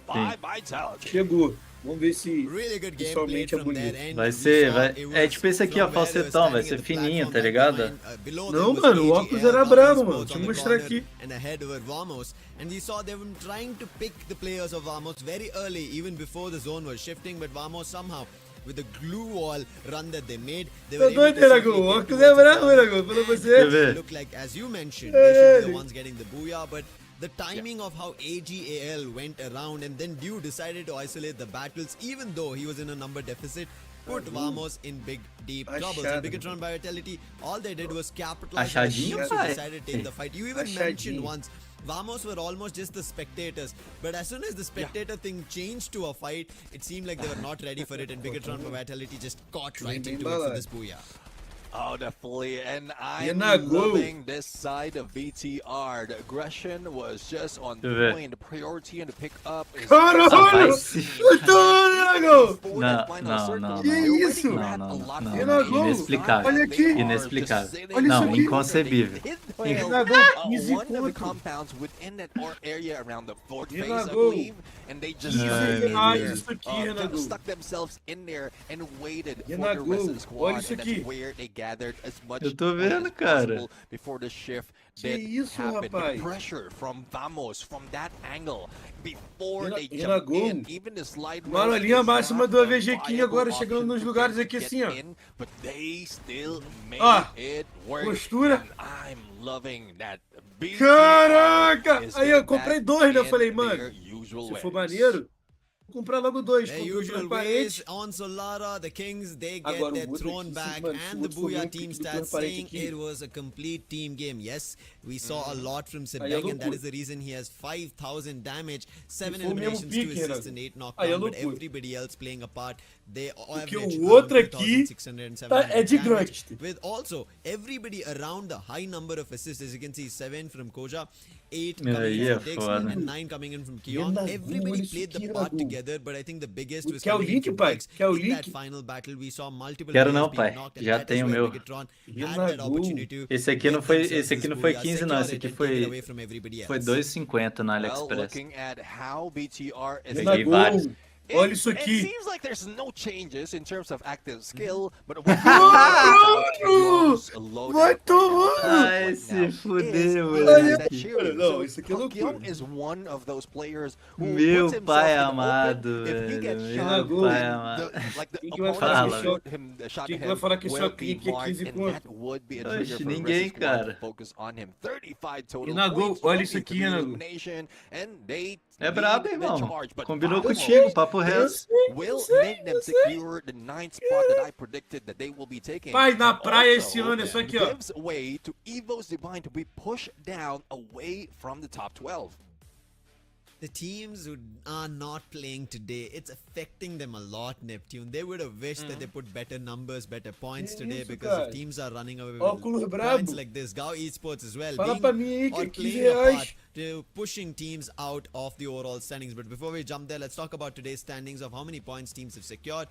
[SPEAKER 9] By Vitality.
[SPEAKER 4] Chegou. Vamos ver se
[SPEAKER 3] Really good gameplay
[SPEAKER 4] visualmente é
[SPEAKER 3] from their
[SPEAKER 4] bonito.
[SPEAKER 3] end.
[SPEAKER 6] Vai
[SPEAKER 3] We
[SPEAKER 6] ser,
[SPEAKER 3] saw
[SPEAKER 6] vai.
[SPEAKER 3] it
[SPEAKER 6] É
[SPEAKER 3] was
[SPEAKER 6] tipo esse aqui, ó,
[SPEAKER 3] from where they were
[SPEAKER 6] falsetão, vai
[SPEAKER 3] standing
[SPEAKER 6] ser
[SPEAKER 3] in the
[SPEAKER 6] fininho,
[SPEAKER 3] platform
[SPEAKER 6] tá
[SPEAKER 3] that
[SPEAKER 6] ligado?
[SPEAKER 3] behind, below
[SPEAKER 4] Não,
[SPEAKER 3] them was
[SPEAKER 4] mano, o óculos era
[SPEAKER 3] AGL,
[SPEAKER 4] brabo,
[SPEAKER 3] esports
[SPEAKER 4] mano. Deixa eu
[SPEAKER 3] on the
[SPEAKER 4] mostrar
[SPEAKER 3] corner,
[SPEAKER 4] aqui.
[SPEAKER 3] And ahead were Vamos, and we saw them trying to pick the players of Vamos very early, even before the zone was shifting, but Vamos somehow, with the glue wall run that they made, they were
[SPEAKER 4] Tô
[SPEAKER 3] able
[SPEAKER 4] doido,
[SPEAKER 3] to
[SPEAKER 4] Renago.
[SPEAKER 3] safely
[SPEAKER 4] O
[SPEAKER 3] get
[SPEAKER 4] óculos
[SPEAKER 3] towards
[SPEAKER 4] é
[SPEAKER 3] the
[SPEAKER 4] brabo,
[SPEAKER 3] corner.
[SPEAKER 4] Renago. Falou pra
[SPEAKER 3] And
[SPEAKER 4] você.
[SPEAKER 3] it looked like, as you mentioned, they should be the ones getting the booyah, but the timing of how AGAL went around and then Dew decided to isolate the battles, even though he was in a number deficit, put Vamos in big, deep troubles. And Bigatron Vitality, all they did was capitalize on the
[SPEAKER 6] Achadinho,
[SPEAKER 3] teams who
[SPEAKER 6] pai.
[SPEAKER 3] decided to take the fight. You even mentioned once, Vamos were almost just the spectators, but as soon as the spectator thing changed to a fight, it seemed like they were not ready for it, and Bigatron Vitality just caught right into it for this booyah.
[SPEAKER 9] Oh, definitely. And I'm
[SPEAKER 4] Renago.
[SPEAKER 9] loving this side of BTR. The aggression was just on point. The priority and the pick up is
[SPEAKER 4] Caralho!
[SPEAKER 6] vai se-
[SPEAKER 4] Renago!
[SPEAKER 6] Não.
[SPEAKER 4] Que isso?
[SPEAKER 6] Não.
[SPEAKER 4] Renago,
[SPEAKER 6] Inexplicável.
[SPEAKER 4] olha aqui.
[SPEAKER 6] Inexplicável.
[SPEAKER 4] Olha
[SPEAKER 6] Não,
[SPEAKER 4] isso aqui.
[SPEAKER 6] inconcebível.
[SPEAKER 4] Renago, 15
[SPEAKER 9] one of the
[SPEAKER 4] pontos.
[SPEAKER 9] compounds within that area around the fourth phase, I
[SPEAKER 4] Renago.
[SPEAKER 9] believe, and they just
[SPEAKER 4] Isso aqui, Renago.
[SPEAKER 9] stuck themselves in there and waited for the
[SPEAKER 4] Renago,
[SPEAKER 9] rest of the squad,
[SPEAKER 4] olha isso
[SPEAKER 9] and
[SPEAKER 4] aqui.
[SPEAKER 9] that's where they gathered as much
[SPEAKER 6] Eu tô
[SPEAKER 9] point
[SPEAKER 6] vendo,
[SPEAKER 9] as
[SPEAKER 6] cara.
[SPEAKER 9] possible before the shift
[SPEAKER 4] Que
[SPEAKER 9] did
[SPEAKER 4] isso,
[SPEAKER 9] happen.
[SPEAKER 4] rapaz?
[SPEAKER 9] The pressure from Vamos from that angle before they
[SPEAKER 4] Renago.
[SPEAKER 9] jump in, even the slide
[SPEAKER 4] Mano,
[SPEAKER 9] roll
[SPEAKER 4] a linha
[SPEAKER 9] is
[SPEAKER 4] máxima
[SPEAKER 9] not
[SPEAKER 4] do
[SPEAKER 9] a
[SPEAKER 4] AVG aqui
[SPEAKER 9] viable
[SPEAKER 4] agora chegando
[SPEAKER 9] option
[SPEAKER 4] nos
[SPEAKER 9] to
[SPEAKER 4] lugares
[SPEAKER 9] get
[SPEAKER 4] aqui assim, ó.
[SPEAKER 9] in, but they still made
[SPEAKER 4] Ó,
[SPEAKER 9] it work.
[SPEAKER 4] postura.
[SPEAKER 9] And I'm loving that. BTR
[SPEAKER 4] Caraca!
[SPEAKER 9] is
[SPEAKER 4] Aí eu
[SPEAKER 9] getting
[SPEAKER 4] comprei
[SPEAKER 9] back
[SPEAKER 4] 2, né? Eu
[SPEAKER 9] in
[SPEAKER 4] falei,
[SPEAKER 9] their
[SPEAKER 4] mano,
[SPEAKER 9] usual
[SPEAKER 4] se for
[SPEAKER 9] ways.
[SPEAKER 4] maneiro, vou comprar logo 2.
[SPEAKER 3] The
[SPEAKER 4] Comprei o
[SPEAKER 3] usual
[SPEAKER 4] transparente.
[SPEAKER 3] ways on Solara, the Kings, they get
[SPEAKER 4] Agora, o
[SPEAKER 3] their
[SPEAKER 4] outro
[SPEAKER 3] throne
[SPEAKER 4] aqui,
[SPEAKER 3] back,
[SPEAKER 4] mano,
[SPEAKER 3] and
[SPEAKER 4] o
[SPEAKER 3] the
[SPEAKER 4] outro foi
[SPEAKER 3] Booyah
[SPEAKER 4] muito
[SPEAKER 3] team
[SPEAKER 4] do
[SPEAKER 3] starts
[SPEAKER 4] transparente
[SPEAKER 3] saying
[SPEAKER 4] aqui.
[SPEAKER 3] it was a complete team game. Yes, we saw a lot from
[SPEAKER 4] Aí é
[SPEAKER 3] Sebeg, and that
[SPEAKER 4] loucura.
[SPEAKER 3] is the reason he has 5,000 damage, 7
[SPEAKER 4] foi o mesmo
[SPEAKER 3] eliminations, 2
[SPEAKER 4] pique,
[SPEAKER 3] assists,
[SPEAKER 4] Renato.
[SPEAKER 3] and 8
[SPEAKER 4] Aí é
[SPEAKER 3] knockdown, but
[SPEAKER 4] loucura.
[SPEAKER 3] everybody else playing a part. They
[SPEAKER 4] Porque
[SPEAKER 3] average
[SPEAKER 4] o outro
[SPEAKER 3] around
[SPEAKER 4] aqui
[SPEAKER 3] 2,600 and
[SPEAKER 4] tá, é
[SPEAKER 3] 700
[SPEAKER 4] de
[SPEAKER 3] damage,
[SPEAKER 4] gangster.
[SPEAKER 3] with also everybody around the high number of assists. As you can see, 7 from Koja, 8 coming
[SPEAKER 6] Aí
[SPEAKER 3] in
[SPEAKER 6] é
[SPEAKER 3] from Dix,
[SPEAKER 6] foda.
[SPEAKER 3] and 9 coming in from Kyong.
[SPEAKER 4] Renato,
[SPEAKER 3] Everybody
[SPEAKER 4] olha
[SPEAKER 3] played
[SPEAKER 4] isso
[SPEAKER 3] the
[SPEAKER 4] aqui,
[SPEAKER 3] part
[SPEAKER 4] Renato.
[SPEAKER 3] together, but I think the biggest was
[SPEAKER 4] Quer o
[SPEAKER 3] coming in
[SPEAKER 4] link,
[SPEAKER 3] from
[SPEAKER 4] pai?
[SPEAKER 3] Dix.
[SPEAKER 4] Quer o
[SPEAKER 3] In that
[SPEAKER 4] link?
[SPEAKER 3] final battle, we saw multiple
[SPEAKER 6] Quero
[SPEAKER 3] players
[SPEAKER 6] não,
[SPEAKER 3] being
[SPEAKER 6] pai.
[SPEAKER 3] knocked, and
[SPEAKER 6] Já
[SPEAKER 3] that is
[SPEAKER 6] tenho o
[SPEAKER 3] where
[SPEAKER 6] meu.
[SPEAKER 3] Bigatron had
[SPEAKER 4] Renato.
[SPEAKER 3] that opportunity to
[SPEAKER 6] Esse aqui não
[SPEAKER 3] get
[SPEAKER 6] foi,
[SPEAKER 3] themselves
[SPEAKER 6] esse aqui não
[SPEAKER 3] this
[SPEAKER 6] foi
[SPEAKER 3] booyah,
[SPEAKER 6] 15 não, esse
[SPEAKER 3] secure
[SPEAKER 6] aqui
[SPEAKER 3] it, and take it
[SPEAKER 6] foi
[SPEAKER 3] away from everybody
[SPEAKER 6] foi
[SPEAKER 3] else.
[SPEAKER 6] 2,50 no
[SPEAKER 9] Well,
[SPEAKER 6] AliExpress.
[SPEAKER 9] looking at how BTR is
[SPEAKER 6] Peguei
[SPEAKER 4] Renago,
[SPEAKER 6] vários.
[SPEAKER 4] olha isso
[SPEAKER 9] It
[SPEAKER 4] aqui.
[SPEAKER 9] seems like there's no changes in terms of active skill, but
[SPEAKER 4] Vai tomar!
[SPEAKER 6] Ai, se fudeu,
[SPEAKER 4] Olha,
[SPEAKER 6] moleque.
[SPEAKER 4] não, isso aqui é loucura.
[SPEAKER 9] is one of those players who
[SPEAKER 6] Meu
[SPEAKER 9] puts himself
[SPEAKER 6] pai
[SPEAKER 9] in the
[SPEAKER 6] amado,
[SPEAKER 9] open. If he
[SPEAKER 6] velho.
[SPEAKER 9] gets
[SPEAKER 6] Meu
[SPEAKER 9] shot,
[SPEAKER 6] pai
[SPEAKER 9] the-
[SPEAKER 6] amado.
[SPEAKER 9] like the
[SPEAKER 4] Quem que vai
[SPEAKER 9] opponent
[SPEAKER 4] falar
[SPEAKER 9] who
[SPEAKER 6] que
[SPEAKER 9] shot him, shot
[SPEAKER 4] Quem que
[SPEAKER 9] him
[SPEAKER 4] vai falar que esse
[SPEAKER 9] will
[SPEAKER 4] aqui
[SPEAKER 9] be
[SPEAKER 4] que é
[SPEAKER 9] marked,
[SPEAKER 4] 15
[SPEAKER 9] and
[SPEAKER 4] conto?
[SPEAKER 9] that would be a
[SPEAKER 6] Oxe,
[SPEAKER 9] trigger for the rest
[SPEAKER 6] ninguém,
[SPEAKER 9] of the squad to
[SPEAKER 6] cara.
[SPEAKER 9] focus on him. 35 total
[SPEAKER 4] Renago,
[SPEAKER 9] points,
[SPEAKER 4] olha isso aqui,
[SPEAKER 9] 23
[SPEAKER 4] Renago.
[SPEAKER 9] elimination, and they
[SPEAKER 6] É
[SPEAKER 9] lead
[SPEAKER 6] brabo,
[SPEAKER 9] the
[SPEAKER 6] irmão.
[SPEAKER 9] charge, but
[SPEAKER 6] Combinou
[SPEAKER 9] Vamos
[SPEAKER 6] contigo, papo reto.
[SPEAKER 9] will make them secure the 9th spot that I predicted that they will be taking.
[SPEAKER 4] Pai, na
[SPEAKER 9] And
[SPEAKER 4] praia
[SPEAKER 9] also
[SPEAKER 4] esse ano é só aqui, ó.
[SPEAKER 9] gives way to Evo's Divine to be pushed down away from the top 12.
[SPEAKER 3] The teams who are not playing today, it's affecting them a lot, Neptune. They would have wished that they put better numbers, better points today,
[SPEAKER 4] isso,
[SPEAKER 3] because
[SPEAKER 4] cara?
[SPEAKER 3] if teams are running away
[SPEAKER 4] Óculos
[SPEAKER 3] with
[SPEAKER 4] brabo.
[SPEAKER 3] points like this, Gao Esports as well,
[SPEAKER 4] Fala
[SPEAKER 3] being
[SPEAKER 4] pra mim aí que
[SPEAKER 3] or
[SPEAKER 4] é 15
[SPEAKER 3] playing a
[SPEAKER 4] reais.
[SPEAKER 3] part to pushing teams out of the overall standings. But before we jump there, let's talk about today's standings of how many points teams have secured.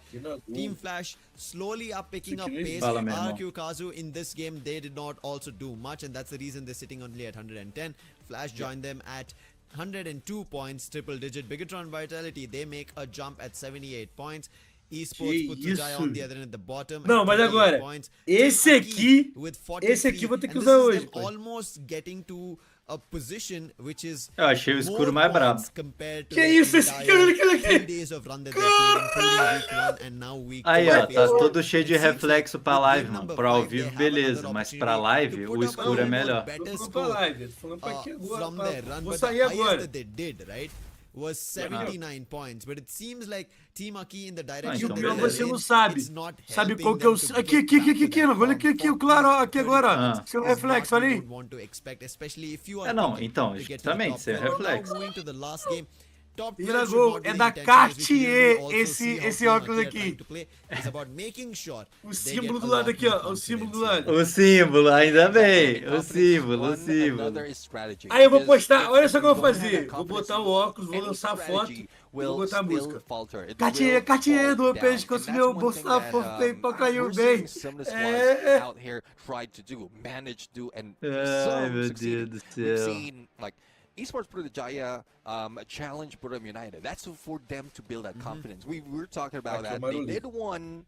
[SPEAKER 3] Team Flash slowly are picking up pace.
[SPEAKER 6] Fala, meu irmão.
[SPEAKER 3] RQ Kazu in this game, they did not also do much, and that's the reason they're sitting only at 110. Flash joined them at 102 points, triple digit. Bigatron Vitality, they make a jump at 78 points. Esports put Jai on the other end at the bottom.
[SPEAKER 4] Não,
[SPEAKER 3] at
[SPEAKER 4] mas
[SPEAKER 3] 38
[SPEAKER 4] agora,
[SPEAKER 3] points.
[SPEAKER 4] esse
[SPEAKER 3] Team Aki
[SPEAKER 4] aqui,
[SPEAKER 3] with
[SPEAKER 4] esse aqui
[SPEAKER 3] 43,
[SPEAKER 4] vou ter que
[SPEAKER 3] and
[SPEAKER 4] usar
[SPEAKER 3] this is
[SPEAKER 4] hoje,
[SPEAKER 3] them
[SPEAKER 4] pai.
[SPEAKER 3] almost getting to a position which is
[SPEAKER 6] Eu achei o escuro
[SPEAKER 3] more
[SPEAKER 6] mais brabo.
[SPEAKER 3] points compared to
[SPEAKER 4] Que
[SPEAKER 3] the
[SPEAKER 4] isso, esse
[SPEAKER 3] entire
[SPEAKER 4] cara, aquele aqui?
[SPEAKER 3] 3 days of run that they played, including week 1 and now week
[SPEAKER 6] Aí,
[SPEAKER 3] 2.
[SPEAKER 6] ó, tá todo cheio de reflexo pra live, mano. Pra ao vivo, beleza, mas pra live, o escuro é melhor.
[SPEAKER 4] Eu tô falando pra live, tô falando pra aqui agora.
[SPEAKER 3] From
[SPEAKER 4] pra-
[SPEAKER 3] their run,
[SPEAKER 4] Vou
[SPEAKER 3] but
[SPEAKER 4] sair
[SPEAKER 3] the highest
[SPEAKER 4] agora.
[SPEAKER 3] that they did, right, was 79 points. But it seems like Team Aki in the direction
[SPEAKER 6] então
[SPEAKER 4] E o
[SPEAKER 3] that
[SPEAKER 4] pior
[SPEAKER 3] they're
[SPEAKER 4] você
[SPEAKER 3] in,
[SPEAKER 4] não sabe.
[SPEAKER 3] it's not
[SPEAKER 4] Sabe
[SPEAKER 3] helping
[SPEAKER 4] qual que é o...
[SPEAKER 3] them to
[SPEAKER 4] Aqui,
[SPEAKER 3] get
[SPEAKER 4] aqui,
[SPEAKER 3] back
[SPEAKER 4] aqui,
[SPEAKER 3] to
[SPEAKER 4] aqui,
[SPEAKER 3] that
[SPEAKER 4] não. Olha aqui,
[SPEAKER 3] form.
[SPEAKER 4] aqui, o claro, ó, aqui agora.
[SPEAKER 6] Ah.
[SPEAKER 4] Seu
[SPEAKER 3] Is
[SPEAKER 4] reflexo,
[SPEAKER 3] what
[SPEAKER 4] olha
[SPEAKER 3] you
[SPEAKER 4] aí.
[SPEAKER 3] would want to expect, especially if you are
[SPEAKER 6] É, não,
[SPEAKER 3] picking
[SPEAKER 6] então,
[SPEAKER 3] to get to the
[SPEAKER 6] justamente,
[SPEAKER 3] top
[SPEAKER 6] seu
[SPEAKER 3] 12. Now
[SPEAKER 6] reflexo.
[SPEAKER 3] moving to the last game. Top 12
[SPEAKER 4] Irago,
[SPEAKER 3] should not
[SPEAKER 4] é
[SPEAKER 3] be
[SPEAKER 4] da
[SPEAKER 3] the intention, as we
[SPEAKER 4] Cartier
[SPEAKER 3] clearly also
[SPEAKER 4] esse-
[SPEAKER 3] see how
[SPEAKER 4] esse
[SPEAKER 3] Team
[SPEAKER 4] óculos
[SPEAKER 3] Aki are
[SPEAKER 4] aqui.
[SPEAKER 3] trying to play. It's about making sure
[SPEAKER 4] O
[SPEAKER 3] they
[SPEAKER 4] símbolo
[SPEAKER 3] get
[SPEAKER 4] do
[SPEAKER 3] a
[SPEAKER 4] lado
[SPEAKER 3] lot
[SPEAKER 4] aqui, ó.
[SPEAKER 3] more
[SPEAKER 4] O símbolo do
[SPEAKER 3] confidence.
[SPEAKER 4] lado.
[SPEAKER 6] O símbolo, ainda bem. O
[SPEAKER 9] Confidence
[SPEAKER 6] símbolo, o
[SPEAKER 9] one
[SPEAKER 6] símbolo.
[SPEAKER 9] another strategy.
[SPEAKER 4] Aí eu vou
[SPEAKER 9] Because
[SPEAKER 4] postar,
[SPEAKER 9] if
[SPEAKER 4] olha só o que eu vou
[SPEAKER 9] you don't have
[SPEAKER 4] fazer.
[SPEAKER 9] that
[SPEAKER 4] Vou
[SPEAKER 9] confidence,
[SPEAKER 4] botar o óculos, vou
[SPEAKER 9] any
[SPEAKER 4] lançar a foto
[SPEAKER 9] strategy
[SPEAKER 4] e vou
[SPEAKER 9] will
[SPEAKER 4] botar a
[SPEAKER 9] still
[SPEAKER 4] música.
[SPEAKER 9] falter. It
[SPEAKER 4] Cartier,
[SPEAKER 9] will
[SPEAKER 4] Cartier
[SPEAKER 9] fall
[SPEAKER 4] do
[SPEAKER 9] down.
[SPEAKER 4] pescoço,
[SPEAKER 9] And
[SPEAKER 4] meu
[SPEAKER 9] that's one
[SPEAKER 4] bolso
[SPEAKER 9] thing
[SPEAKER 4] tá
[SPEAKER 9] that,
[SPEAKER 4] feio pra cair
[SPEAKER 9] we're
[SPEAKER 4] bem.
[SPEAKER 9] seeing some of the squads
[SPEAKER 4] É.
[SPEAKER 9] out here try to do, manage to, and
[SPEAKER 6] Ai,
[SPEAKER 9] some
[SPEAKER 6] meu
[SPEAKER 9] succeeded.
[SPEAKER 6] Deus do
[SPEAKER 9] We've
[SPEAKER 6] céu.
[SPEAKER 9] seen like Esports Putrajaya challenge Puram United. That's for them to build that confidence. We were talking about that. They did one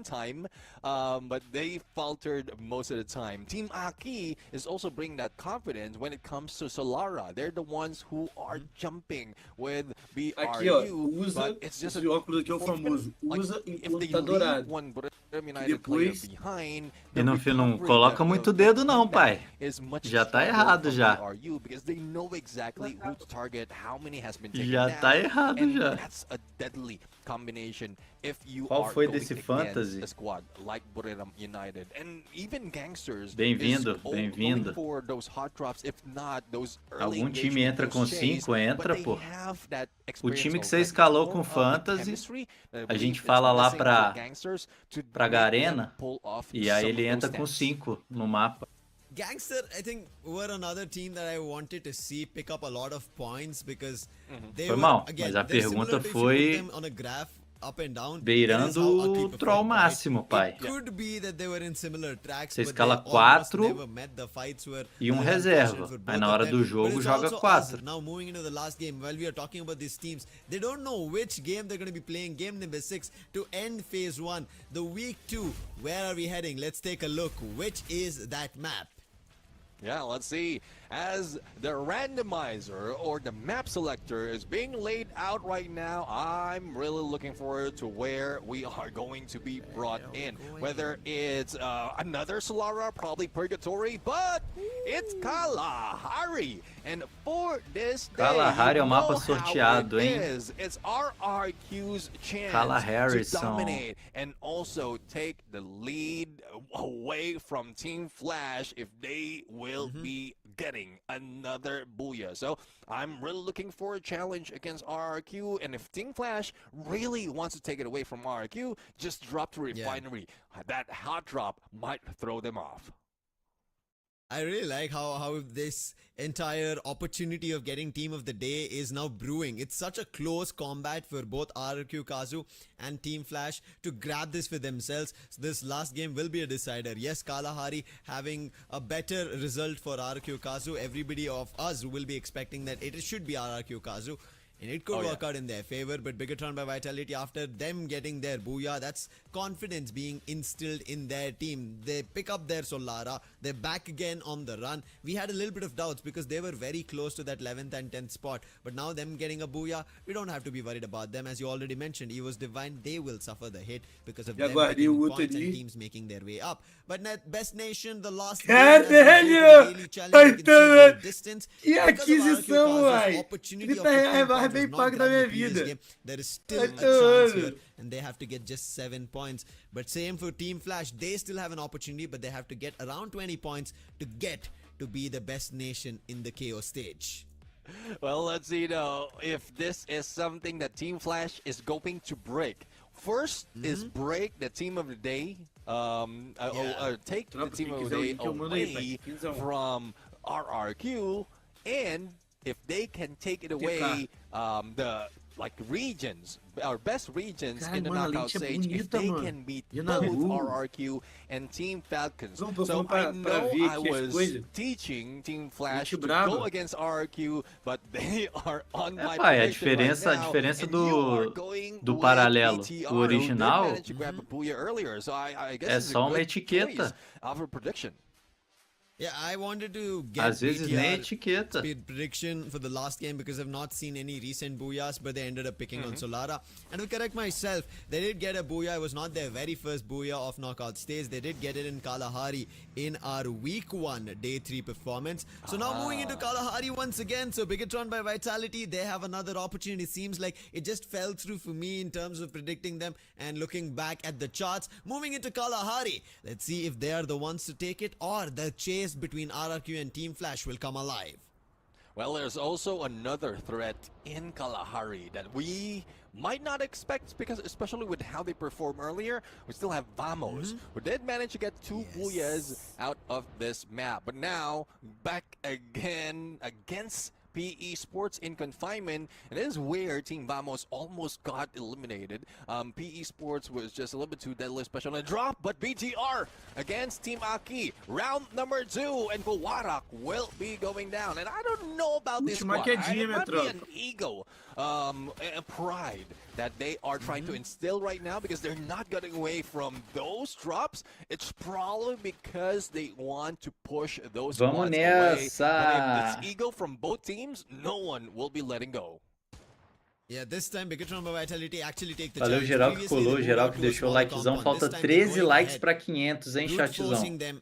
[SPEAKER 9] time, but they faltered most of the time. Team Aki is also bringing that confidence when it comes to Solara. They're the ones who are jumping with BRU.
[SPEAKER 4] Aqui, ó, usa
[SPEAKER 9] but it's just
[SPEAKER 4] esse óculos aqui é o famoso. Usa enquanto tá dourado. Depois...
[SPEAKER 6] E no fim não coloca muito dedo não, pai. Já tá errado já. Já tá errado já. Qual foi desse fantasy? Bem-vindo, bem-vindo. Algum time entra com 5? Entra, pô. O time que você escalou com fantasy, a gente fala lá pra Garena, e aí ele entra com 5 no mapa.
[SPEAKER 3] Gangster, I think, were another team that I wanted to see pick up a lot of points because they
[SPEAKER 6] Foi
[SPEAKER 3] were,
[SPEAKER 6] mal,
[SPEAKER 3] again,
[SPEAKER 6] mas a pergunta foi
[SPEAKER 3] beirando
[SPEAKER 6] o troll máximo, pai.
[SPEAKER 3] Could be that they were in similar tracks,
[SPEAKER 6] Você escala 4 e um reserva. Aí na hora do jogo joga 4.
[SPEAKER 3] Now moving into the last game, while we are talking about these teams, they don't know which game they're going to be playing. Game number 6 to end phase 1. The week 2, where are we heading? Let's take a look. Which is that map?
[SPEAKER 9] Yeah, let's see. As the randomizer or the map selector is being laid out right now, I'm really looking forward to where we are going to be brought in. Whether it's another Solara, probably Purgatory, but it's Kalahari. And for this day,
[SPEAKER 6] Kalahari é o mapa sorteado, hein?
[SPEAKER 9] It's RRQ's chance to dominate and also take the lead away from Team Flash if they will be getting another booyah. So I'm really looking for a challenge against RRQ, and if Team Flash really wants to take it away from RRQ, just drop to Refinery. That hot drop might throw them off.
[SPEAKER 3] I really like how this entire opportunity of getting team of the day is now brewing. It's such a close combat for both RRQ Kazu and Team Flash to grab this for themselves. So this last game will be a decider. Yes, Kalahari having a better result for RRQ Kazu. Everybody of us will be expecting that it should be RRQ Kazu. And it could work out in their favor, but Bigatron by Vitality, after them getting their booyah, that's confidence being instilled in their team. They pick up their Solara, they're back again on the run. We had a little bit of doubts because they were very close to that 11th and 10th spot, but now them getting a booyah, we don't have to be worried about them. As you already mentioned, EVO's Divine, they will suffer the hit because of them picking points and teams making their way up. But Best Nation, the last daily challenge, distance.
[SPEAKER 4] Que aquisição, uai! 30 reais mais bem pago da minha vida.
[SPEAKER 3] There is still a chance here, and they have to get just 7 points. But same for Team Flash, they still have an opportunity, but they have to get around 20 points to get to be the best nation in the KO stage.
[SPEAKER 9] Well, let's see though if this is something that Team Flash is going to break. First is break the team of the day. Take the team of the day away from RRQ, and if they can take it away, the regions, our best regions in the knockout stage, if they can beat both RRQ and Team Falcons. So I know I was teaching Team Flash to go against RRQ, but they are on my position right now,
[SPEAKER 6] a diferença do paralelo, o original é só uma etiqueta.
[SPEAKER 3] Yeah, I wanted to get
[SPEAKER 6] às vezes nem etiqueta.
[SPEAKER 3] Speed prediction for the last game because I've not seen any recent booyahs, but they ended up picking on Solara. And to correct myself, they did get a booyah. It was not their very first booyah of knockout stage. They did get it in Kalahari in our week 1 day 3 performance. So now moving into Kalahari once again. So Bigatron by Vitality, they have another opportunity. It seems like it just fell through for me in terms of predicting them and looking back at the charts. Moving into Kalahari, let's see if they are the ones to take it or the chase between RRQ and Team Flash will come alive.
[SPEAKER 9] Well, there's also another threat in Kalahari that we might not expect, because especially with how they performed earlier, we still have Vamos, who did manage to get 2 booyahs out of this map. But now, back again against PE Sports in confinement, and this is where Team Vamos almost got eliminated. PE Sports was just a little bit too deadly, especially on a drop, but BTR against Team Aki, round number 2, and FORA will be going down. And I don't know about this squad. It might be an ego, a pride that they are trying to instill right now because they're not getting away from those drops. It's probably because they want to push those squads away. But if it's ego from both teams, no one will be letting go.
[SPEAKER 3] Yeah, this time Bigatron Vitality actually take the
[SPEAKER 6] Valeu
[SPEAKER 3] challenge.
[SPEAKER 6] geral que
[SPEAKER 3] Previously,
[SPEAKER 6] colou,
[SPEAKER 3] they
[SPEAKER 6] geral
[SPEAKER 3] moved
[SPEAKER 6] que
[SPEAKER 3] to a
[SPEAKER 6] deixou o
[SPEAKER 3] smaller
[SPEAKER 6] likezão.
[SPEAKER 3] compound.
[SPEAKER 6] Falta
[SPEAKER 3] This time they're
[SPEAKER 6] 13
[SPEAKER 3] going
[SPEAKER 6] likes
[SPEAKER 3] ahead,
[SPEAKER 6] pra 500, hein,
[SPEAKER 3] brute
[SPEAKER 6] chatzão.
[SPEAKER 3] forcing them,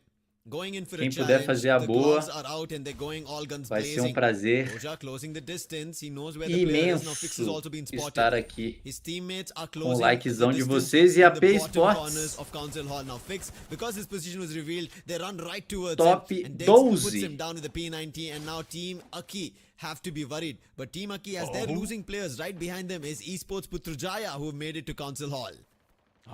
[SPEAKER 3] going in for
[SPEAKER 6] Quem
[SPEAKER 3] a
[SPEAKER 6] puder
[SPEAKER 3] challenge.
[SPEAKER 6] fazer a
[SPEAKER 3] The
[SPEAKER 6] boa,
[SPEAKER 3] gloves are out and they're going all guns
[SPEAKER 6] vai ser
[SPEAKER 3] blazing.
[SPEAKER 6] prazer
[SPEAKER 3] Koja closing the distance. He knows where the player is. Now Fix has
[SPEAKER 6] imenso
[SPEAKER 3] also been spotted.
[SPEAKER 6] estar aqui
[SPEAKER 3] His teammates are
[SPEAKER 6] com o
[SPEAKER 3] closing
[SPEAKER 6] likezão
[SPEAKER 3] the
[SPEAKER 6] de
[SPEAKER 3] distance
[SPEAKER 6] vocês e
[SPEAKER 3] in
[SPEAKER 6] a
[SPEAKER 3] the
[SPEAKER 6] P
[SPEAKER 3] bottom
[SPEAKER 6] Sports
[SPEAKER 3] corners of Council Hall. Now Fix, because his position was revealed, they run right towards
[SPEAKER 6] top
[SPEAKER 3] him and Dex
[SPEAKER 6] 12.
[SPEAKER 3] puts him down with the P90, and now Team Aki have to be worried. But Team Aki, as they're losing players, right behind them is Esports Putrajaya, who have made it to Council Hall.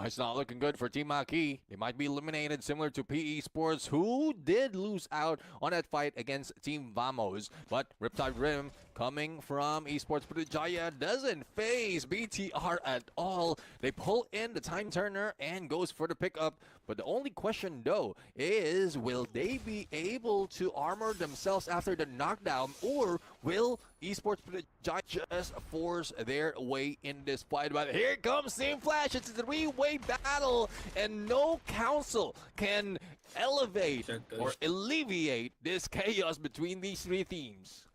[SPEAKER 9] It's not looking good for Team Aki. They might be eliminated, similar to PE Sports, who did lose out on that fight against Team Vamos. But Riptide Rim, coming from Esports Putrajaya, doesn't phase BTR at all. They pull in the time turner and goes for the pickup. But the only question, though, is will they be able to armor themselves after the knockdown, or will Esports Putrajaya just force their way in this fight? But here comes Team Flash. It's a three-way battle, and no council can elevate or alleviate this chaos between these three teams.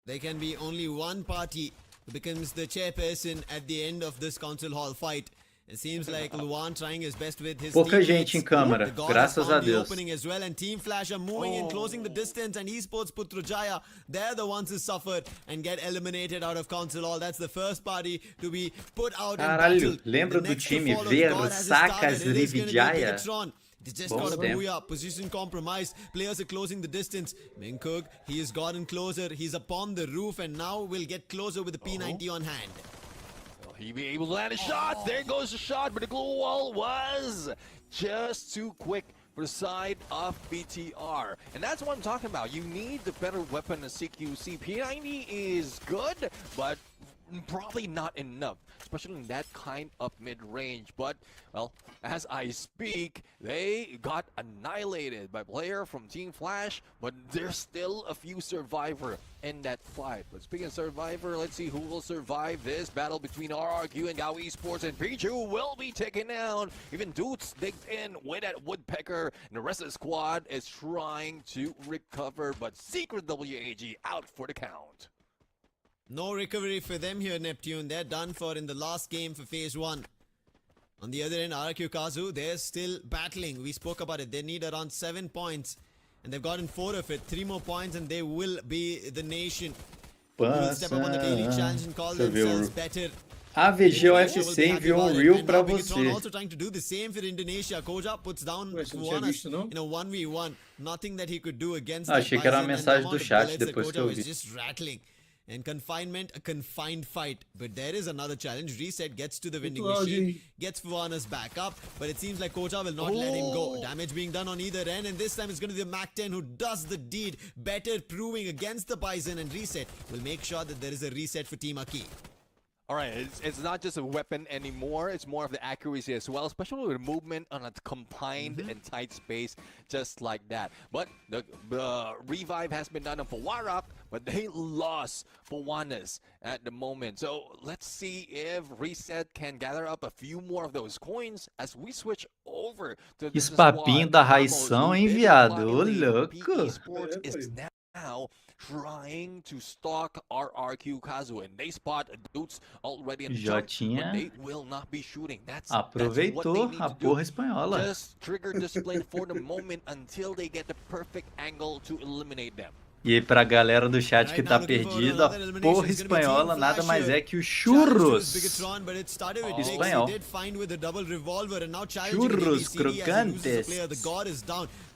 [SPEAKER 3] There can be only one party who becomes the chairperson at the end of this Council Hall fight. It seems like Luan trying his best with his
[SPEAKER 6] Pouca
[SPEAKER 3] teammates.
[SPEAKER 6] gente em câmera,
[SPEAKER 3] The God
[SPEAKER 6] graças
[SPEAKER 3] has
[SPEAKER 6] a
[SPEAKER 3] found the
[SPEAKER 6] Deus.
[SPEAKER 3] opening as well, and Team Flash are moving in, closing the distance, and Esports Putrajaya, they're the ones who suffered and get eliminated out of Council Hall. That's the first party to be put out in
[SPEAKER 6] Caralho,
[SPEAKER 3] battle.
[SPEAKER 6] lembra
[SPEAKER 3] The
[SPEAKER 6] do
[SPEAKER 3] next to
[SPEAKER 6] time
[SPEAKER 3] follow,
[SPEAKER 6] Ver,
[SPEAKER 3] God has his
[SPEAKER 6] Sacas,
[SPEAKER 3] target. It is gonna be
[SPEAKER 6] Rividiaia?
[SPEAKER 3] Bigatron. They just
[SPEAKER 6] Bons
[SPEAKER 3] got a
[SPEAKER 6] tempos.
[SPEAKER 3] booyah. Position compromised. Players are closing the distance. Minkug, he has gotten closer. He's upon the roof and now will get closer with the P90 on hand.
[SPEAKER 9] Will he be able to land a shot? There goes the shot, but the glue wall was just too quick for the side of BTR. And that's what I'm talking about. You need the better weapon than CQC. P90 is good, but probably not enough, especially in that kind of mid-range. But, well, as I speak, they got annihilated by a player from Team Flash, but there's still a few survivors in that fight. But speaking of survivor, let's see who will survive this battle between RRQ and GAO Esports, and Pichu will be taken down. Even Doots digged in with that Woodpecker, and the rest of the squad is trying to recover, but Secret WAG out for the count.
[SPEAKER 3] No recovery for them here, Neptune. They're done for in the last game for phase 1. On the other end, RQ Kazu, they're still battling. We spoke about it. They need around 7 points. And they've gotten 4 of it. 3 more points and they will be the nation. Who will step up on the daily challenge and call themselves better.
[SPEAKER 6] AVG UFC enviou reel pra você.
[SPEAKER 3] Also trying to do the same for Indonesia. Koja puts down Fuanas in a 1v1. Nothing that he could do against that
[SPEAKER 6] Achei que era uma
[SPEAKER 3] Bison, and
[SPEAKER 6] mensagem
[SPEAKER 3] the
[SPEAKER 6] do
[SPEAKER 3] amount of
[SPEAKER 6] chat
[SPEAKER 3] bullets that
[SPEAKER 6] depois que
[SPEAKER 3] Koja
[SPEAKER 6] eu
[SPEAKER 3] was
[SPEAKER 6] vi.
[SPEAKER 3] just rattling. And confinement, a confined fight. But there is another challenge. Reset gets to the vending machine, gets Fuanas back up, but it seems like Koja will not let him go. Damage being done on either end, and this time it's going to be the Mac-10 who does the deed, better proving against the Bison, and Reset will make sure that there is a reset for Team Aki.
[SPEAKER 9] All right, it's not just a weapon anymore. It's more of the accuracy as well, especially with movement on a confined and tight space, just like that. But the revive has been done on FORA, but they lost Fuanas at the moment. So let's see if Reset can gather up a few more of those coins as we switch over to
[SPEAKER 6] Esse papinho da raição, hein, viado? Ô, louco.
[SPEAKER 9] Esports is now trying to stalk RRQ Kazu, and they spot Doots already in the jump, but they will not be shooting. That's
[SPEAKER 6] aproveitou a porra espanhola.
[SPEAKER 9] Just trigger display for the moment until they get the perfect angle to eliminate them.
[SPEAKER 6] E pra galera do chat que tá perdida, a porra espanhola nada mais é que o churros espanhol. Churros crocantes.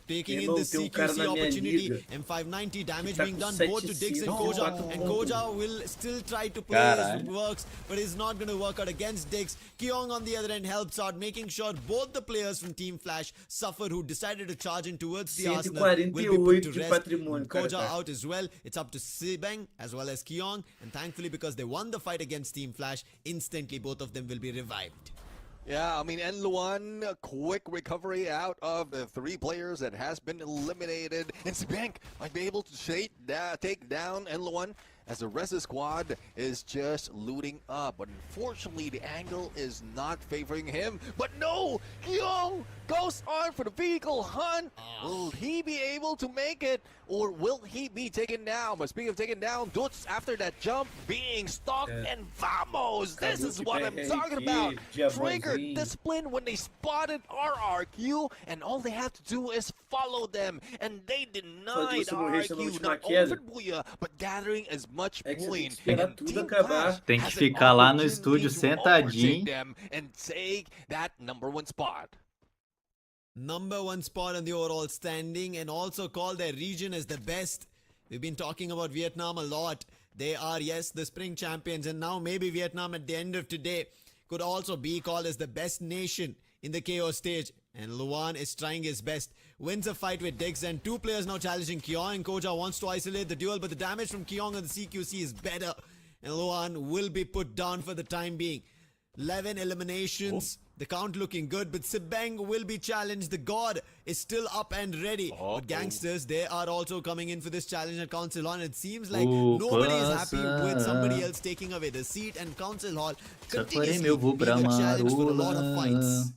[SPEAKER 3] taking
[SPEAKER 4] Irmão,
[SPEAKER 3] in this
[SPEAKER 4] tem cara
[SPEAKER 3] CQC
[SPEAKER 4] na minha
[SPEAKER 3] opportunity.
[SPEAKER 4] liga
[SPEAKER 3] M590 damage
[SPEAKER 4] tá
[SPEAKER 3] being
[SPEAKER 4] com
[SPEAKER 3] done
[SPEAKER 4] 7-5,
[SPEAKER 3] both to Diggs and
[SPEAKER 4] com
[SPEAKER 3] Koja.
[SPEAKER 4] 4
[SPEAKER 3] And
[SPEAKER 4] pontos.
[SPEAKER 3] Koja will still try to play his works, but it's not going to work out against Diggs. Kyong on the other end helps out, making sure both the players from Team Flash suffer, who decided to charge in towards the Arsenal, will be put to
[SPEAKER 4] de
[SPEAKER 3] rest.
[SPEAKER 4] patrimônio, cara.
[SPEAKER 3] Koja out as well. It's up to Sibeng as well as Kyong, and thankfully because they won the fight against Team Flash, instantly both of them will be revived.
[SPEAKER 9] Yeah, I mean, N1, a quick recovery out of the 3 players that has been eliminated. And Spank might be able to take down N1 as the rest of the squad is just looting up. But unfortunately, the angle is not favoring him. But no, Kyong goes on for the vehicle hunt. Will he be able to make it, or will he be taken down? But speaking of taken down, Dutz, after that jump, being stalked, and vamos! This is what I'm talking about. Trigger discipline when they spotted RRQ, and all they have to do is follow them. And they denied RRQ, not only Booyah, but gathering as much point. And Team Flash
[SPEAKER 6] Tem que
[SPEAKER 9] has an
[SPEAKER 6] ficar lá no
[SPEAKER 9] opportunity
[SPEAKER 6] estúdio
[SPEAKER 9] to
[SPEAKER 6] sentadinho.
[SPEAKER 9] overtake them and take that #1 spot.
[SPEAKER 3] #1 spot on the overall standing, and also call their region as the best. We've been talking about Vietnam a lot. They are, yes, the spring champions, and now maybe Vietnam at the end of today could also be called as the best nation in the KO stage. And Luan is trying his best. Wins a fight with Diggs, and 2 players now challenging Kyong, and Koja wants to isolate the duel, but the damage from Kyong on the CQC is better. And Luan will be put down for the time being. 11 eliminations. The count looking good, but Sibeng will be challenged. The God is still up and ready. But Gangsters, they are also coming in for this challenge at Council Hall. It seems like nobody is happy with somebody else taking away the seat, and Council Hall continuously being a challenge for a lot of fights.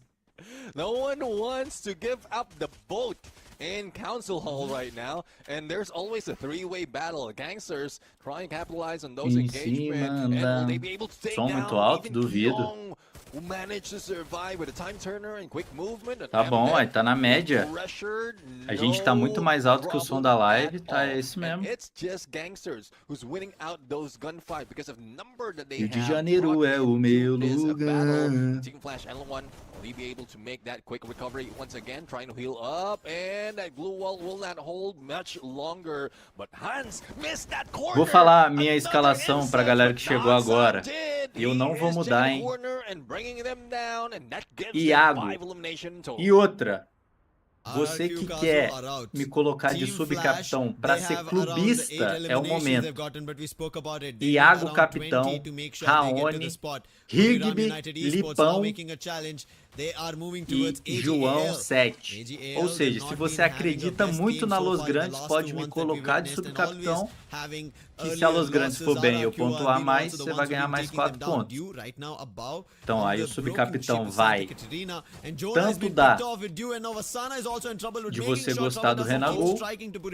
[SPEAKER 9] No one wants to give up the boat in Council Hall right now, and there's always a 3-way battle. Gangsters trying to capitalize on those engagements, and will they be able to take
[SPEAKER 6] Som
[SPEAKER 9] down
[SPEAKER 6] muito alto,
[SPEAKER 9] even
[SPEAKER 6] duvido.
[SPEAKER 9] Kyong, who managed to survive with a time turner and quick movement.
[SPEAKER 6] Tá bom, aí tá na média.
[SPEAKER 9] Pressured,
[SPEAKER 6] A gente tá muito mais alto que o som da live, tá esse mesmo.
[SPEAKER 9] and it's just Gangsters who's winning out those gunfights because of number that they
[SPEAKER 6] Rio de
[SPEAKER 9] have
[SPEAKER 6] Janeiro
[SPEAKER 9] brought
[SPEAKER 6] é o meu
[SPEAKER 9] into this battle.
[SPEAKER 6] lugar.
[SPEAKER 9] Team Flash N1, will he be able to make that quick recovery once again, trying to heal up, and that glue wall will not hold much longer, but Hans missed that corner.
[SPEAKER 6] Vou falar minha escalação pra galera que chegou agora. E eu não vou mudar, hein? Iago. E outra, você que quer me colocar de subcapitão para ser clubista, é o momento. Iago capitão, Raoni, Rigby, Lipão e João 7. Ou seja, se você acredita muito na Los Grandes, pode me colocar de subcapitão, que se a Los Grandes for bem e eu pontuar mais, você vai ganhar mais 4 pontos. Então aí o subcapitão vai tanto dar de você gostar do Renagol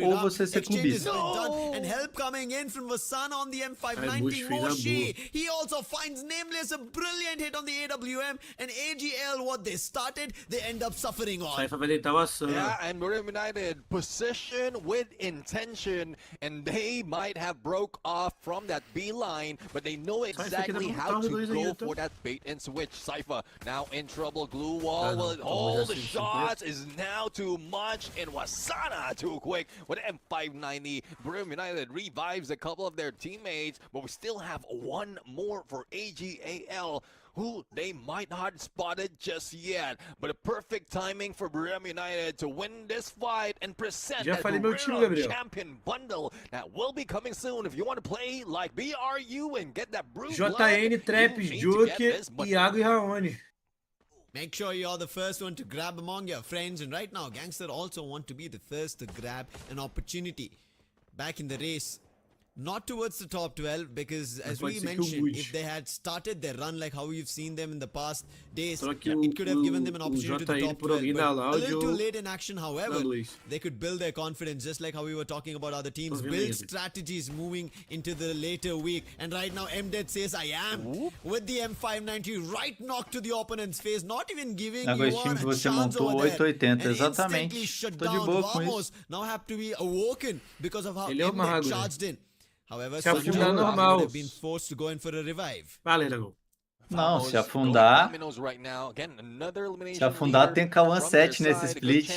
[SPEAKER 6] ou você ser clubista.
[SPEAKER 3] And help coming in from Vasana on the M590. Moshi, he also finds Nameless, a brilliant hit on the AWM, and AGL, what they started, they end up suffering on.
[SPEAKER 9] Yeah, and Brim United position with intention, and they might have broke off from that B line, but they know exactly how to go for that bait and switch. Cypher now in trouble. Glue wall will hold the shots, is now too much, and Wasana too quick with M590. Brim United revives a couple of their teammates, but we still have one more for AGAL, who they might not spotted just yet, but a perfect timing for Brim United to win this fight and present that rare champion bundle that will be coming soon. If you want to play like BRU and get that Brew
[SPEAKER 4] JN, Traps, Joker, Iago e Raoni.
[SPEAKER 3] Make sure you're the first one to grab among your friends, and right now Gangster also want to be the first to grab an opportunity back in the race. Not towards the top 12, because as we mentioned, if they had started their run like how we've seen them in the past days, it could have given them an opportunity to the top 12. But a little too late in action, however, they could build their confidence, just like how we were talking about other teams, build strategies moving into the later week. And right now, MDED says, I am, with the M590 right knock to the opponent's face, not even giving you a chance over there.
[SPEAKER 6] 880, exatamente. Tô de boa com isso.
[SPEAKER 3] Now have to be awoken because of how MDED charged in. However,
[SPEAKER 4] Normal.
[SPEAKER 3] have been forced to go in for a revive.
[SPEAKER 4] Fala, Renagol.
[SPEAKER 6] Não, se afundar. Se afundar, tem Kawan 7 nesse split.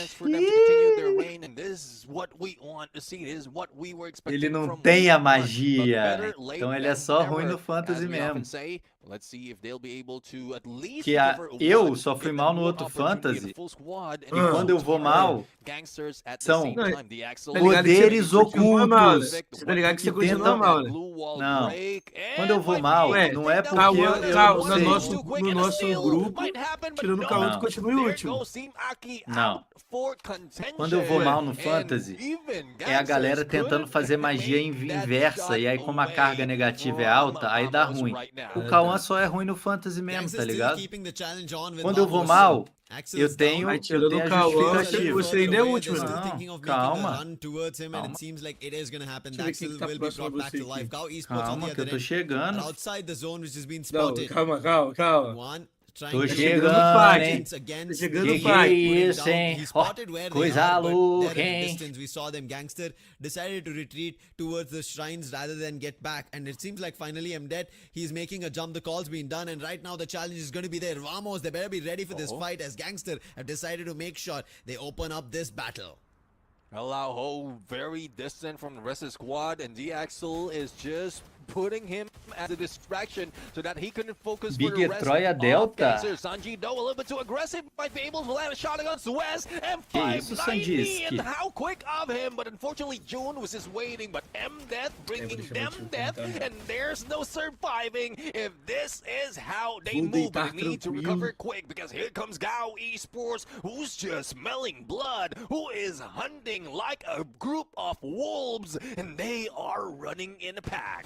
[SPEAKER 6] Ele não tem a magia. Então ele é só ruim no fantasy mesmo. Eu só fui mal no outro fantasy. E quando eu vou mal, são poderes ocultos.
[SPEAKER 4] Tá ligado que você continua mal, né?
[SPEAKER 6] Não. Quando eu vou mal, não é porque
[SPEAKER 4] no nosso grupo, tirando o Kawan, tu continua em último.
[SPEAKER 6] Não. Quando eu vou mal no fantasy, é a galera tentando fazer magia inversa. E aí, como a carga negativa é alta, aí dá ruim. O Kawan só é ruim no fantasy mesmo, tá ligado? Quando eu vou mal, eu tenho a justificativa.
[SPEAKER 4] Você ainda é o último, né?
[SPEAKER 6] Não, calma. Calma, que eu tô chegando.
[SPEAKER 4] Não, calma.
[SPEAKER 6] Tô chegando, hein? Que é isso, hein?
[SPEAKER 3] Oh,
[SPEAKER 6] Coisa louca, hein?
[SPEAKER 3] We saw them gangster decided to retreat towards the shrines rather than get back, and it seems like finally Mdet, he's making a jump. The call's been done, and right now the challenge is going to be there. Vamos, they better be ready for this fight, as gangster have decided to make sure they open up this battle.
[SPEAKER 9] Alauho very distant from the rest of the squad, and DXL is just putting him as a distraction so that he couldn't focus
[SPEAKER 6] Big
[SPEAKER 9] for the rest
[SPEAKER 6] Troia
[SPEAKER 9] of
[SPEAKER 6] Delta.
[SPEAKER 9] Sanji, though, a little bit too aggressive, might be able to land a shot against West, and
[SPEAKER 6] Que isso,
[SPEAKER 9] 590, and how quick of him, but unfortunately June was just waiting, but M-Death bringing them death, and there's no surviving. If this is how they move, they need to recover quick, because here comes Gao Esports, who's just smelling blood, who is hunting like a group of wolves, and they are running in a pack.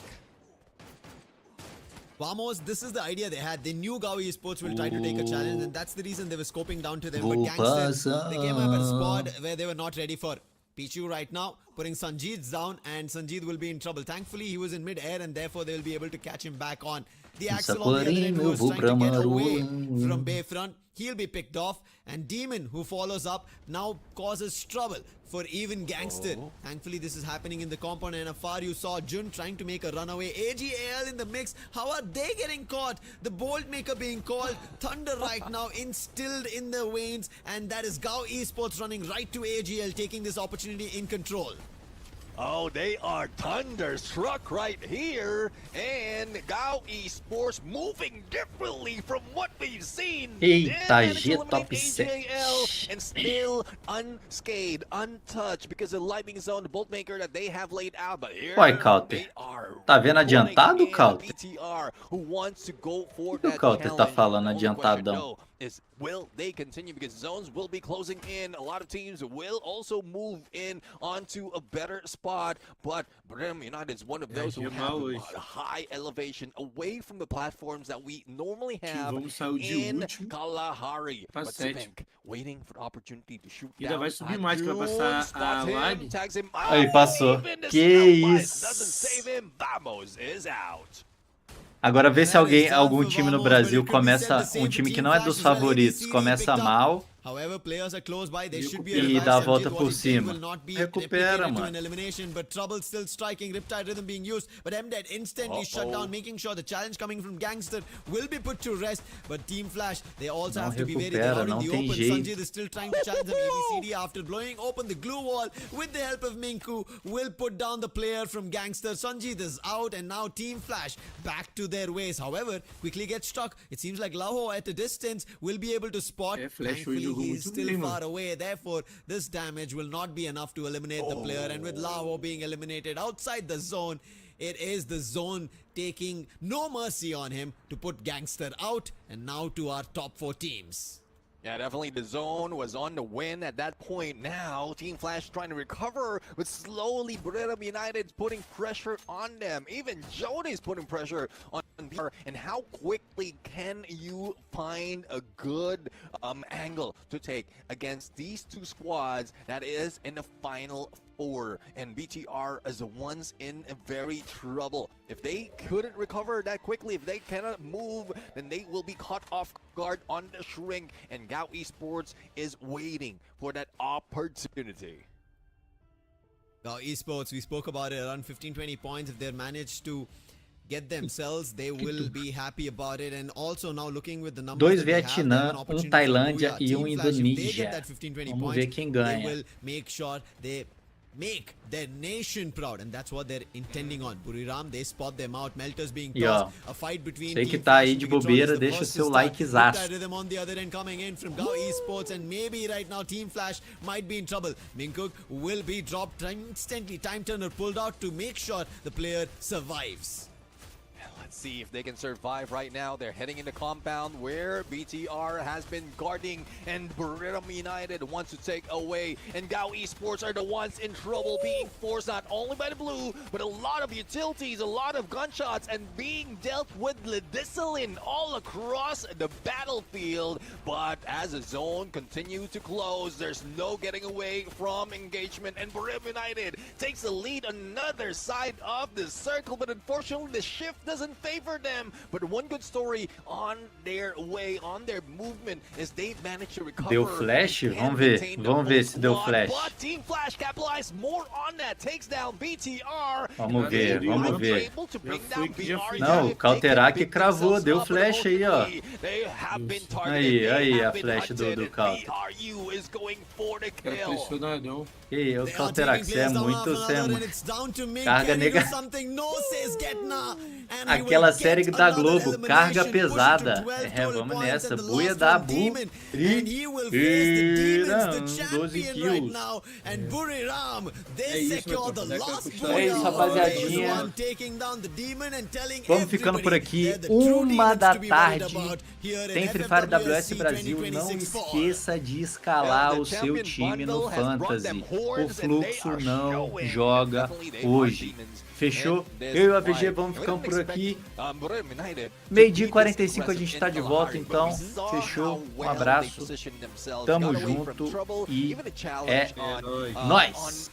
[SPEAKER 3] Vamos, this is the idea they had. They knew Gao Esports will try to take a challenge, and that's the reason they were scoping down to them. But gangsters, they came up at a spot where they were not ready for. Pichu right now putting Sanjeet down, and Sanjeet will be in trouble. Thankfully, he was in mid-air, and therefore they will be able to catch him back on. The Axel on the other end, who was trying to get away from Bayfront, he'll be picked off, and Demon, who follows up, now causes trouble for even Gangster. Thankfully, this is happening in the compound, and afar you saw Jun trying to make a runaway. AGAL in the mix. How are they getting caught? The Bolt Maker being called. Thunder right now instilled in the veins, and that is Gao Esports running right to AGL, taking this opportunity in control.
[SPEAKER 9] Oh, they are thunderstruck right here, and Gao Esports moving differently from what we've seen.
[SPEAKER 6] Eita, G top 7.
[SPEAKER 9] And still unscathed, untouched, because the lightning zone, the bolt maker that they have laid out. But here
[SPEAKER 6] Uai, Counter. Tá vendo adiantado, Counter?
[SPEAKER 9] Who wants to go for
[SPEAKER 6] O que o Counter tá falando adiantadão?
[SPEAKER 9] Is will they continue, because zones will be closing in. A lot of teams will also move in onto a better spot, but Brim United is one of those who have a high elevation away from the platforms that we normally have in Kalahari. But Zivink waiting for the opportunity to shoot down.
[SPEAKER 4] Vai subir mais pra passar a lag.
[SPEAKER 6] Aí passou. Que isso?
[SPEAKER 9] Doesn't save him. Vamos is out.
[SPEAKER 6] Agora vê se algum time no Brasil começa, um time que não é dos favoritos, começa mal e dá a volta por cima. Recupera, mano.
[SPEAKER 3] But trouble still striking, Riptide Rhythm being used, but MDED instantly shut down, making sure the challenge coming from Gangster will be put to rest. But Team Flash, they also have to be very out in the open. Sanjay is still trying to challenge them. ABCD after blowing open the glue wall with the help of Minku will put down the player from Gangster. Sanjay is out, and now Team Flash back to their ways. However, quickly gets struck. It seems like Laho at a distance will be able to spot. Thankfully, he is still far away. Therefore, this damage will not be enough to eliminate the player. And with Laho being eliminated outside the zone, it is the zone taking no mercy on him to put Gangster out. And now to our top 4 teams.
[SPEAKER 9] Yeah, definitely the zone was on the win at that point. Now, Team Flash trying to recover, but slowly Bredum United's putting pressure on them. Even Jody's putting pressure on them. And how quickly can you find a good angle to take against these two squads that is in the final 4? And BTR is the ones in very trouble. If they couldn't recover that quickly, if they cannot move, then they will be caught off guard on the shrink, and Gao Esports is waiting for that opportunity.
[SPEAKER 3] Gao Esports, we spoke about it, around 15-20 points. If they managed to get themselves, they will be happy about it. And also now looking with the numbers
[SPEAKER 6] Dois
[SPEAKER 3] that they have, they have an
[SPEAKER 6] Vietnã,
[SPEAKER 3] opportunity for
[SPEAKER 6] Tailândia
[SPEAKER 3] Booyah.
[SPEAKER 6] e
[SPEAKER 3] Team Flash, if they get
[SPEAKER 6] Indonésia.
[SPEAKER 3] that 15-20
[SPEAKER 6] Vamos
[SPEAKER 3] points,
[SPEAKER 6] ver quem
[SPEAKER 3] they
[SPEAKER 6] ganha.
[SPEAKER 3] will make sure they make their nation proud, and that's what they're intending on. Buriram, they spot them out. Melters being
[SPEAKER 6] E ó,
[SPEAKER 3] tossed. A fight between
[SPEAKER 6] sei que
[SPEAKER 3] Team
[SPEAKER 6] tá
[SPEAKER 3] Flash
[SPEAKER 6] aí
[SPEAKER 3] and
[SPEAKER 6] de
[SPEAKER 3] Megatron
[SPEAKER 6] bobeira,
[SPEAKER 3] is the
[SPEAKER 6] deixa o
[SPEAKER 3] first
[SPEAKER 6] seu
[SPEAKER 3] to start.
[SPEAKER 6] likezaço.
[SPEAKER 3] Look at rhythm on the other end coming in from Gao Esports, and maybe right now Team Flash might be in trouble. Mingkuk will be dropped instantly. Time turner pulled out to make sure the player survives.
[SPEAKER 9] Let's see if they can survive right now. They're heading into compound where BTR has been guarding, and Buriram United wants to take away. And Gao Esports are the ones in trouble, being forced not only by the blue, but a lot of utilities, a lot of gunshots, and being dealt with Lidicilin all across the battlefield. But as the zone continues to close, there's no getting away from engagement, and Buriram United takes the lead on another side of the circle, but unfortunately the shift doesn't favor them. But one good story on their way, on their movement, is they've managed to recover.
[SPEAKER 6] Deu flash? Vamos ver se deu flash.
[SPEAKER 9] But Team Flash capitalized more on that, takes down BTR.
[SPEAKER 6] Vamos ver, vamos ver.
[SPEAKER 9] Able to bring down BR.
[SPEAKER 6] Não, o Cauterac cravou, deu flash aí, ó. Aí a flash do Cauter. E o Cauterac, você é muito carga negativa. Aquela série da Globo, carga pesada. É, vamos nessa. Buia da Bu. 12 kills. É isso, rapaziadinha. Vamos ficando por aqui. 1 da tarde. Tem Free Fire WS Brasil. Não esqueça de escalar o seu time no Fantasy. O Fluxo não joga hoje. Fechou? Eu e o AVG vamos ficando por aqui. 12h45 a gente tá de volta, então. Fechou? Um abraço. Tamo junto e é nóis!